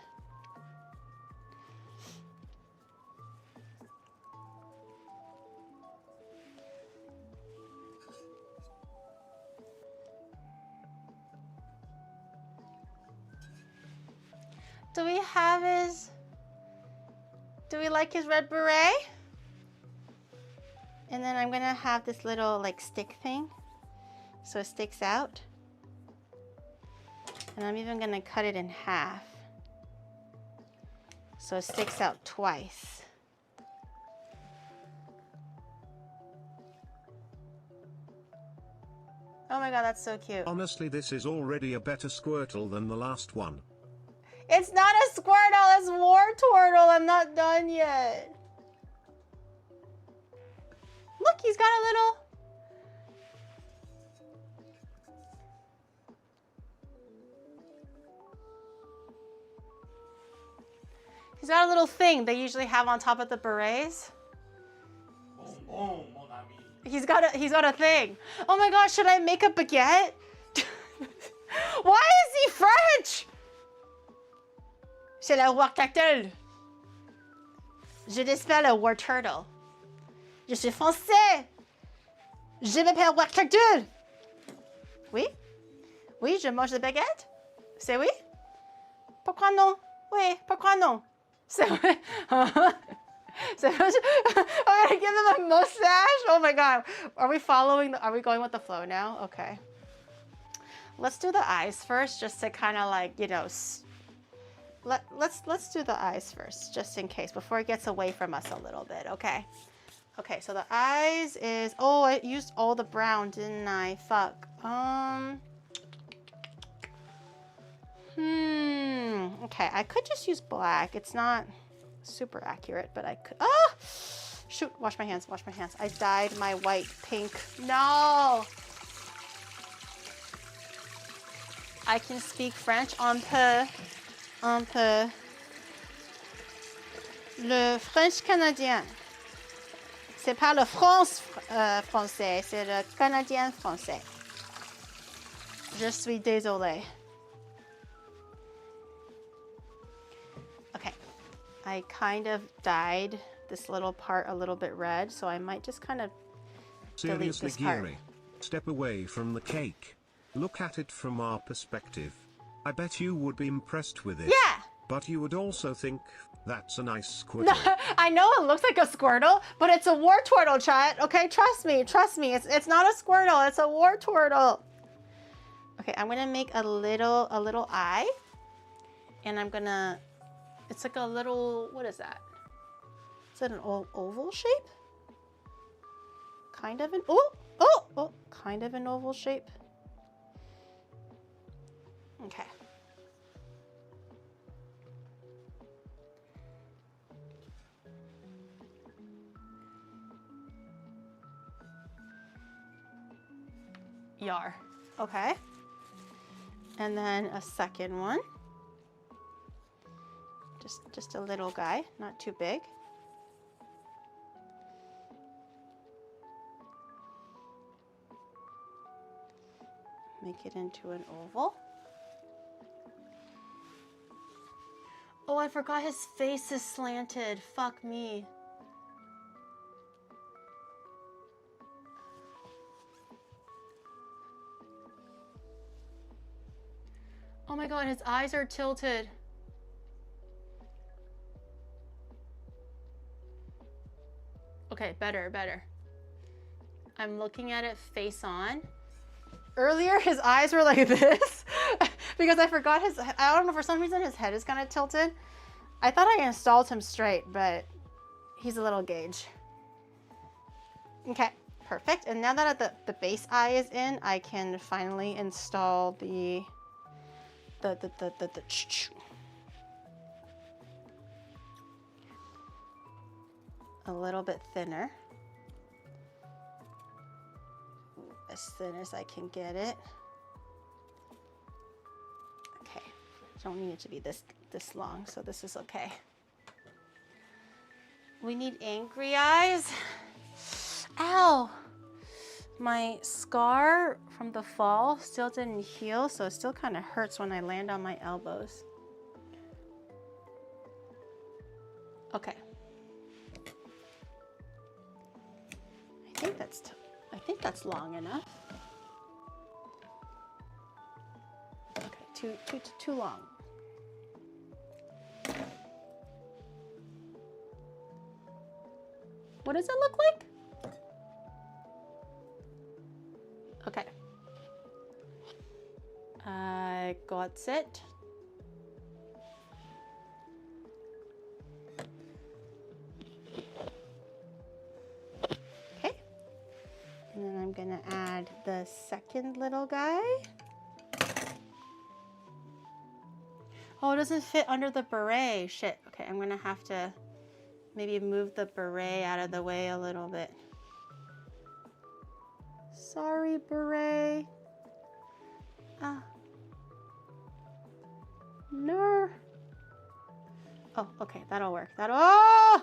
Do we like his red beret? And then I'm gonna have this little like stick thing so it sticks out. And I'm even gonna cut it in half so it sticks out twice. Oh my god, that's so cute. Honestly, this is already a better Squirtle than the last one. It's not a Squirtle, it's Wartortle. I'm not done yet. Look, he's got a little... He's got a little thing they usually have on top of the berets. Boom, boom, mon ami. He's got a thing. Oh my gosh, should I make a baguette? Why is he French? C'est la Wartutel. Je l'espère la Wartortle. Je suis français. Je m'appelle Wartutel. Oui? Oui, je mange des baguettes? C'est oui? Pourquoi non? Oui, pourquoi non? C'est vrai. I'm gonna give him a mustache. Oh my god. Are we going with the flow now? Okay. Let's do the eyes first, just to kind of like, you know, let's do the eyes first, just in case, before it gets away from us a little bit, okay? Okay, so the eyes is, oh, I used all the brown, didn't I? Fuck. Okay, I could just use black. It's not super accurate, but I could, ah! Shoot, wash my hands. I dyed my white pink. No! I can speak French un peu. Le French canadien. C'est pas le France français, c'est le canadien français. Je suis désolée. Okay, I kind of dyed this little part a little bit red, so I might just kind of delete Seriously, this part. Giri. Step away from the cake. Look at it from our perspective. I bet you would be impressed with it. Yeah! But you would also think, that's a nice Squirtle. No, I know it looks like a Squirtle, but it's a Wartortle, chat. Okay, trust me. It's not a Squirtle, it's a Wartortle. Okay, I'm gonna make a little eye, and I'm gonna. It's like a little. What is that? Is that an oval shape? Kind of an. Oh! Kind of an oval shape. Okay. Yar. Okay. And then a second one. Just a little guy, not too big. Make it into an oval. Oh, I forgot his face is slanted. Fuck me. Oh my god, his eyes are tilted. Okay, better. I'm looking at it face on. Earlier, his eyes were like this because I forgot I don't know, for some reason his head is kind of tilted. I thought I installed him straight, but he's a little gauge. Okay, perfect. And now that the base eye is in, I can finally install the a little bit thinner, as thin as I can get it. Okay, don't need it to be this long, so this is okay. We need angry eyes. Ow! My scar from the fall still didn't heal, so it still kind of hurts when I land on my elbows. Okay. I think that's long enough. Okay, too long. What does it look like? Okay. I got it. Okay. And then I'm gonna add the second little guy. Oh, it doesn't fit under the beret. Shit. Okay, I'm gonna have to maybe move the beret out of the way a little bit. Sorry, beret. Ah. No. Oh, okay, that'll work. Oh!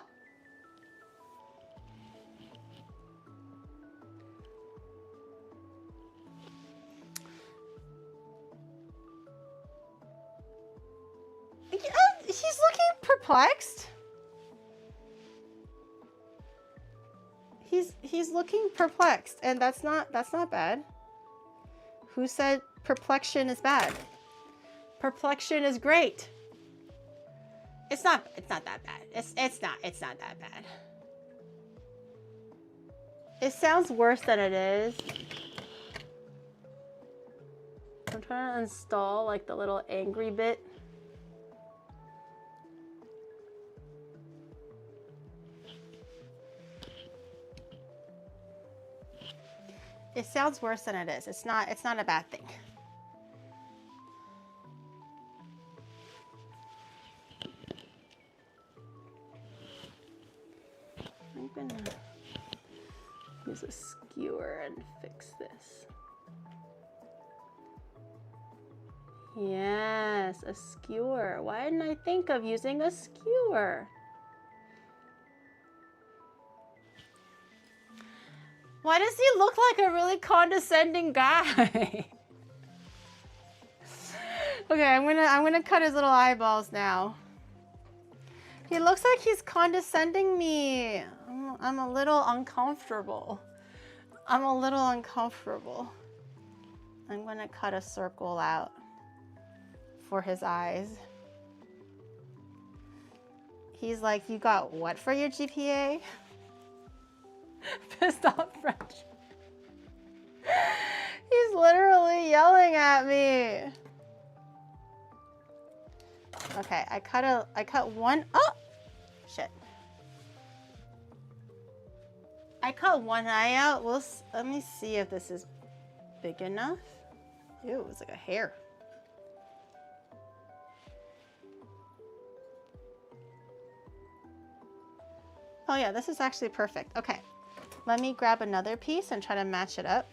He's looking perplexed. He's looking perplexed, and that's not bad. Who said perplexion is bad? Perplexion is great. It's not that bad. It's not that bad. It sounds worse than it is. I'm trying to install like the little angry bit. It sounds worse than it is. It's not a bad thing. I'm gonna use a skewer and fix this. Yes, a skewer. Why didn't I think of using a skewer? Why does he look like a really condescending guy? Okay, I'm gonna cut his little eyeballs now. He looks like he's condescending me. I'm a little uncomfortable. I'm a little uncomfortable. I'm gonna cut a circle out for his eyes. He's like, you got what for your GPA? Pissed off French. He's literally yelling at me. Okay, I cut one. Oh, shit. I cut one eye out. Let me see if this is big enough. Ew, it's like a hair. Oh yeah, this is actually perfect. Okay, let me grab another piece and try to match it up.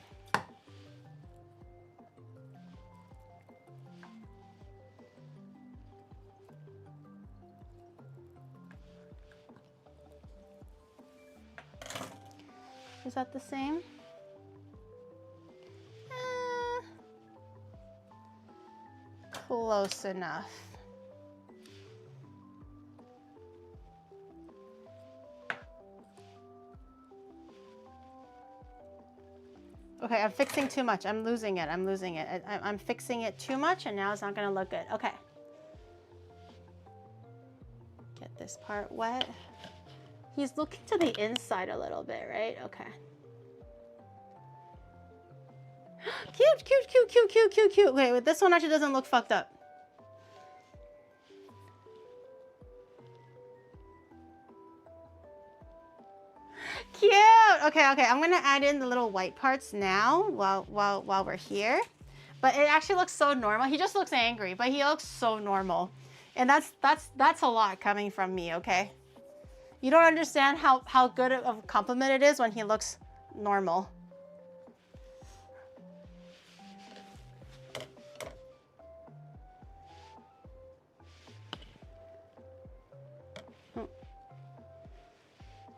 Is that the same? Close enough. Okay, I'm fixing too much. I'm losing it. I'm losing it. I'm fixing it too much and now it's not gonna look good. Okay. Get this part wet. He's looking to the inside a little bit, right? Okay. Cute, cute, cute, cute, cute, cute, cute. Wait, this one actually doesn't look fucked up. Cute. Okay, I'm gonna add in the little white parts now while we're here. But it actually looks so normal. He just looks angry, but he looks so normal. And that's a lot coming from me, okay? You don't understand how good of a compliment it is when he looks normal.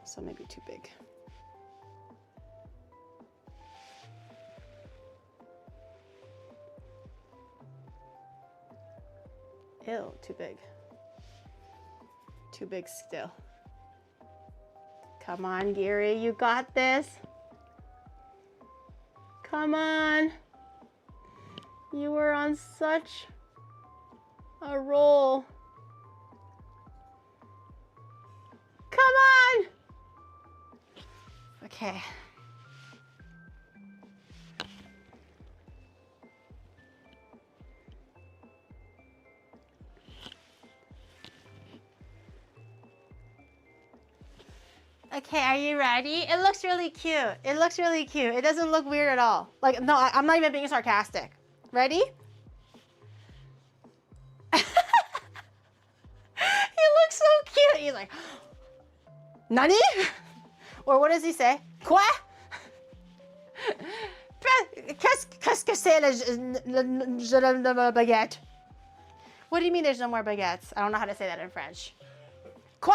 So maybe too big. Ew, too big. Too big still. Come on, Giri, you got this. Come on. You were on such a roll. Come on. Okay. Okay, are you ready? It looks really cute. It looks really cute. It doesn't look weird at all. Like, no, I'm not even being sarcastic. Ready? He looks so cute. He's like, Nani? Or what does he say? Quoi? Qu'est-ce que c'est la baguette? What do you mean there's no more baguettes? I don't know how to say that in French. Quoi?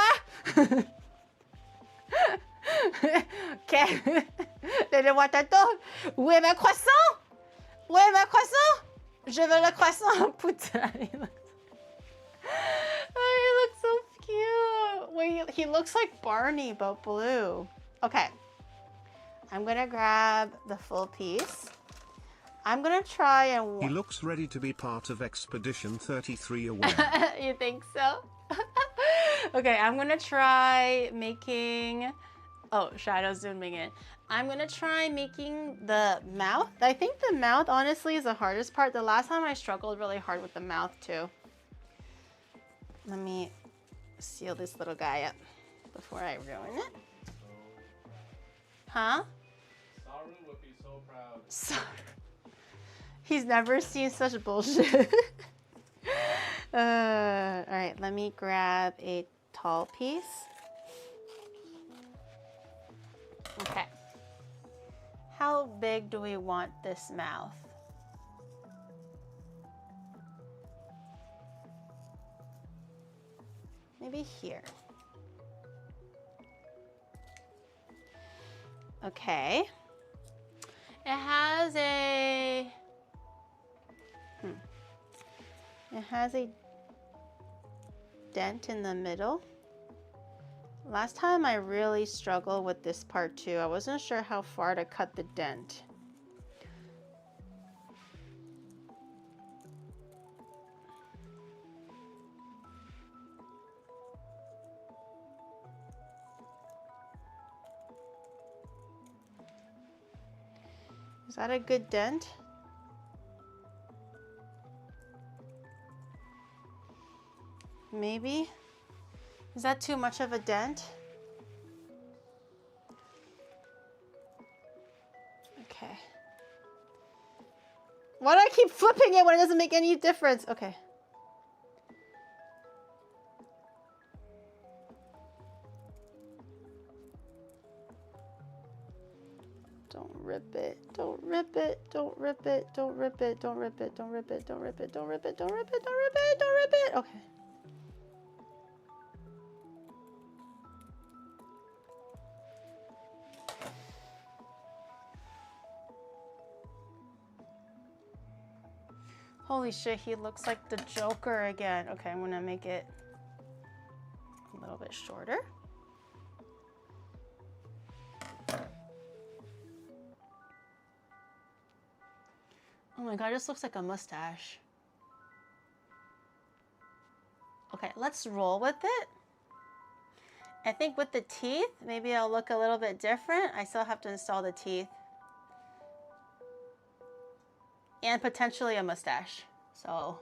Okay. Le Wartortle. Où est ma croissant? Où est ma croissant? Je veux le croissant. Putain. Oh, he looks so cute. Wait, he looks like Barney, but blue. Okay. I'm gonna grab the full piece. I'm gonna try and... He looks ready to be part of Expedition 33 away. You think so? Okay, I'm gonna try making... Oh, shadow zooming in. I'm gonna try making the mouth. I think the mouth, honestly, is the hardest part. The last time I struggled really hard with the mouth, too. Let me seal this little guy up before I ruin it. Huh? Saru would be so proud. He's never seen such bullshit. All right, let me grab a tall piece. Okay. How big do we want this mouth? Maybe here. Okay. It has a... It has a dent in the middle. Last time I really struggled with this part too. I wasn't sure how far to cut the dent. Is that a good dent? Maybe? Is that too much of a dent? Okay. Why do I keep flipping it when it doesn't make any difference? Okay. Don't rip it. Don't rip it. Don't rip it. Don't rip it. Don't rip it. Don't rip it. Don't rip it. Don't rip it. Don't rip it. Don't rip it. Don't rip it. Okay. Holy shit, he looks like the Joker again. Okay, I'm gonna make it a little bit shorter. Oh my god, it just looks like a mustache. Okay, let's roll with it. I think with the teeth, maybe I'll look a little bit different. I still have to install the teeth. And potentially a mustache, so.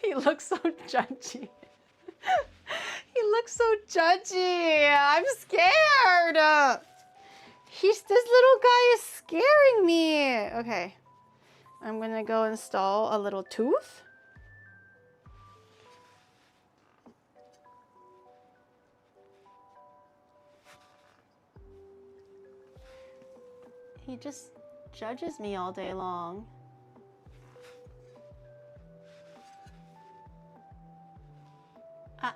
he looks so judgy. He looks so judgy. I'm scared. This little guy is scaring me. Okay. I'm gonna go install a little tooth. He just judges me all day long. Ah.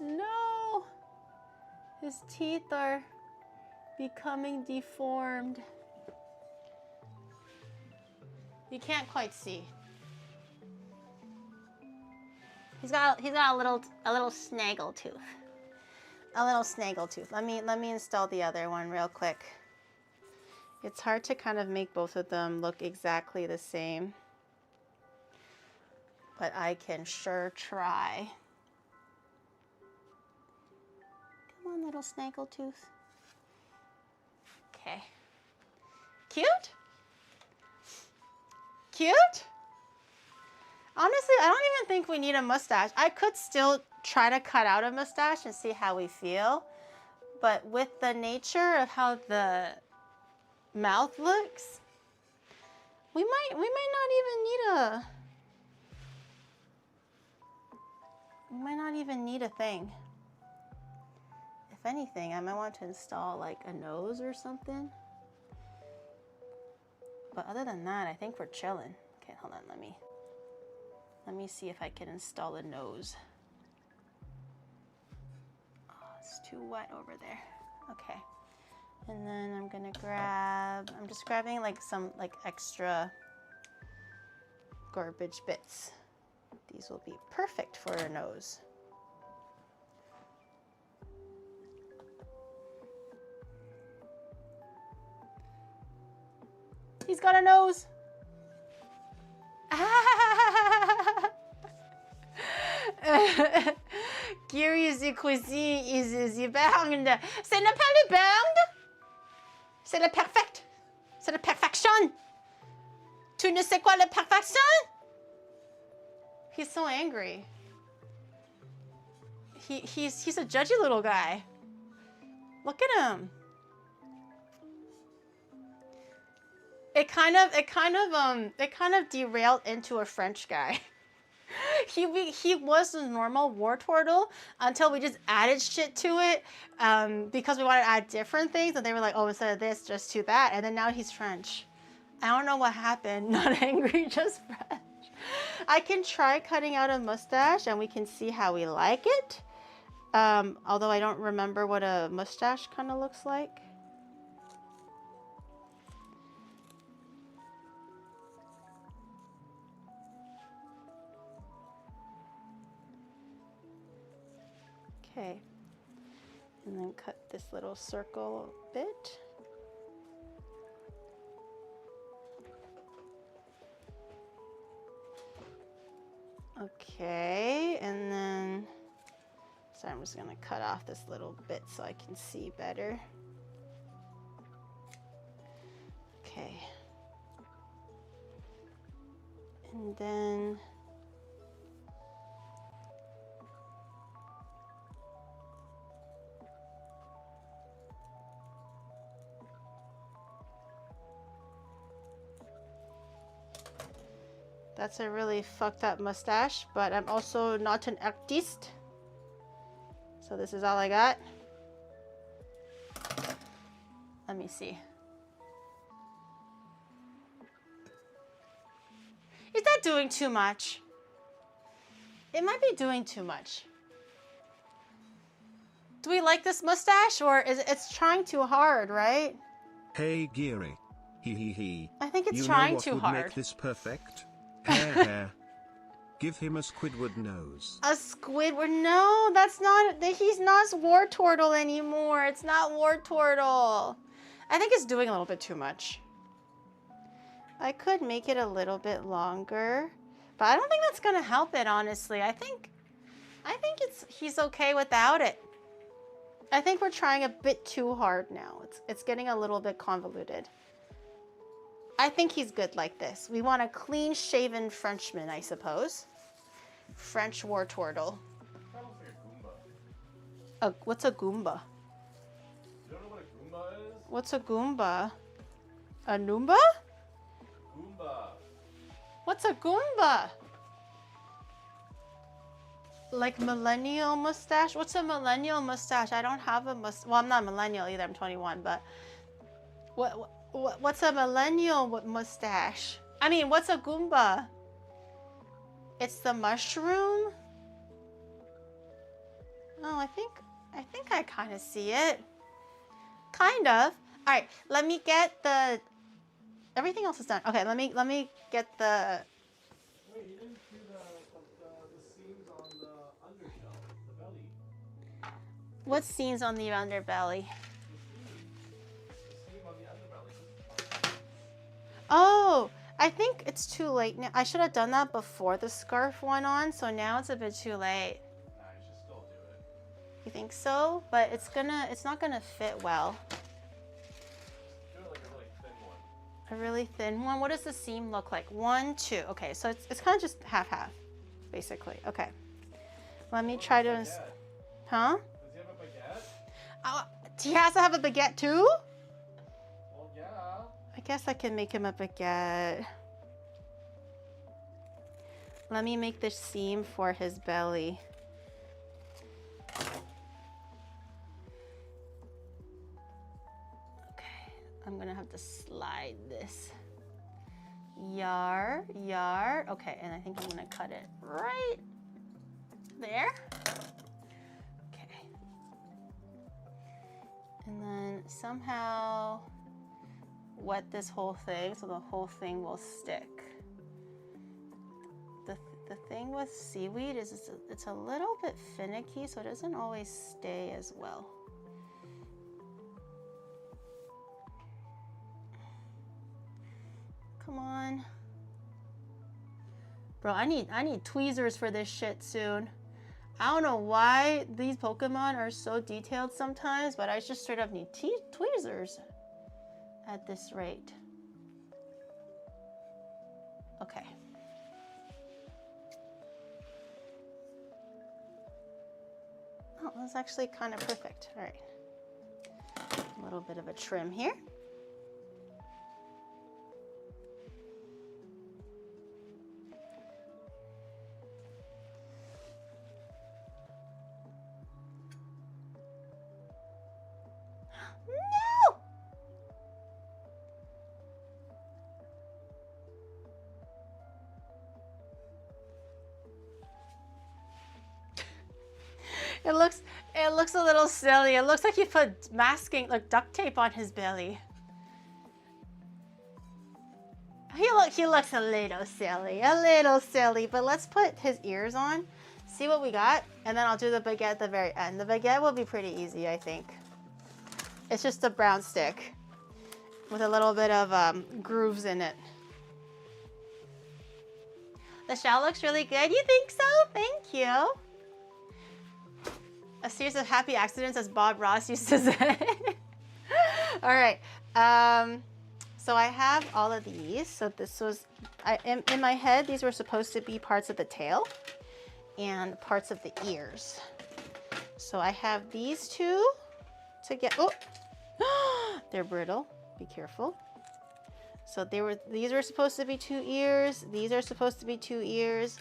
No! His teeth are becoming deformed. You can't quite see. He's got a little snaggle tooth. A little snaggle tooth. Let me install the other one real quick. It's hard to kind of make both of them look exactly the same. But I can sure try. Come on, little snaggle tooth. Okay. Cute? Cute? Honestly, I don't even think we need a mustache. I could still try to cut out a mustache and see how we feel. But with the nature of how the mouth looks, we might not even need a thing. If anything, I might want to install like a nose or something. But other than that, I think we're chilling. Okay, hold on, let me see if I can install a nose. Oh, it's too wet over there. Okay. And then I'm just grabbing like some extra garbage bits. These will be perfect for a nose. He's got a nose. Giri, the cuisine is the band. Ce n'est pas le band. C'est le perfect. C'est la perfection. Tu ne sais quoi la perfection? He's so angry. He's a judgy little guy. Look at him. It kind of derailed into a French guy. he was the normal Wartortle until we just added shit to it because we wanted to add different things, and they were like, oh, instead of this, just do that, and then now he's French. I don't know what happened. Not angry, just French. I can try cutting out a mustache, and we can see how we like it. Although I don't remember what a mustache kind of looks like. Okay, and then cut this little circle a bit. Okay, and then, so I'm just gonna cut off this little bit so I can see better. Okay. And then that's a really fucked up mustache, but I'm also not an artist. So this is all I got. Let me see. Is that doing too much? It might be doing too much. Do we like this mustache, or is it's trying too hard, right? Hey Giri. He. I think it's you trying know what too would hard. Make this perfect? Hair. Give him a Squidward nose. A Squidward? No, that's not. He's not Wartortle anymore. It's not Wartortle. I think it's doing a little bit too much. I could make it a little bit longer, but I don't think that's gonna help it. Honestly, I think he's okay without it. I think we're trying a bit too hard now. It's getting a little bit convoluted. I think he's good like this. We want a clean-shaven Frenchman, I suppose. French Wartortle. That looks like a Goomba. What's a Goomba? You don't know what a Goomba is? What's a Goomba? A Noomba? Goomba. What's a Goomba? Like millennial mustache? What's a millennial mustache? I don't have a mustache. Well, I'm not a millennial either. I'm 21, but what's a millennial mustache? I mean, what's a Goomba? It's the mushroom? Oh, I think I kind of see it. Kind of. All right, let me get the. Everything else is done. Okay, let me get the. Wait, you didn't do the seams on the undershell, the belly. What seams on the underbelly? The seam on the underbelly. Oh, I think it's too late now. I should have done that before the scarf went on, so now it's a bit too late. Nah, you should still do it. You think so? But it's not gonna fit well. Do it like a really thin one. A really thin one. What does the seam look like? 1, 2. Okay, so it's kind of just half, basically. Okay. Let me try to. Baguette. Huh? Does he have a baguette? He has to have a baguette too? Well, yeah. I guess I can make him a baguette. Let me make the seam for his belly. Okay, I'm gonna have to slide this. Yar. Okay, and I think I'm gonna cut it right there. Okay. And then somehow wet this whole thing so the whole thing will stick. The thing with seaweed is it's a little bit finicky, so it doesn't always stay as well. Come on. Bro, I need tweezers for this shit soon. I don't know why these Pokemon are so detailed sometimes, but I just straight up need tweezers at this rate. Okay. Oh, that's actually kind of perfect. All right. A little bit of a trim here. It looks a little silly. It looks like you put masking, like duct tape on his belly. He looks a little silly, but let's put his ears on, see what we got, and then I'll do the baguette at the very end. The baguette will be pretty easy, I think. It's just a brown stick with a little bit of grooves in it. The shell looks really good. You think so? Thank you. A series of happy accidents, as Bob Ross used to say. All right. So I have all of these. So this was, in my head, these were supposed to be parts of the tail and parts of the ears. So I have these two to get, oh, they're brittle. Be careful. So these were supposed to be 2 ears. These are supposed to be 2 ears.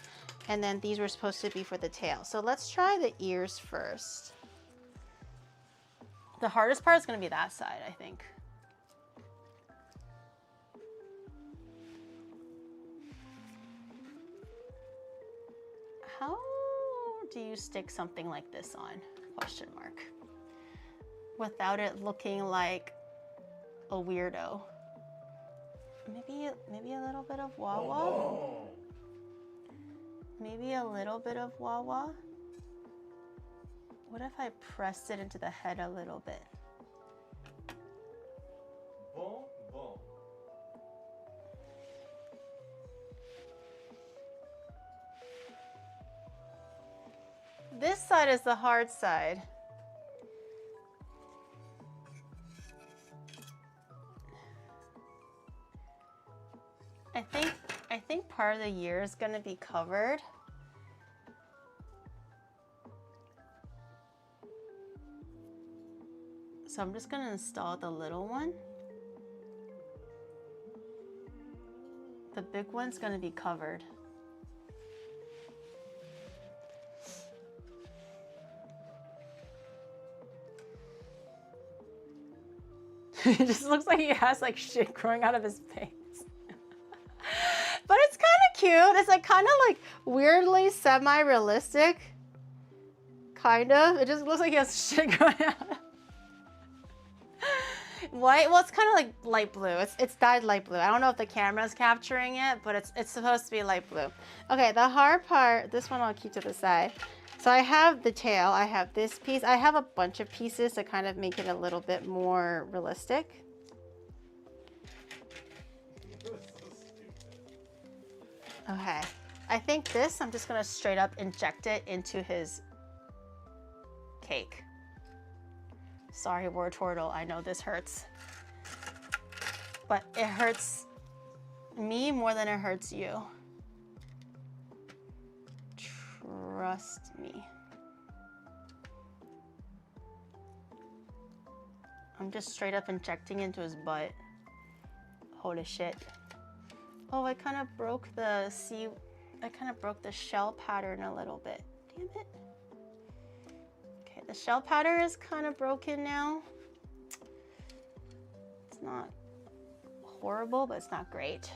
And then these were supposed to be for the tail. So let's try the ears first. The hardest part is going to be that side, I think. How do you stick something like this on? Question mark. Without it looking like a weirdo. Maybe a little bit of wah-wah? Maybe a little bit of wah-wah? What if I pressed it into the head a little bit? Boom, boom. This side is the hard side. I think part of the ear is going to be covered. So I'm just going to install the little one. The big one's going to be covered. It just looks like he has like shit growing out of his face. But it's kind of cute. It's like kind of like weirdly semi-realistic. Kind of. It just looks like he has shit growing out. White? Well, it's kind of like light blue. It's dyed light blue. I don't know if the camera's capturing it, but it's supposed to be light blue. Okay, the hard part, this one I'll keep to the side. So I have the tail, I have this piece. I have a bunch of pieces to kind of make it a little bit more realistic. Okay, I think this, I'm just gonna straight up inject it into his cake. Sorry, Wartortle, I know this hurts. But it hurts me more than it hurts you. Trust me. I'm just straight up injecting into his butt. Holy shit. Oh, I kind of broke the shell pattern a little bit. Damn it. Okay, the shell pattern is kind of broken now. It's not horrible, but it's not great.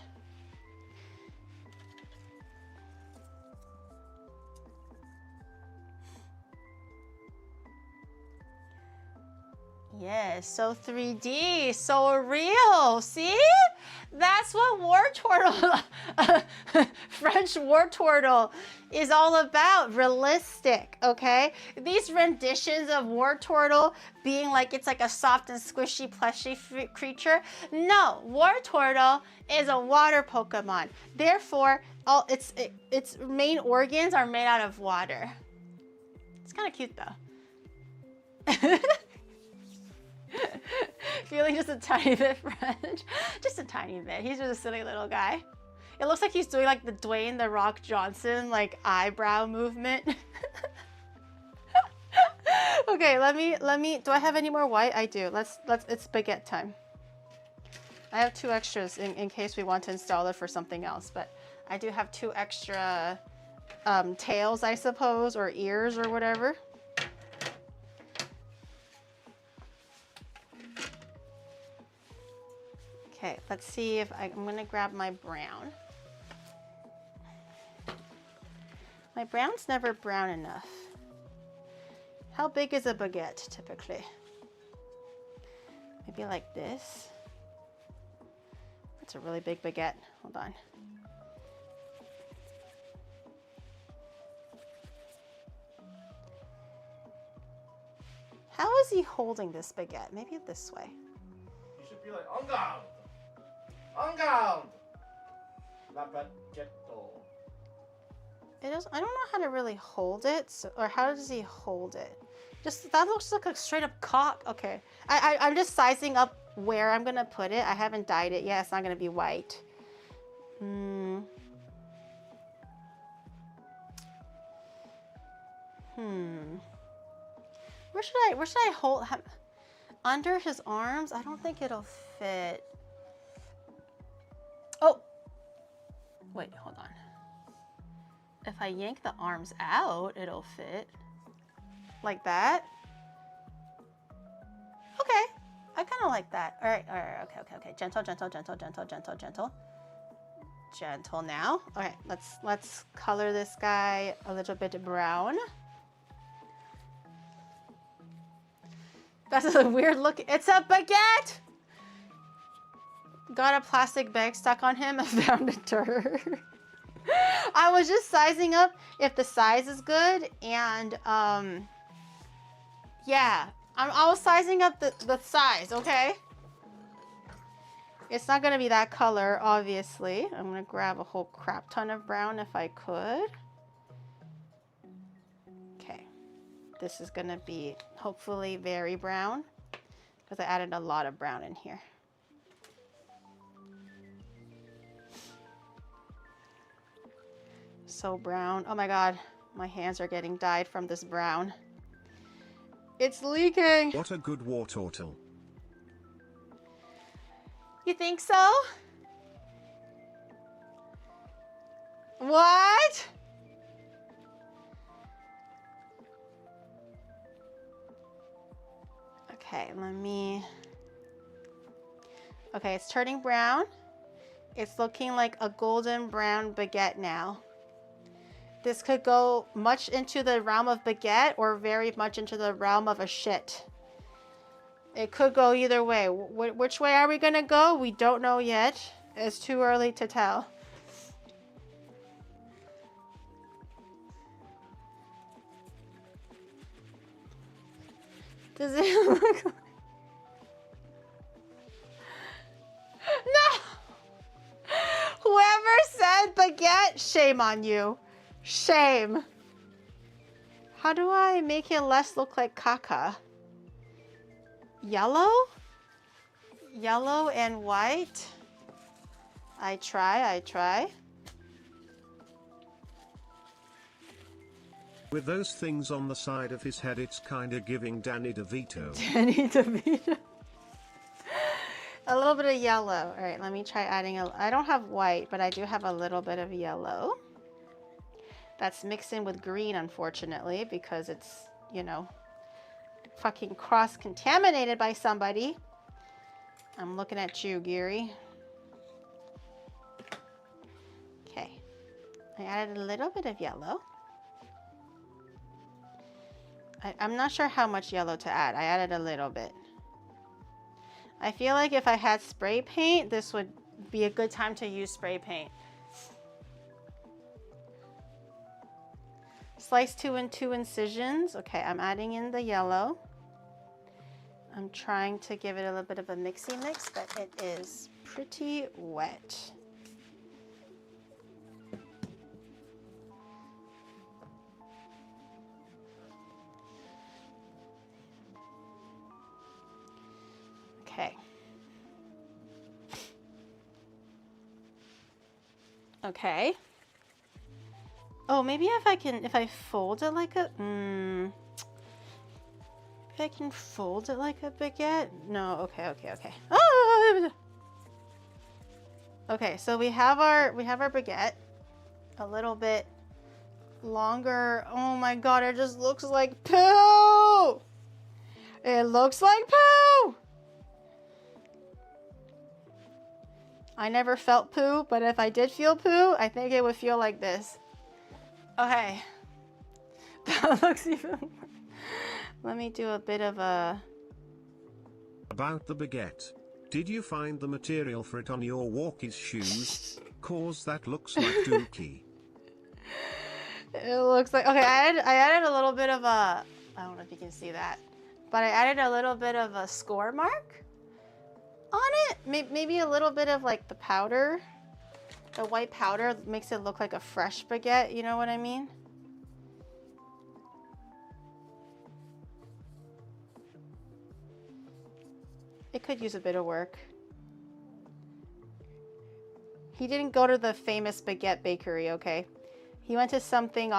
Yes, so 3D, so real. See? That's what Wartortle, French Wartortle is all about. Realistic, okay? These renditions of Wartortle being like it's like a soft and squishy, plushy creature. No, Wartortle is a water Pokemon. Therefore, all its main organs are made out of water. It's kind of cute though. Feeling just a tiny bit French. Just a tiny bit. He's just a silly little guy. It looks like he's doing like the Dwayne "The Rock" Johnson like eyebrow movement. Okay, let me, do I have any more white? I do. It's baguette time. I have 2 extras in case we want to install it for something else, but I do have 2 extra tails, I suppose, or ears or whatever. Okay, let's see if I'm gonna grab my brown. My brown's never brown enough. How big is a baguette typically? Maybe like this. That's a really big baguette. Hold on. How is he holding this baguette? Maybe this way. You should be like, en garde! En garde! La baguetto. It is, I don't know how to really hold it, so, or how does he hold it? Just, that looks like a straight up cock. Okay, I'm just sizing up where I'm gonna put it. I haven't dyed it yet. It's not gonna be white. Where should I hold him? Under his arms? I don't think it'll fit. Oh, wait, hold on. If I yank the arms out, it'll fit. Like that. Okay, I kind of like that. All right, okay. Gentle. Gentle now. Okay, let's color this guy a little bit brown. That's a weird look. It's a baguette! Got a plastic bag stuck on him. I found a turd. I was just sizing up if the size is good, and yeah, I was sizing up the size, okay? It's not gonna be that color, obviously. I'm gonna grab a whole crap ton of brown if I could. Okay, this is gonna be hopefully very brown because I added a lot of brown in here. So brown. Oh my god, my hands are getting dyed from this brown. It's leaking. What a good Wartortle. You think so? What? Okay, okay, it's turning brown. It's looking like a golden brown baguette now. This could go much into the realm of baguette or very much into the realm of a shit. It could go either way. Which way are we gonna go? We don't know yet. It's too early to tell. Does it look like... No! Whoever said baguette, shame on you. Shame. How do I make it less look like caca? Yellow? Yellow and white? I try. With those things on the side of his head, it's kinda giving Danny DeVito. Danny DeVito. A little bit of yellow. All right, let me try adding I don't have white, but I do have a little bit of yellow. That's mixed in with green, unfortunately, because it's, you know, fucking cross-contaminated by somebody. I'm looking at you, Giri. Okay. I added a little bit of yellow. I'm not sure how much yellow to add. I added a little bit. I feel like if I had spray paint, this would be a good time to use spray paint. Slice 2 and 2 incisions. Okay, I'm adding in the yellow. I'm trying to give it a little bit of a mixy mix, but it is pretty wet. Okay. Okay. Oh, maybe if I fold it like a, if I can fold it like a baguette. No, okay. Oh! Okay, so we have our baguette, a little bit longer. Oh my god, it just looks like poo! It looks like poo! I never felt poo, but if I did feel poo, I think it would feel like this. Okay. That looks even worse. Let me do a bit of a... About the baguette. Did you find the material for it on your walkies shoes? Cause that looks like dookie. It looks like... Okay, I added a little bit of a... I don't know if you can see that. But I added a little bit of a score mark on it. Maybe a little bit of like the powder. The white powder makes it look like a fresh baguette. You know what I mean? It could use a bit of work. He didn't go to the famous baguette bakery, okay? He went to something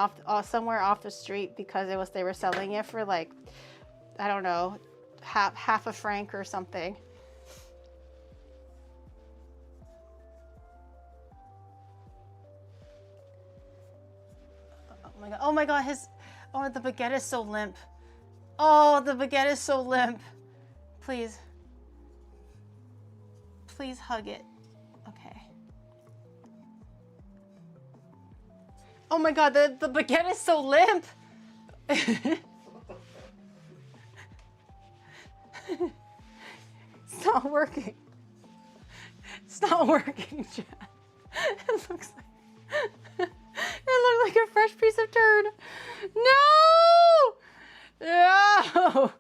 somewhere off the street because they were selling it for like, I don't know, half a franc or something. Oh my god! Oh my god! The baguette is so limp. Oh, the baguette is so limp. Please. Please hug it. Okay. Oh my god, the baguette is so limp. It's not working. It's not working, Chad. It looks like a fresh piece of turd. No! No!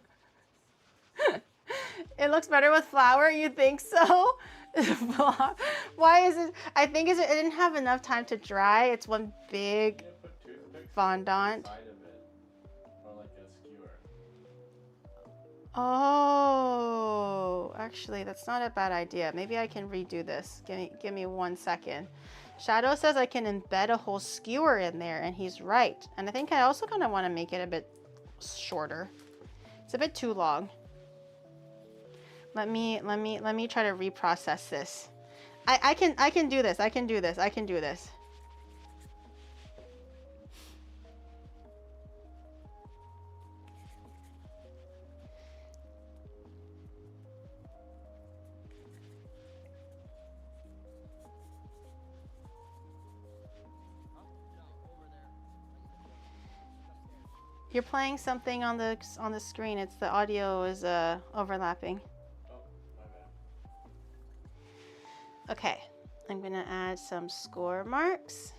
It looks better with flour, you think so? Why is it? I think it didn't have enough time to dry. It's one big fondant. Or like a skewer. Oh, actually, that's not a bad idea. Maybe I can redo this. Give me 1 second. Shadow says I can embed a whole skewer in there, and he's right. And I think I also kind of want to make it a bit shorter. It's a bit too long. Let me try to reprocess this. I can do this. I can do this. I can do this. You're playing something on the screen. It's the audio is overlapping. Okay, I'm gonna add some score marks.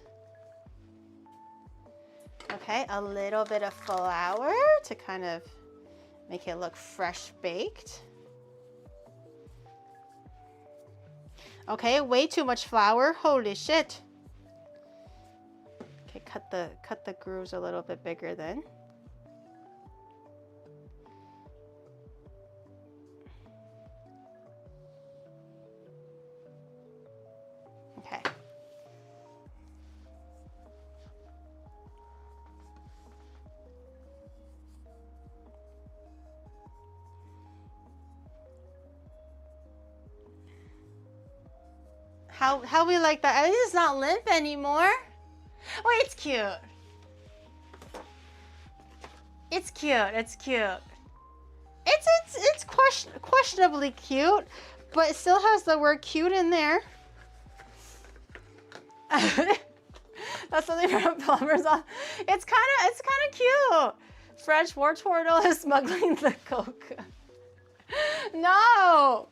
Okay, a little bit of flour to kind of make it look fresh baked. Okay, way too much flour. Holy shit. Okay, cut the grooves a little bit bigger then. Okay. How we like that? At least it's not limp anymore. Oh, it's cute. It's cute. It's cute. It's questionably cute, but it still has the word cute in there. That's something from Plumber's off. It's kind of cute. French Wartortle is smuggling the coke. No,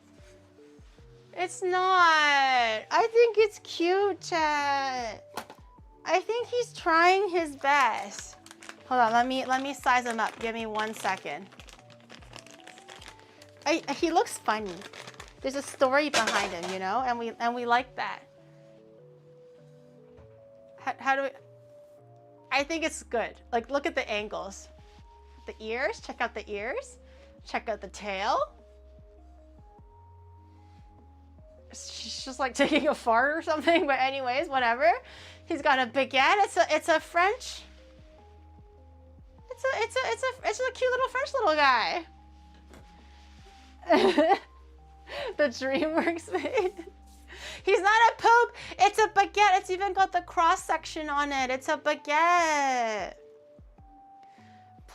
it's not. I think it's cute, Chad. I think he's trying his best. Hold on, let me size him up. Give me 1 second. He looks funny. There's a story behind him, you know, and we like that. How do we? I think it's good. Like, look at the angles. The ears. Check out the ears. Check out the tail. She's just like taking a fart or something. But anyways, whatever. He's got a baguette. It's a French. It's a cute little French little guy. The DreamWorks made. He's not a poop. It's a baguette. It's even got the cross section on it. It's a baguette.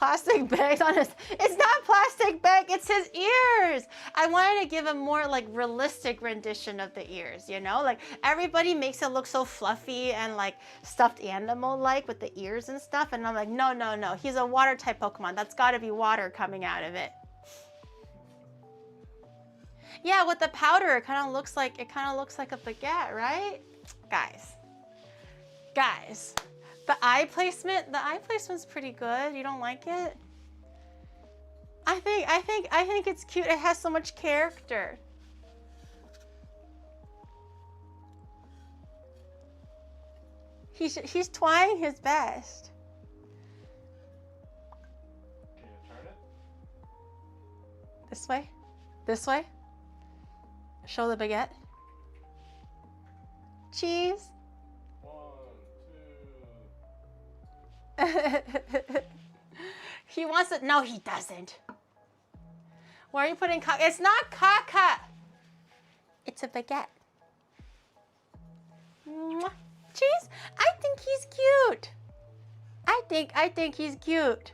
plastic bags on his. It's not plastic bag. It's his ears. I wanted to give a more like realistic rendition of the ears. You know, like everybody makes it look so fluffy and like stuffed animal like with the ears and stuff. And I'm like, no, no, no. He's a water type Pokemon. That's got to be water coming out of it. Yeah, with the powder, it kind of looks like a baguette, right? Guys, the eye placement's pretty good. You don't like it? I think it's cute. It has so much character. He's trying his best. Can you turn it? This way? This way? Show the baguette. Cheese. 1, 2. He wants it. No, he doesn't. Why are you putting caca? It's not caca. It's a baguette. Mwah. Cheese. I think he's cute. I think he's cute.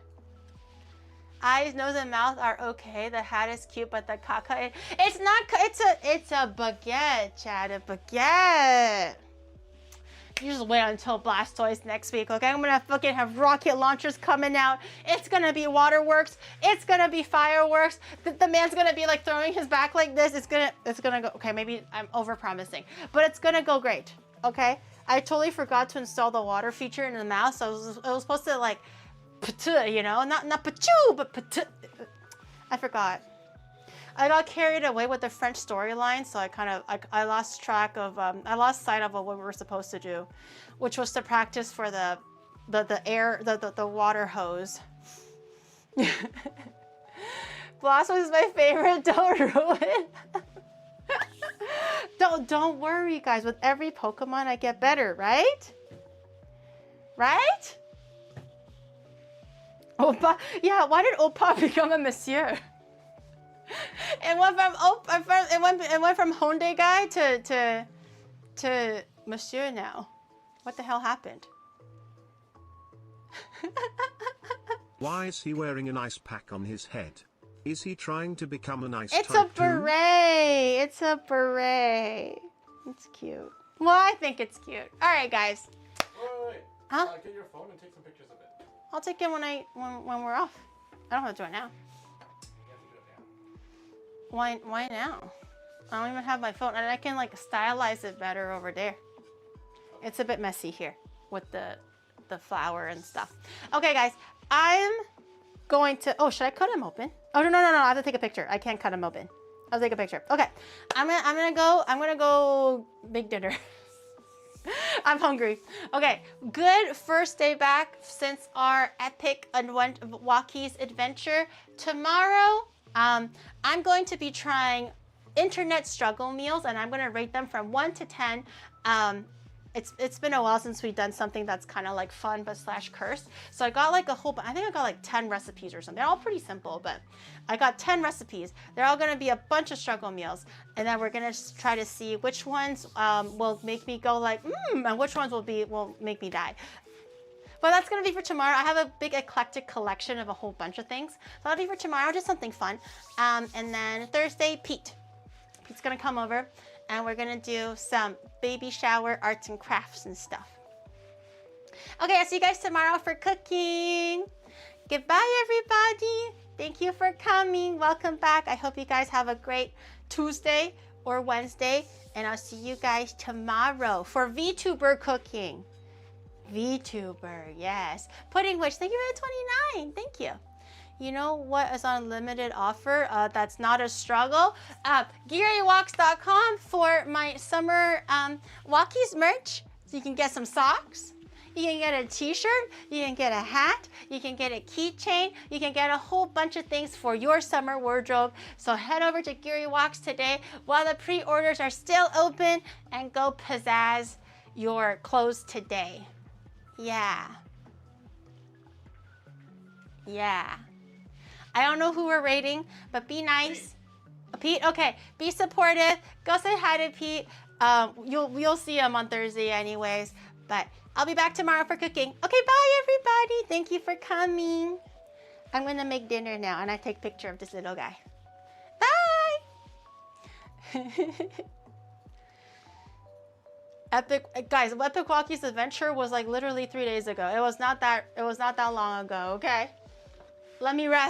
Eyes, nose, and mouth are okay. The hat is cute, but the caca, it's not. It's a baguette, Chad. A baguette. You just wait until Blastoise next week, okay? I'm gonna fucking have rocket launchers coming out. It's gonna be waterworks. It's gonna be fireworks. The man's gonna be like throwing his back like this. It's gonna go. Okay, maybe I'm over promising, but it's gonna go great. Okay? I totally forgot to install the water feature in the mouse, so it was supposed to like. You know, not pachoo, but I forgot. I got carried away with the French storyline, so I lost track of I lost sight of what we were supposed to do, which was to practice for the water hose. Blossom is my favorite. Don't ruin. Don't worry, guys. With every Pokemon, I get better, right? Right? Oppa, yeah. Why did Oppa become a monsieur? It went from Hyundai guy to monsieur now. What the hell happened? Why is he wearing an ice pack on his head? Is he trying to become an ice It's type a beret. It's a beret. It's cute. Well, I think it's cute. All right, guys. Wait. Huh? Get your phone and take some pictures of it. I'll take it when we're off. I don't have to do it now. You have to do it now. Why now? I don't even have my phone, and I can like stylize it better over there. It's a bit messy here with the flower and stuff. Okay, guys, I'm going to. Oh, should I cut him open? Oh no! I have to take a picture. I can't cut him open. I'll take a picture. Okay, I'm gonna go make dinner. I'm hungry. Okay, good first day back since our epic Walkies adventure. Tomorrow, I'm going to be trying internet struggle meals, and I'm gonna rate them from 1 to 10. It's been a while since we've done something that's kind of like fun but / cursed. So I got like I think I got like 10 recipes or something. They're all pretty simple, but I got 10 recipes. They're all gonna be a bunch of struggle meals. And then we're gonna try to see which ones will make me go like, and which ones will make me die. But that's gonna be for tomorrow. I have a big eclectic collection of a whole bunch of things. So that'll be for tomorrow, just something fun. And then Thursday, Pete's gonna come over. And we're gonna do some baby shower arts and crafts and stuff. Okay, I'll see you guys tomorrow for cooking. Goodbye, everybody. Thank you for coming. Welcome back. I hope you guys have a great Tuesday or Wednesday. And I'll see you guys tomorrow for VTuber cooking. VTuber, yes. Pudding Witch, thank you for the 29. Thank you. You know what is on limited offer? That's not a struggle. GiriWalks.com for my summer walkies merch. So you can get some socks. You can get a t-shirt. You can get a hat. You can get a keychain. You can get a whole bunch of things for your summer wardrobe. So head over to GiriWalks today while the pre-orders are still open and go pizzazz your clothes today. Yeah. I don't know who we're rating, but be nice. Pete, okay. Be supportive. Go say hi to Pete. You'll see him on Thursday anyways. But I'll be back tomorrow for cooking. Okay, bye everybody. Thank you for coming. I'm gonna make dinner now, and I take picture of this little guy. Bye. Epic guys, Epic Walkie's adventure was like literally 3 days ago. It was not that long ago. Okay, let me rest.